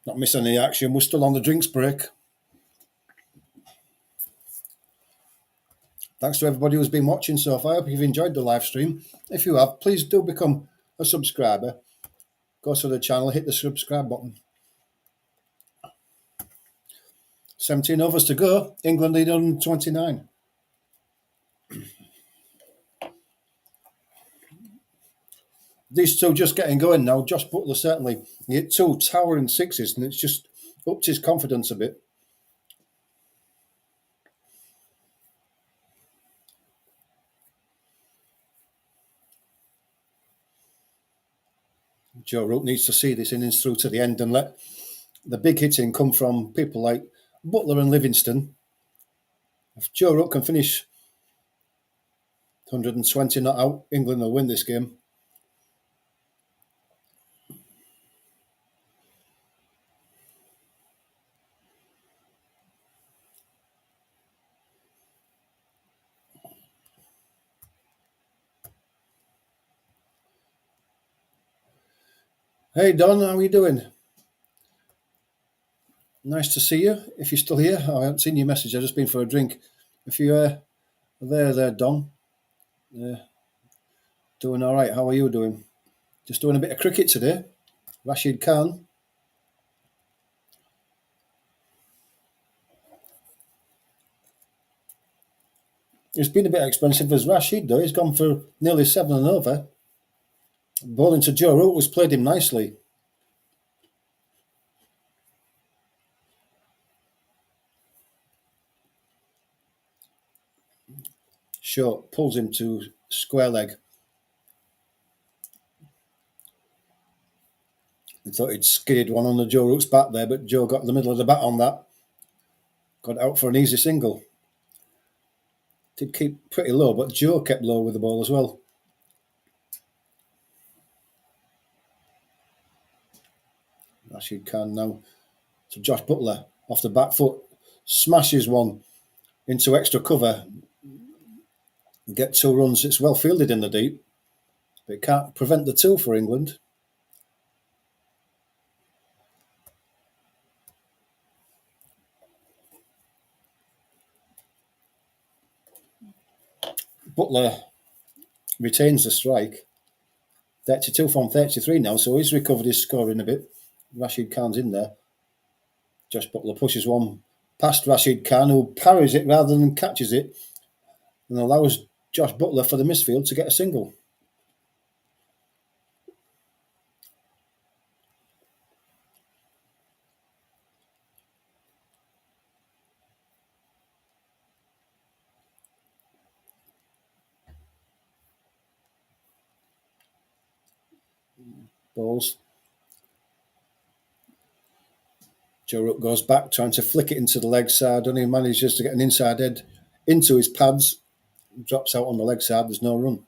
Not missing any action. We're still on the drinks break. Thanks to everybody who's been watching so far. I hope you've enjoyed the live stream. If you have, please do become a subscriber. Go to the channel, hit the subscribe button. 17 overs to go. England lead on 29. These two just getting going now. Josh Butler certainly hit two towering sixes, and it's just upped his confidence a bit. Joe Root needs to see this innings through to the end and let the big hitting come from people like Butler and Livingston. If Joe Root can finish 120 not out, England will win this game. Hey Don, how are you doing? Nice to see you. If you're still here, I haven't seen your message. I've just been for a drink. If you're there, Don, doing all right. How are you doing? Just doing a bit of cricket today. Rashid Khan. It's been a bit expensive as Rashid, though. He's gone for nearly 7 and over. Bowling to Joe Root has played him nicely. Short pulls him to square leg. He thought he'd skidded one on the Joe Root's bat there, but Joe got in the middle of the bat on that. Got out for an easy single. Did keep pretty low, but Joe kept low with the ball as well. Rashid Khan now to Josh Butler off the back foot. Smashes one into extra cover. Get 2 runs. It's well fielded in the deep, but it can't prevent the 2 for England. Butler retains the strike. 32 from 33 now, so he's recovered his scoring a bit. Rashid Khan's in there. Josh Butler pushes one past Rashid Khan, who parries it rather than catches it, and allows Josh Butler for the misfield to get a single. Balls. Joe Root goes back, trying to flick it into the leg side. Only manages to get an inside head into his pads. Drops out on the leg side. There's no run.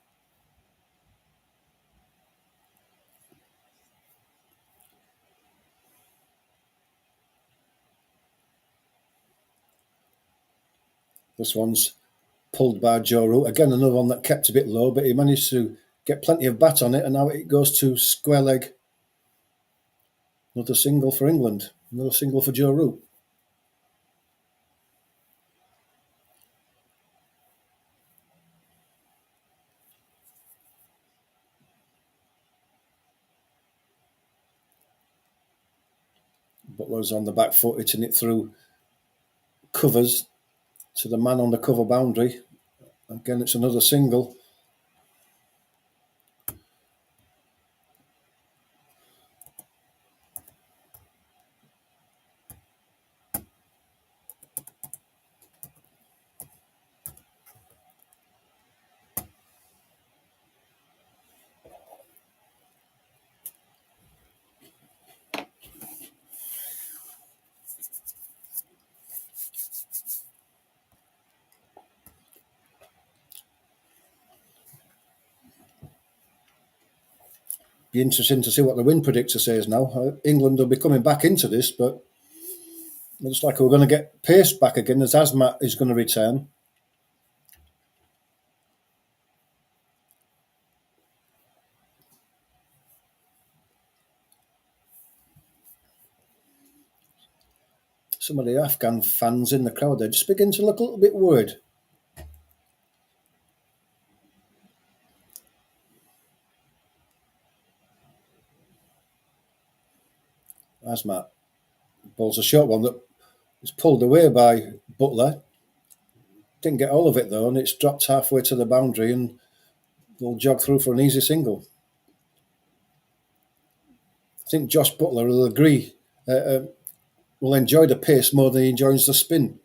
This one's pulled by Joe Root. Again, another one that kept a bit low, but he managed to get plenty of bat on it, and now it goes to square leg. Another single for England. Another single for Joe Root. Butler's on the back foot, hitting it through covers to the man on the cover boundary. Again, it's another single. Be interesting to see what the wind predictor says now. England will be coming back into this, but it looks like we're going to get pace back again as Asmat is going to return. Some of the Afghan fans in the crowd there just begin to look a little bit worried. Asmat bowls a short one that was pulled away by Butler. Didn't get all of it though, and it's dropped halfway to the boundary and will jog through for an easy single. I think Josh Butler will agree, will enjoy the pace more than he enjoys the spin.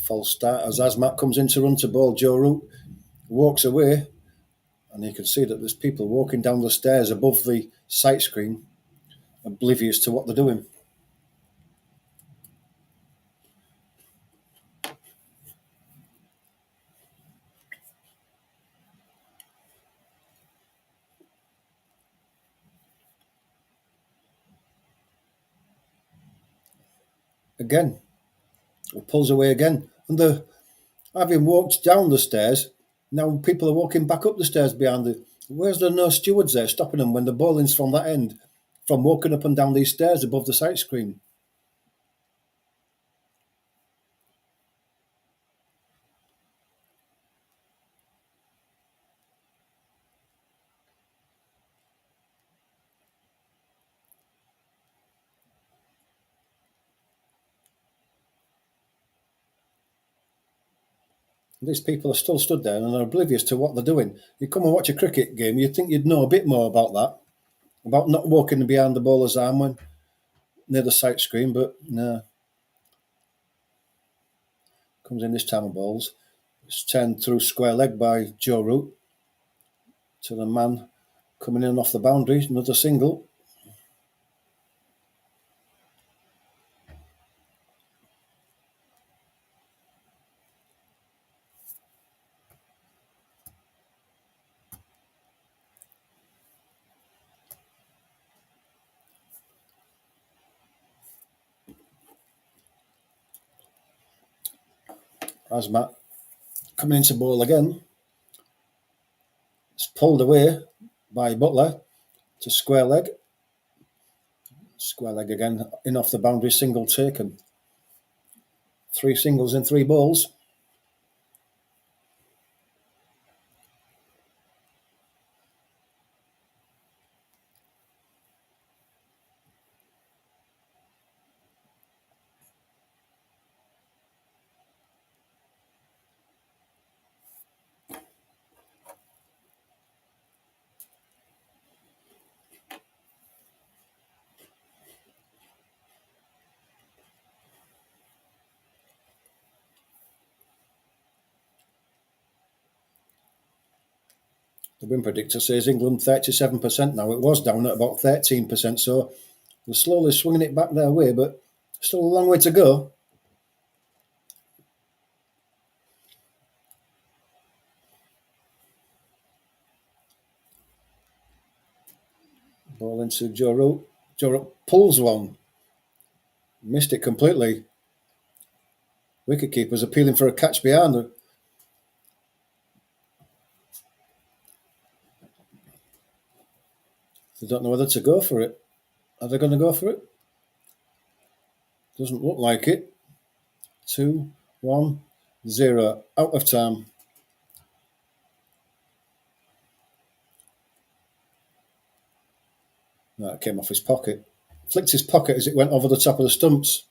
false start as Asmat comes in to run to ball. Joe Root walks away, and you can see that there's people walking down the stairs above the sight screen, oblivious to what they're doing. Again, it pulls away again, and having walked down the stairs, now people are walking back up the stairs behind the. Where's there no stewards there stopping them when the bowling's from that end, from walking up and down these stairs above the sight screen? These people are still stood there and are oblivious to what they're doing. You come and watch a cricket game, you'd think you'd know a bit more about that, about not walking behind the bowler's arm when near the sight screen, but no. Comes in this time of balls. It's turned through square leg by Joe Root to the man coming in off the boundary. Another single. Asmat coming into ball again. It's pulled away by Butler to square leg. Square leg again, in off the boundary, single taken. 3 singles in 3 balls. The win predictor says England 37% now. It was down at about 13%, so they're slowly swinging it back their way, but still a long way to go. Ball into Joe Root. Joe Root pulls one. Missed it completely. Wicketkeeper's appealing for a catch behind her. They don't know whether to go for it. Are they going to go for it? Doesn't look like it. 2, 1, 0. Out of time. That came off his pocket. Flicked his pocket as it went over the top of the stumps.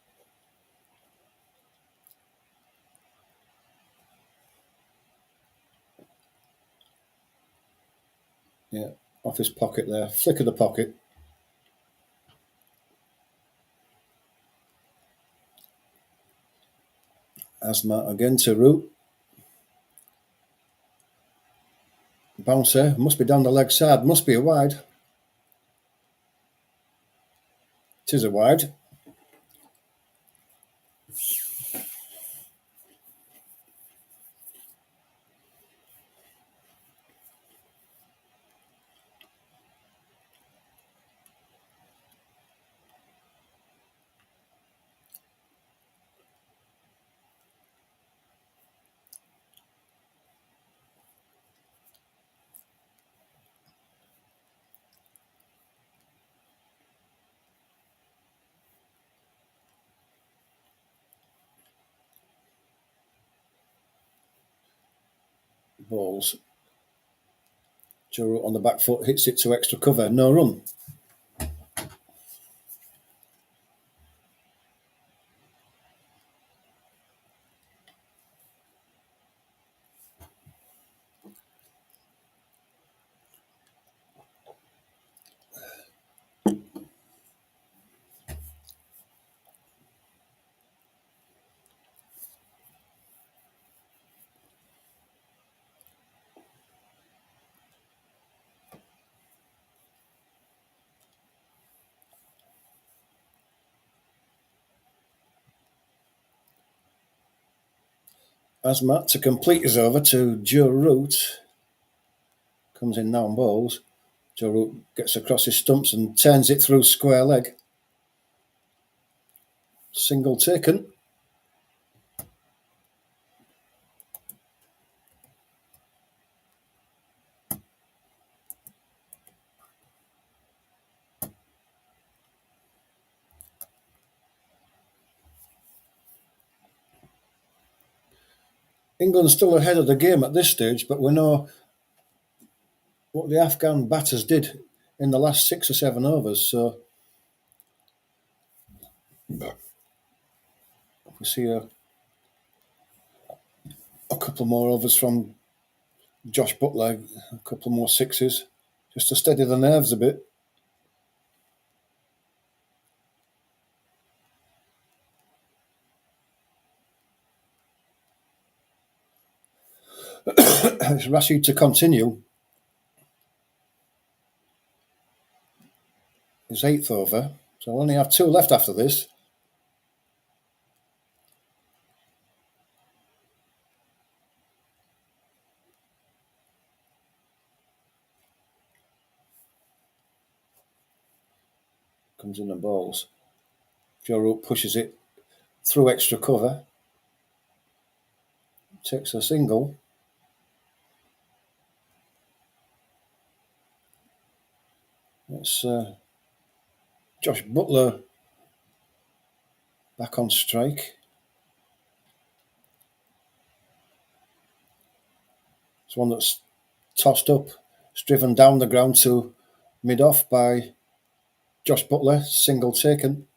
Yeah, off his pocket there. Flick of the pocket. Asma again to Root. Bouncer. Must be down the leg side. Must be a wide. It is a wide. Balls. Joe Root on the back foot hits it to extra cover. No run. Asmat to complete his over to Joe Root. Comes in now and bowls. Joe Root gets across his stumps and turns it through square leg. Single taken. England's still ahead of the game at this stage, but we know what the Afghan batters did in the last 6 or 7 overs. So we see a couple more overs from Josh Butler, a couple more sixes, just to steady the nerves a bit. It's Rashid to continue his 8th over, so we'll only have 2 left after this. Comes in and bowls. Joe Root pushes it through extra cover. Takes a single. It's Josh Butler back on strike. It's one that's tossed up. It's driven down the ground to mid-off by Josh Butler. Single taken.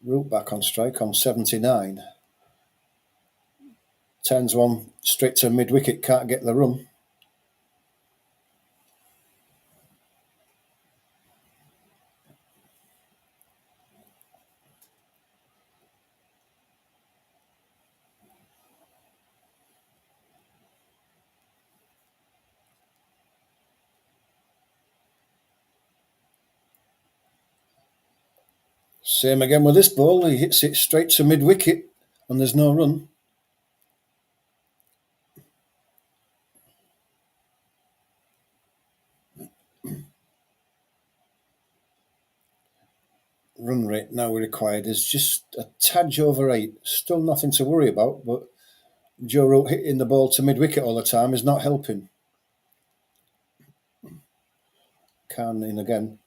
Root back on strike on 79. Turns one straight to mid-wicket. Can't get the run. Same again with this ball. He hits it straight to mid-wicket and there's no run. Run rate now required is just a tad over 8. Still nothing to worry about, but Joe Root hitting the ball to mid-wicket all the time is not helping. Khan in again.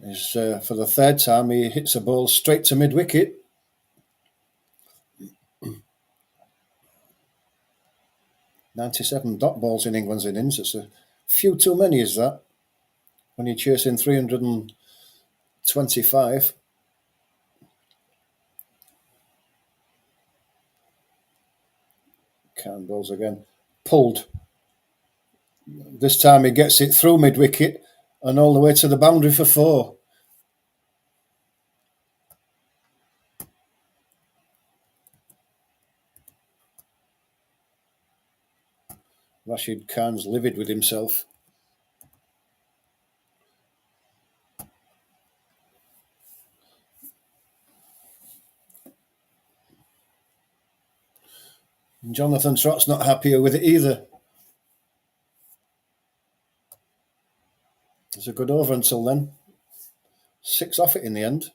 Is for the 3rd time he hits a ball straight to mid-wicket. .97 dot balls in England's innings. It's a few too many, is that? When you're chasing 325. Khan balls again. Pulled. This time he gets it through mid-wicket and all the way to the boundary for 4. Rashid Khan's livid with himself. And Jonathan Trott's not happier with it either. It's a good over until then. 6 off it in the end.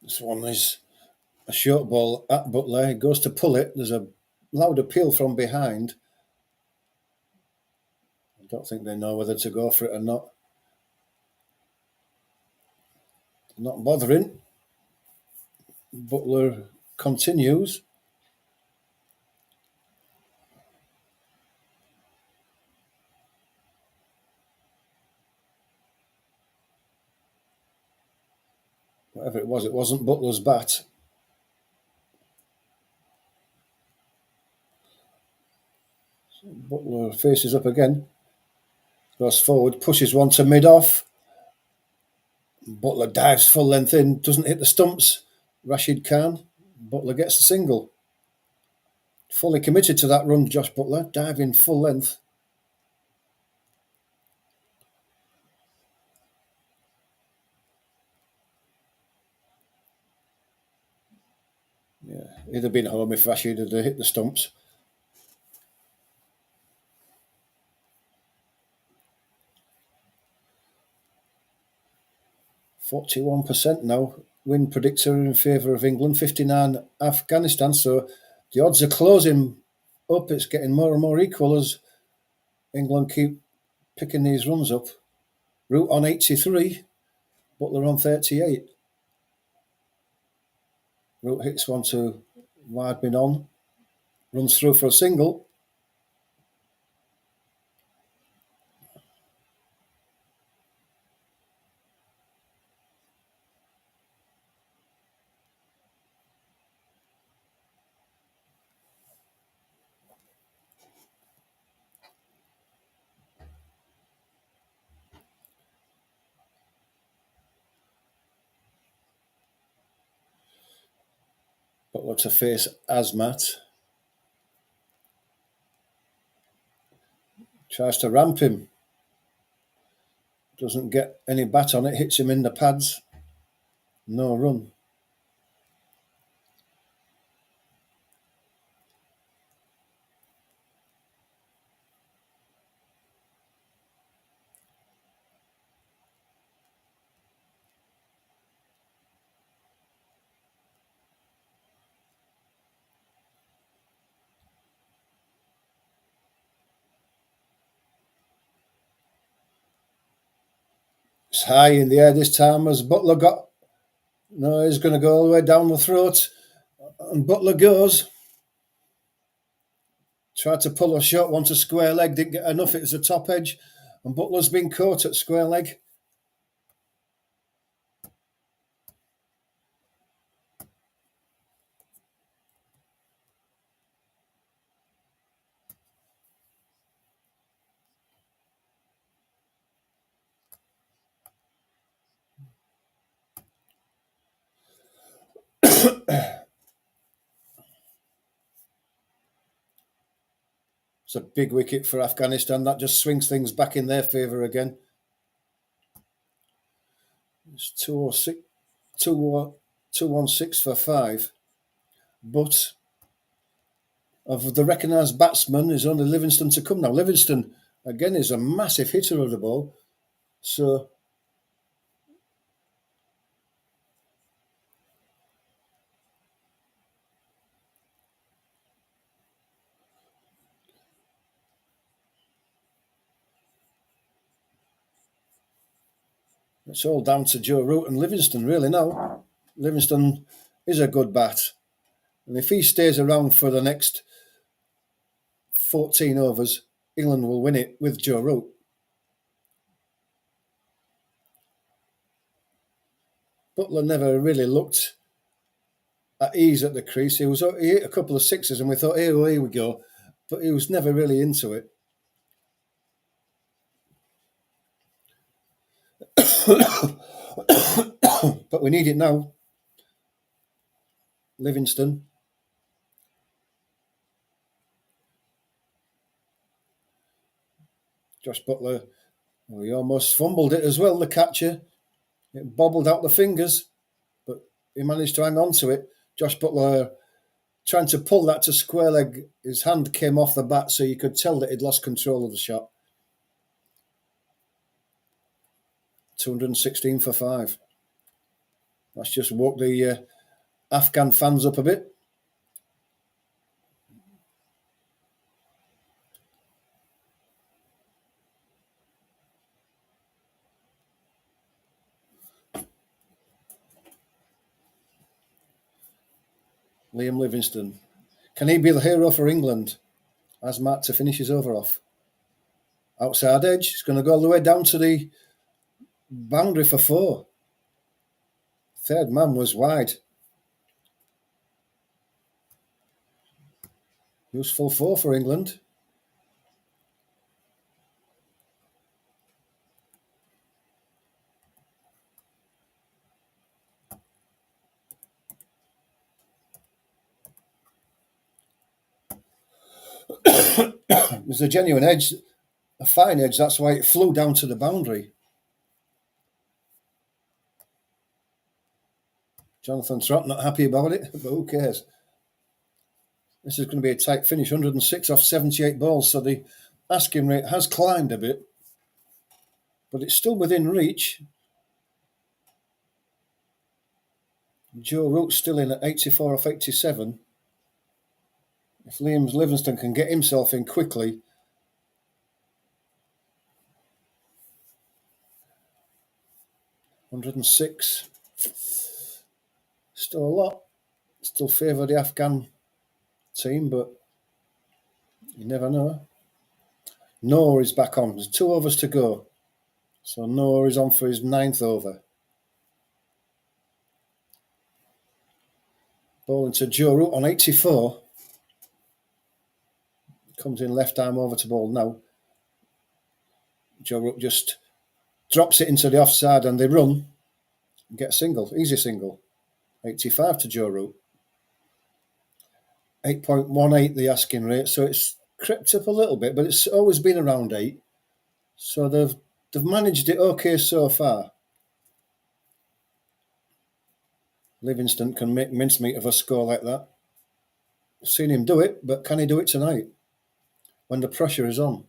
This one is a short ball at Butler. He goes to pull it. There's a loud appeal from behind. I don't think they know whether to go for it or not. They're not bothering. Butler continues. Whatever it wasn't Butler's bat. Butler faces up again. Goes forward, pushes one to mid-off. Butler dives full length in, doesn't hit the stumps. Rashid Khan. Butler gets the single. Fully committed to that run, Josh Butler, diving full length. Yeah, he'd have been home if Rashid had hit the stumps. %41 now. Win predictor in favour of England, 59 Afghanistan. So the odds are closing up. It's getting more and more equal as England keep picking these runs up. Root on 83, Butler on 38. Root hits one to Wideman on, runs through for a single. Butler to face Azmat. Tries to ramp him. Doesn't get any bat on it, hits him in the pads. No run. It's high in the air this time as Butler got... No, he's going to go all the way down the throat. And Butler goes. Tried to pull a short one to square leg, didn't get enough, it was the top edge. And Butler's been caught at square leg. It's a big wicket for Afghanistan. That just swings things back in their favour again. It's 216 for 5. But of the recognised batsmen is only Livingston to come now. Livingston, again, is a massive hitter of the ball. So it's all down to Joe Root and Livingston, really, now. Livingston is a good bat. And if he stays around for the next 14 overs, England will win it with Joe Root. Butler never really looked at ease at the crease. He hit a couple of sixes and we thought, here we go. But he was never really into it. But we need it now. Livingston. Josh Butler, he almost fumbled it as well, the catcher. It bobbled out the fingers, but he managed to hang on to it. Josh Butler trying to pull that to square leg. His hand came off the bat, so you could tell that he'd lost control of the shot. 216 for 5. That's just woke the Afghan fans up a bit. Liam Livingstone. Can he be the hero for England? Azmat to finish his over off. Outside edge. It's going to go all the way down to the boundary for 4. Third man was wide. Useful for England. It was a genuine edge, a fine edge. That's why it flew down to the boundary. Jonathan Trott not happy about it, but who cares? This is going to be a tight finish, 106 off 78 balls, so the asking rate has climbed a bit, but it's still within reach. Joe Root's still in at 84 off 87. If Liam Livingstone can get himself in quickly, $106. Still a lot. Still favour the Afghan team, but you never know. Noah is back on. There's 2 overs to go. So Noah is on for his 9th over. Ball into Joe Root on 84. Comes in left arm over to ball now. Joe Root just drops it into the offside and they run and get a single. Easy single. 85 to Joe Root. 8.18 the asking rate, so it's crept up a little bit, but it's always been around 8. So they've managed it okay so far. Livingstone can make mincemeat of a score like that. I've seen him do it, but can he do it tonight when the pressure is on?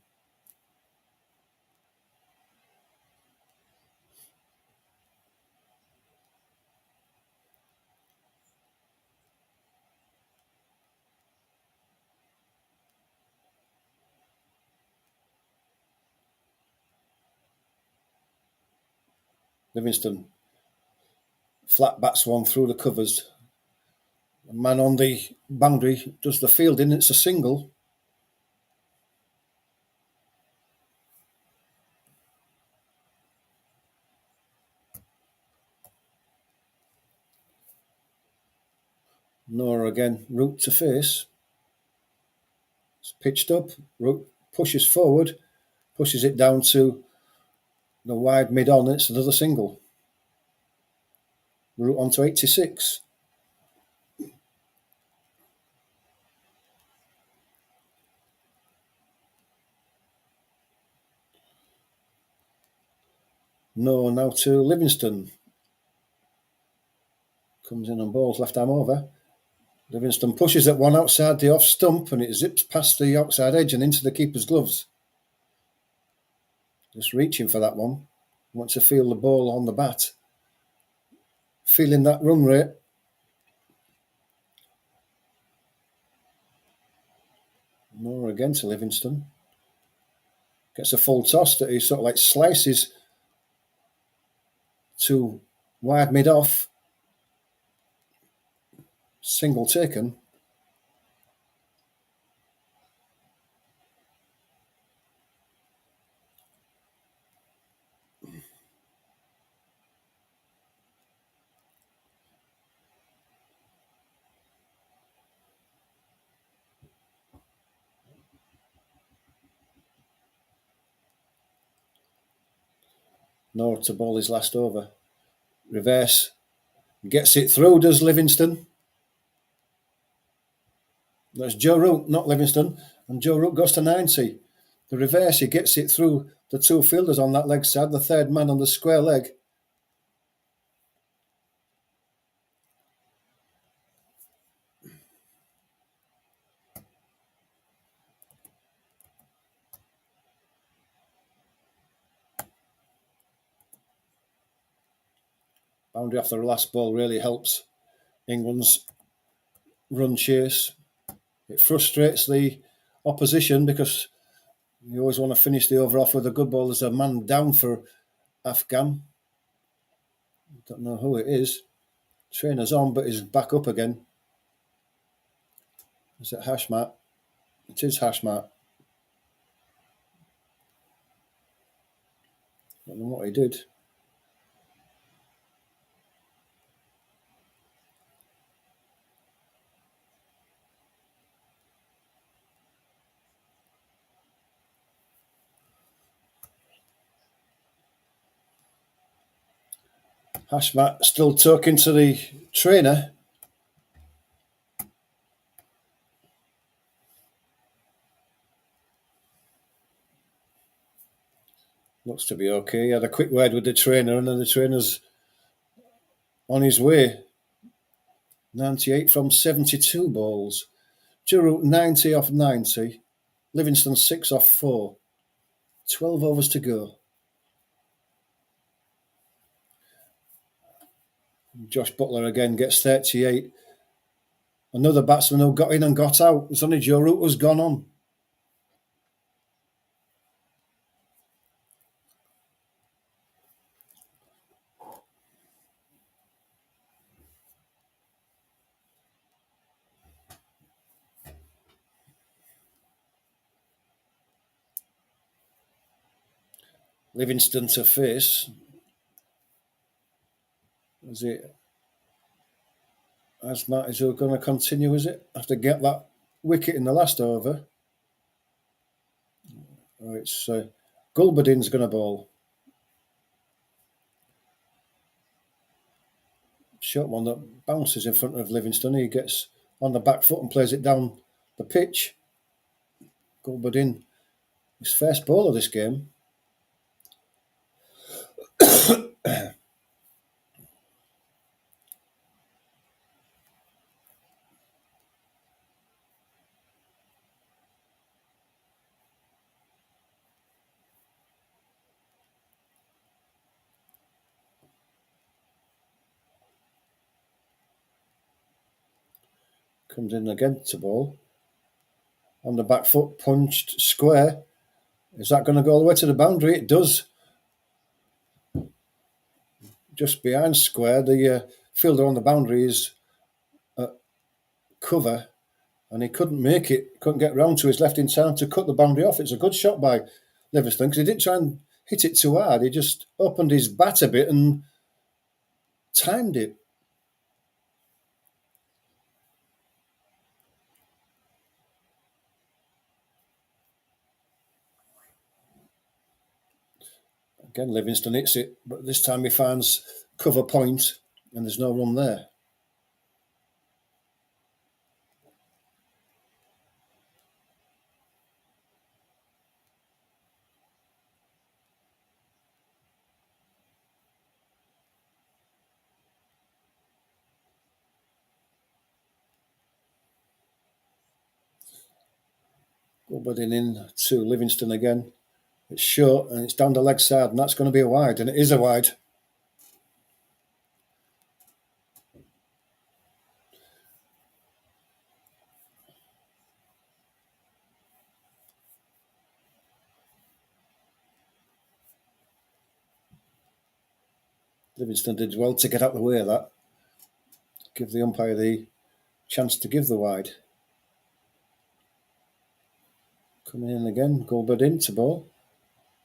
Livingstone flat bats one through the covers. A man on the boundary does the fielding. It's a single. Noah again, Root to face. It's pitched up. Root pushes forward, pushes it down to the wide mid on. It's another single. Root on to 86. No, now to Livingstone. Comes in on balls, left arm over. Livingstone pushes at one outside the off stump and it zips past the outside edge and into the keeper's gloves. Just reaching for that one. Wants to feel the ball on the bat. Feeling that run rate. No again to Livingstone. Gets a full toss that he sort of like slices to wide mid off. Single taken. No to ball his last over. Reverse. Gets it through, does Livingstone. That's Joe Root, not Livingstone. And Joe Root goes to 90. The reverse, he gets it through the 2 fielders on that leg side, the third man on the square leg. Boundary after the last ball really helps England's run chase. It frustrates the opposition because you always want to finish the over off with a good ball. There's a man down for Afghan. Don't know who it is. Trainer's on, but he's back up again. Is it Hashmat? It is Hashmat. Don't know what he did. Hashmat still talking to the trainer. Looks to be okay. He had a quick word with the trainer, and then the trainer's on his way. 98 from 72 balls. Giroud 90 off 90. Livingston 6 off 4. 12 overs to go. Josh Butler again gets 38. Another batsman who got in and got out. It's only Giroud who's gone on. Livingston to face. Is it Asmat is going to continue, is it? After get that wicket in the last over. Oh, it's Gulbadin's going to bowl. Short one that bounces in front of Livingston. He gets on the back foot and plays it down the pitch. Gulbadin, his first ball of this game. Comes in again to bowl. On the back foot, punched square. Is that going to go all the way to the boundary? It does. Just behind square, the fielder on the boundary is at cover, and he couldn't make it, couldn't get round to his left in time to cut the boundary off. It's a good shot by Livingston because he didn't try and hit it too hard. He just opened his bat a bit and timed it. Again, Livingston hits it, but this time he finds cover point and there's no run there. Gulbadin in to Livingston again. It's short and it's down the leg side, and that's going to be a wide, and it is a wide. Livingston did well to get out the way of that. Give the umpire the chance to give the wide. Coming in again, Gulbadin to bowl.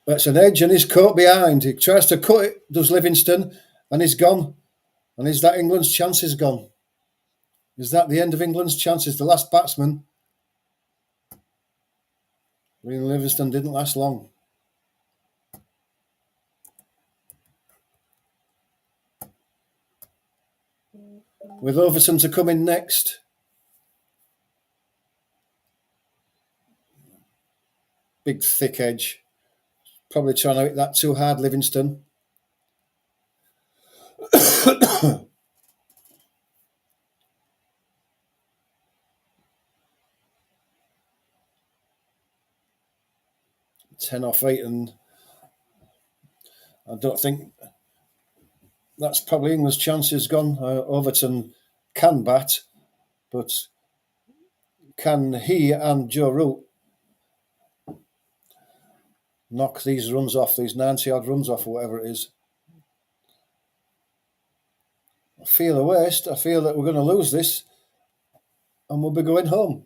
That's an edge and he's caught behind. He tries to cut it, does Livingston, and he's gone. And is that England's chances gone? Is that the end of England's chances? The last batsman. Livingston didn't last long. With Overton to come in next. Big thick edge. Probably trying to hit that too hard, Livingston. Ten off 8, and I don't think that's probably England's chances gone. Overton can bat, but can he and Joe Root knock these runs off, these 90-odd runs off, or whatever it is? I feel a waste. I feel that we're going to lose this and we'll be going home.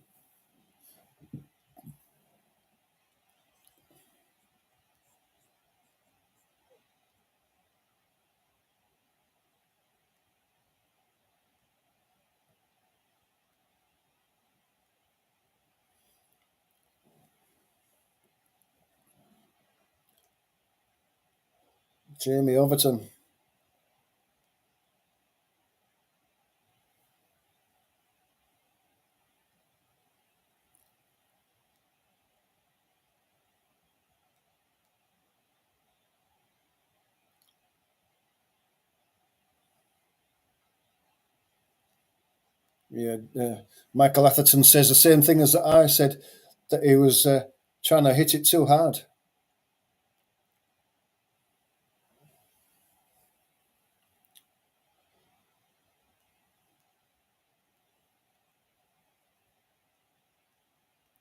Jamie Overton. Yeah, Michael Atherton says the same thing as I said, that he was trying to hit it too hard.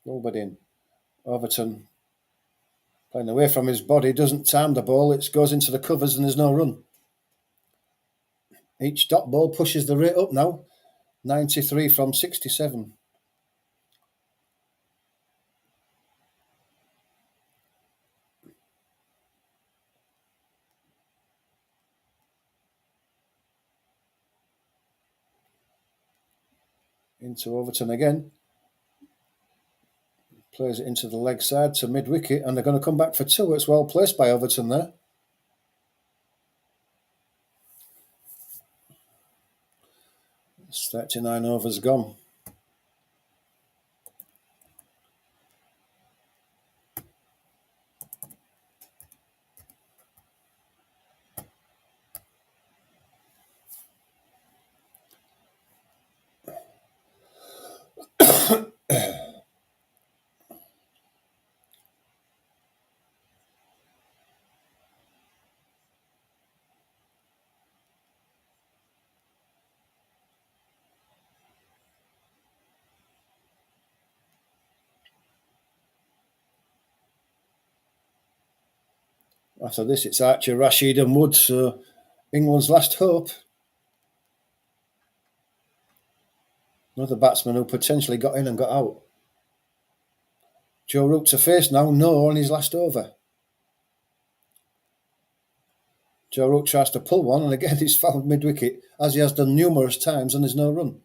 Nobody in. Overton playing away from his body, doesn't time the ball, it goes into the covers and there's no run. Each dot ball pushes the rate up now, 93 from 67. Into Overton again. Plays it into the leg side to mid-wicket, and they're going to come back for two. It's well placed by Overton there. It's 39 overs gone. After this, it's Archer, Rashid and Wood, so England's last hope. Another batsman who potentially got in and got out. Joe Root to face now, no on his last over. Joe Root tries to pull one, and again he's fouled mid-wicket, as he has done numerous times, and there's no run.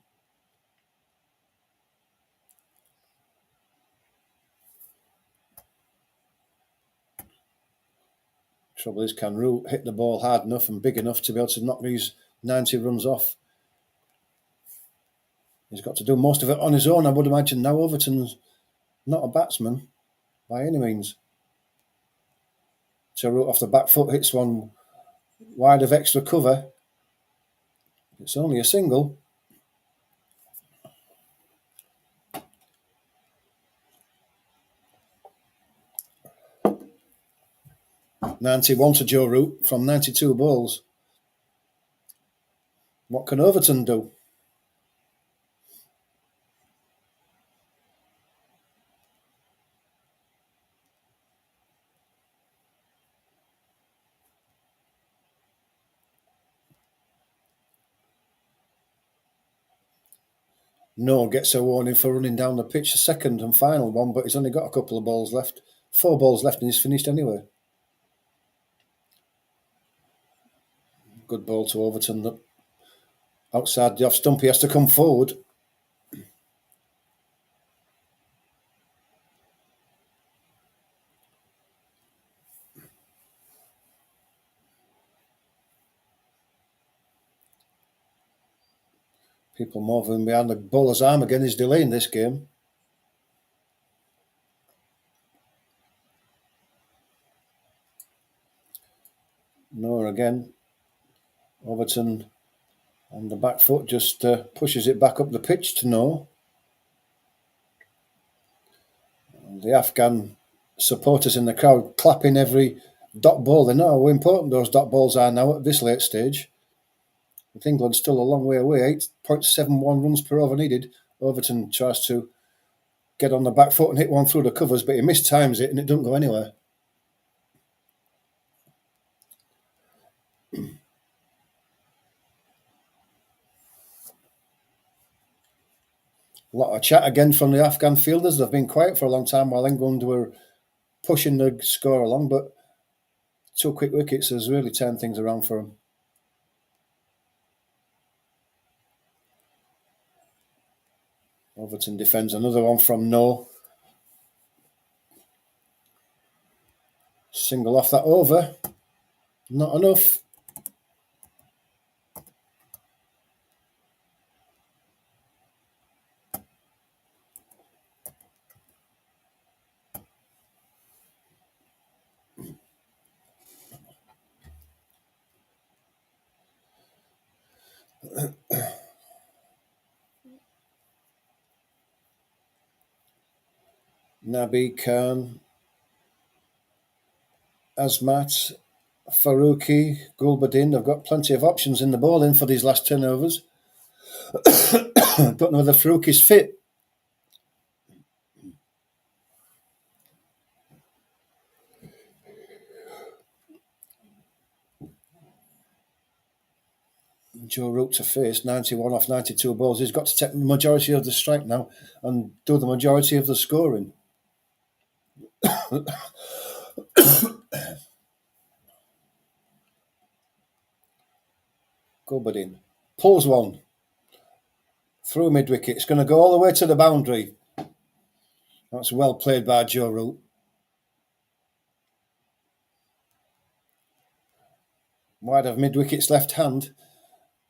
Trouble is, can Root hit the ball hard enough and big enough to be able to knock these 90 runs off? He's got to do most of it on his own, I would imagine. Now Overton's not a batsman by any means. Joe Root off the back foot hits one wide of extra cover. It's only a single. .91 to Joe Root from 92 balls. What can Overton do? No gets a warning for running down the pitch, a second and final one, but he's only got a couple of balls left. 4 balls left and he's finished anyway. Good ball to Overton. Outside the off stump, he has to come forward. People moving behind the bowler's arm again is delaying this game. No again. Overton on the back foot just pushes it back up the pitch to no. The Afghan supporters in the crowd clapping every dot ball. They know how important those dot balls are now at this late stage. With England still a long way away, 8.71 runs per over needed. Overton tries to get on the back foot and hit one through the covers, but he mistimes it and it doesn't go anywhere. A lot of chat again from the Afghan fielders. They've been quiet for a long time while England were pushing the score along, but 2 quick wickets has really turned things around for them. Overton defends another one from no. Single off that over. Not enough. Nabi Khan, Azmat, Faruqi, Gulbadin. They've got plenty of options in the bowling for these last 10 overs. Don't know whether Faruqi's fit. Joe Root to face 91 off 92 balls. He's got to take the majority of the strike now and do the majority of the scoring. Gulbadin pulls one through mid wicket. It's going to go all the way to the boundary. That's well played by Joe Root. Wide of mid wicket's left hand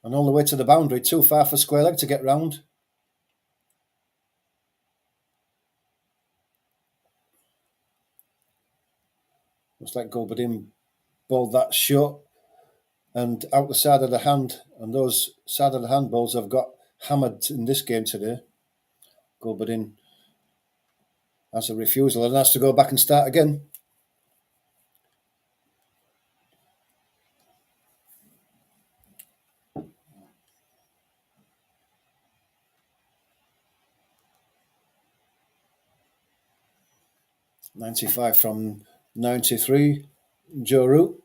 and all the way to the boundary. Too far for square leg to get round. Looks like Gulbadin bowled that short and out the side of the hand, and those side of the hand balls have got hammered in this game today. Gulbadin has a refusal and has to go back and start again. .95 from 93, Joe Root.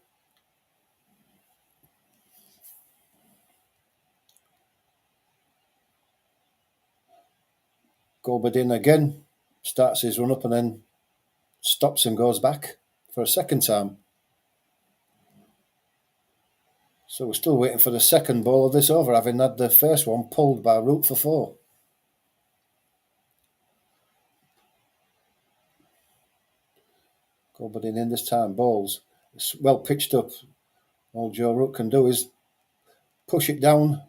Gulbadin again starts his run up and then stops and goes back for a second time. So we're still waiting for the second ball of this over, having had the first one pulled by Root for 4. Gulbadin in this time bowls. It's well pitched up. All Joe Root can do is push it down.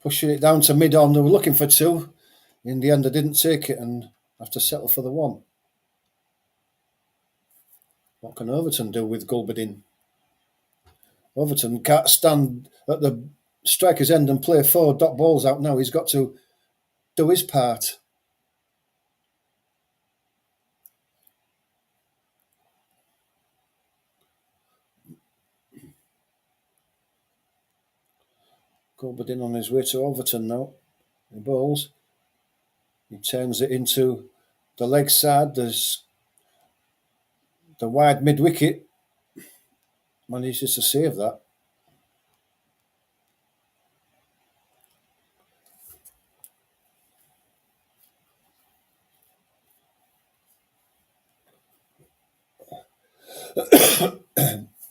Pushing it down to mid-on. They were looking for 2. In the end, they didn't take it and have to settle for the 1. What can Overton do with Gulbadin? Overton can't stand at the striker's end and play 4 dot balls out now. He's got to do his part. Gulbadin on his way to Overton now. He bowls. He turns it into the leg side. There's the wide mid-wicket. Manages to save that.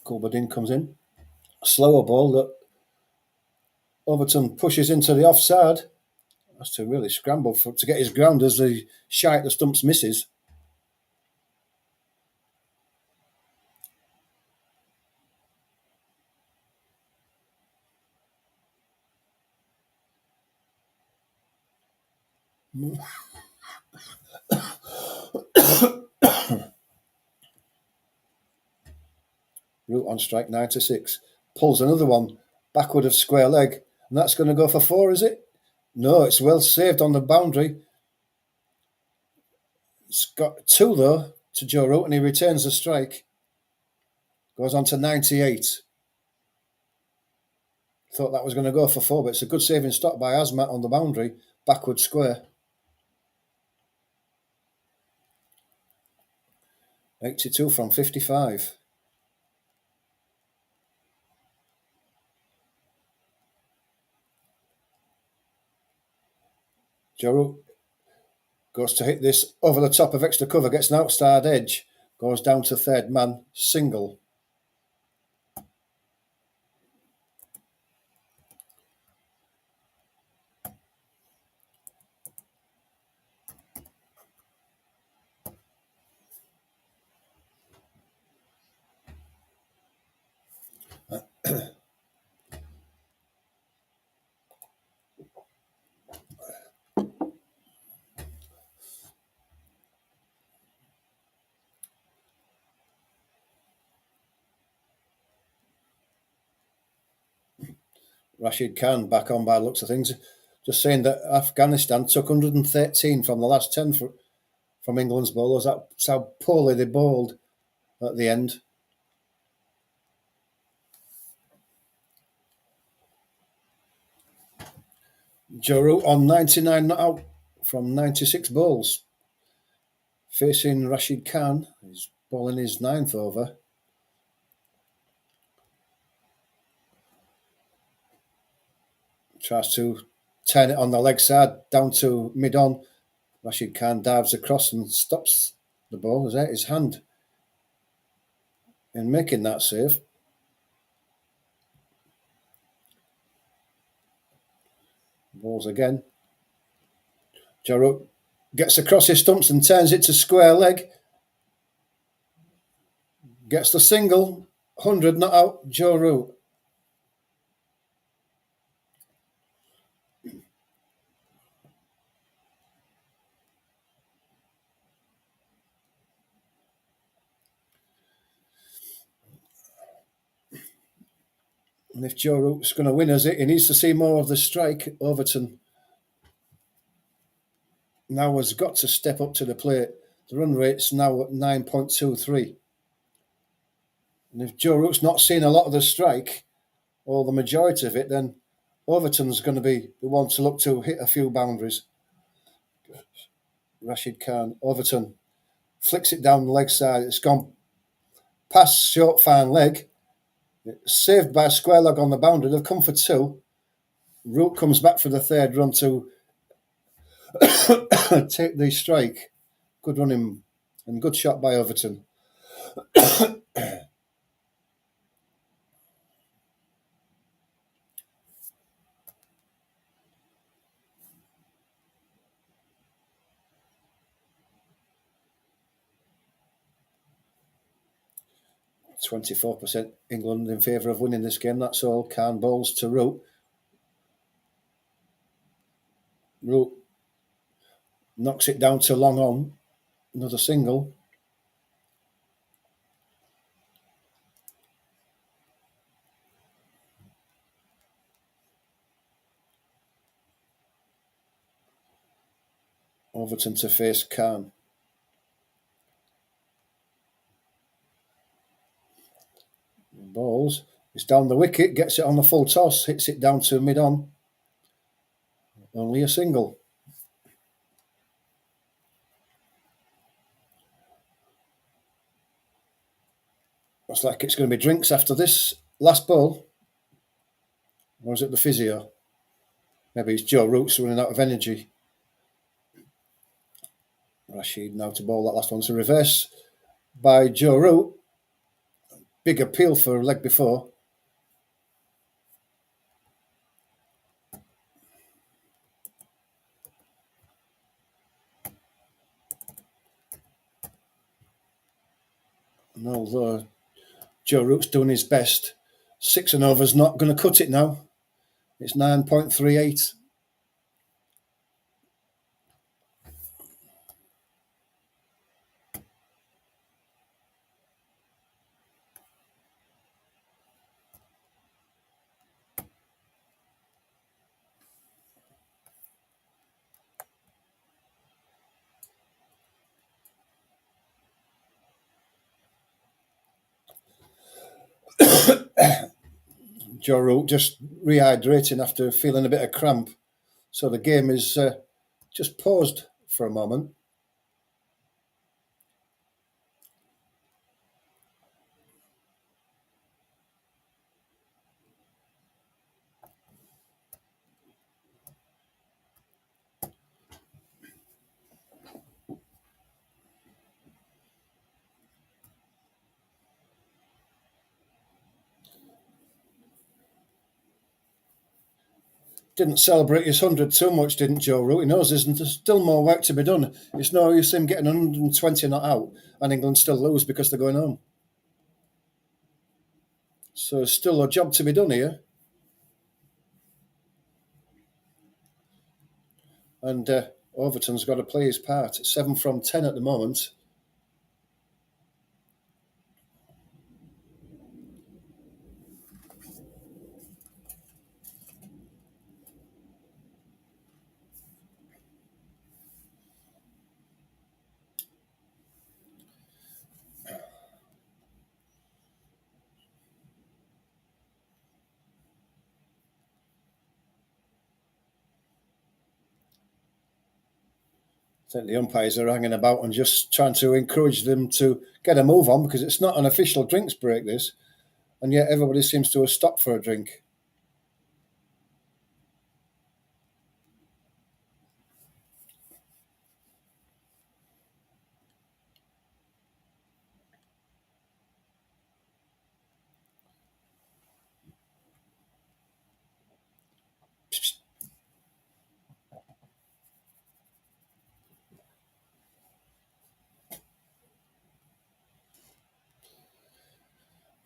Gulbadin comes in. Slower ball that Overton pushes into the offside. Has to really scramble to get his ground as the shy at the stumps misses. Root on strike 96. Pulls another one backward of square leg. And that's going to go for 4, is it? No, it's well saved on the boundary. It's got 2, though, to Joe Root, and he returns the strike. Goes on to 98. Thought that was going to go for 4, but it's a good saving stop by Azmat on the boundary. Backward square. 82 from 55. Joe Root goes to hit this over the top of extra cover, gets an outside edge, goes down to third man, single. Rashid Khan back on by the looks of things. Just saying that Afghanistan took 113 from the last 10 from England's bowlers. That's how poorly they bowled at the end. Joe Root on 99 not out from 96 balls. Facing Rashid Khan, he's bowling his 9th over. Tries to turn it on the leg side down to mid-on. Rashid Khan dives across and stops the ball. Is his hand in making that save. Balls again. Joe Root gets across his stumps and turns it to square leg. Gets the single. 100 not out. Joe Root. And if Joe Root's going to win us it, he needs to see more of the strike. Overton now has got to step up to the plate. The run rate's now at 9.23. And if Joe Root's not seeing a lot of the strike, or the majority of it, then Overton's going to be the one to look to hit a few boundaries. Rashid Khan, Overton, flicks it down the leg side. It's gone past short fine leg. It's saved by a square leg on the boundary. They've come for 2. Root comes back for the 3rd run to take the strike. Good running and good shot by Overton. 24% England in favour of winning this game. That's all. Khan bowls to Root. Root knocks it down to long on. Another single. Overton to face Khan. Balls. It's down the wicket, gets it on the full toss, hits it down to mid-on. Only a single. Looks like it's going to be drinks after this last ball. Or is it the physio? Maybe it's Joe Root's running out of energy. Rashid now to bowl that last one. To reverse by Joe Root. Big appeal for leg before. And although Joe Root's doing his best, 6 and over's not going to cut it now. It's 9.38. Joe Root just rehydrating after feeling a bit of cramp. So the game is just paused for a moment. Didn't celebrate his 100 too much, didn't Joe Root? He knows there's still more work to be done. It's no use him getting 120 not out and England still lose because they're going home. So there's still a job to be done here. And Overton's got to play his part. 7 from 10 at the moment. think the umpires are hanging about and just trying to encourage them to get a move on, because it's not an official drinks break, this, and yet everybody seems to have stopped for a drink.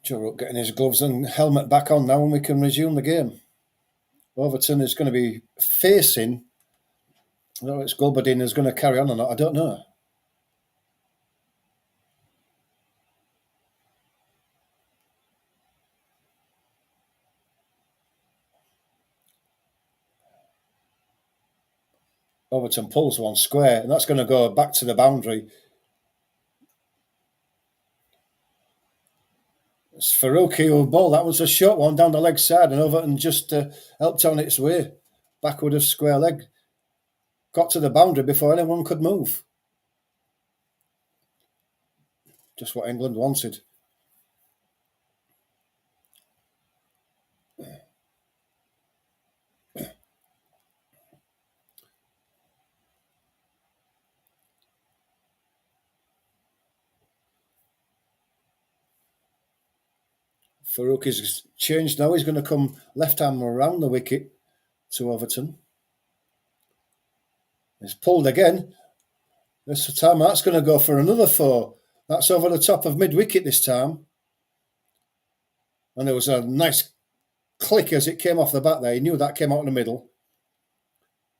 Joe Rook getting his gloves and helmet back on now, and we can resume the game. Overton is going to be facing, no, it's Gulbadin is going to carry on or not, I don't know. Overton pulls one square, and that's going to go back to the boundary. It's Faruqi who ball. That was a short one down the leg side, and Overton just helped on its way backward of square leg. Got to the boundary before anyone could move. Just what England wanted. Farouk is changed now. He's going to come left arm around the wicket to Overton. He's pulled again. This time that's going to go for another 4. That's over the top of mid-wicket this time. And there was a nice click as it came off the bat there. He knew that came out in the middle.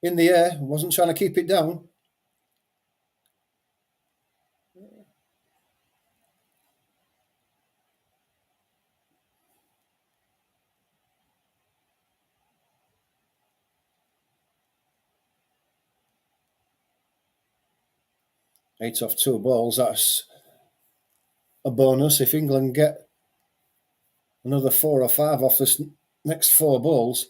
In the air, wasn't trying to keep it down. Eight off 2 balls. That's a bonus. If England get another 4 or 5 off this next 4 balls.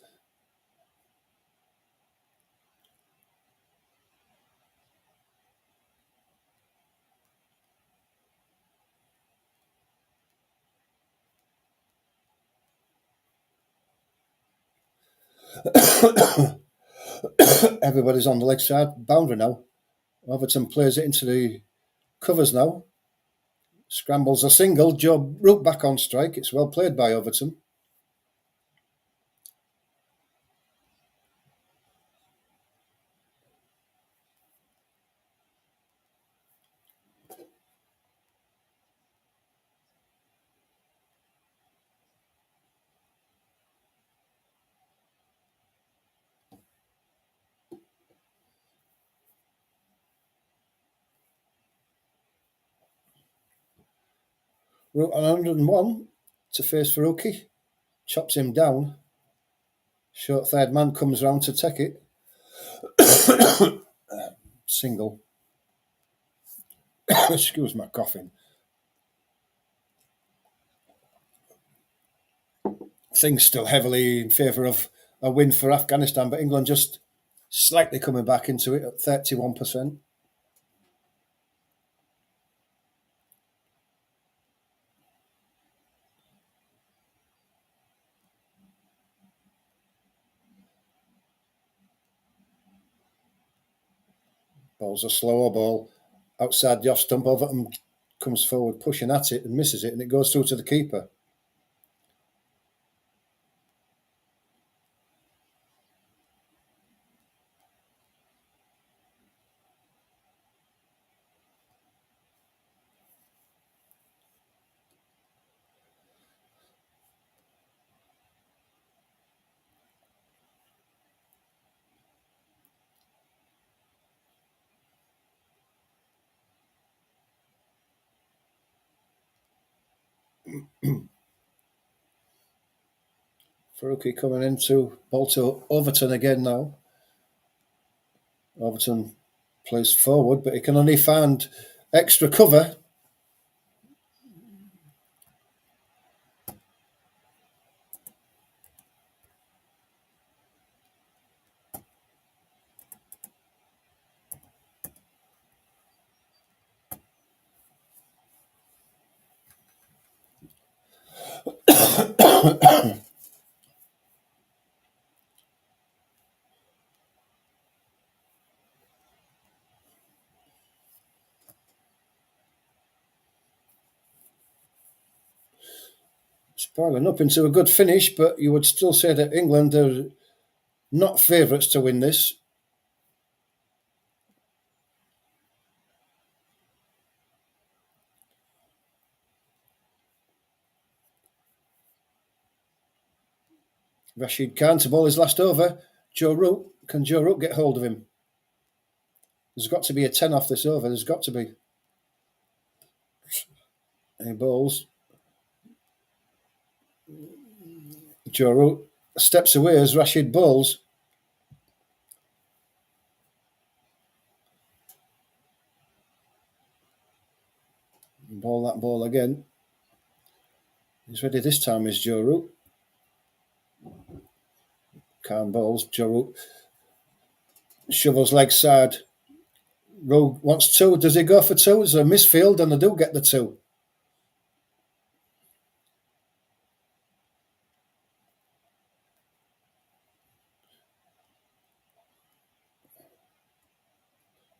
Everybody's on the leg side boundary now. Overton plays it into the covers now. Scrambles a single. Joe Rook back on strike. It's well played by Overton. Rook on 101 to face Faruqi. Chops him down. Short third man comes round to take it. Single. Excuse my coughing. Things still heavily in favour of a win for Afghanistan, but England just slightly coming back into it at 31%. Ball's a slower ball outside the off stump. Overton comes forward pushing at it and misses it, and it goes through to the keeper. Faruqi coming into ball to Overton again now. Overton plays forward, but he can only find extra cover. Spoiling up into a good finish, but you would still say that England are not favourites to win this. Rashid Khan to bowl his last over. Joe Root. Can Joe Root get hold of him? There's got to be a 10 off this over. There's got to be. And he bowls. Joe Root steps away as Rashid bowls. Bowl that ball again. He's ready this time, is Joe Root. Khan bowls. Joe Root shovels leg side. Root wants two. Does he go for two? It's a misfield, and they do get the two.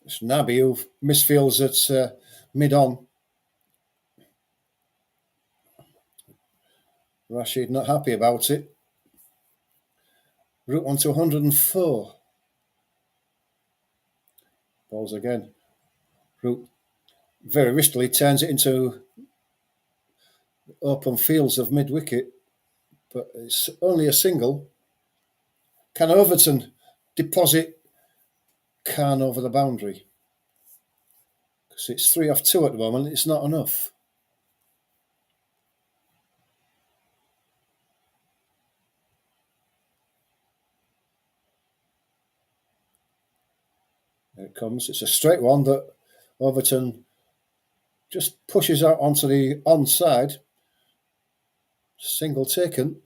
It's Nabi who misfields at mid-on. Rashid not happy about it. Root on to 104. Balls again. Root very riskily turns it into open fields of mid-wicket, but it's only a single. Can Overton deposit Khan over the boundary? Because it's 3 off 2 at the moment. It's not enough. There it comes. It's a straight one that Overton just pushes out onto the onside. Single taken.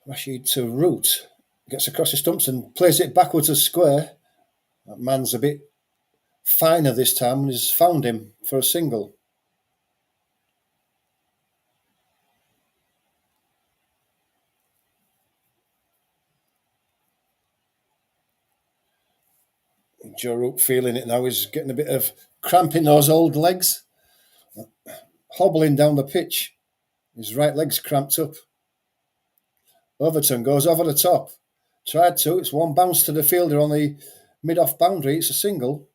Rashid to Root. Gets across the stumps and plays it backwards as square. That man's a bit finer this time and has found him for a single. Joe Root feeling it now. He's getting a bit of cramp in those old legs. Hobbling down the pitch. His right leg's cramped up. Overton goes over the top. Tried to. It's one bounce to the fielder on the mid-off boundary. It's a single.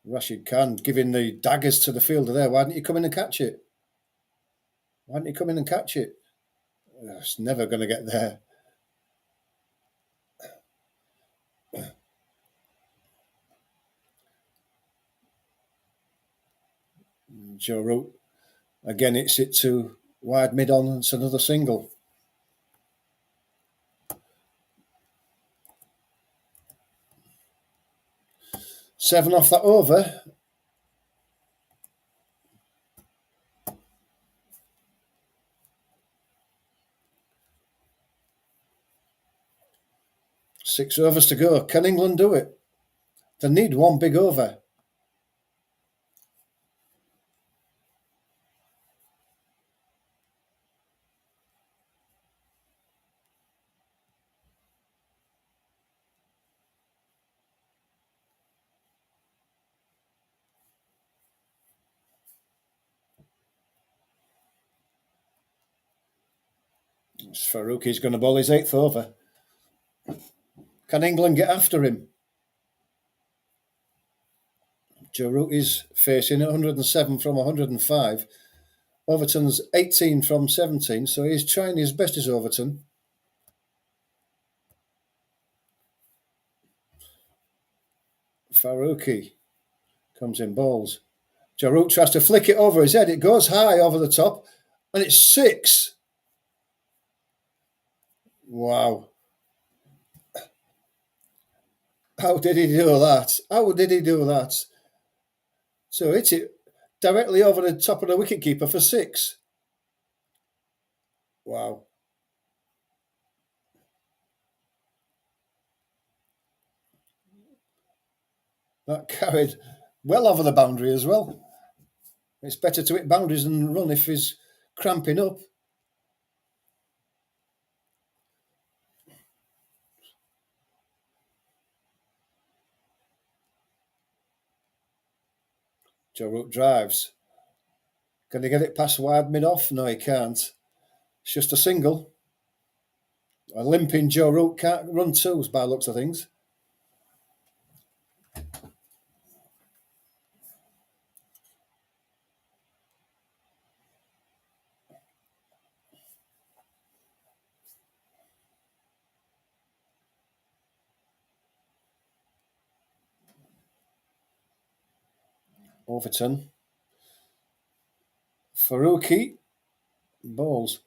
Rashid Khan giving the daggers to the fielder there. Why didn't you come in and catch it? Why didn't you come in and catch it? It's never going to get there. Joe Root again hits it to wide mid-on. It's another single. Seven off that over. Six overs to go. Can England do it? They need one big over. Faruqi's going to bowl his 8th over. Can England get after him? Joe Root is facing 107 from 105. Overton's 18 from 17, so he's trying his best as Overton. Faruqi comes in bowls. Joe Root tries to flick it over his head. It goes high over the top, and it's 6. Wow. How did he do that? How did he do that? So hit it directly over the top of the wicketkeeper for 6. Wow. That carried well over the boundary as well. It's better to hit boundaries than run if he's cramping up. Joe Root drives. Can he get it past wide mid-off? No, he can't. It's just a single. A limping Joe Root can't run twos by looks of things. Overton. Faruqi bowls.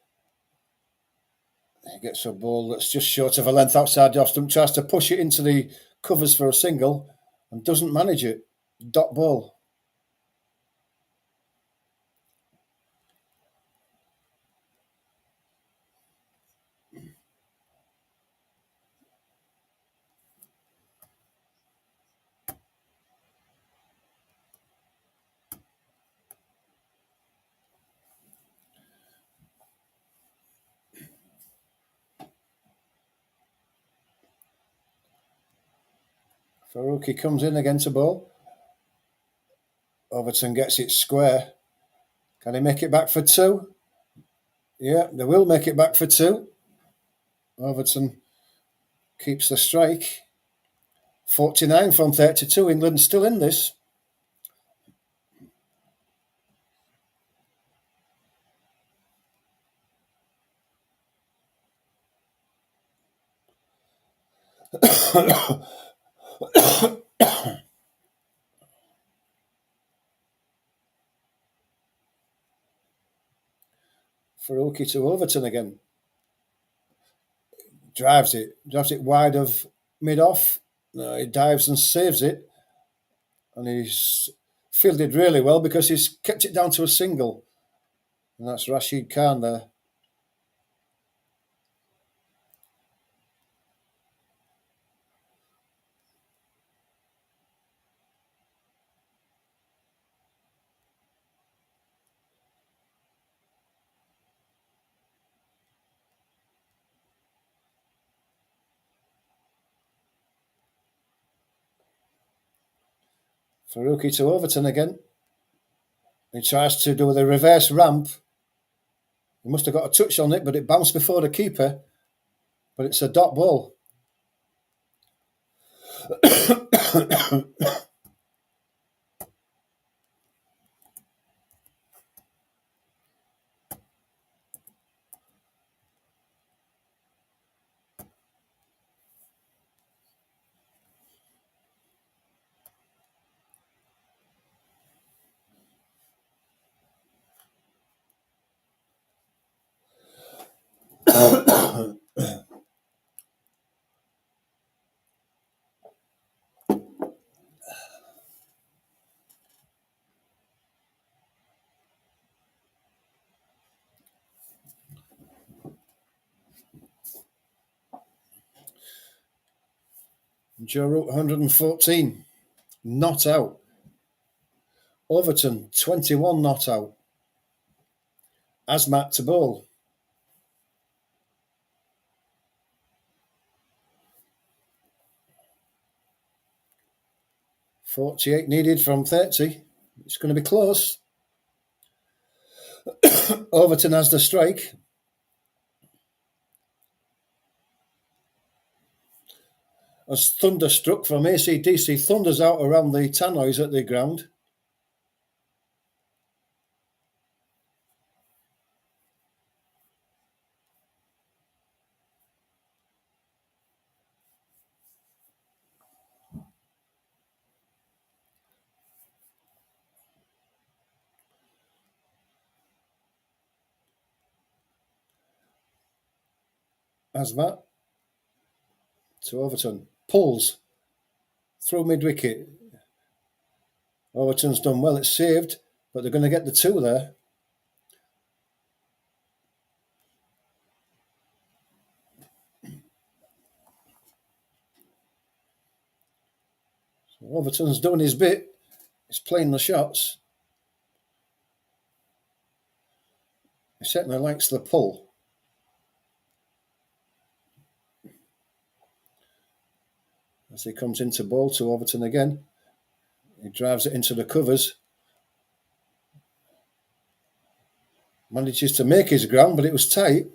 He gets a ball that's just short of a length outside the off stump, tries to push it into the covers for a single and doesn't manage it. Dot ball. Faruqi comes in against a ball. Overton gets it square. Can he make it back for 2? Yeah, they will make it back for 2. Overton keeps the strike. 49 from 32. England still in this. Faruqi to Overton again. Drives it wide of mid-off. No, he dives and saves it. And he's fielded really well because he's kept it down to a single. And that's Rashid Khan there. Faruqi to Overton again. He tries to do the reverse ramp. He must have got a touch on it, but it bounced before the keeper. But it's a dot ball. Joe Root 114. Not out. Overton 21 not out. Asmat to bowl. 48 needed from 30. It's going to be close. Overton has the strike. As Thunderstruck from AC/DC thunders out around the tannoys at the ground. Asmat to Overton. Pulls. through mid-wicket. Overton's done well, it's saved, but they're going to get the 2 there. So Overton's doing his bit. He's playing the shots. He certainly likes the pull. As he comes into ball to Overton again. He drives it into the covers. Manages to make his ground, but it was tight.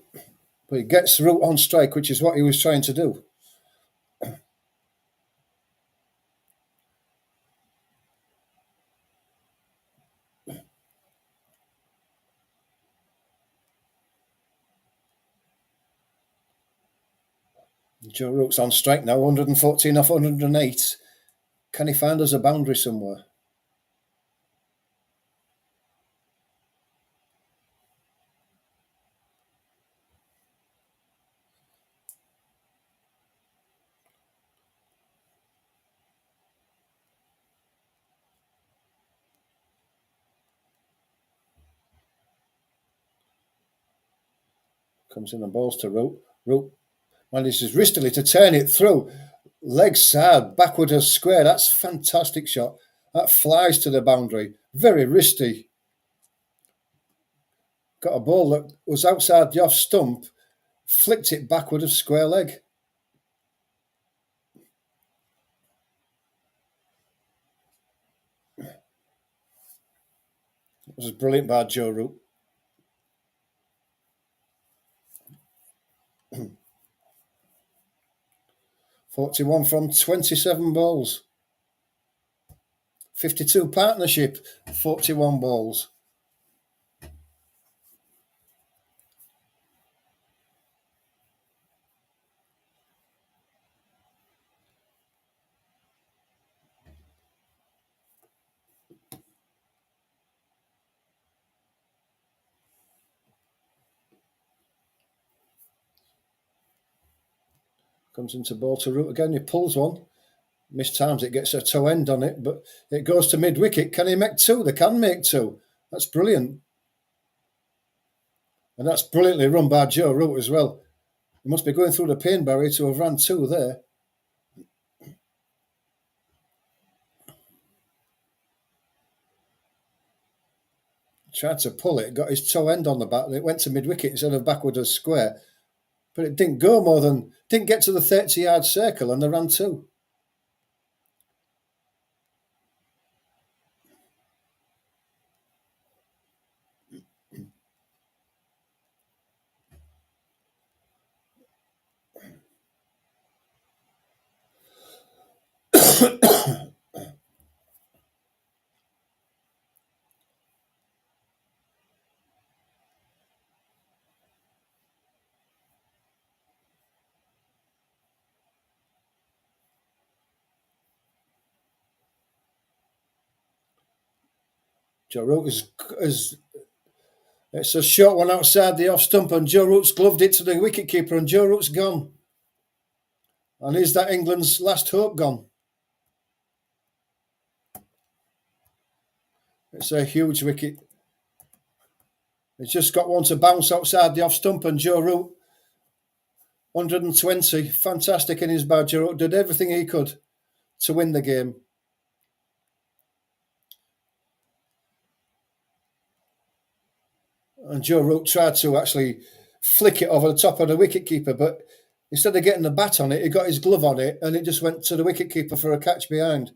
But he gets Root on strike, which is what he was trying to do. Joe Root's on strike now, 114 off 108. Can he find us a boundary somewhere? Comes in and balls to Root. Root manages wristily to turn it through. Legs hard, backward as square. That's a fantastic shot. That flies to the boundary. Very wristy. Got a ball that was outside the off stump, flicked it backward of square leg. It was brilliant by Joe Root. .41 from 27 balls. 52 partnership, 41 balls. Comes into ball to Root again. He pulls one. Mistimes it, gets a toe end on it, but it goes to mid-wicket. Can he make 2? They can make 2. That's brilliant. And that's brilliantly run by Joe Root as well. He must be going through the pain barrier to have ran 2 there. Tried to pull it, got his toe end on the bat, and it went to mid-wicket instead of backward as square. But it didn't go didn't get to the 30-yard circle, and they ran 2. Joe Root is it's a short one outside the off stump, and Joe Root's gloved it to the wicketkeeper, and Joe Root's gone. And is that England's last hope gone? It's a huge wicket. It's just got one to bounce outside the off stump, and Joe Root, 120, fantastic innings by Joe Root, did everything he could to win the game. And Joe Root tried to actually flick it over the top of the wicketkeeper, but instead of getting the bat on it, he got his glove on it, and it just went to the wicketkeeper for a catch behind.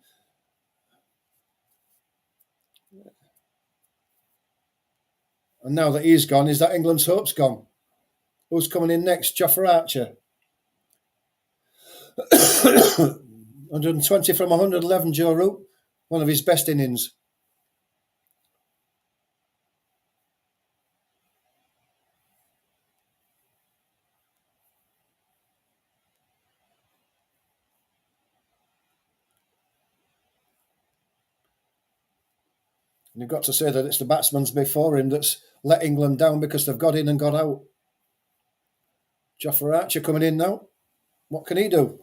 And now that he's gone, is that England's hopes gone? Who's coming in next? Jofra Archer. 120 from 111, Joe Root. One of his best innings. And you've got to say that it's the batsmen before him that's let England down because they've got in and got out. Jofra Archer coming in now. What can he do?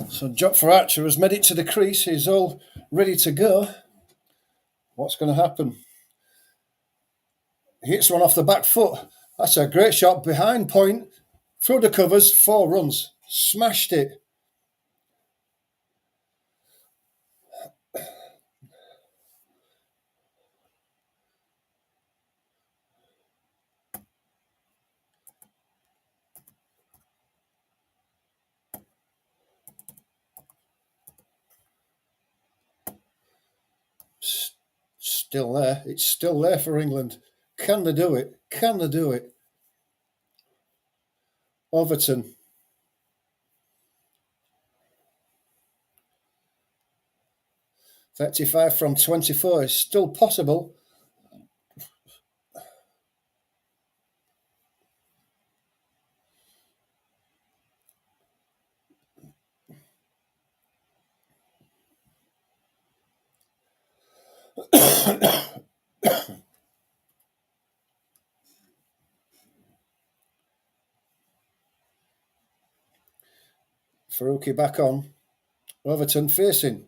So Jofra Archer has made it to the crease. He's all ready to go. What's going to happen? He hits one off the back foot. That's a great shot behind point. Through the covers, 4 runs. Smashed it. Still there. It's still there for England. Can they do it? Can they do it? Overton. .35 from 24 is still possible. Faruqi back on. Overton facing.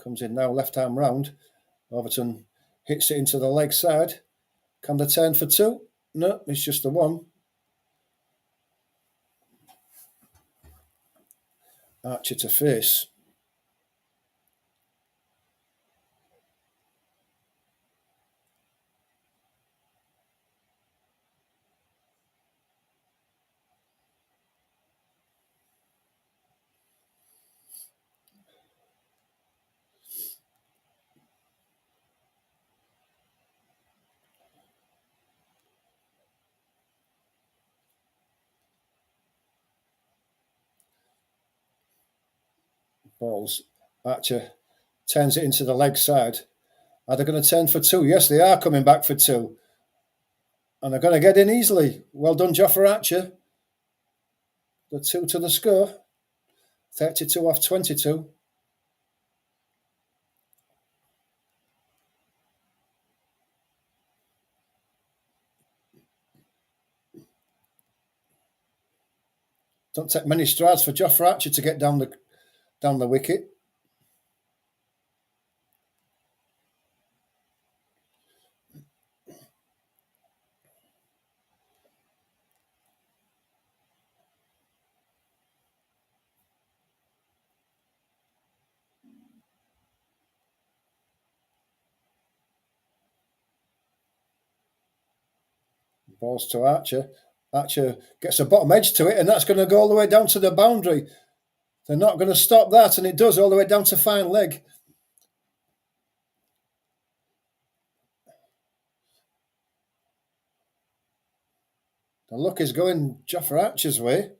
Comes in now, left arm round. Overton hits it into the leg side. Can they turn for 2? No, it's just the 1. Archer to face. Balls. Archer turns it into the leg side. Are they going to turn for 2? Yes, they are coming back for 2. And they're going to get in easily. Well done, Jofra Archer. The 2 to the score. 32 off 22. Don't take many strides for Jofra Archer to get down the wicket. Balls to Archer. Archer gets a bottom edge to it, and that's going to go all the way down to the boundary. They're not going to stop that, and it does all the way down to fine leg. The luck is going Jofra Archer's way.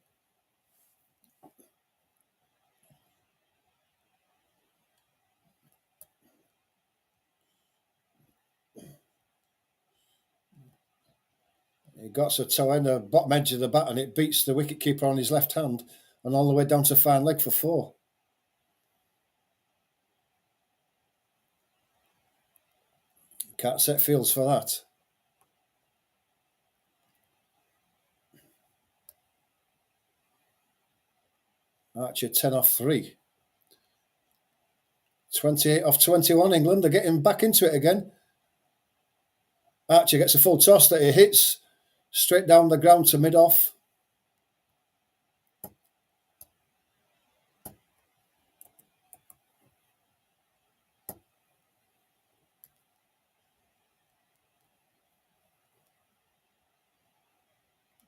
He got a toe in the bottom edge of the bat, and it beats the wicketkeeper on his left hand, and all the way down to fine leg for 4. Can't set fields for that. Archer 10 off 3. 28 off 21. England are getting back into it again. Archer gets a full toss that he hits straight down the ground to mid-off.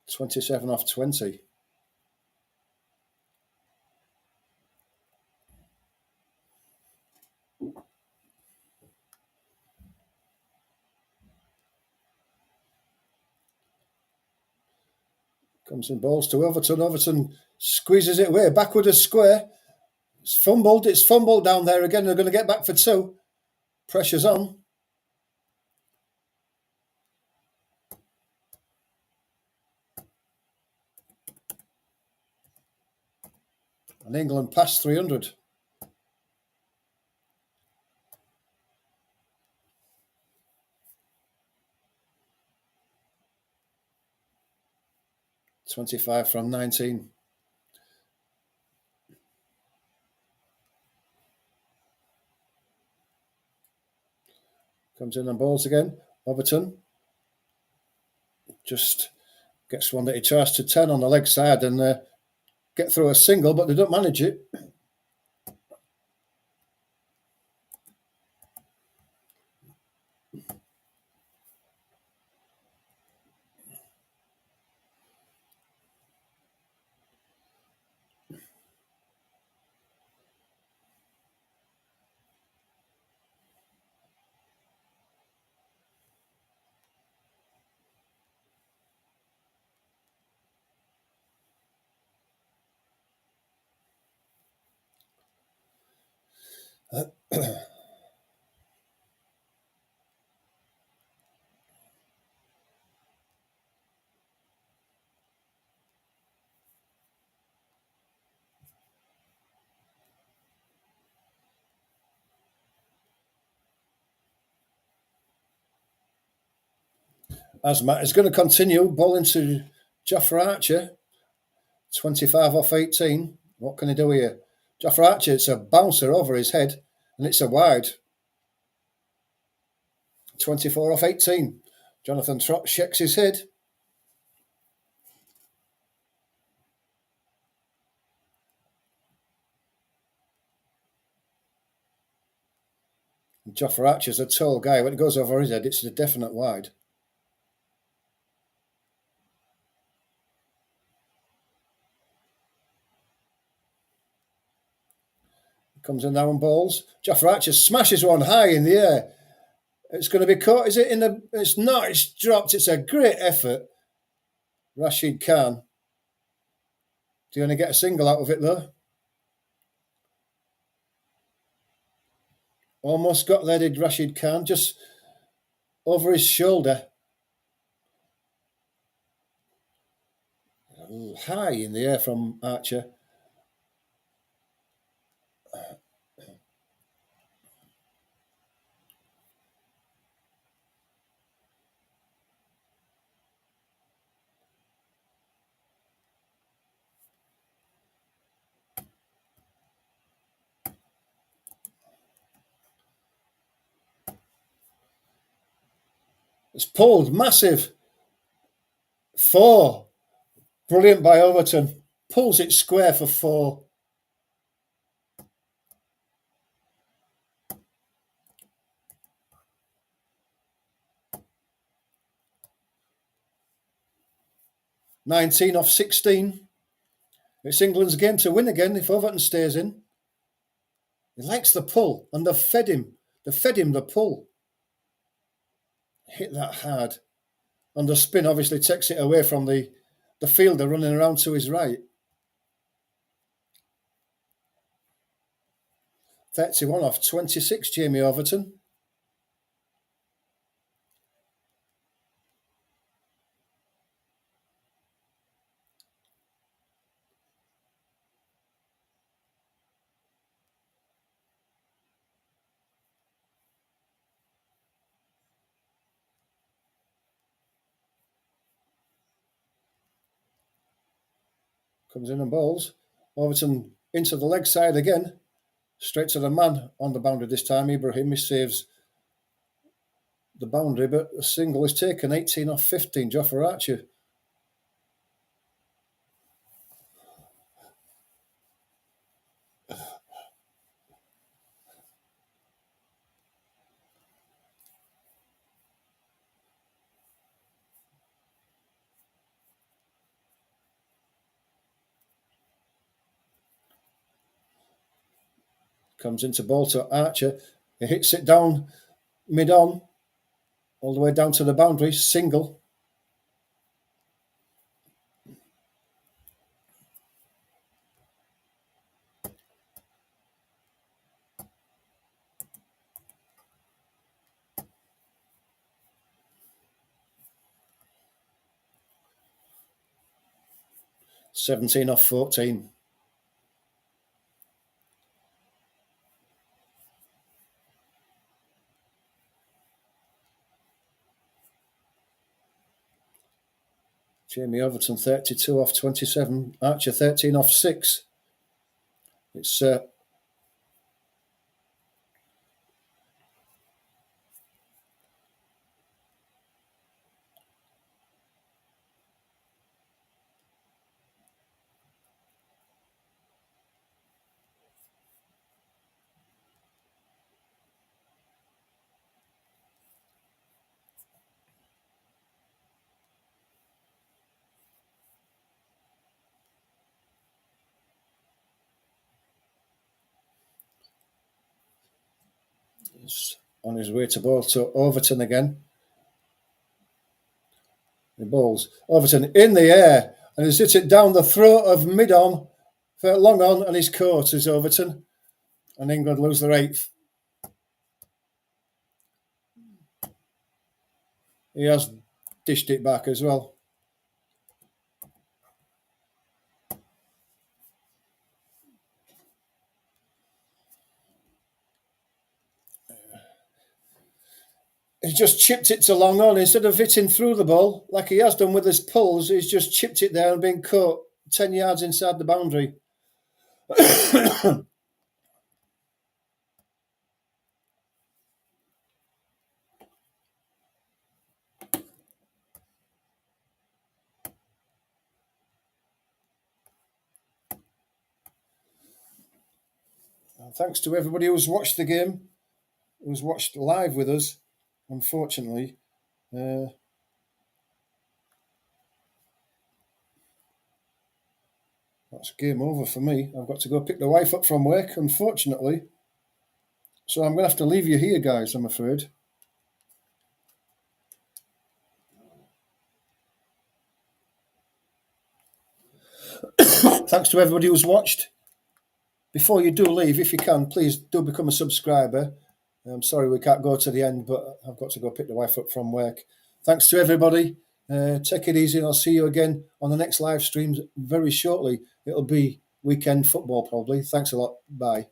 .27 off 20. Comes in balls to Overton. Overton squeezes it away. Backward a square. It's fumbled. It's fumbled down there again. They're going to get back for 2. Pressure's on. And England past 300. .25 from 19. Comes in and bowls again. Overton just gets one that he tries to turn on the leg side and get through a single, but they don't manage it. Asmat is going to continue bowling to Jofra Archer. 25 off 18. What can he do here? Jofra Archer, it's a bouncer over his head, and it's a wide. 24 off 18. Jonathan Trott shakes his head. Jofra Archer's a tall guy. When it goes over his head, it's a definite wide. Comes in now and bowls. Jofra Archer smashes one high in the air. It's going to be caught. Is it in the... It's not. It's dropped. It's a great effort. Rashid Khan. Do you only get a single out of it, though? Almost got there, did Rashid Khan. Just over his shoulder. High in the air from Archer. It's pulled. Massive. 4. Brilliant by Overton. Pulls it square for 4. $19 off 16. It's England's game to win again if Overton stays in. He likes the pull, and they've fed him. They've fed him the pull. Hit that hard. And the spin obviously takes it away from the fielder running around to his right. 31 off 26, Jamie Overton. Comes in and bowls. Overton into the leg side again. Straight to the man on the boundary this time. Ibrahim, he saves the boundary, but a single is taken. 18 off 15, Jofra Archer. Comes into ball to Archer. He hits it down mid-on, all the way down to the boundary. Single. $17 off 14. Jamie Overton 32 off 27. Archer 13 off 6. He's on his way to bowl to Overton again. He bowls. Overton in the air, and he's hit it down the throat of mid-on for long on, and he's caught is Overton. And England lose their 8th. He has dished it back as well. He's just chipped it to long on. Instead of hitting through the ball, like he has done with his pulls, he's just chipped it there and been caught 10 yards inside the boundary. Thanks to everybody who's watched the game, who's watched live with us. Unfortunately, that's game over for me. I've got to go pick the wife up from work, unfortunately. So I'm going to have to leave you here, guys, I'm afraid. Thanks to everybody who's watched. Before you do leave, if you can, please do become a subscriber. I'm sorry we can't go to the end, but I've got to go pick the wife up from work. Thanks to everybody. Take it easy, and I'll see you again on the next live streams very shortly. It'll be weekend football probably. Thanks a lot. Bye.